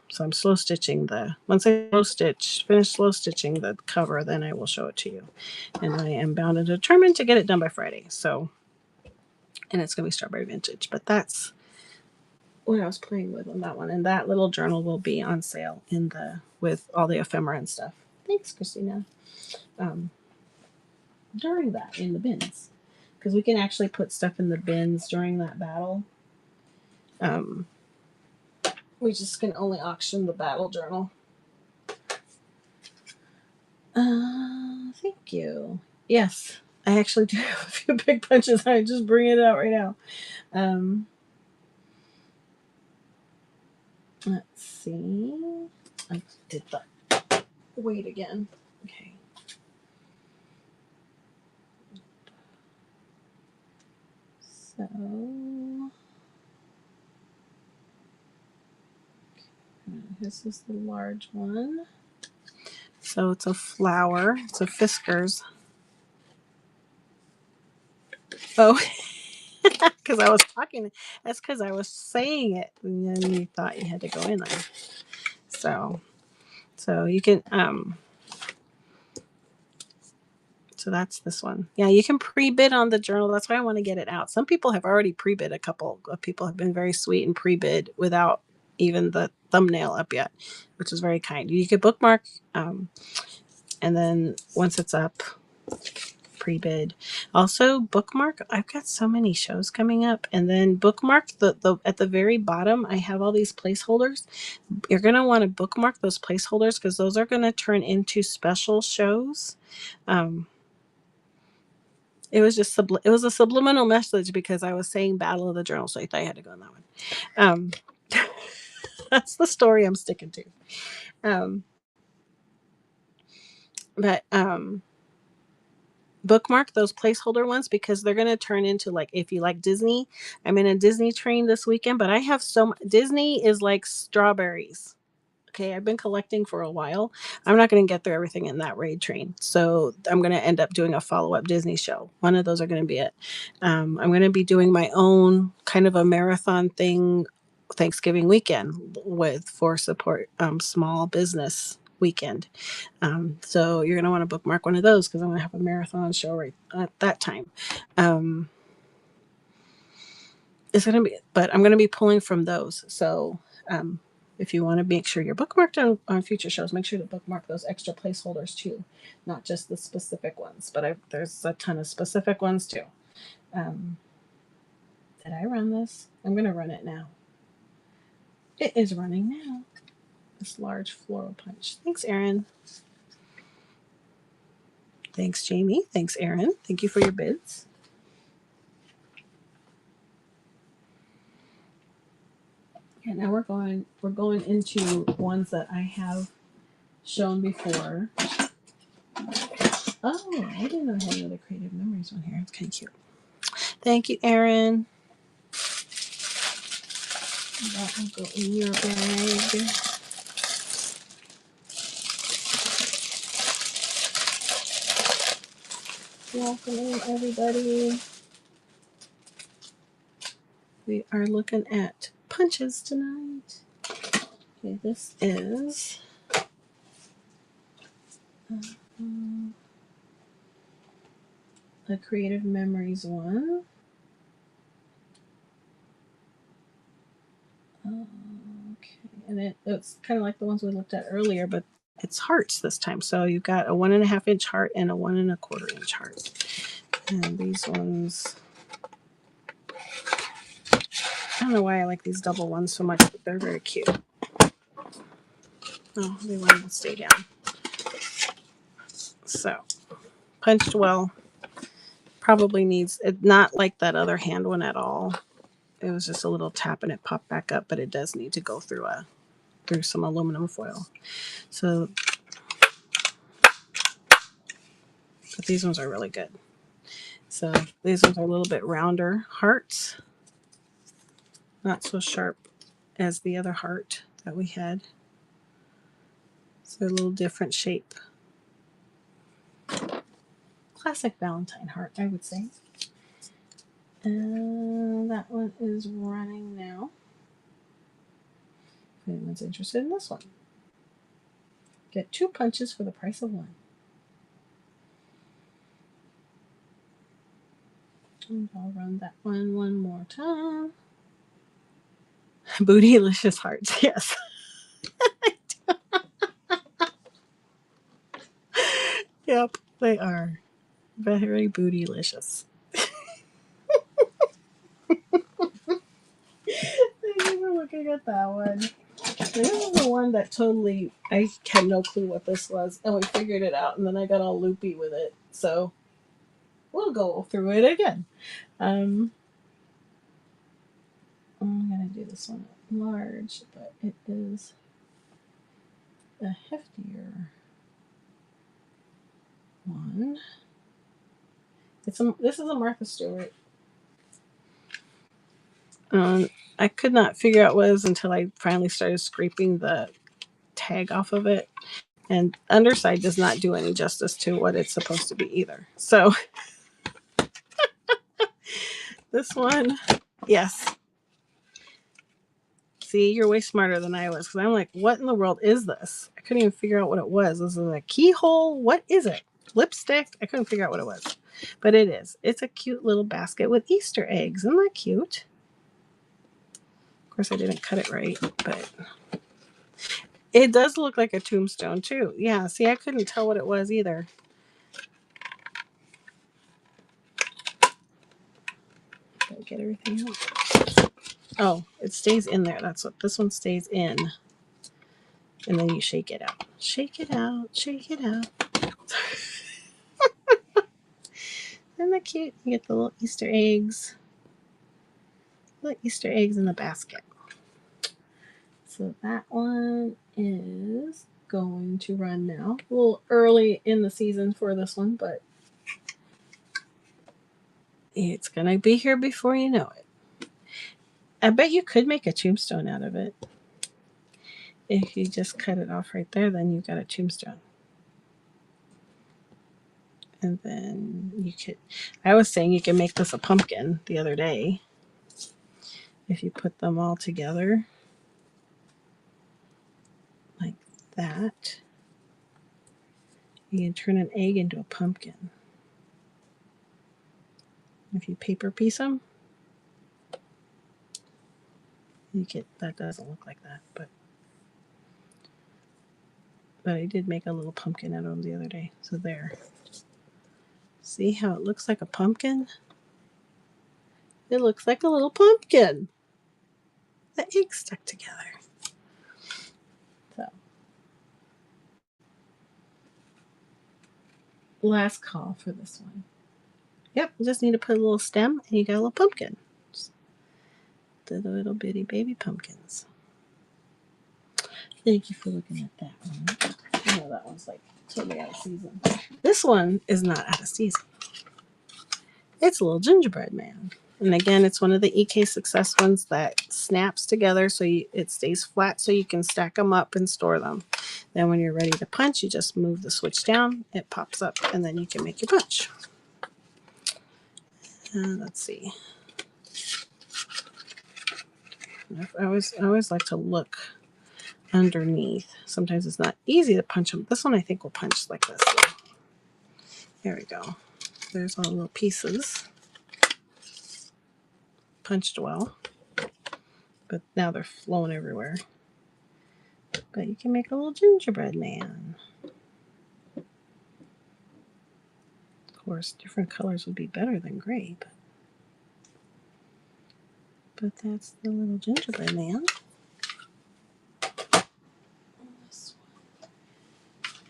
A: So I'm slow stitching once I finish slow stitching the cover, then I will show it to you. And I am bound and determined to get it done by Friday. So, and it's going to be strawberry vintage, but that's what I was playing with on that one. And that little journal will be on sale with all the ephemera and stuff. Thanks, Christina. During that in the bins, because we can actually put stuff in the bins during that battle. We just can only auction the battle journal. Thank you. Yes, I actually do have a few big punches. I just bring it out right now. Let's see. I did the weight again. Okay. So this is the large one. So it's a flower. It's a Fiskars. Oh, because I was talking. That's because I was saying it, and then you thought you had to go in there. So you can So that's this one. Yeah, you can pre-bid on the journal. That's why I want to get it out. Some people have already pre-bid. A couple of people have been very sweet and pre-bid without even the thumbnail up yet, which is very kind. You could bookmark, and then once it's up, pre-bid. Also bookmark. I've got so many shows coming up, and then bookmark the at the very bottom. I have all these placeholders. You're gonna want to bookmark those placeholders because those are gonna turn into special shows. It was just it was a subliminal message because I was saying Battle of the Journal, so I thought I had to go on that one. Um, that's the story I'm sticking to. But bookmark those placeholder ones because they're going to turn into, like, if you like Disney, I'm in a Disney train this weekend, but I have Disney is like strawberries. Okay, I've been collecting for a while. I'm not going to get through everything in that raid train. So I'm going to end up doing a follow-up Disney show. One of those are going to be it. I'm going to be doing my own kind of a marathon thing Thanksgiving weekend for support small business weekend. So you're going to want to bookmark one of those because I'm going to have a marathon show right at that time. It's going to be, but I'm going to be pulling from those. So, if you want to make sure you're bookmarked on future shows, make sure to bookmark those extra placeholders too, not just the specific ones, but there's a ton of specific ones too. Did I run this? I'm going to run it now. It is running now. This large floral punch. Thanks, Erin. Thanks, Jamie. Thanks, Erin. Thank you for your bids. Yeah, now we're going into ones that I have shown before. Oh, I didn't know I had another Creative Memories one here. It's kind of cute. Thank you, Erin. That will go in your bag. Welcome in, everybody. We are looking at punches tonight. Okay, this is a Creative Memories one. and it's kind of like the ones we looked at earlier, but it's hearts this time. So you've got a 1.5 inch heart and a 1.25 inch heart. And these ones, I don't know why I like these double ones so much, but they're very cute. Oh, they wanted to stay down. So punched well. Probably needs it, not like that other hand one at all. It was just a little tap and it popped back up, but it does need to go through some aluminum foil. So, but these ones are really good. So these ones are a little bit rounder hearts, not so sharp as the other heart that we had. So a little different shape. Classic Valentine heart, I would say. And that one is running now. If anyone's interested in this one, get 2 punches for the price of 1. And I'll run that one more time. Bootylicious hearts, yes. Yep, they are very bootylicious. Thank you for looking at that one. This is the one that totally, I had no clue what this was, and we figured it out, and then I got all loopy with it. So we'll go through it again. I'm going to do this one large, but it is a heftier one. This is a Martha Stewart. I could not figure out what it was until I finally started scraping the tag off of it. And underside does not do any justice to what it's supposed to be either. So this one, yes. See, you're way smarter than I was, because I'm like, what in the world is this? I couldn't even figure out what it was. This is a keyhole. What is it? Lipstick? I couldn't figure out what it was. But it is. It's a cute little basket with Easter eggs. Isn't that cute? Of course, I didn't cut it right, but it does look like a tombstone too. Yeah, see, I couldn't tell what it was either. Did I get everything out? Oh, it stays in there. That's what this one stays in. And then you shake it out. Shake it out. Shake it out. Isn't that cute? You get the little Easter eggs. Little Easter eggs in the basket. So that one is going to run now. A little early in the season for this one, but it's going to be here before you know it. I bet you could make a tombstone out of it. If you just cut it off right there, then you've got a tombstone. And then you could, I was saying you can make this a pumpkin the other day. If you put them all together like that, you can turn an egg into a pumpkin. If you paper piece them, you get, that doesn't look like that, but I did make a little pumpkin out of them the other day. So there. See how it looks like a pumpkin? It looks like a little pumpkin. The eggs stuck together. So, last call for this one. Yep, you just need to put a little stem and you got a little pumpkin. Just the little bitty baby pumpkins. Thank you for looking at that one. I know that one's like totally out of season. This one is not out of season. It's a little gingerbread man. And again, it's one of the EK Success ones that snaps together so it stays flat so you can stack them up and store them. Then when you're ready to punch, you just move the switch down, it pops up, and then you can make your punch. Let's see. I always like to look underneath. Sometimes it's not easy to punch them. This one I think will punch like this. There we go. There's all the little pieces. Punched well. But now they're flown everywhere. But you can make a little gingerbread man. Of course, different colors would be better than gray, but that's the little gingerbread man. This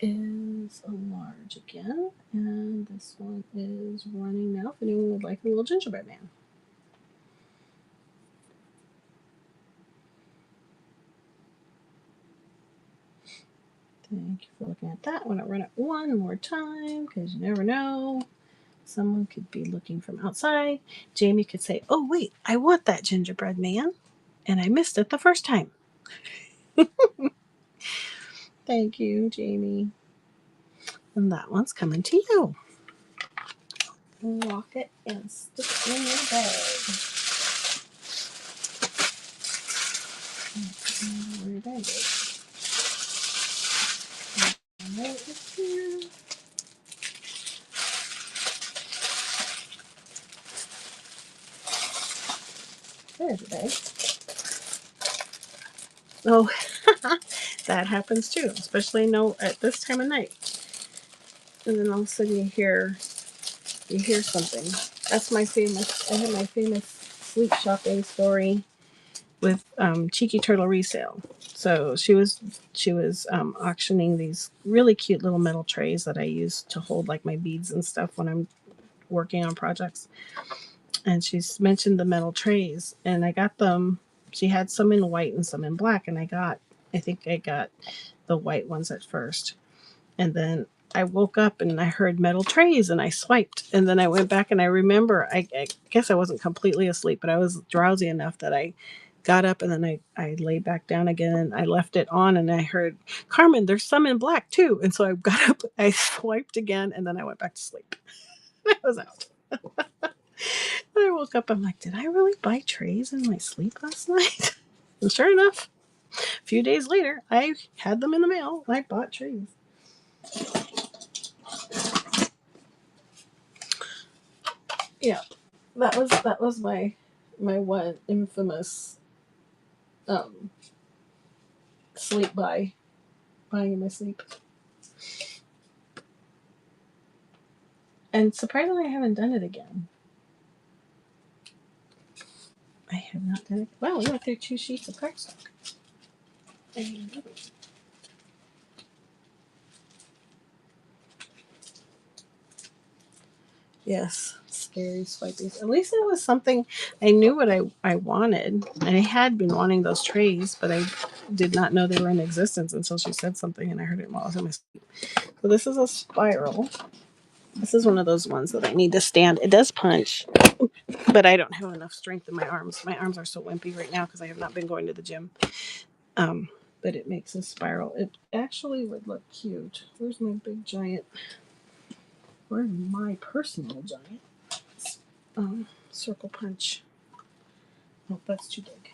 A: one is a large again, and this one is running now. If anyone would like a little gingerbread man. Thank you for looking at that. I'm going to run it one more time because you never know. Someone could be looking from outside. Jamie could say, oh, wait, I want that gingerbread man. And I missed it the first time. Thank you, Jamie. And that one's coming to you. Lock it and stick it in your bag. Where did I go? It's here. There's a bag. Oh, that happens too, especially at this time of night. And then all of a sudden you hear something. That's my famous. I have my famous sleep shopping story with Cheeky Turtle Resale. So she was auctioning these really cute little metal trays that I use to hold like my beads and stuff when I'm working on projects. And she's mentioned the metal trays, and I got them. She had some in white and some in black, and I think I got the white ones at first. And then I woke up and I heard metal trays and I swiped. And then I went back and I remember, I guess I wasn't completely asleep, but I was drowsy enough that I got up and then I lay back down again and I left it on and I heard, Carmen, there's some in black too. And so I got up, I swiped again, and then I went back to sleep. I was out. I woke up, I'm like, did I really buy trays in my sleep last night? And sure enough, a few days later, I had them in the mail. I bought trays. Yeah, that was my one infamous sleep buying in my sleep. And surprisingly, I haven't done it again. I have not done it. Wow, we went through 2 sheets of cardstock. Yes, scary swipies. At least it was something I knew what I wanted. And I had been wanting those trays, but I did not know they were in existence until she said something and I heard it while I was in my sleep. So this is a spiral. This is one of those ones that I need to stand. It does punch, but I don't have enough strength in my arms. My arms are so wimpy right now because I have not been going to the gym. But it makes a spiral. It actually would look cute. Where's my big giant? Where's my personal giant? Circle punch. Oh, that's too big.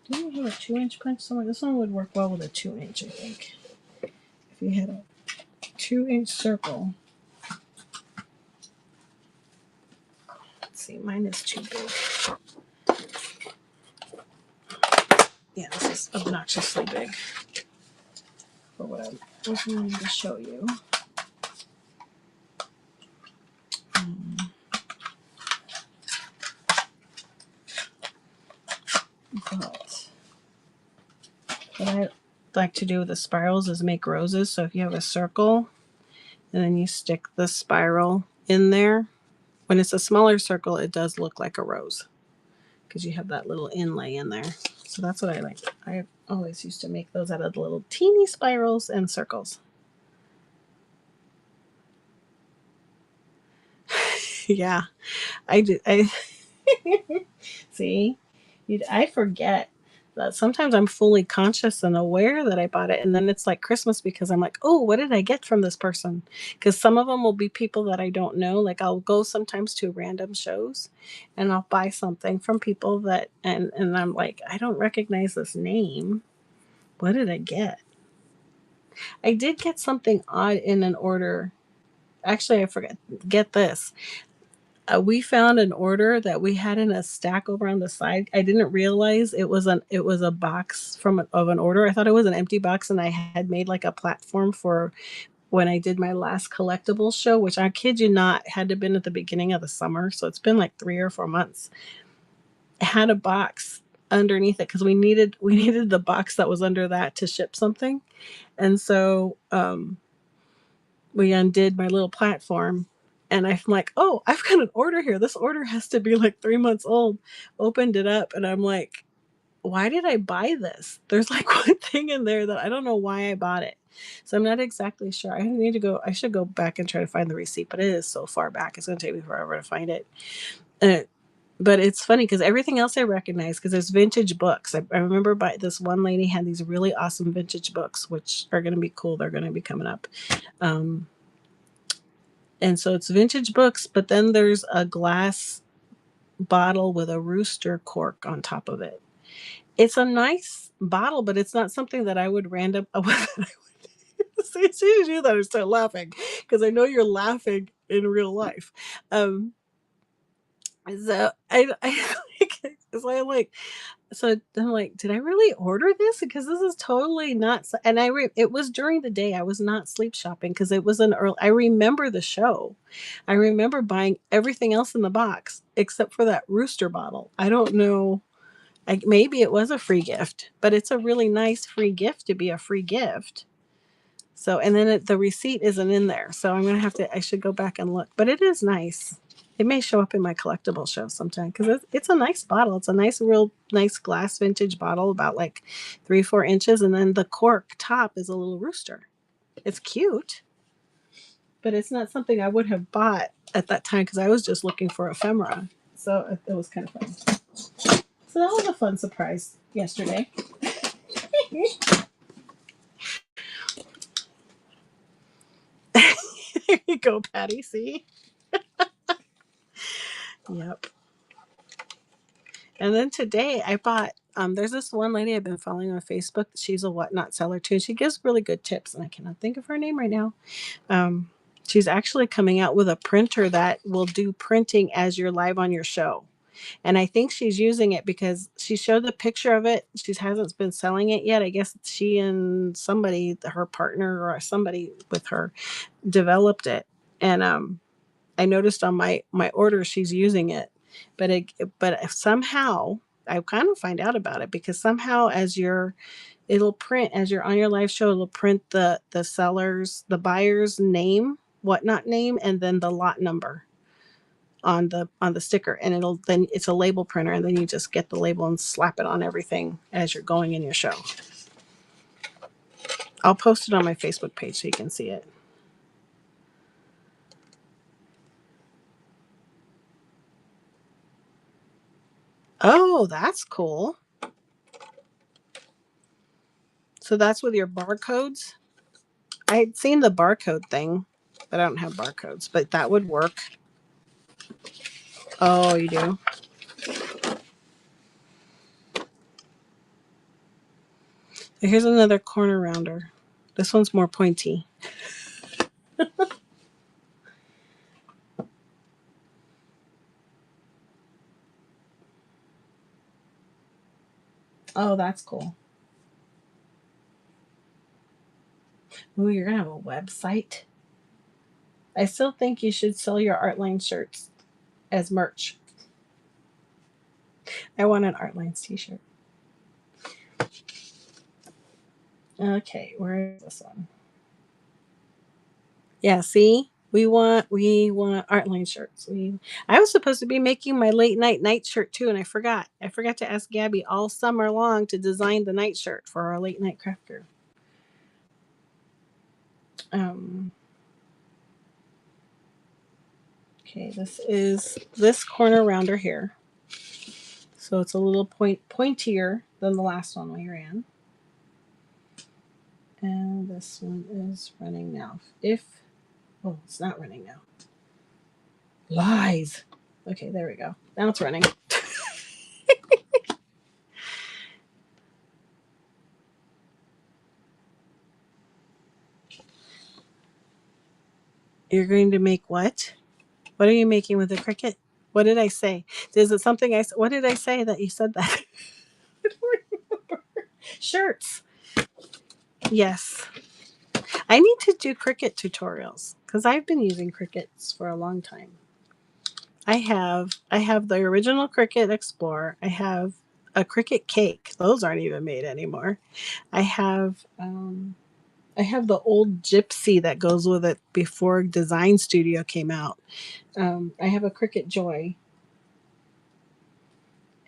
A: Do you have a 2-inch punch somewhere? This one would work well with a 2-inch, I think. If you had a 2-inch circle. Let's see, mine is too big. Yeah, this is obnoxiously big for what I was wanting to show you. But what I like to do with the spirals is make roses. So if you have a circle and then you stick the spiral in there, when it's a smaller circle, it does look like a rose because you have that little inlay in there. So that's what I like. I always used to make those out of the little teeny spirals and circles. Yeah, I do. I see. I forget that sometimes I'm fully conscious and aware that I bought it, and then it's like Christmas because I'm like, oh, what did I get from this person? Because some of them will be people that I don't know. Like I'll go sometimes to random shows, and I'll buy something from people that, and I'm like, I don't recognize this name. What did I get? I did get something odd in an order. Actually, I forget. Get this. We found an order that we had in a stack over on the side. I didn't realize it was a box of an order. I thought it was an empty box, and I had made like a platform for when I did my last collectibles show, which I kid you not had to been at the beginning of the summer. So it's been like 3 or 4 months. It had a box underneath it because we needed the box that was under that to ship something. And so we undid my little platform, and I'm like, oh, I've got an order here. This order has to be like 3 months old. Opened it up, and I'm like, why did I buy this? There's like one thing in there that I don't know why I bought it. So I'm not exactly sure. I should go back and try to find the receipt, but it is so far back. It's going to take me forever to find it. Uh, but it's funny because everything else I recognize because there's vintage books. I remember this one lady had these really awesome vintage books, which are going to be cool. They're going to be coming up. Um, and so it's vintage books, but then there's a glass bottle with a rooster cork on top of it. It's a nice bottle, but it's not something that I would random. See, as soon as you that I start laughing because I know you're laughing in real life. Um, so I so I'm like, so I'm like, did I really order this? Because this is totally not. And it was during the day. I was not sleep shopping because it was an early. I remember the show. I remember buying everything else in the box except for that rooster bottle. I don't know. Maybe it was a free gift, but it's a really nice free gift to be a free gift. So, and then the receipt isn't in there. So I'm going to I should go back and look, but it is nice. It may show up in my collectible show sometime because it's a nice bottle. It's a nice, real nice glass vintage bottle, about like 3, 4 inches. And then the cork top is a little rooster. It's cute, but it's not something I would have bought at that time because I was just looking for ephemera. So it was kind of fun. So that was a fun surprise yesterday. There you go, Patty. See? Yep. And then today I bought there's this one lady I've been following on Facebook. She's a whatnot seller too. She gives really good tips, and I cannot think of her name right now. Um, she's actually coming out with a printer that will do printing as you're live on your show. And I think she's using it because she showed the picture of it. She hasn't been selling it yet. I guess she and somebody, her partner or somebody with her, developed it. And I noticed on my order she's using it, but somehow I kind of find out about it because somehow it'll print as you're on your live show, it'll print the buyer's name, whatnot name, and then the lot number on the sticker, and then it's a label printer, and then you just get the label and slap it on everything as you're going in your show. I'll post it on my Facebook page so you can see it. Oh, that's cool. So that's with your barcodes. I had seen the barcode thing, but I don't have barcodes, but that would work. Oh, you do? Here's another corner rounder. This one's more pointy. Oh, that's cool. Ooh, you're going to have a website? I still think you should sell your Artline shirts as merch. I want an Artlines t-shirt. Okay, where is this one? Yeah, see? We want Artline shirts. I was supposed to be making my late night shirt too, and I forgot. I forgot to ask Gabby all summer long to design the night shirt for our late night craft crew. Um, okay, this is this corner rounder here. So it's a little pointier than the last one we ran. And this one is running now. Oh, it's not running now. Lies. Okay, there we go. Now it's running. You're going to make what? What are you making with the Cricut? What did I say? Is it something what did I say that you said that? Shirts. Yes. I need to do Cricut tutorials because I've been using Cricuts for a long time. I have the original Cricut Explorer. I have a Cricut Cake. Those aren't even made anymore. I have I have the old Gypsy that goes with it before Design Studio came out. I have a Cricut Joy,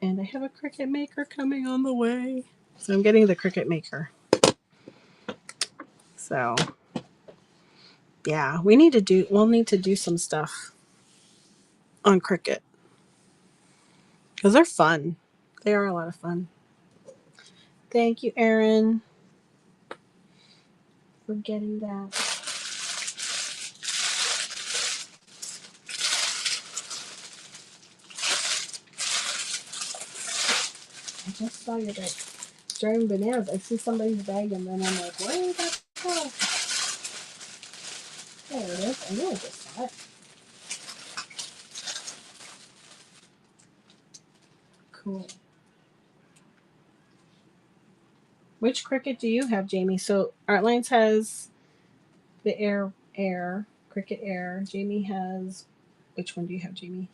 A: and I have a Cricut Maker coming on the way. So I'm getting the Cricut Maker. So yeah, we'll need to do some stuff on Cricut because they're fun. They are a lot of fun. Thank you, Erin, for getting that. I just saw your bag. Driving bananas. I see somebody's bag and then I'm like, where did that go? There it is. I knew I just saw it. Cool. Which Cricut do you have, Jamie? So Artlines has the Air, Cricut Air. Jamie has, which one do you have, Jamie?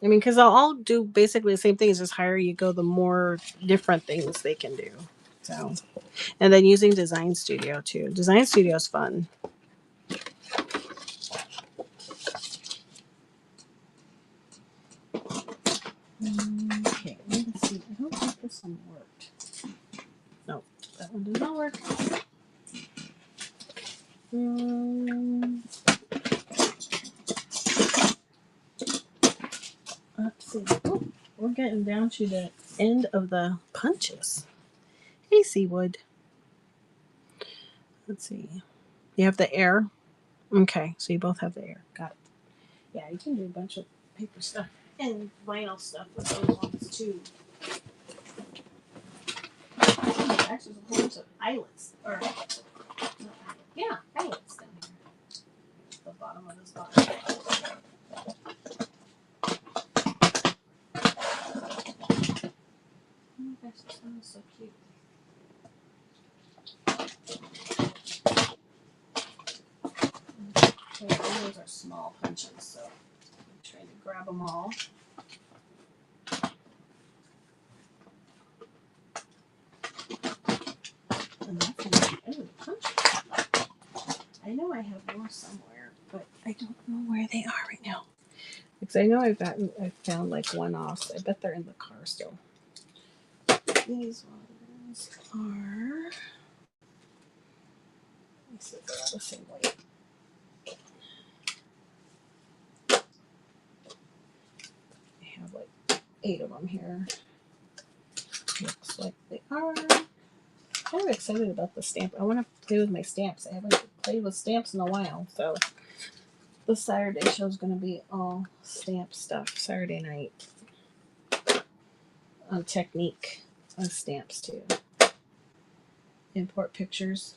A: I mean, because they'll all do basically the same thing. It's just higher you go, the more different things they can do. So, and then using Design Studio too. Design Studio is fun. Okay, let's see. I don't think this one worked. No, that one did not work. Let's see. Oh, we're getting down to the end of the punches. Hey, Seawood. Let's see. You have the Air. Okay, so you both have the Air. Got it. Yeah, you can do a bunch of paper stuff and vinyl stuff with those ones too. Actually, there's a whole bunch of eyelets. Or, yeah, eyelets down here. At the bottom of this box. Oh, gosh, this one is so cute. Those are small punches, so I'm trying to grab them all. And that's the end of the punches. I know I have more somewhere, but I don't know where they are right now. Because I know I've found like one off. So I bet they're in the car still. These ones are. Let me see if they're all the same weight. I have like 8 of them here. Looks like they are. I'm excited about the stamp. I want to play with my stamps. I haven't played with stamps in a while, so the Saturday show is going to be all stamp stuff. Saturday night on Technique on stamps too. Import pictures.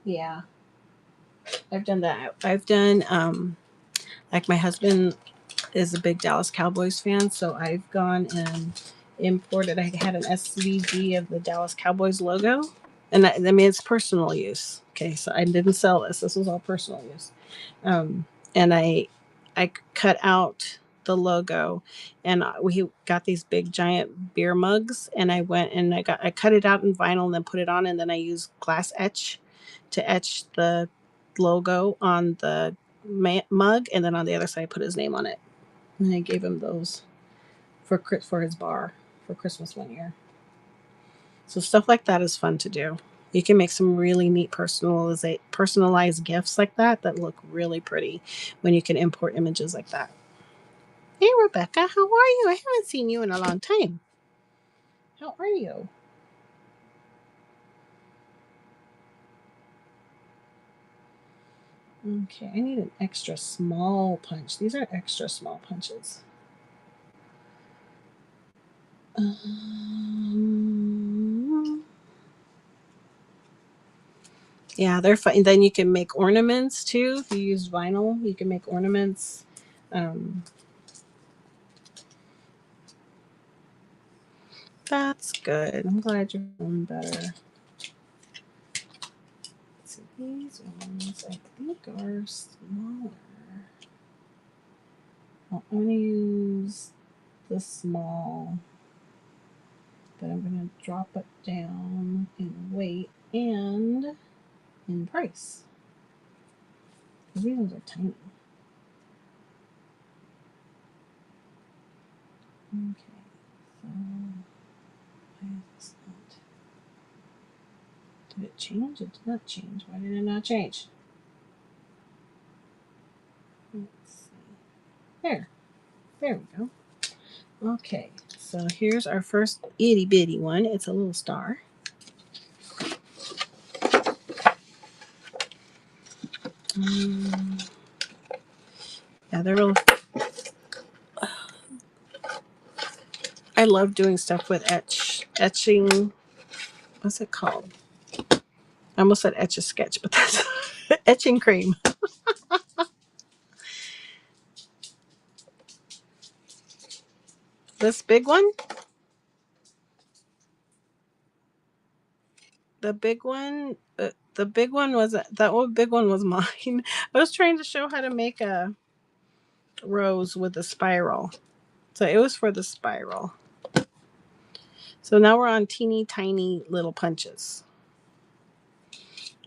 A: Yeah, I've done that. I've done like my husband is a big Dallas Cowboys fan, so I've gone and imported. I had an SVG of the Dallas Cowboys logo, and I mean it's personal use. Okay, so I didn't sell this. This was all personal use, and I cut out the logo, and we got these big giant beer mugs, and I went and I cut it out in vinyl and then put it on, and then I used glass etch to etch the logo on the mug, and then on the other side put his name on it. And I gave him those for his bar for Christmas one year. So stuff like that is fun to do. You can make some really neat personalized gifts like that look really pretty when you can import images like that. Hey Rebecca, how are you? I haven't seen you in a long time. How are you? Okay, I need an extra small punch. These are extra small punches. Yeah, they're fun. And then you can make ornaments too. If you use vinyl, you can make ornaments. Um, that's good. I'm glad you're feeling better. So these ones I think are smaller. I'm going to use the small, but I'm going to drop it down in weight and in price. These ones are tiny. Okay, so why is this not? Did it change? It did not change. Why did it not change? Let's see. There we go. Okay, so here's our first itty bitty one. It's a little star. Yeah, they're real. I love doing stuff with etching. What's it called? I almost said etch a sketch, but that's etching cream. This big one, the big one was that one. Big one was mine. I was trying to show how to make a rose with a spiral, so it was for the spiral. So now we're on teeny tiny little punches.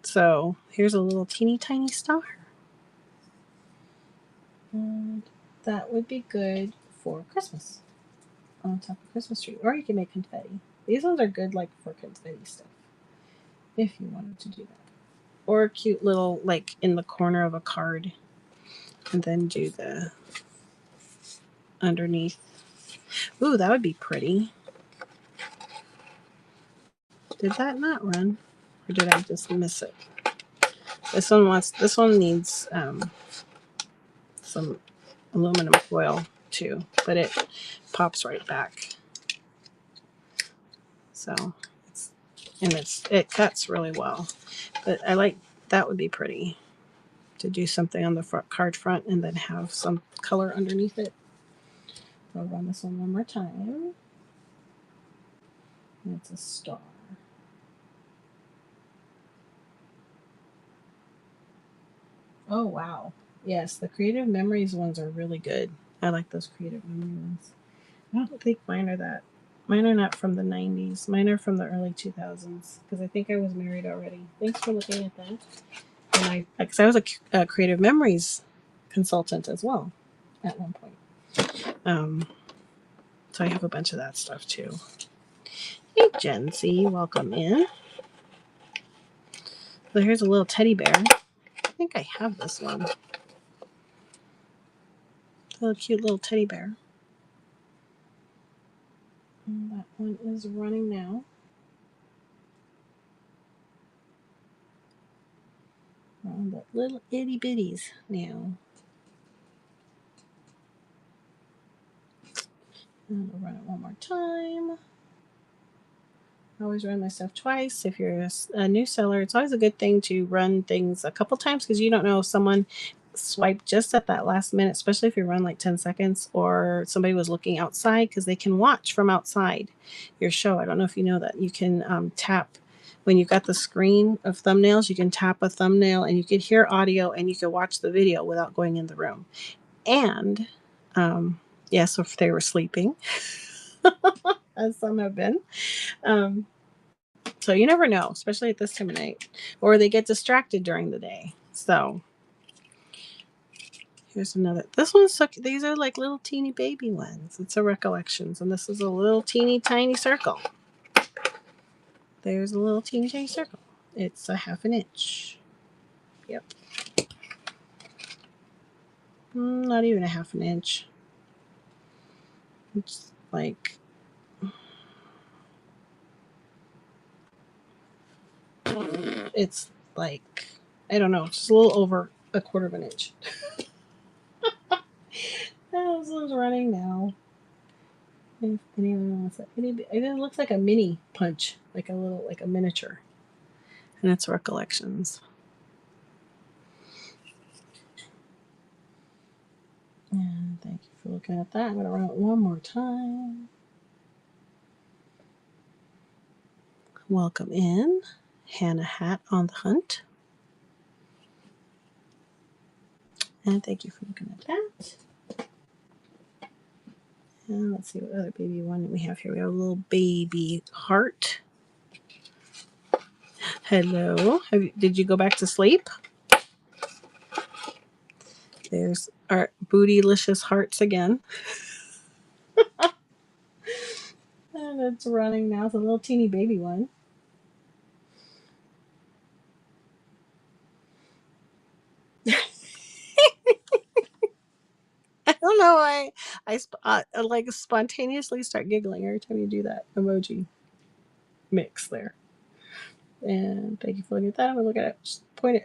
A: So here's a little teeny tiny star. And that would be good for Christmas on top of Christmas tree. Or you can make confetti. These ones are good like for confetti stuff. If you wanted to do that. Or a cute little like in the corner of a card. And then do the underneath. Ooh, that would be pretty. Did that not run? Or did I just miss it? This one needs some aluminum foil too, but it pops right back. So it cuts really well. But I like that would be pretty to do something on the card front and then have some color underneath it. I'll run this one more time. And it's a star. Oh wow. Yes, the Creative Memories ones are really good. I like those Creative Memory ones. I don't think mine are that. Mine are not from the 90s. Mine are from the early 2000s because I think I was married already. Thanks for looking at that. And because I was a Creative Memories consultant as well at one point. So I have a bunch of that stuff too. Hey, Gen Z, welcome in. So here's a little teddy bear. I think I have this one. A little cute little teddy bear. And that one is running now. On the little itty bitties now. And I'll run it one more time. I always run my stuff twice. If you're a new seller, it's always a good thing to run things a couple times because you don't know if someone swiped just at that last minute, especially if you run like 10 seconds or somebody was looking outside because they can watch from outside your show. I don't know if you know that. You can tap when you've got the screen of thumbnails, you can tap a thumbnail and you can hear audio and you can watch the video without going in the room. And yes, if they were sleeping, as some have been. So you never know, especially at this time of night. Or they get distracted during the day. So here's another. This one's so, these are like little teeny baby ones. It's a recollections. And this is a little teeny tiny circle. There's a little teeny tiny circle. It's a 1/2 inch. Yep. Not even a 1/2 inch. It's like it's like I don't know, just a little over a 1/4 inch. This one's running now. If anyone wants it, it looks like a mini punch, like a little, like a miniature. and it's recollections. And thank you for looking at that. I'm going to run it one more time. Welcome in, Hannah Hat on the Hunt. And thank you for looking at that. And let's see what other baby one we have here. We have a little baby heart. Hello. Did you go back to sleep? There's our bootylicious hearts again. And it's running now. It's a little teeny baby one. I don't know why I like spontaneously start giggling every time you do that emoji mix there. And thank you for looking at that. I'm gonna look at it. Just I'm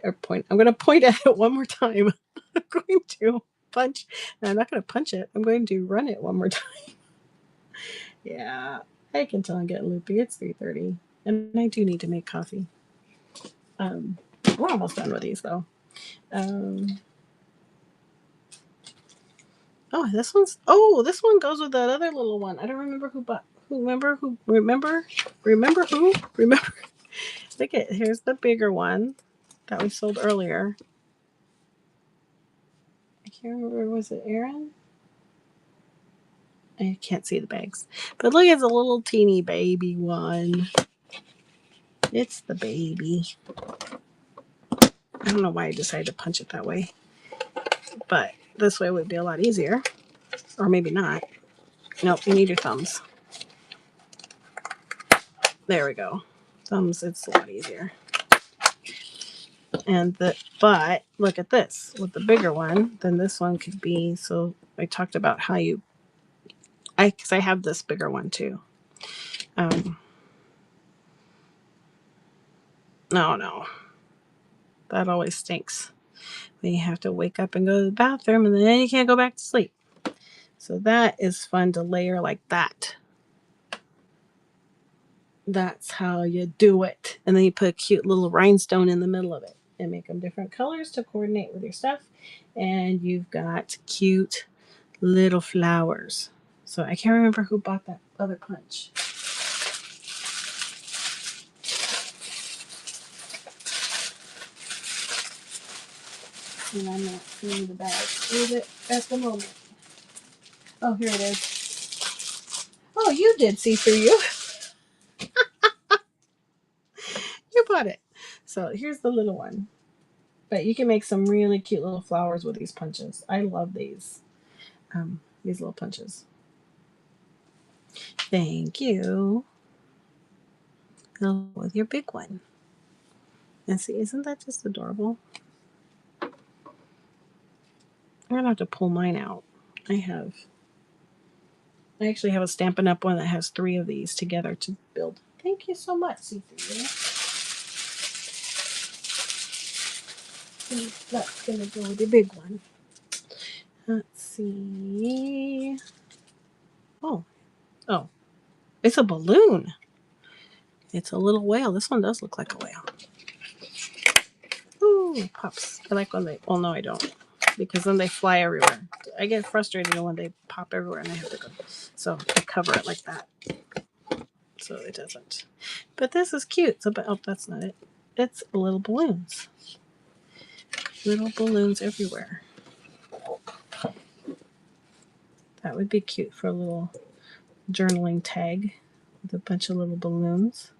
A: gonna point at it one more time. I'm going to punch. No, I'm not gonna punch it. I'm going to run it one more time. Yeah, I can tell I'm getting loopy. It's 3:30, and I do need to make coffee. We're almost done with these though. This one goes with that other little one. I don't remember who bought. Remember. Look at here's the bigger one that we sold earlier. I can't remember. Was it Aaron? I can't see the bags, but look, it's a little teeny baby one. It's the baby. I don't know why I decided to punch it that way, but this way would be a lot easier, or maybe not. Nope, you need your thumbs. There we go. Thumbs, it's a lot easier. But look at this. With the bigger one, then this one could be, so I talked about how because I have this bigger one too. No. That always stinks. Then you have to wake up and go to the bathroom, and then you can't go back to sleep. So that is fun to layer like that. That's how you do it. And then you put a cute little rhinestone in the middle of it and make them different colors to coordinate with your stuff. And you've got cute little flowers. So I can't remember who bought that other punch. And I'm not seeing the bag. Is it at the moment? Oh, here it is. Oh, you did see through you. You bought it. So here's the little one. But you can make some really cute little flowers with these punches. I love these little punches. Thank you. With your big one. And see, isn't that just adorable? I'm going to have to pull mine out. I actually have a Stampin' Up! One that has 3 of these together to build. Thank you so much, C3. That's going to go with your big one. Let's see. Oh, it's a balloon. It's a little whale. This one does look like a whale. Ooh, pops. I like when well, no, I don't. Because then they fly everywhere. I get frustrated when they pop everywhere and I have to go. So I cover it like that. So it doesn't. But this is cute. So, that's not it. It's little balloons. Little balloons everywhere. That would be cute for a little journaling tag with a bunch of little balloons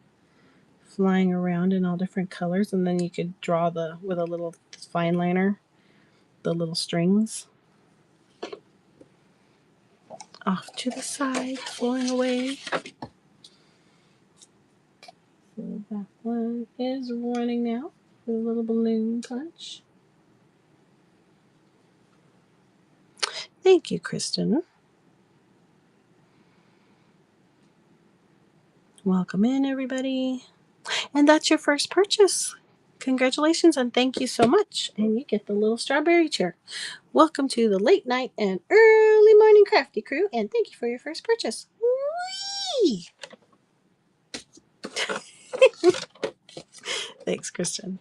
A: flying around in all different colors. And then you could draw with a little fine liner, the little strings. Off to the side, flying away. So that one is running now with a little balloon punch. Thank you, Kristen. Welcome in, everybody. And that's your first purchase. Congratulations and thank you so much. And you get the little strawberry chair. Welcome to the late night and early morning crafty crew. And thank you for your first purchase. Whee! Thanks, Christian.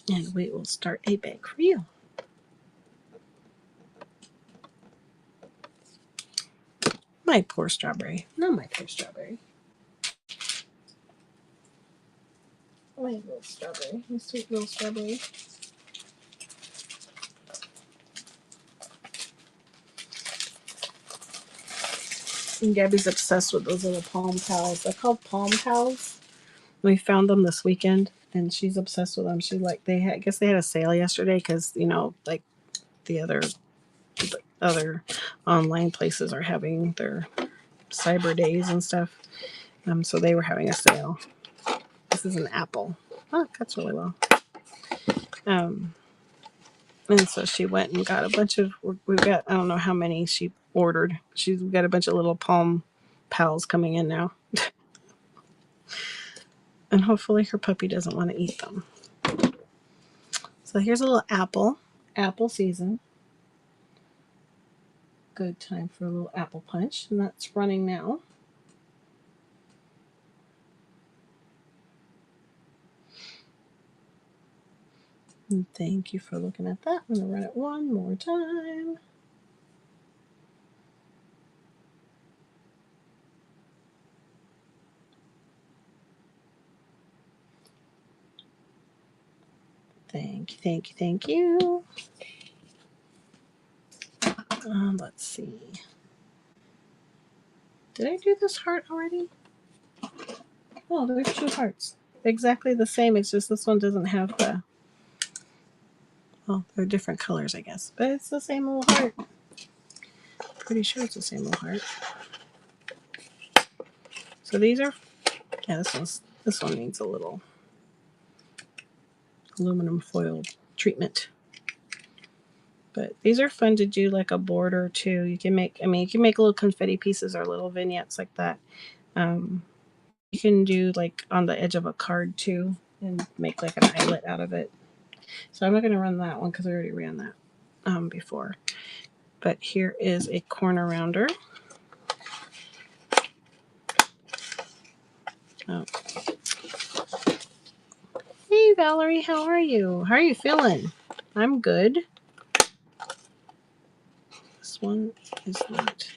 A: And we will start a bag for you. My poor strawberry. Not my poor strawberry. My little strawberry. My sweet little strawberry. And Gabby's obsessed with those little palm towels. They're called palm towels. We found them this weekend, and she's obsessed with them. She like they had, I guess they had a sale yesterday because like the other online places are having their Cyber Days and stuff. So they were having a sale. This is an apple. Oh, it cuts really well. And so she went and got a bunch of. We've got I don't know how many she ordered. She's got a bunch of little palm pals coming in now. And hopefully her puppy doesn't want to eat them. So here's a little apple season. Good time for a little apple punch, and that's running now. And thank you for looking at that. I'm going to run it one more time. Thank you, thank you, thank you. Let's see. Did I do this heart already? Oh, there's two hearts. Exactly the same. It's just this one doesn't have the... Well, they're different colors, I guess. But it's the same little heart. Pretty sure it's the same little heart. So these are... Yeah, this one needs a little aluminum foil treatment. But these are fun to do like a border too. You can make little confetti pieces or little vignettes like that. You can do like on the edge of a card too and make like an eyelet out of it. So I'm not going to run that one because I already ran that before. But here is a corner rounder. Oh. Hey Valerie, how are you? How are you feeling? I'm good. This one is not.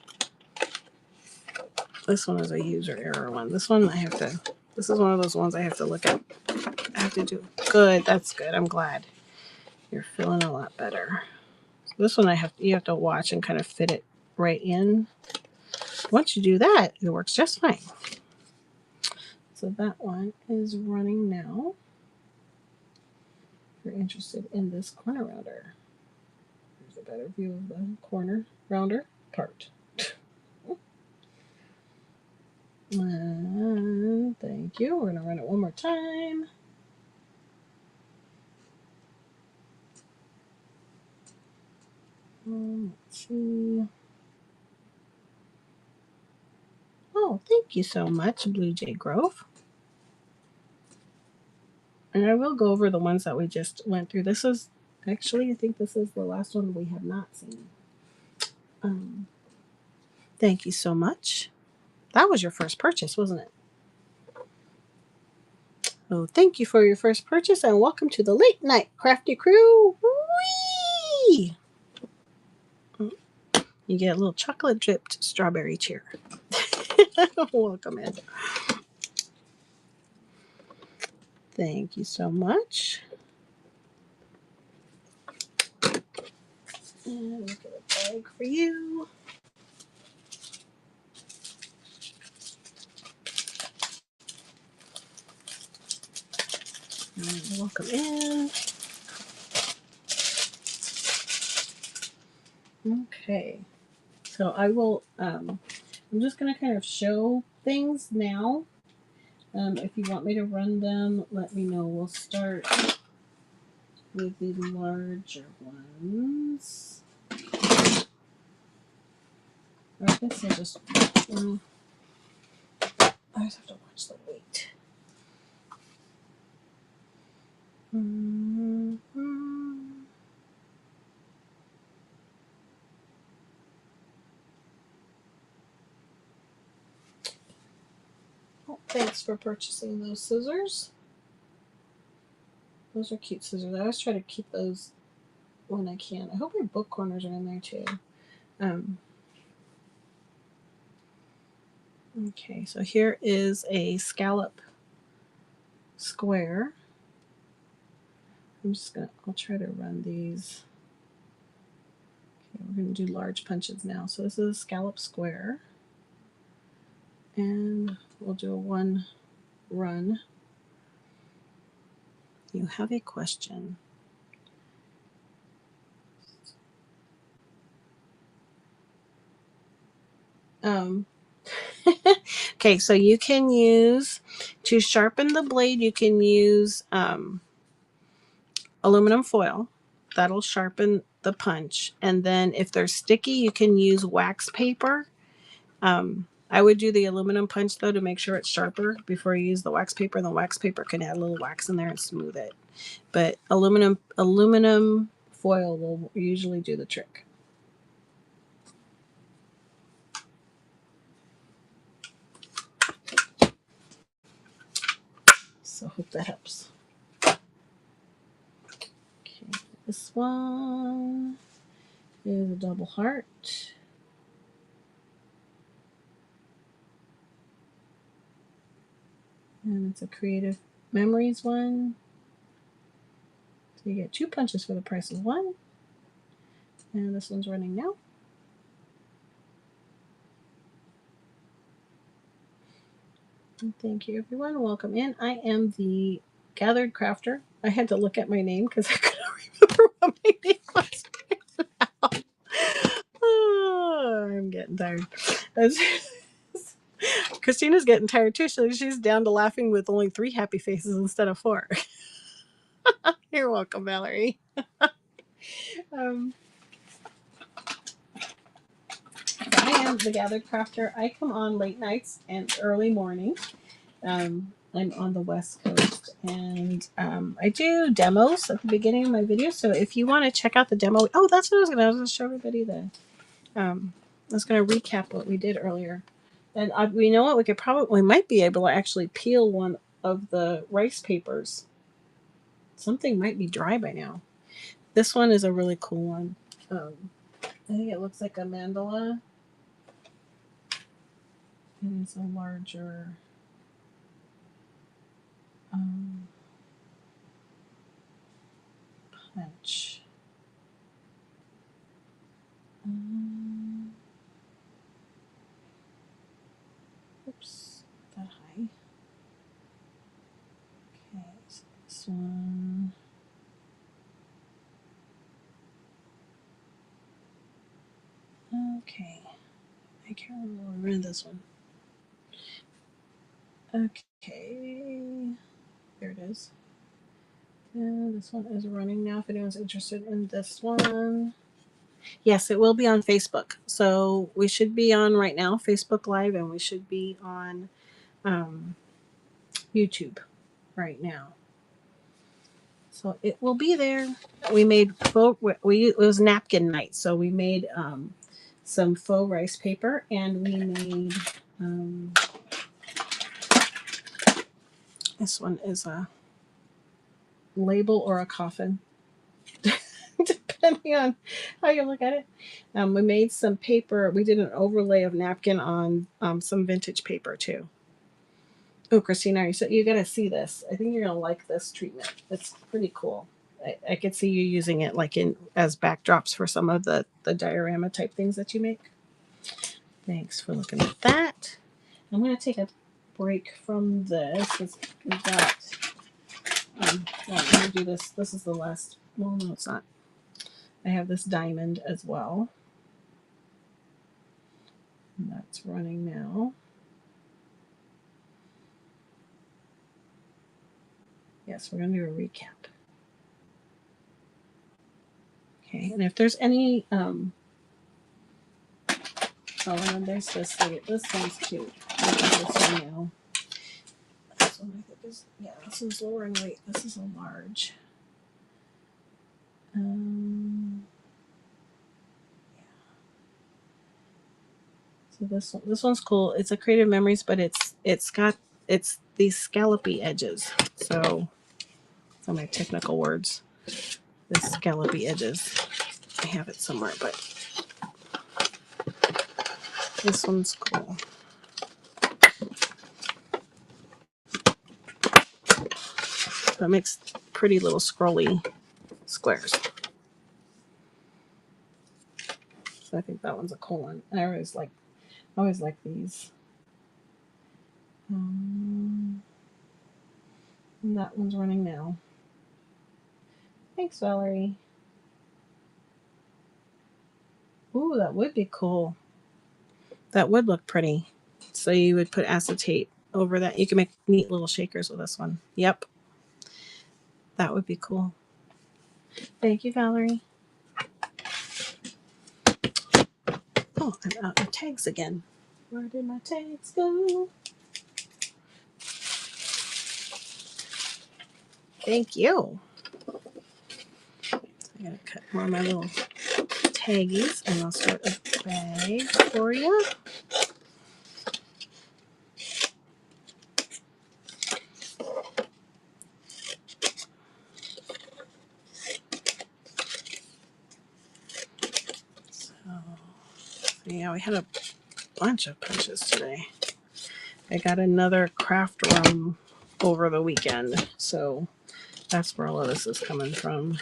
A: This one is a user error one. This one this is one of those ones I have to look at. I have to do good. That's good. I'm glad you're feeling a lot better. So this one you have to watch and kind of fit it right in. Once you do that, it works just fine. So that one is running now. If you're interested in this corner rounder, here's a better view of the corner rounder part. And thank you. We're going to run it one more time. Let's see. Oh, thank you so much, Blue Jay Grove. And I will go over the ones that we just went through. This is actually, I think this is the last one we have not seen. Thank you so much. That was your first purchase, wasn't it? Oh, thank you for your first purchase and welcome to the late night crafty crew. Whee! You get a little chocolate dripped strawberry chair. Welcome in. Thank you so much. And look at a bag for you. And welcome in. Okay. So I will, I'm just going to kind of show things now. If you want me to run them, let me know. We'll start with the larger ones. Or I guess I'll just, I just have to watch the weight. Oh, Thanks for purchasing those scissors. Those are cute scissors. I always try to keep those when I can. I hope your book corners are in there too. Okay, so here is a scallop square. I'll try to run these. Okay, we're going to do large punches now. So this is a scallop square. And we'll do a 1 run. You have a question. Okay, so you can use, to sharpen the blade, you can use aluminum foil. That'll sharpen the punch. And then if they're sticky, you can use wax paper. I would do the aluminum punch though to make sure it's sharper before you use the wax paper. The wax paper can add a little wax in there and smooth it. But aluminum foil will usually do the trick. So hope that helps. Okay, this one is a double heart. And it's a Creative Memories one. So you get 2 punches for the price of 1. And this one's running now. And thank you, everyone. Welcome in. I am the Gathered Crafter. I had to look at my name because I couldn't remember what my name was. Oh, I'm getting tired. Christina's getting tired too. So she's down to laughing with only 3 happy faces instead of 4. You're welcome, Valerie. I am the Gathered Crafter. I come on late nights and early morning. I'm on the West Coast, and I do demos at the beginning of my video. So if you want to check out the demo, oh, that's what I was going to show everybody. I was going to recap what we did earlier, and we know what we might be able to actually peel one of the rice papers. Something might be dry by now. This one is a really cool one. I think it looks like a mandala. And it's a larger punch. Oops, not that high. Okay, so this one. Okay, I can't remember where I read this one. Okay, there it is. And this one is running now if anyone's interested in this one. Yes, it will be on Facebook. So we should be on right now, Facebook Live, and we should be on YouTube right now. So it will be there. We made it was napkin night. So we made some faux rice paper, and we made this one is a label or a coffin, depending on how you look at it. We made some paper. We did an overlay of napkin on some vintage paper too. Oh, Christina, you got to see this. I think you're gonna like this treatment. It's pretty cool. I could see you using it like as backdrops for some of the diorama type things that you make. Thanks for looking at that. I'm gonna take a break from this. We've got. I'm gonna do this. This is the last. Well, no, it's not. I have this diamond as well. And that's running now. Yes, we're going to do a recap. Okay, and if there's any, oh, and there's this. This one's cute. This one now. This one I think is, yeah, this one's lower in weight. This is a large. Yeah. So this one's cool. It's a Creative Memories, but it's got it's these scallopy edges. So, some of my technical words. The scallopy edges. I have it somewhere, but this one's cool. So it makes pretty little scrolly squares. So I think that one's a cool one. I always like these. And that one's running now. Thanks, Valerie. Ooh, that would be cool. That would look pretty. So you would put acetate over that. You can make neat little shakers with this one. Yep. That would be cool. Thank you, Valerie. Oh, I'm out of tags again. Where did my tags go? Thank you. So I gotta cut more of my little taggies and I'll start a bag for you. So yeah, we had a bunch of punches today. I got another craft room over the weekend, so that's where all of this is coming from.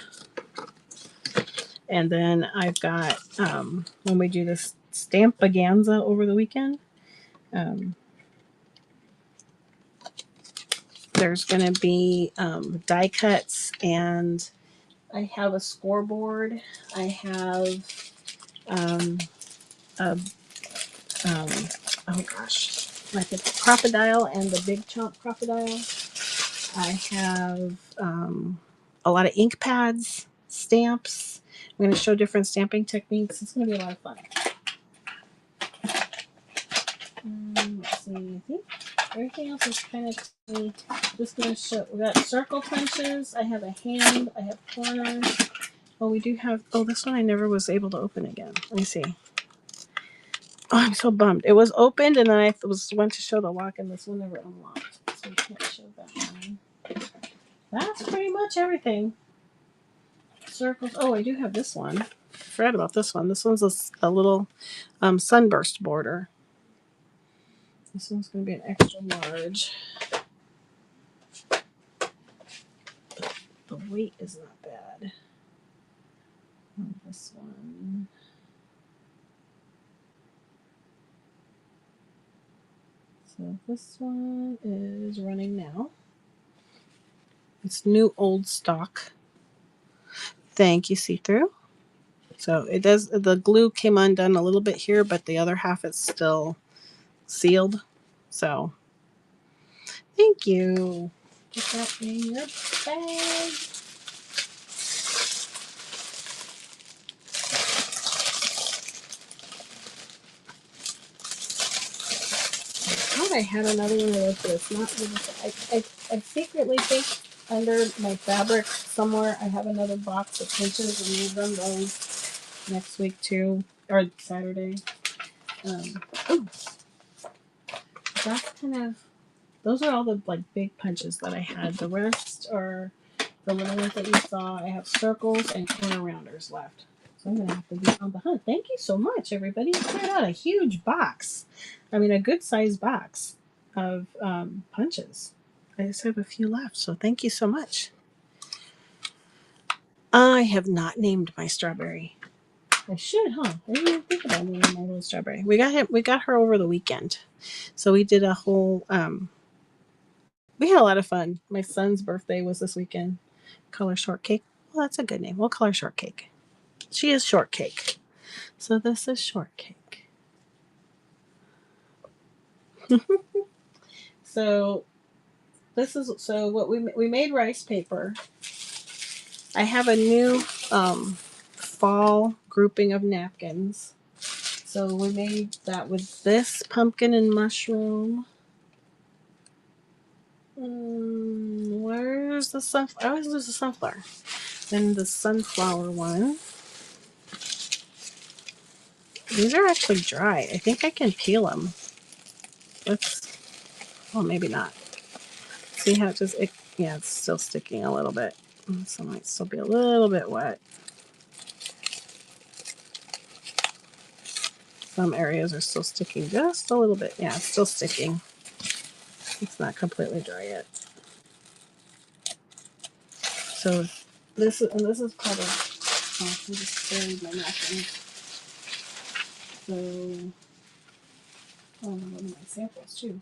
A: And then I've got when we do this Stampaganza over the weekend, there's going to be die cuts, and I have a scoreboard. I have a oh gosh, like a crocodile and the big chomp crocodile. I have a lot of ink pads, stamps. I'm going to show different stamping techniques. It's going to be a lot of fun. Let's see. I think everything else is kind of just going to show. We got circle punches. I have a hand. I have corners. Oh, we do have. Oh, this one I never was able to open again. Let me see. Oh, I'm so bummed. It was opened, and then I went to show the lock, and this one never unlocked. So we can't show that one. That's pretty much everything. Circles. Oh, I do have this one. I forgot about this one. This one's a little sunburst border. This one's going to be an extra large. The weight is not bad. This one. So this one is running now. It's new old stock. Thank you, see-through. So it does. The glue came undone a little bit here, but the other half is still sealed. So thank you. Put that in your bag. I thought I had another one of those, but it's not. I secretly think under my fabric somewhere I have another box of pinches, and we'll run those next week too, or Saturday. Ooh, that's kind of. Those are all the like big punches that I had. The rest are the little ones that you saw. I have circles and corner rounders left. So I'm going to have to be on the hunt. Thank you so much, everybody. You cleared out a huge box. I mean, a good sized box of punches. I just have a few left. So thank you so much. I have not named my strawberry. I should, huh? I didn't even think about naming my little strawberry. We got her over the weekend. So we did a whole we had a lot of fun. My son's birthday was this weekend. Color Shortcake. Well, that's a good name. We'll call her Shortcake. She is Shortcake. So this is Shortcake. So this is what we made rice paper. I have a new fall grouping of napkins. So we made that with this pumpkin and mushroom. Where's the sunflower? I always lose the sunflower. Then the sunflower one. These are actually dry. I think I can peel them. Let's Well, maybe not. See how yeah, it's still sticking a little bit. So it might still be a little bit wet. Some areas are still sticking just a little bit. Yeah, it's still sticking. It's not completely dry yet. So this is part of. Oh, I just buried my napkin. So one of my samples too.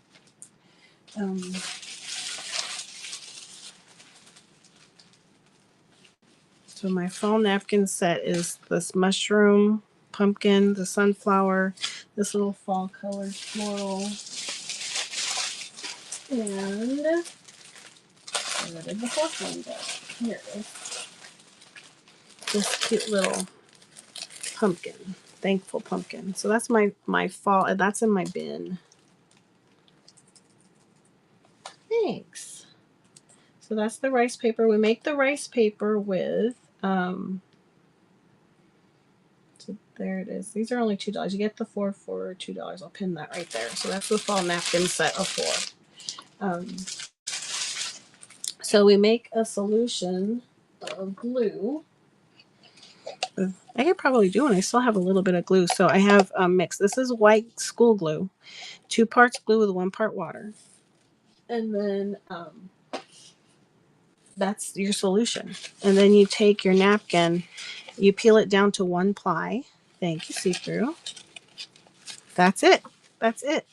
A: Um, so my fall napkin set is this mushroom, pumpkin, the sunflower, this little fall colored floral, and where did the fourth one go? Here it is. This cute little pumpkin, thankful pumpkin. So that's my fall. That's in my bin. Thanks. So that's the rice paper. We make the rice paper with. So there it is. These are only $2. You get the four for $2. I'll pin that right there. So that's the fall napkin set of four. So we make a solution of glue. I could probably do, and I still have a little bit of glue. So I have mixed. This is white school glue, 2 parts glue with 1 part water, and then that's your solution. And then you take your napkin, you peel it down to 1 ply. Thank you, see-through. That's it. That's it.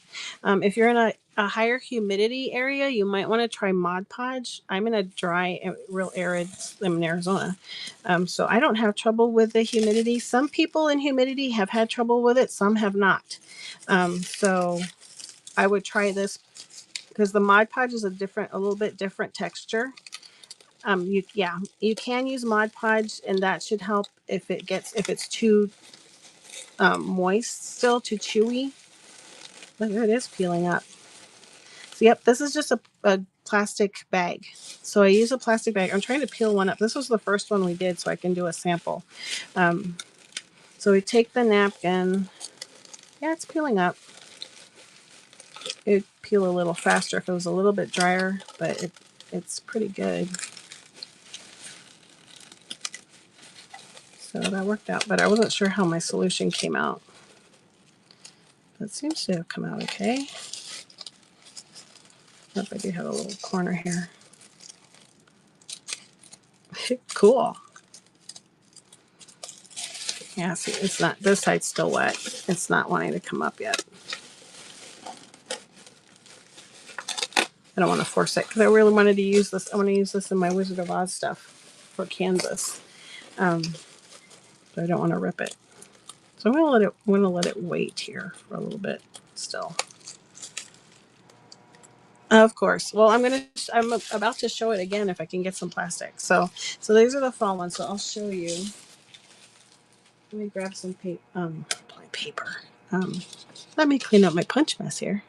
A: If you're in a higher humidity area, you might want to try Mod Podge. I'm in a dry, real arid, I'm in Arizona. So I don't have trouble with the humidity. Some people in humidity have had trouble with it. Some have not. So I would try this because the Mod Podge is a little bit different texture. You can use Mod Podge, and that should help if it's too moist, still too chewy. Look, there it is peeling up. So yep, this is just a plastic bag. So I use a plastic bag. I'm trying to peel one up. This was the first one we did, so I can do a sample. So we take the napkin. Yeah, it's peeling up. It'd peel a little faster if it was a little bit drier, but it's pretty good. So that worked out, but I wasn't sure how my solution came out. But it seems to have come out okay. Nope, I do have a little corner here. Cool. Yeah, see, it's not, this side's still wet. It's not wanting to come up yet. I don't want to force it because I really wanted to use this. I want to use this in my Wizard of Oz stuff for Kansas. But I don't want to rip it. So I'm gonna let it wait here for a little bit still. Of course. Well, I'm about to show it again if I can get some plastic. So these are the fall ones. So I'll show you. Let me grab some paper. Let me clean up my punch mess here.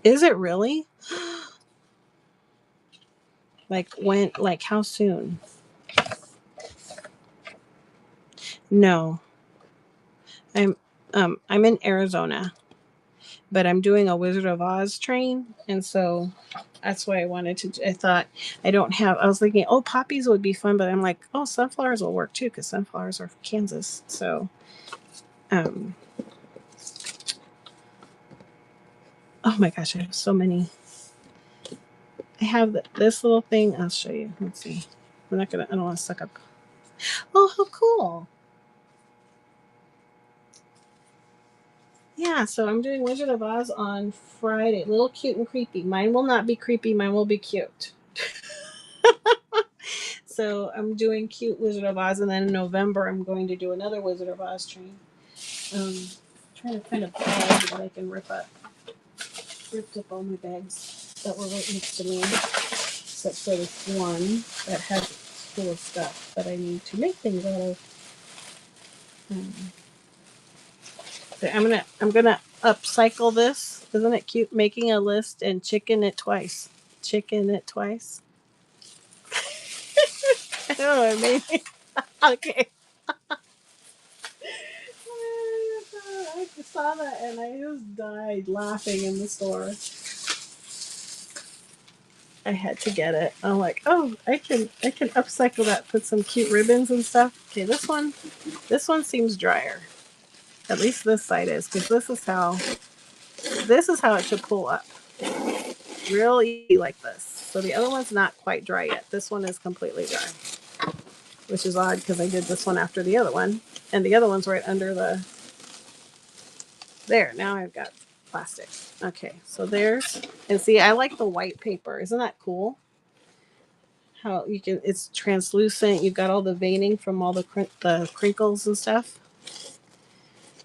A: Is it really? Like when? Like how soon? No, I'm in Arizona, but I'm doing a Wizard of Oz train, and so that's why I thought I was thinking, oh, poppies would be fun, but I'm like, oh, sunflowers will work too because sunflowers are from Kansas. So, oh my gosh, I have so many. I have this little thing. I'll show you. Let's see. I don't want to suck up. Oh, how cool. Yeah, so I'm doing Wizard of Oz on Friday. Little cute and creepy. Mine will not be creepy. Mine will be cute. So I'm doing cute Wizard of Oz, and then in November I'm going to do another Wizard of Oz train. Trying to find a bag that I can rip up. Ripped up all my bags that were right next to me, except for this one that has full of stuff that I need to make things out of. So I'm gonna upcycle this. Isn't it cute? Making a list and chicken it twice. Chicken it twice. I don't know what I mean. Okay. I saw that and I just died laughing in the store. I had to get it. I'm like, oh, I can upcycle that, put some cute ribbons and stuff. Okay, this one seems drier. At least this side is, because this is how it should pull up. Real easy like this. So the other one's not quite dry yet. This one is completely dry, which is odd because I did this one after the other one, and the other one's right under the. There, now I've got plastic. Okay, so there's, and see, I like the white paper. Isn't that cool? How you can, it's translucent. You've got all the veining from all the crinkles and stuff.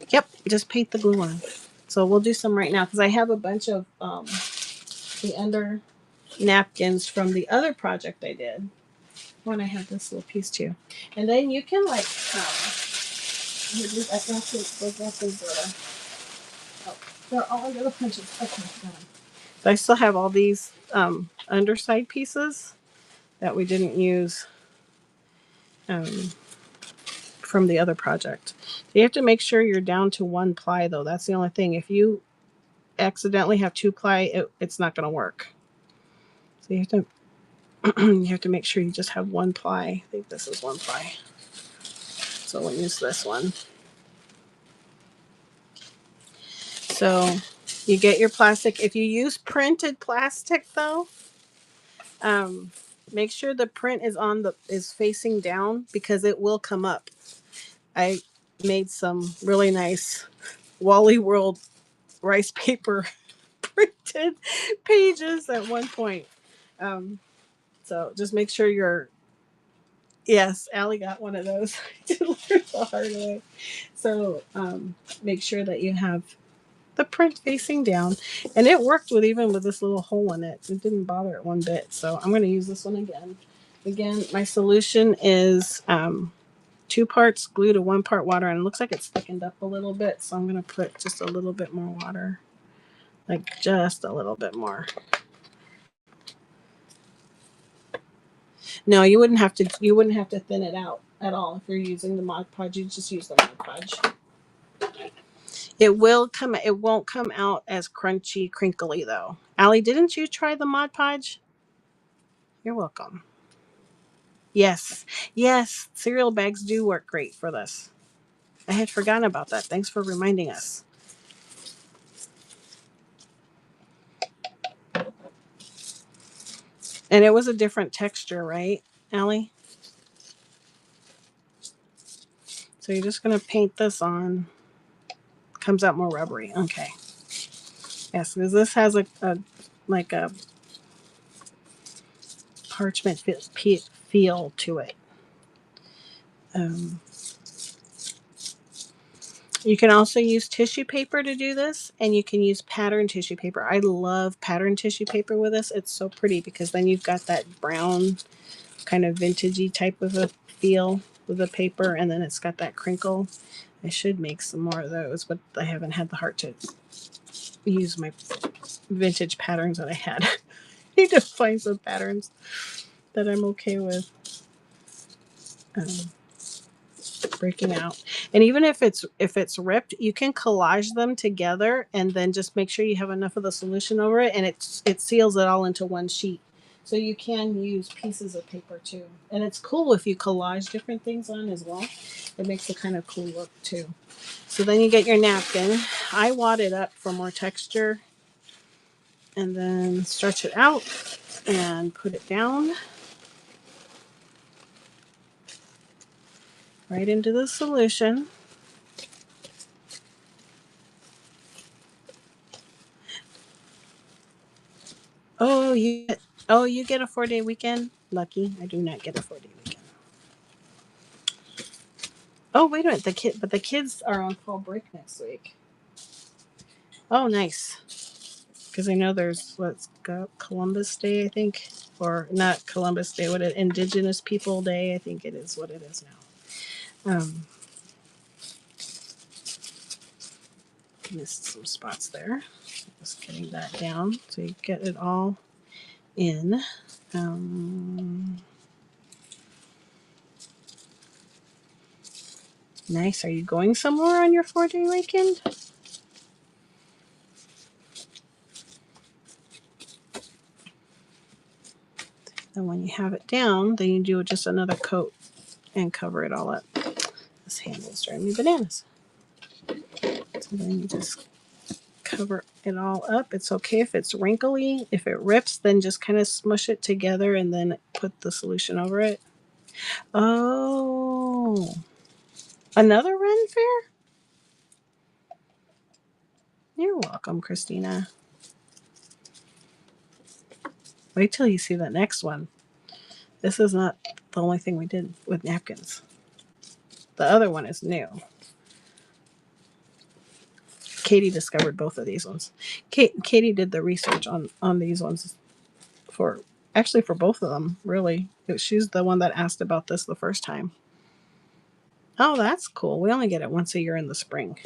A: Yep, just paint the glue on. So we'll do some right now because I have a bunch of the under napkins from the other project I did. When I have this little piece too, and then you can like, I got those napkins are. Oh, they're all under the punches. Okay, got them. So I still have all these underside pieces that we didn't use um, from the other project. So you have to make sure you're down to one ply though. That's the only thing. If you accidentally have two ply, it's not going to work. So you have to you have to make sure you just have one ply. I think this is one ply. So we'll use this one. So you get your plastic. If you use printed plastic though, make sure the print is facing down because it will come up. I made some really nice Wally World rice paper printed pages at one point. Um, so just make sure you're. Yes, Allie got one of those. I did learn the hard way. So make sure that you have the print facing down, and it worked with this little hole in it. It didn't bother it one bit. So I'm going to use this one again. My solution is 2 parts glue to 1 part water, and it looks like it's thickened up a little bit, so I'm going to put just a little bit more water, like just a little bit more. No, you wouldn't have to thin it out at all if you're using the Mod Podge. You just use the Mod Podge. It won't come out as crunchy, crinkly though. Allie, didn't you try the Mod Podge? You're welcome. Yes. Yes. Cereal bags do work great for this. I had forgotten about that. Thanks for reminding us. And it was a different texture, right, Allie? So you're just going to paint this on. Comes out more rubbery. Okay. Yes, because this has like a parchment feel to it. Um, you can also use tissue paper to do this, and you can use pattern tissue paper. I love pattern tissue paper with this. It's so pretty because then you've got that brown kind of vintagey type of a feel with the paper, and then it's got that crinkle. I should make some more of those, but I haven't had the heart to use my vintage patterns that I had. I need to find some patterns that I'm okay with breaking out. And even if it's ripped, you can collage them together and then just make sure you have enough of the solution over it, and it seals it all into one sheet. So you can use pieces of paper too. And it's cool if you collage different things on as well. It makes a kind of cool look too. So then you get your napkin. I wad it up for more texture and then stretch it out and put it down right into the solution. You get a 4-day weekend? Lucky. I do not get a 4-day weekend. Oh, wait a minute. The kids are on fall break next week. Oh, nice. Because I know there's Columbus Day, I think, or not Columbus Day. What Indigenous People Day? I think it is what it is now. Missed some spots there. Just getting that down so you get it all in. Nice. Are you going somewhere on your 4-day weekend? And when you have it down, then you do just another coat and cover it all up. This handle's driving me bananas. So then you just cover it all up. It's okay if it's wrinkly. If it rips, then just kind of smush it together and then put the solution over it. Oh, another Ren Fair? You're welcome, Christina. Wait till you see the next one. This is not the only thing we did with napkins. The other one is new. Katie discovered both of these ones. Katie did the research on these ones for both of them, really. She's the one that asked about this the first time. Oh, that's cool. We only get it once a year in the spring.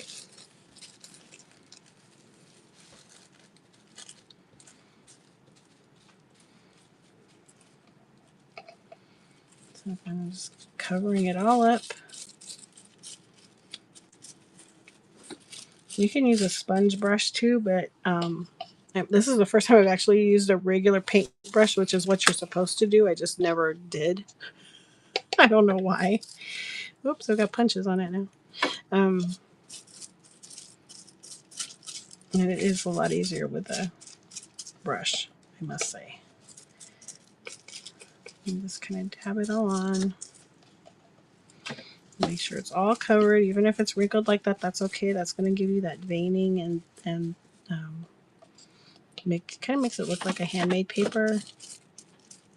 A: So I'm just covering it all up. You can use a sponge brush too, but this is the first time I've actually used a regular paintbrush, which is what you're supposed to do. I just never did. I don't know why. Oops, I've got punches on it now. And it is a lot easier with a brush, I must say. And just kind of dab it all on. Make sure it's all covered. Even if it's wrinkled like that, that's okay. That's going to give you that veining and kind of makes it look like a handmade paper.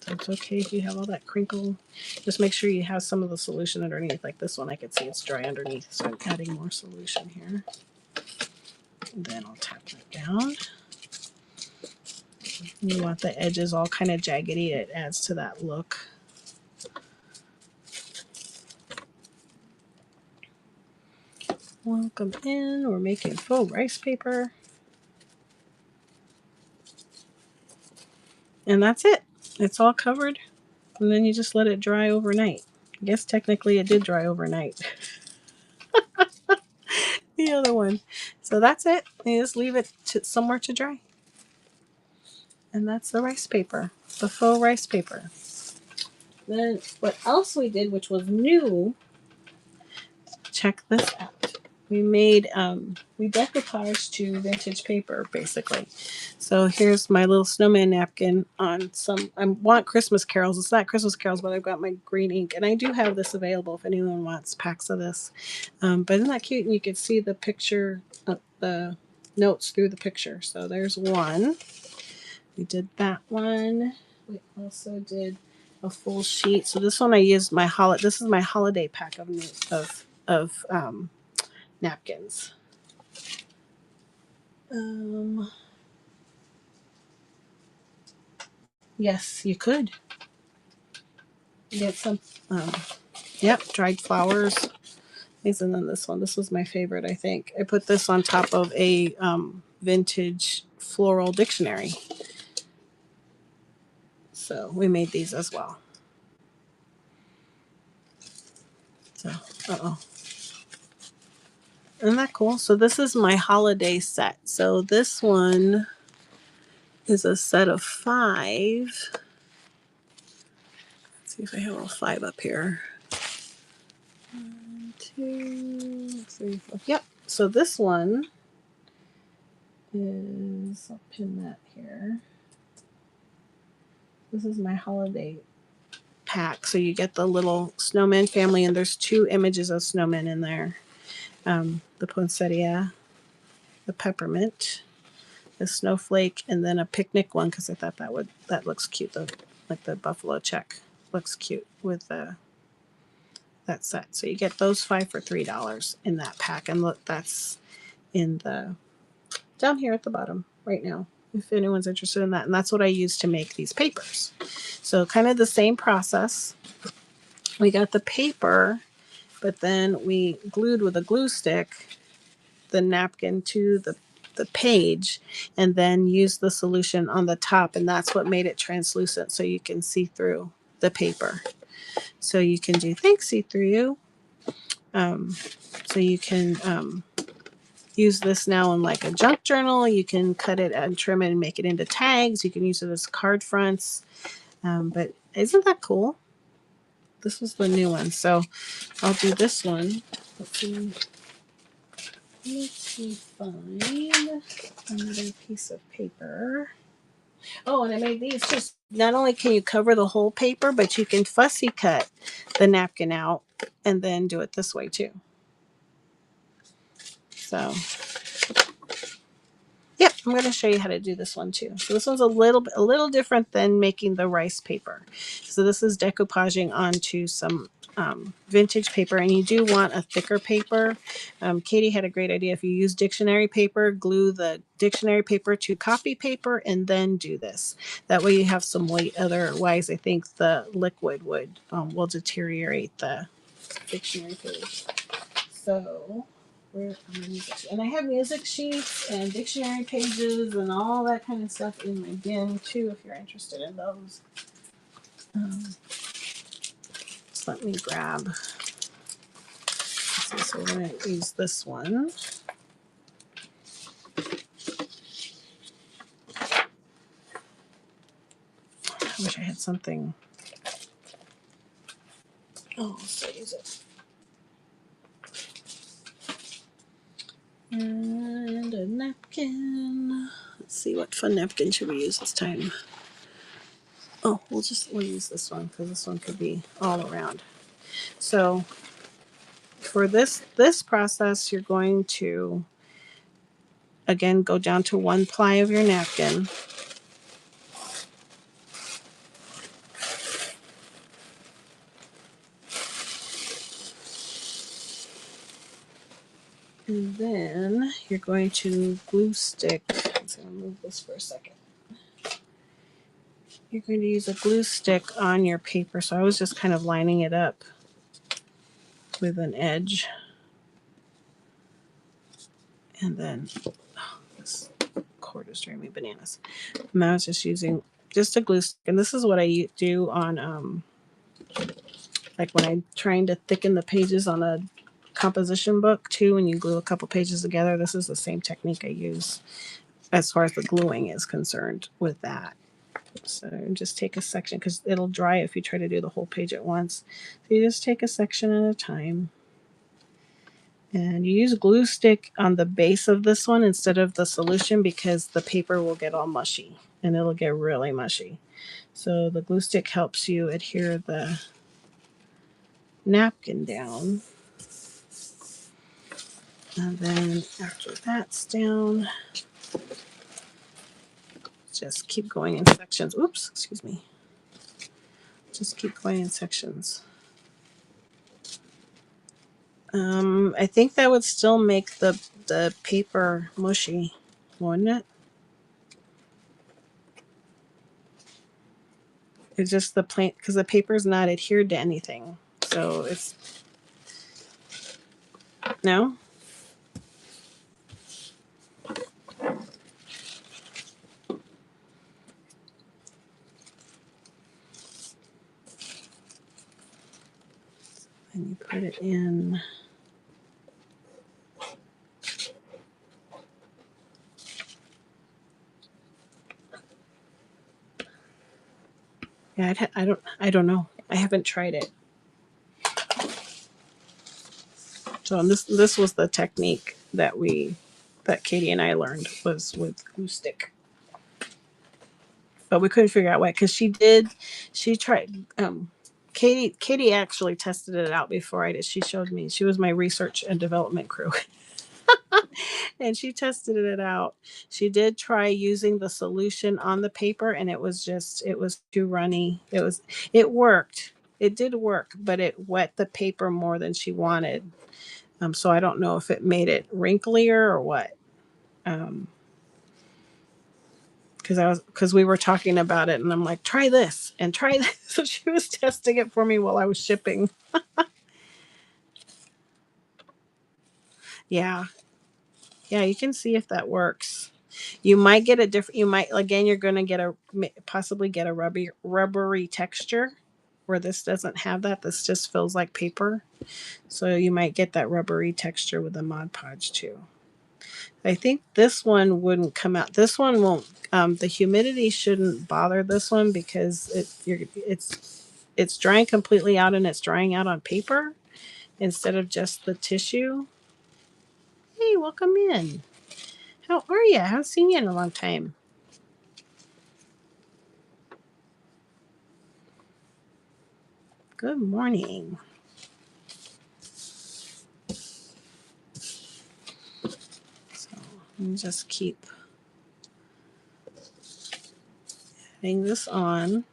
A: So it's okay if you have all that crinkle. Just make sure you have some of the solution underneath. Like this one, I can see it's dry underneath, so I'm adding more solution here. And then I'll tap that down. You want the edges all kind of jaggedy. It adds to that look. Welcome in. We're making faux rice paper. And that's it. It's all covered. And then you just let it dry overnight. I guess technically it did dry overnight. The other one. So that's it. You just leave it somewhere to dry. And that's the rice paper. The faux rice paper. Then what else we did, which was new, check this out. We made we decoupage to vintage paper, basically. So here's my little snowman napkin on some. I want Christmas carols. It's not Christmas carols, but I've got my green ink, and I do have this available if anyone wants packs of this. But isn't that cute? And you can see the picture, the notes through the picture. So there's one. We did that one. We also did a full sheet. So this one I used my This is my holiday pack of napkins. Yes, you could get some. Yep, dried flowers. And then this one. This was my favorite. I think I put this on top of a vintage floral dictionary. So we made these as well. So, isn't that cool? So this is my holiday set. So this one is a set of 5. Let's see if I have all 5 up here. 1, 2, 3, 4. Yep. So this one is, I'll pin that here. This is my holiday pack. So you get the little snowman family, and there's 2 images of snowmen in there. The poinsettia, the peppermint, the snowflake, and then a picnic one because I thought that looks cute. Like the buffalo check looks cute with that set. So you get those 5 for $3 in that pack. And look, that's in the down here at the bottom right now, if anyone's interested in that. And that's what I use to make these papers. So kind of the same process. We got the paper, but then we glued with a glue stick the napkin to the page and then used the solution on the top, and that's what made it translucent so you can see through the paper. So you can do things see through. So you can use this now in like a junk journal. You can cut it and trim it and make it into tags. You can use it as card fronts. But Isn't that cool? This was the new one. So I'll do this one. Let's see, find another piece of paper. Oh, and I made these just, not only can you cover the whole paper, but you can fussy cut the napkin out and then do it this way too. So, yep, I'm going to show you how to do this one too. So this one's a little different than making the rice paper. So this is decoupaging onto some vintage paper, and you do want a thicker paper. Katie had a great idea. If you use dictionary paper, glue the dictionary paper to copy paper and then do this. That way you have some weight. Otherwise, I think the liquid will deteriorate the dictionary page. So and I have music sheets and dictionary pages and all that kind of stuff in my bin too, if you're interested in those. Just let me grab. So we're going to use this one. I wish I had something. Oh, so use it. And a napkin. Let's see, what fun napkin should we use this time? Oh, we'll use this one because this one could be all around. So for this process, you're going to again go down to 1 ply of your napkin. And then you're going to glue stick. Let's move this for a second. You're going to use a glue stick on your paper. So I was just kind of lining it up with an edge. And then, oh, this cord is driving me bananas. And I was just using just a glue stick. And this is what I do on, like when I'm trying to thicken the pages on a composition book too, when you glue a couple pages together. This is the same technique I use as far as the gluing is concerned with that. So just take a section because it'll dry if you try to do the whole page at once. So you just take a section at a time. And you use glue stick on the base of this one instead of the solution because the paper will get all mushy and it'll get really mushy. So the glue stick helps you adhere the napkin down. And then after that's down, just keep going in sections. Oops, excuse me. Just keep going in sections. I think that would still make the paper mushy, wouldn't it? It's just the plain because the paper's not adhered to anything. So it's no. And you put it in. Yeah, I don't know. I haven't tried it. So this was the technique that Katie and I learned was with glue stick. But we couldn't figure out why because she tried Katie actually tested it out before I did. She showed me. She was my research and development crew. And she tested it out. She did try using the solution on the paper and it was too runny. It worked. It did work, but it wet the paper more than she wanted. So I don't know if it made it wrinklier or what. Because we were talking about it and I'm like, try this and try this. So she was testing it for me while I was shipping. Yeah. Yeah, you can see if that works. You might get a different. You might again. You're going to possibly get a rubbery texture, where this doesn't have that. This just feels like paper. So you might get that rubbery texture with the Mod Podge too. I think this one wouldn't come out. This one won't. The humidity shouldn't bother this one because it's drying completely out and it's drying out on paper instead of just the tissue. Hey, welcome in. How are you? I haven't seen you in a long time. Good morning. So let me just keep adding this on.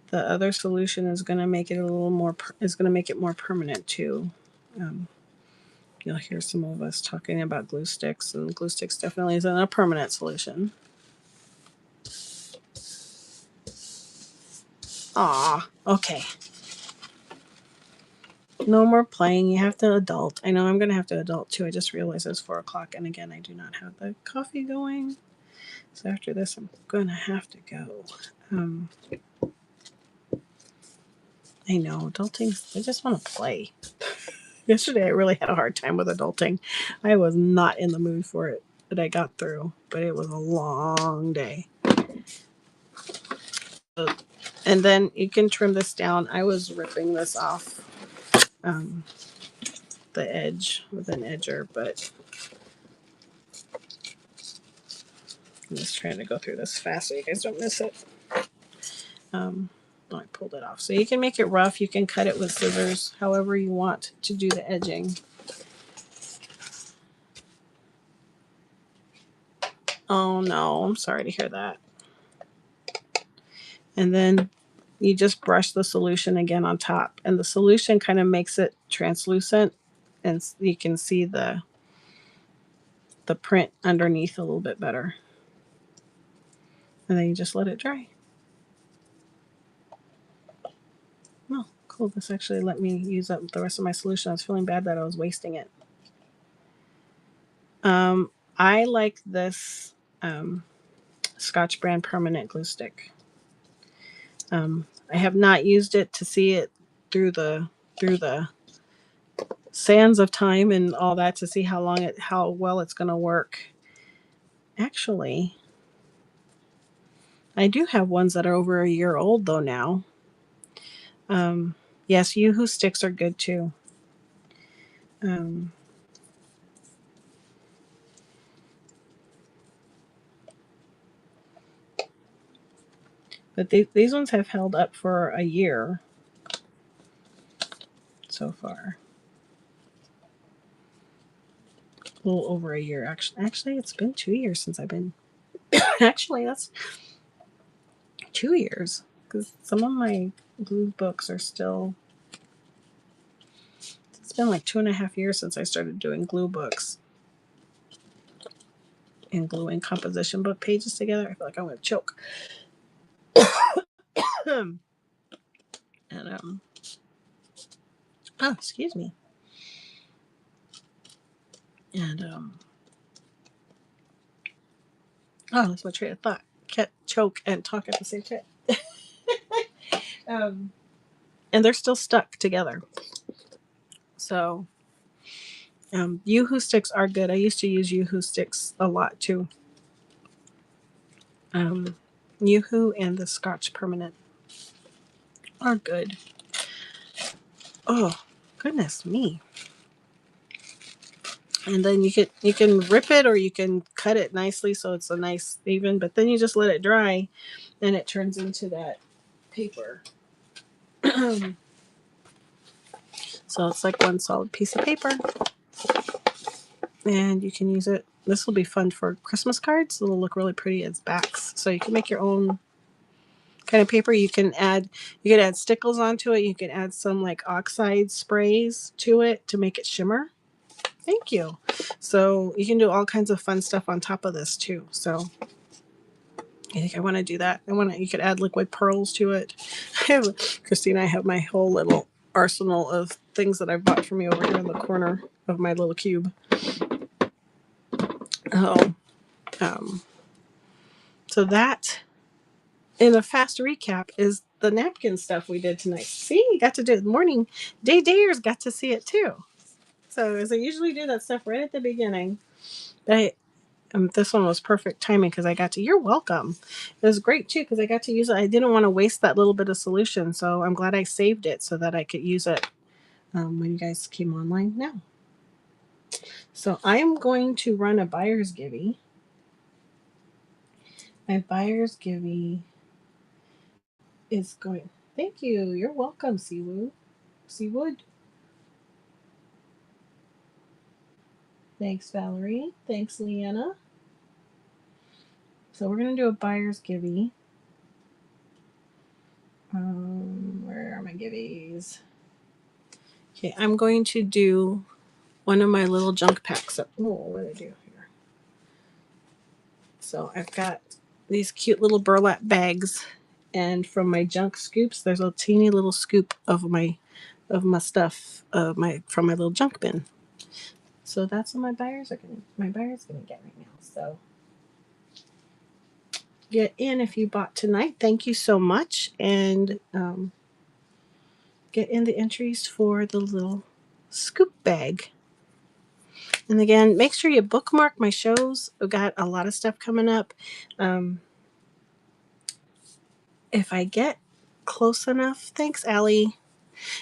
A: The other solution is going to make it a little more. Is going to make it more permanent too. You'll hear some of us talking about glue sticks, and glue sticks definitely isn't a permanent solution. Aw, okay. No more playing. You have to adult. I know I'm going to have to adult too. I just realized it's 4 o'clock, and again, I do not have the coffee going. So after this, I'm going to have to go. I know, adulting, I just want to play. Yesterday, I really had a hard time with adulting. I was not in the mood for it, but I got through. But it was a long day. And then you can trim this down. I was ripping this off the edge with an edger, but I'm just trying to go through this fast so you guys don't miss it. I pulled it off. So you can make it rough. You can cut it with scissors, however you want to do the edging. Oh no, I'm sorry to hear that. And then you just brush the solution again on top. And the solution kind of makes it translucent, and you can see the print underneath a little bit better. And then you just let it dry. Oh, cool. This actually let me use up the rest of my solution. I was feeling bad that I was wasting it. I like this Scotch brand permanent glue stick. I have not used it to see it through the sands of time and all that to see how well it's going to work. Actually, I do have ones that are over a year old though now. Yes, Yoo-hoo sticks are good too. But these ones have held up for a year so far. A little over a year, actually. It's been 2 years since I've been. Actually, that's 2 years because some of my glue books are still. It's been like 2.5 years since I started doing glue books and gluing composition book pages together. I feel like I'm going to choke. And oh, excuse me. And oh, that's my train of thought. Can't choke and talk at the same time. And they're still stuck together. So, Yoo-hoo sticks are good. I used to use Yoo-hoo sticks a lot too. Yoo-hoo and the Scotch Permanent are good. Oh, goodness me. And then you can rip it or you can cut it nicely so it's a nice even, but then you just let it dry and it turns into that paper. So it's like one solid piece of paper. And you can use it. This will be fun for Christmas cards. It'll look really pretty as backs. So you can make your own kind of paper. You can add stickles onto it. You can add some like oxide sprays to it to make it shimmer. Thank you. So you can do all kinds of fun stuff on top of this too. So I think I want to do that. You could add liquid pearls to it. Christine, I have my whole little arsenal of things that I bought for me over here in the corner of my little cube. Oh, so that, in a fast recap, is the napkin stuff we did tonight. See, you got to do it. Morning Dayers got to see it too. So as I usually do that stuff right at the beginning, This one was perfect timing because I got to. You're welcome. It was great too because I got to use it. I didn't want to waste that little bit of solution, so I'm glad I saved it so that I could use it when you guys came online now. So I am going to run a buyer's givey. My buyer's givey is going. Thank you. You're welcome, Seawood. Thanks, Valerie. Thanks, Leanna. So we're going to do a buyer's givey. Where are my givvies? Okay, I'm going to do one of my little junk packs. Oh, what did I do here? So I've got these cute little burlap bags, and from my junk scoops, there's a teeny little scoop of my stuff, from my little junk bin. So that's what my buyer's gonna get right now. So get in if you bought tonight. Thank you so much, and get in the entries for the little scoop bag. And again, make sure you bookmark my shows. I've got a lot of stuff coming up. If I get close enough, thanks, Allie.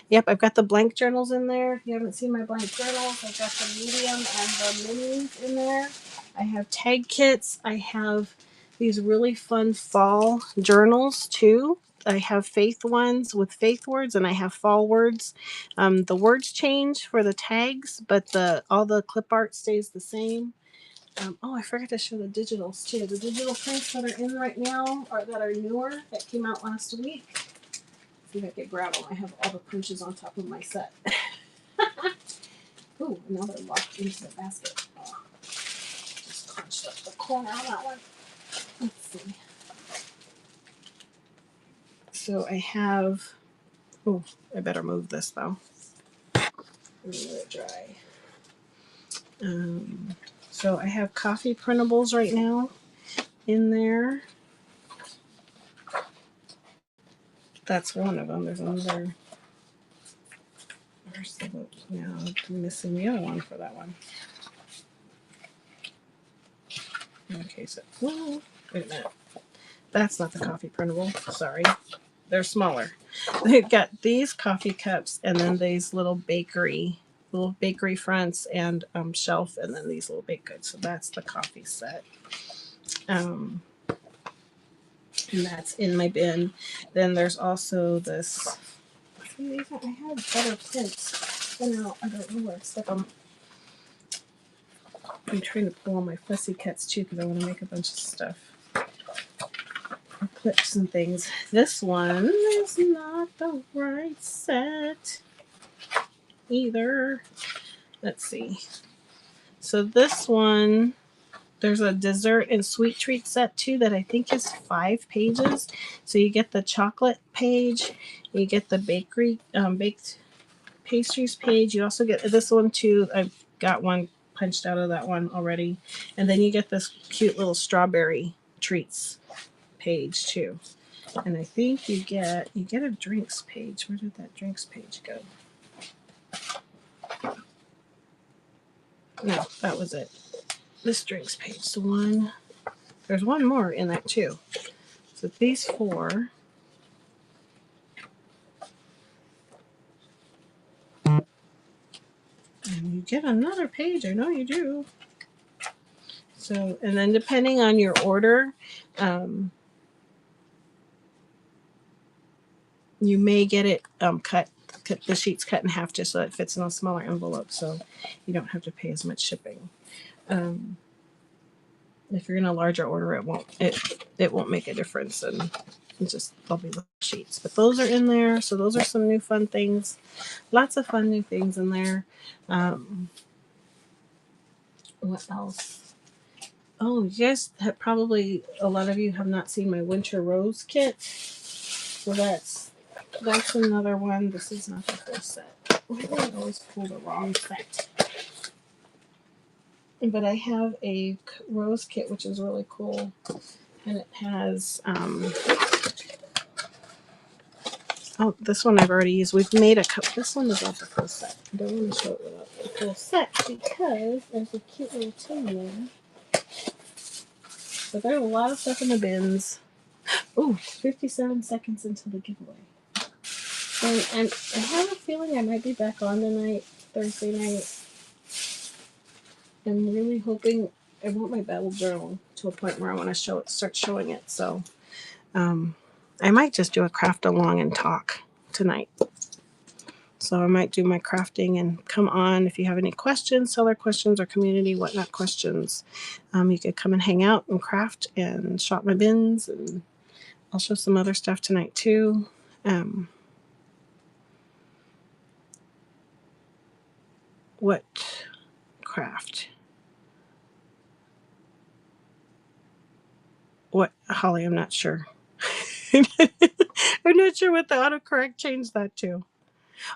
A: Yep, I've got the blank journals in there. If you haven't seen my blank journals, I've got the medium and the minis in there. I have tag kits. I have these really fun fall journals too. I have faith ones with faith words, and I have fall words. The words change for the tags, but all the clip art stays the same. I forgot to show the digitals too. The digital prints that are in right now that are newer that came out last week. See if I can grab them. I have all the punches on top of my set. Ooh, now they're locked into the basket. Oh, just crunched up the corner on that one. Let's see. So I have. Oh, I better move this though. Let it dry. So I have coffee printables right now in there. That's one of them. There's another. Where's the book? Now I'm missing the other one for that one. Okay, so wait a minute. That's not the coffee printable. Sorry, they're smaller. They've got these coffee cups, and then these little bakery fronts and shelf, and then these little baked goods. So that's the coffee set. And that's in my bin. Then there's also this. See, I have better prints. I don't know where to stick them. I'm trying to pull on my fussy cuts too because I want to make a bunch of stuff. Clips and things. This one is not the right set either. Let's see. So this one, there's a dessert and sweet treat set too that I think is 5 pages. So you get the chocolate page, you get the bakery baked pastries page. You also get this one too. I've got one punched out of that one already, and then you get this cute little strawberry treats page too. And I think you get a drinks page. Where did that drinks page go? No, that was it. This drinks page. There's one more in that too. So these 4. And you get another page. I know you do. So, and then depending on your order, you may get it cut the sheets cut in half just so it fits in a smaller envelope, so you don't have to pay as much shipping. If you're in a larger order, it won't make a difference, and they'll be little sheets. But those are in there, so those are some new fun things. Lots of fun new things in there. What else? Oh, yes, probably a lot of you have not seen my winter rose kit. So that's another one. This is not the full set. Why do I always pull the wrong set? But I have a rose kit, which is really cool. And it has, this one I've already used. We've made a cup. This one is not the full set. I don't want to show it without the whole set because there's a cute little tin there. But there's a lot of stuff in the bins. Ooh, 57 seconds until the giveaway. And I have a feeling I might be back on tonight, Thursday night. I'm really hoping I want my battle journal to a point where I want to start showing it. So I might just do a craft along and talk tonight. So I might do my crafting and come on. If you have any questions, seller questions, or community whatnot questions, you could come and hang out and craft and shop my bins. And I'll show some other stuff tonight too. What craft? What, Holly? I'm not sure. I'm not sure what the autocorrect changed that to.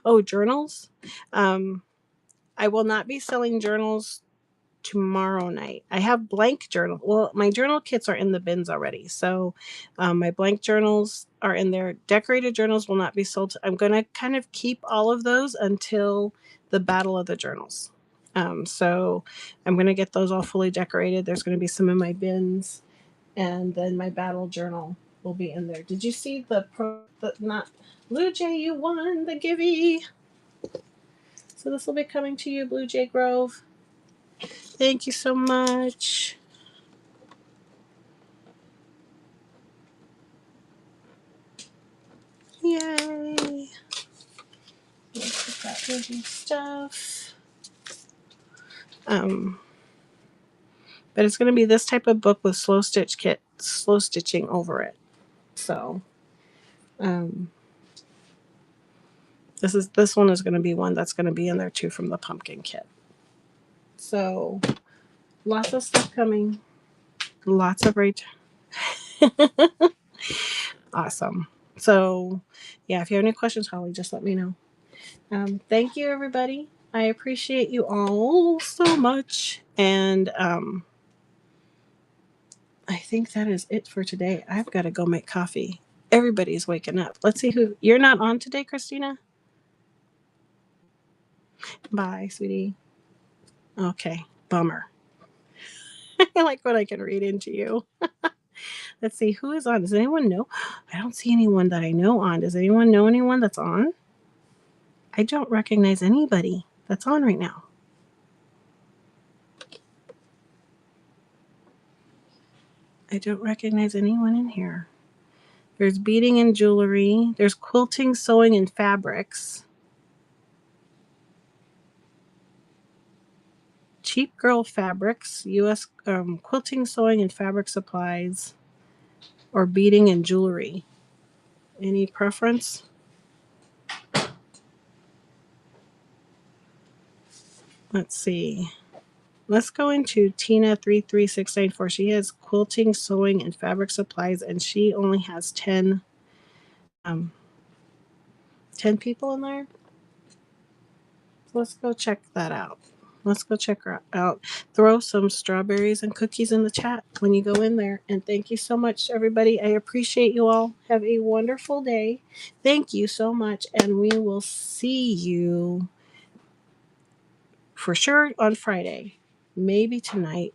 A: Oh, journals. I will not be selling journals tomorrow night. I have blank journal. Well, my journal kits are in the bins already. So my blank journals are in there. Decorated journals will not be sold. I'm going to kind of keep all of those until the Battle of the Journals. So I'm going to get those all fully decorated. There's going to be some in my bins. And then my battle journal will be in there. Did you see not Blue Jay, you won the givey. So this will be coming to you, Blue Jay Grove. Thank you so much. Yay. Let's put that busy stuff. But it's going to be this type of book with slow stitching over it. So this one is going to be one that's going to be in there too from the pumpkin kit. So lots of stuff coming. Lots of great. Awesome. So yeah, if you have any questions, Holly, just let me know. Thank you, everybody. I appreciate you all so much. And I think that is it for today. I've got to go make coffee. Everybody's waking up. Let's see who. You're not on today, Christina? Bye, sweetie. Okay. Bummer. I like what I can read into you. Let's see who is on. Does anyone know? I don't see anyone that I know on. Does anyone know anyone that's on? I don't recognize anybody that's on right now. I don't recognize anyone in here. There's beading and jewelry. There's quilting, sewing, and fabrics. Cheap Girl Fabrics, U.S. Quilting, sewing, and fabric supplies, or beading and jewelry. Any preference? Let's see. Let's go into Tina 33694. She has quilting, sewing, and fabric supplies, and she only has 10 people in there. So let's go check that out. Let's go check her out. Throw some strawberries and cookies in the chat when you go in there. And thank you so much, everybody. I appreciate you all. Have a wonderful day. Thank you so much. And we will see you for sure on Friday, maybe tonight.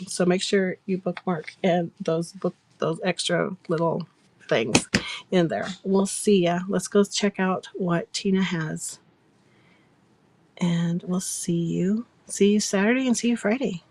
A: So make sure you bookmark and those extra little things in there. We'll see ya. Let's go check out what Tina has. And we'll see you Saturday and see you Friday.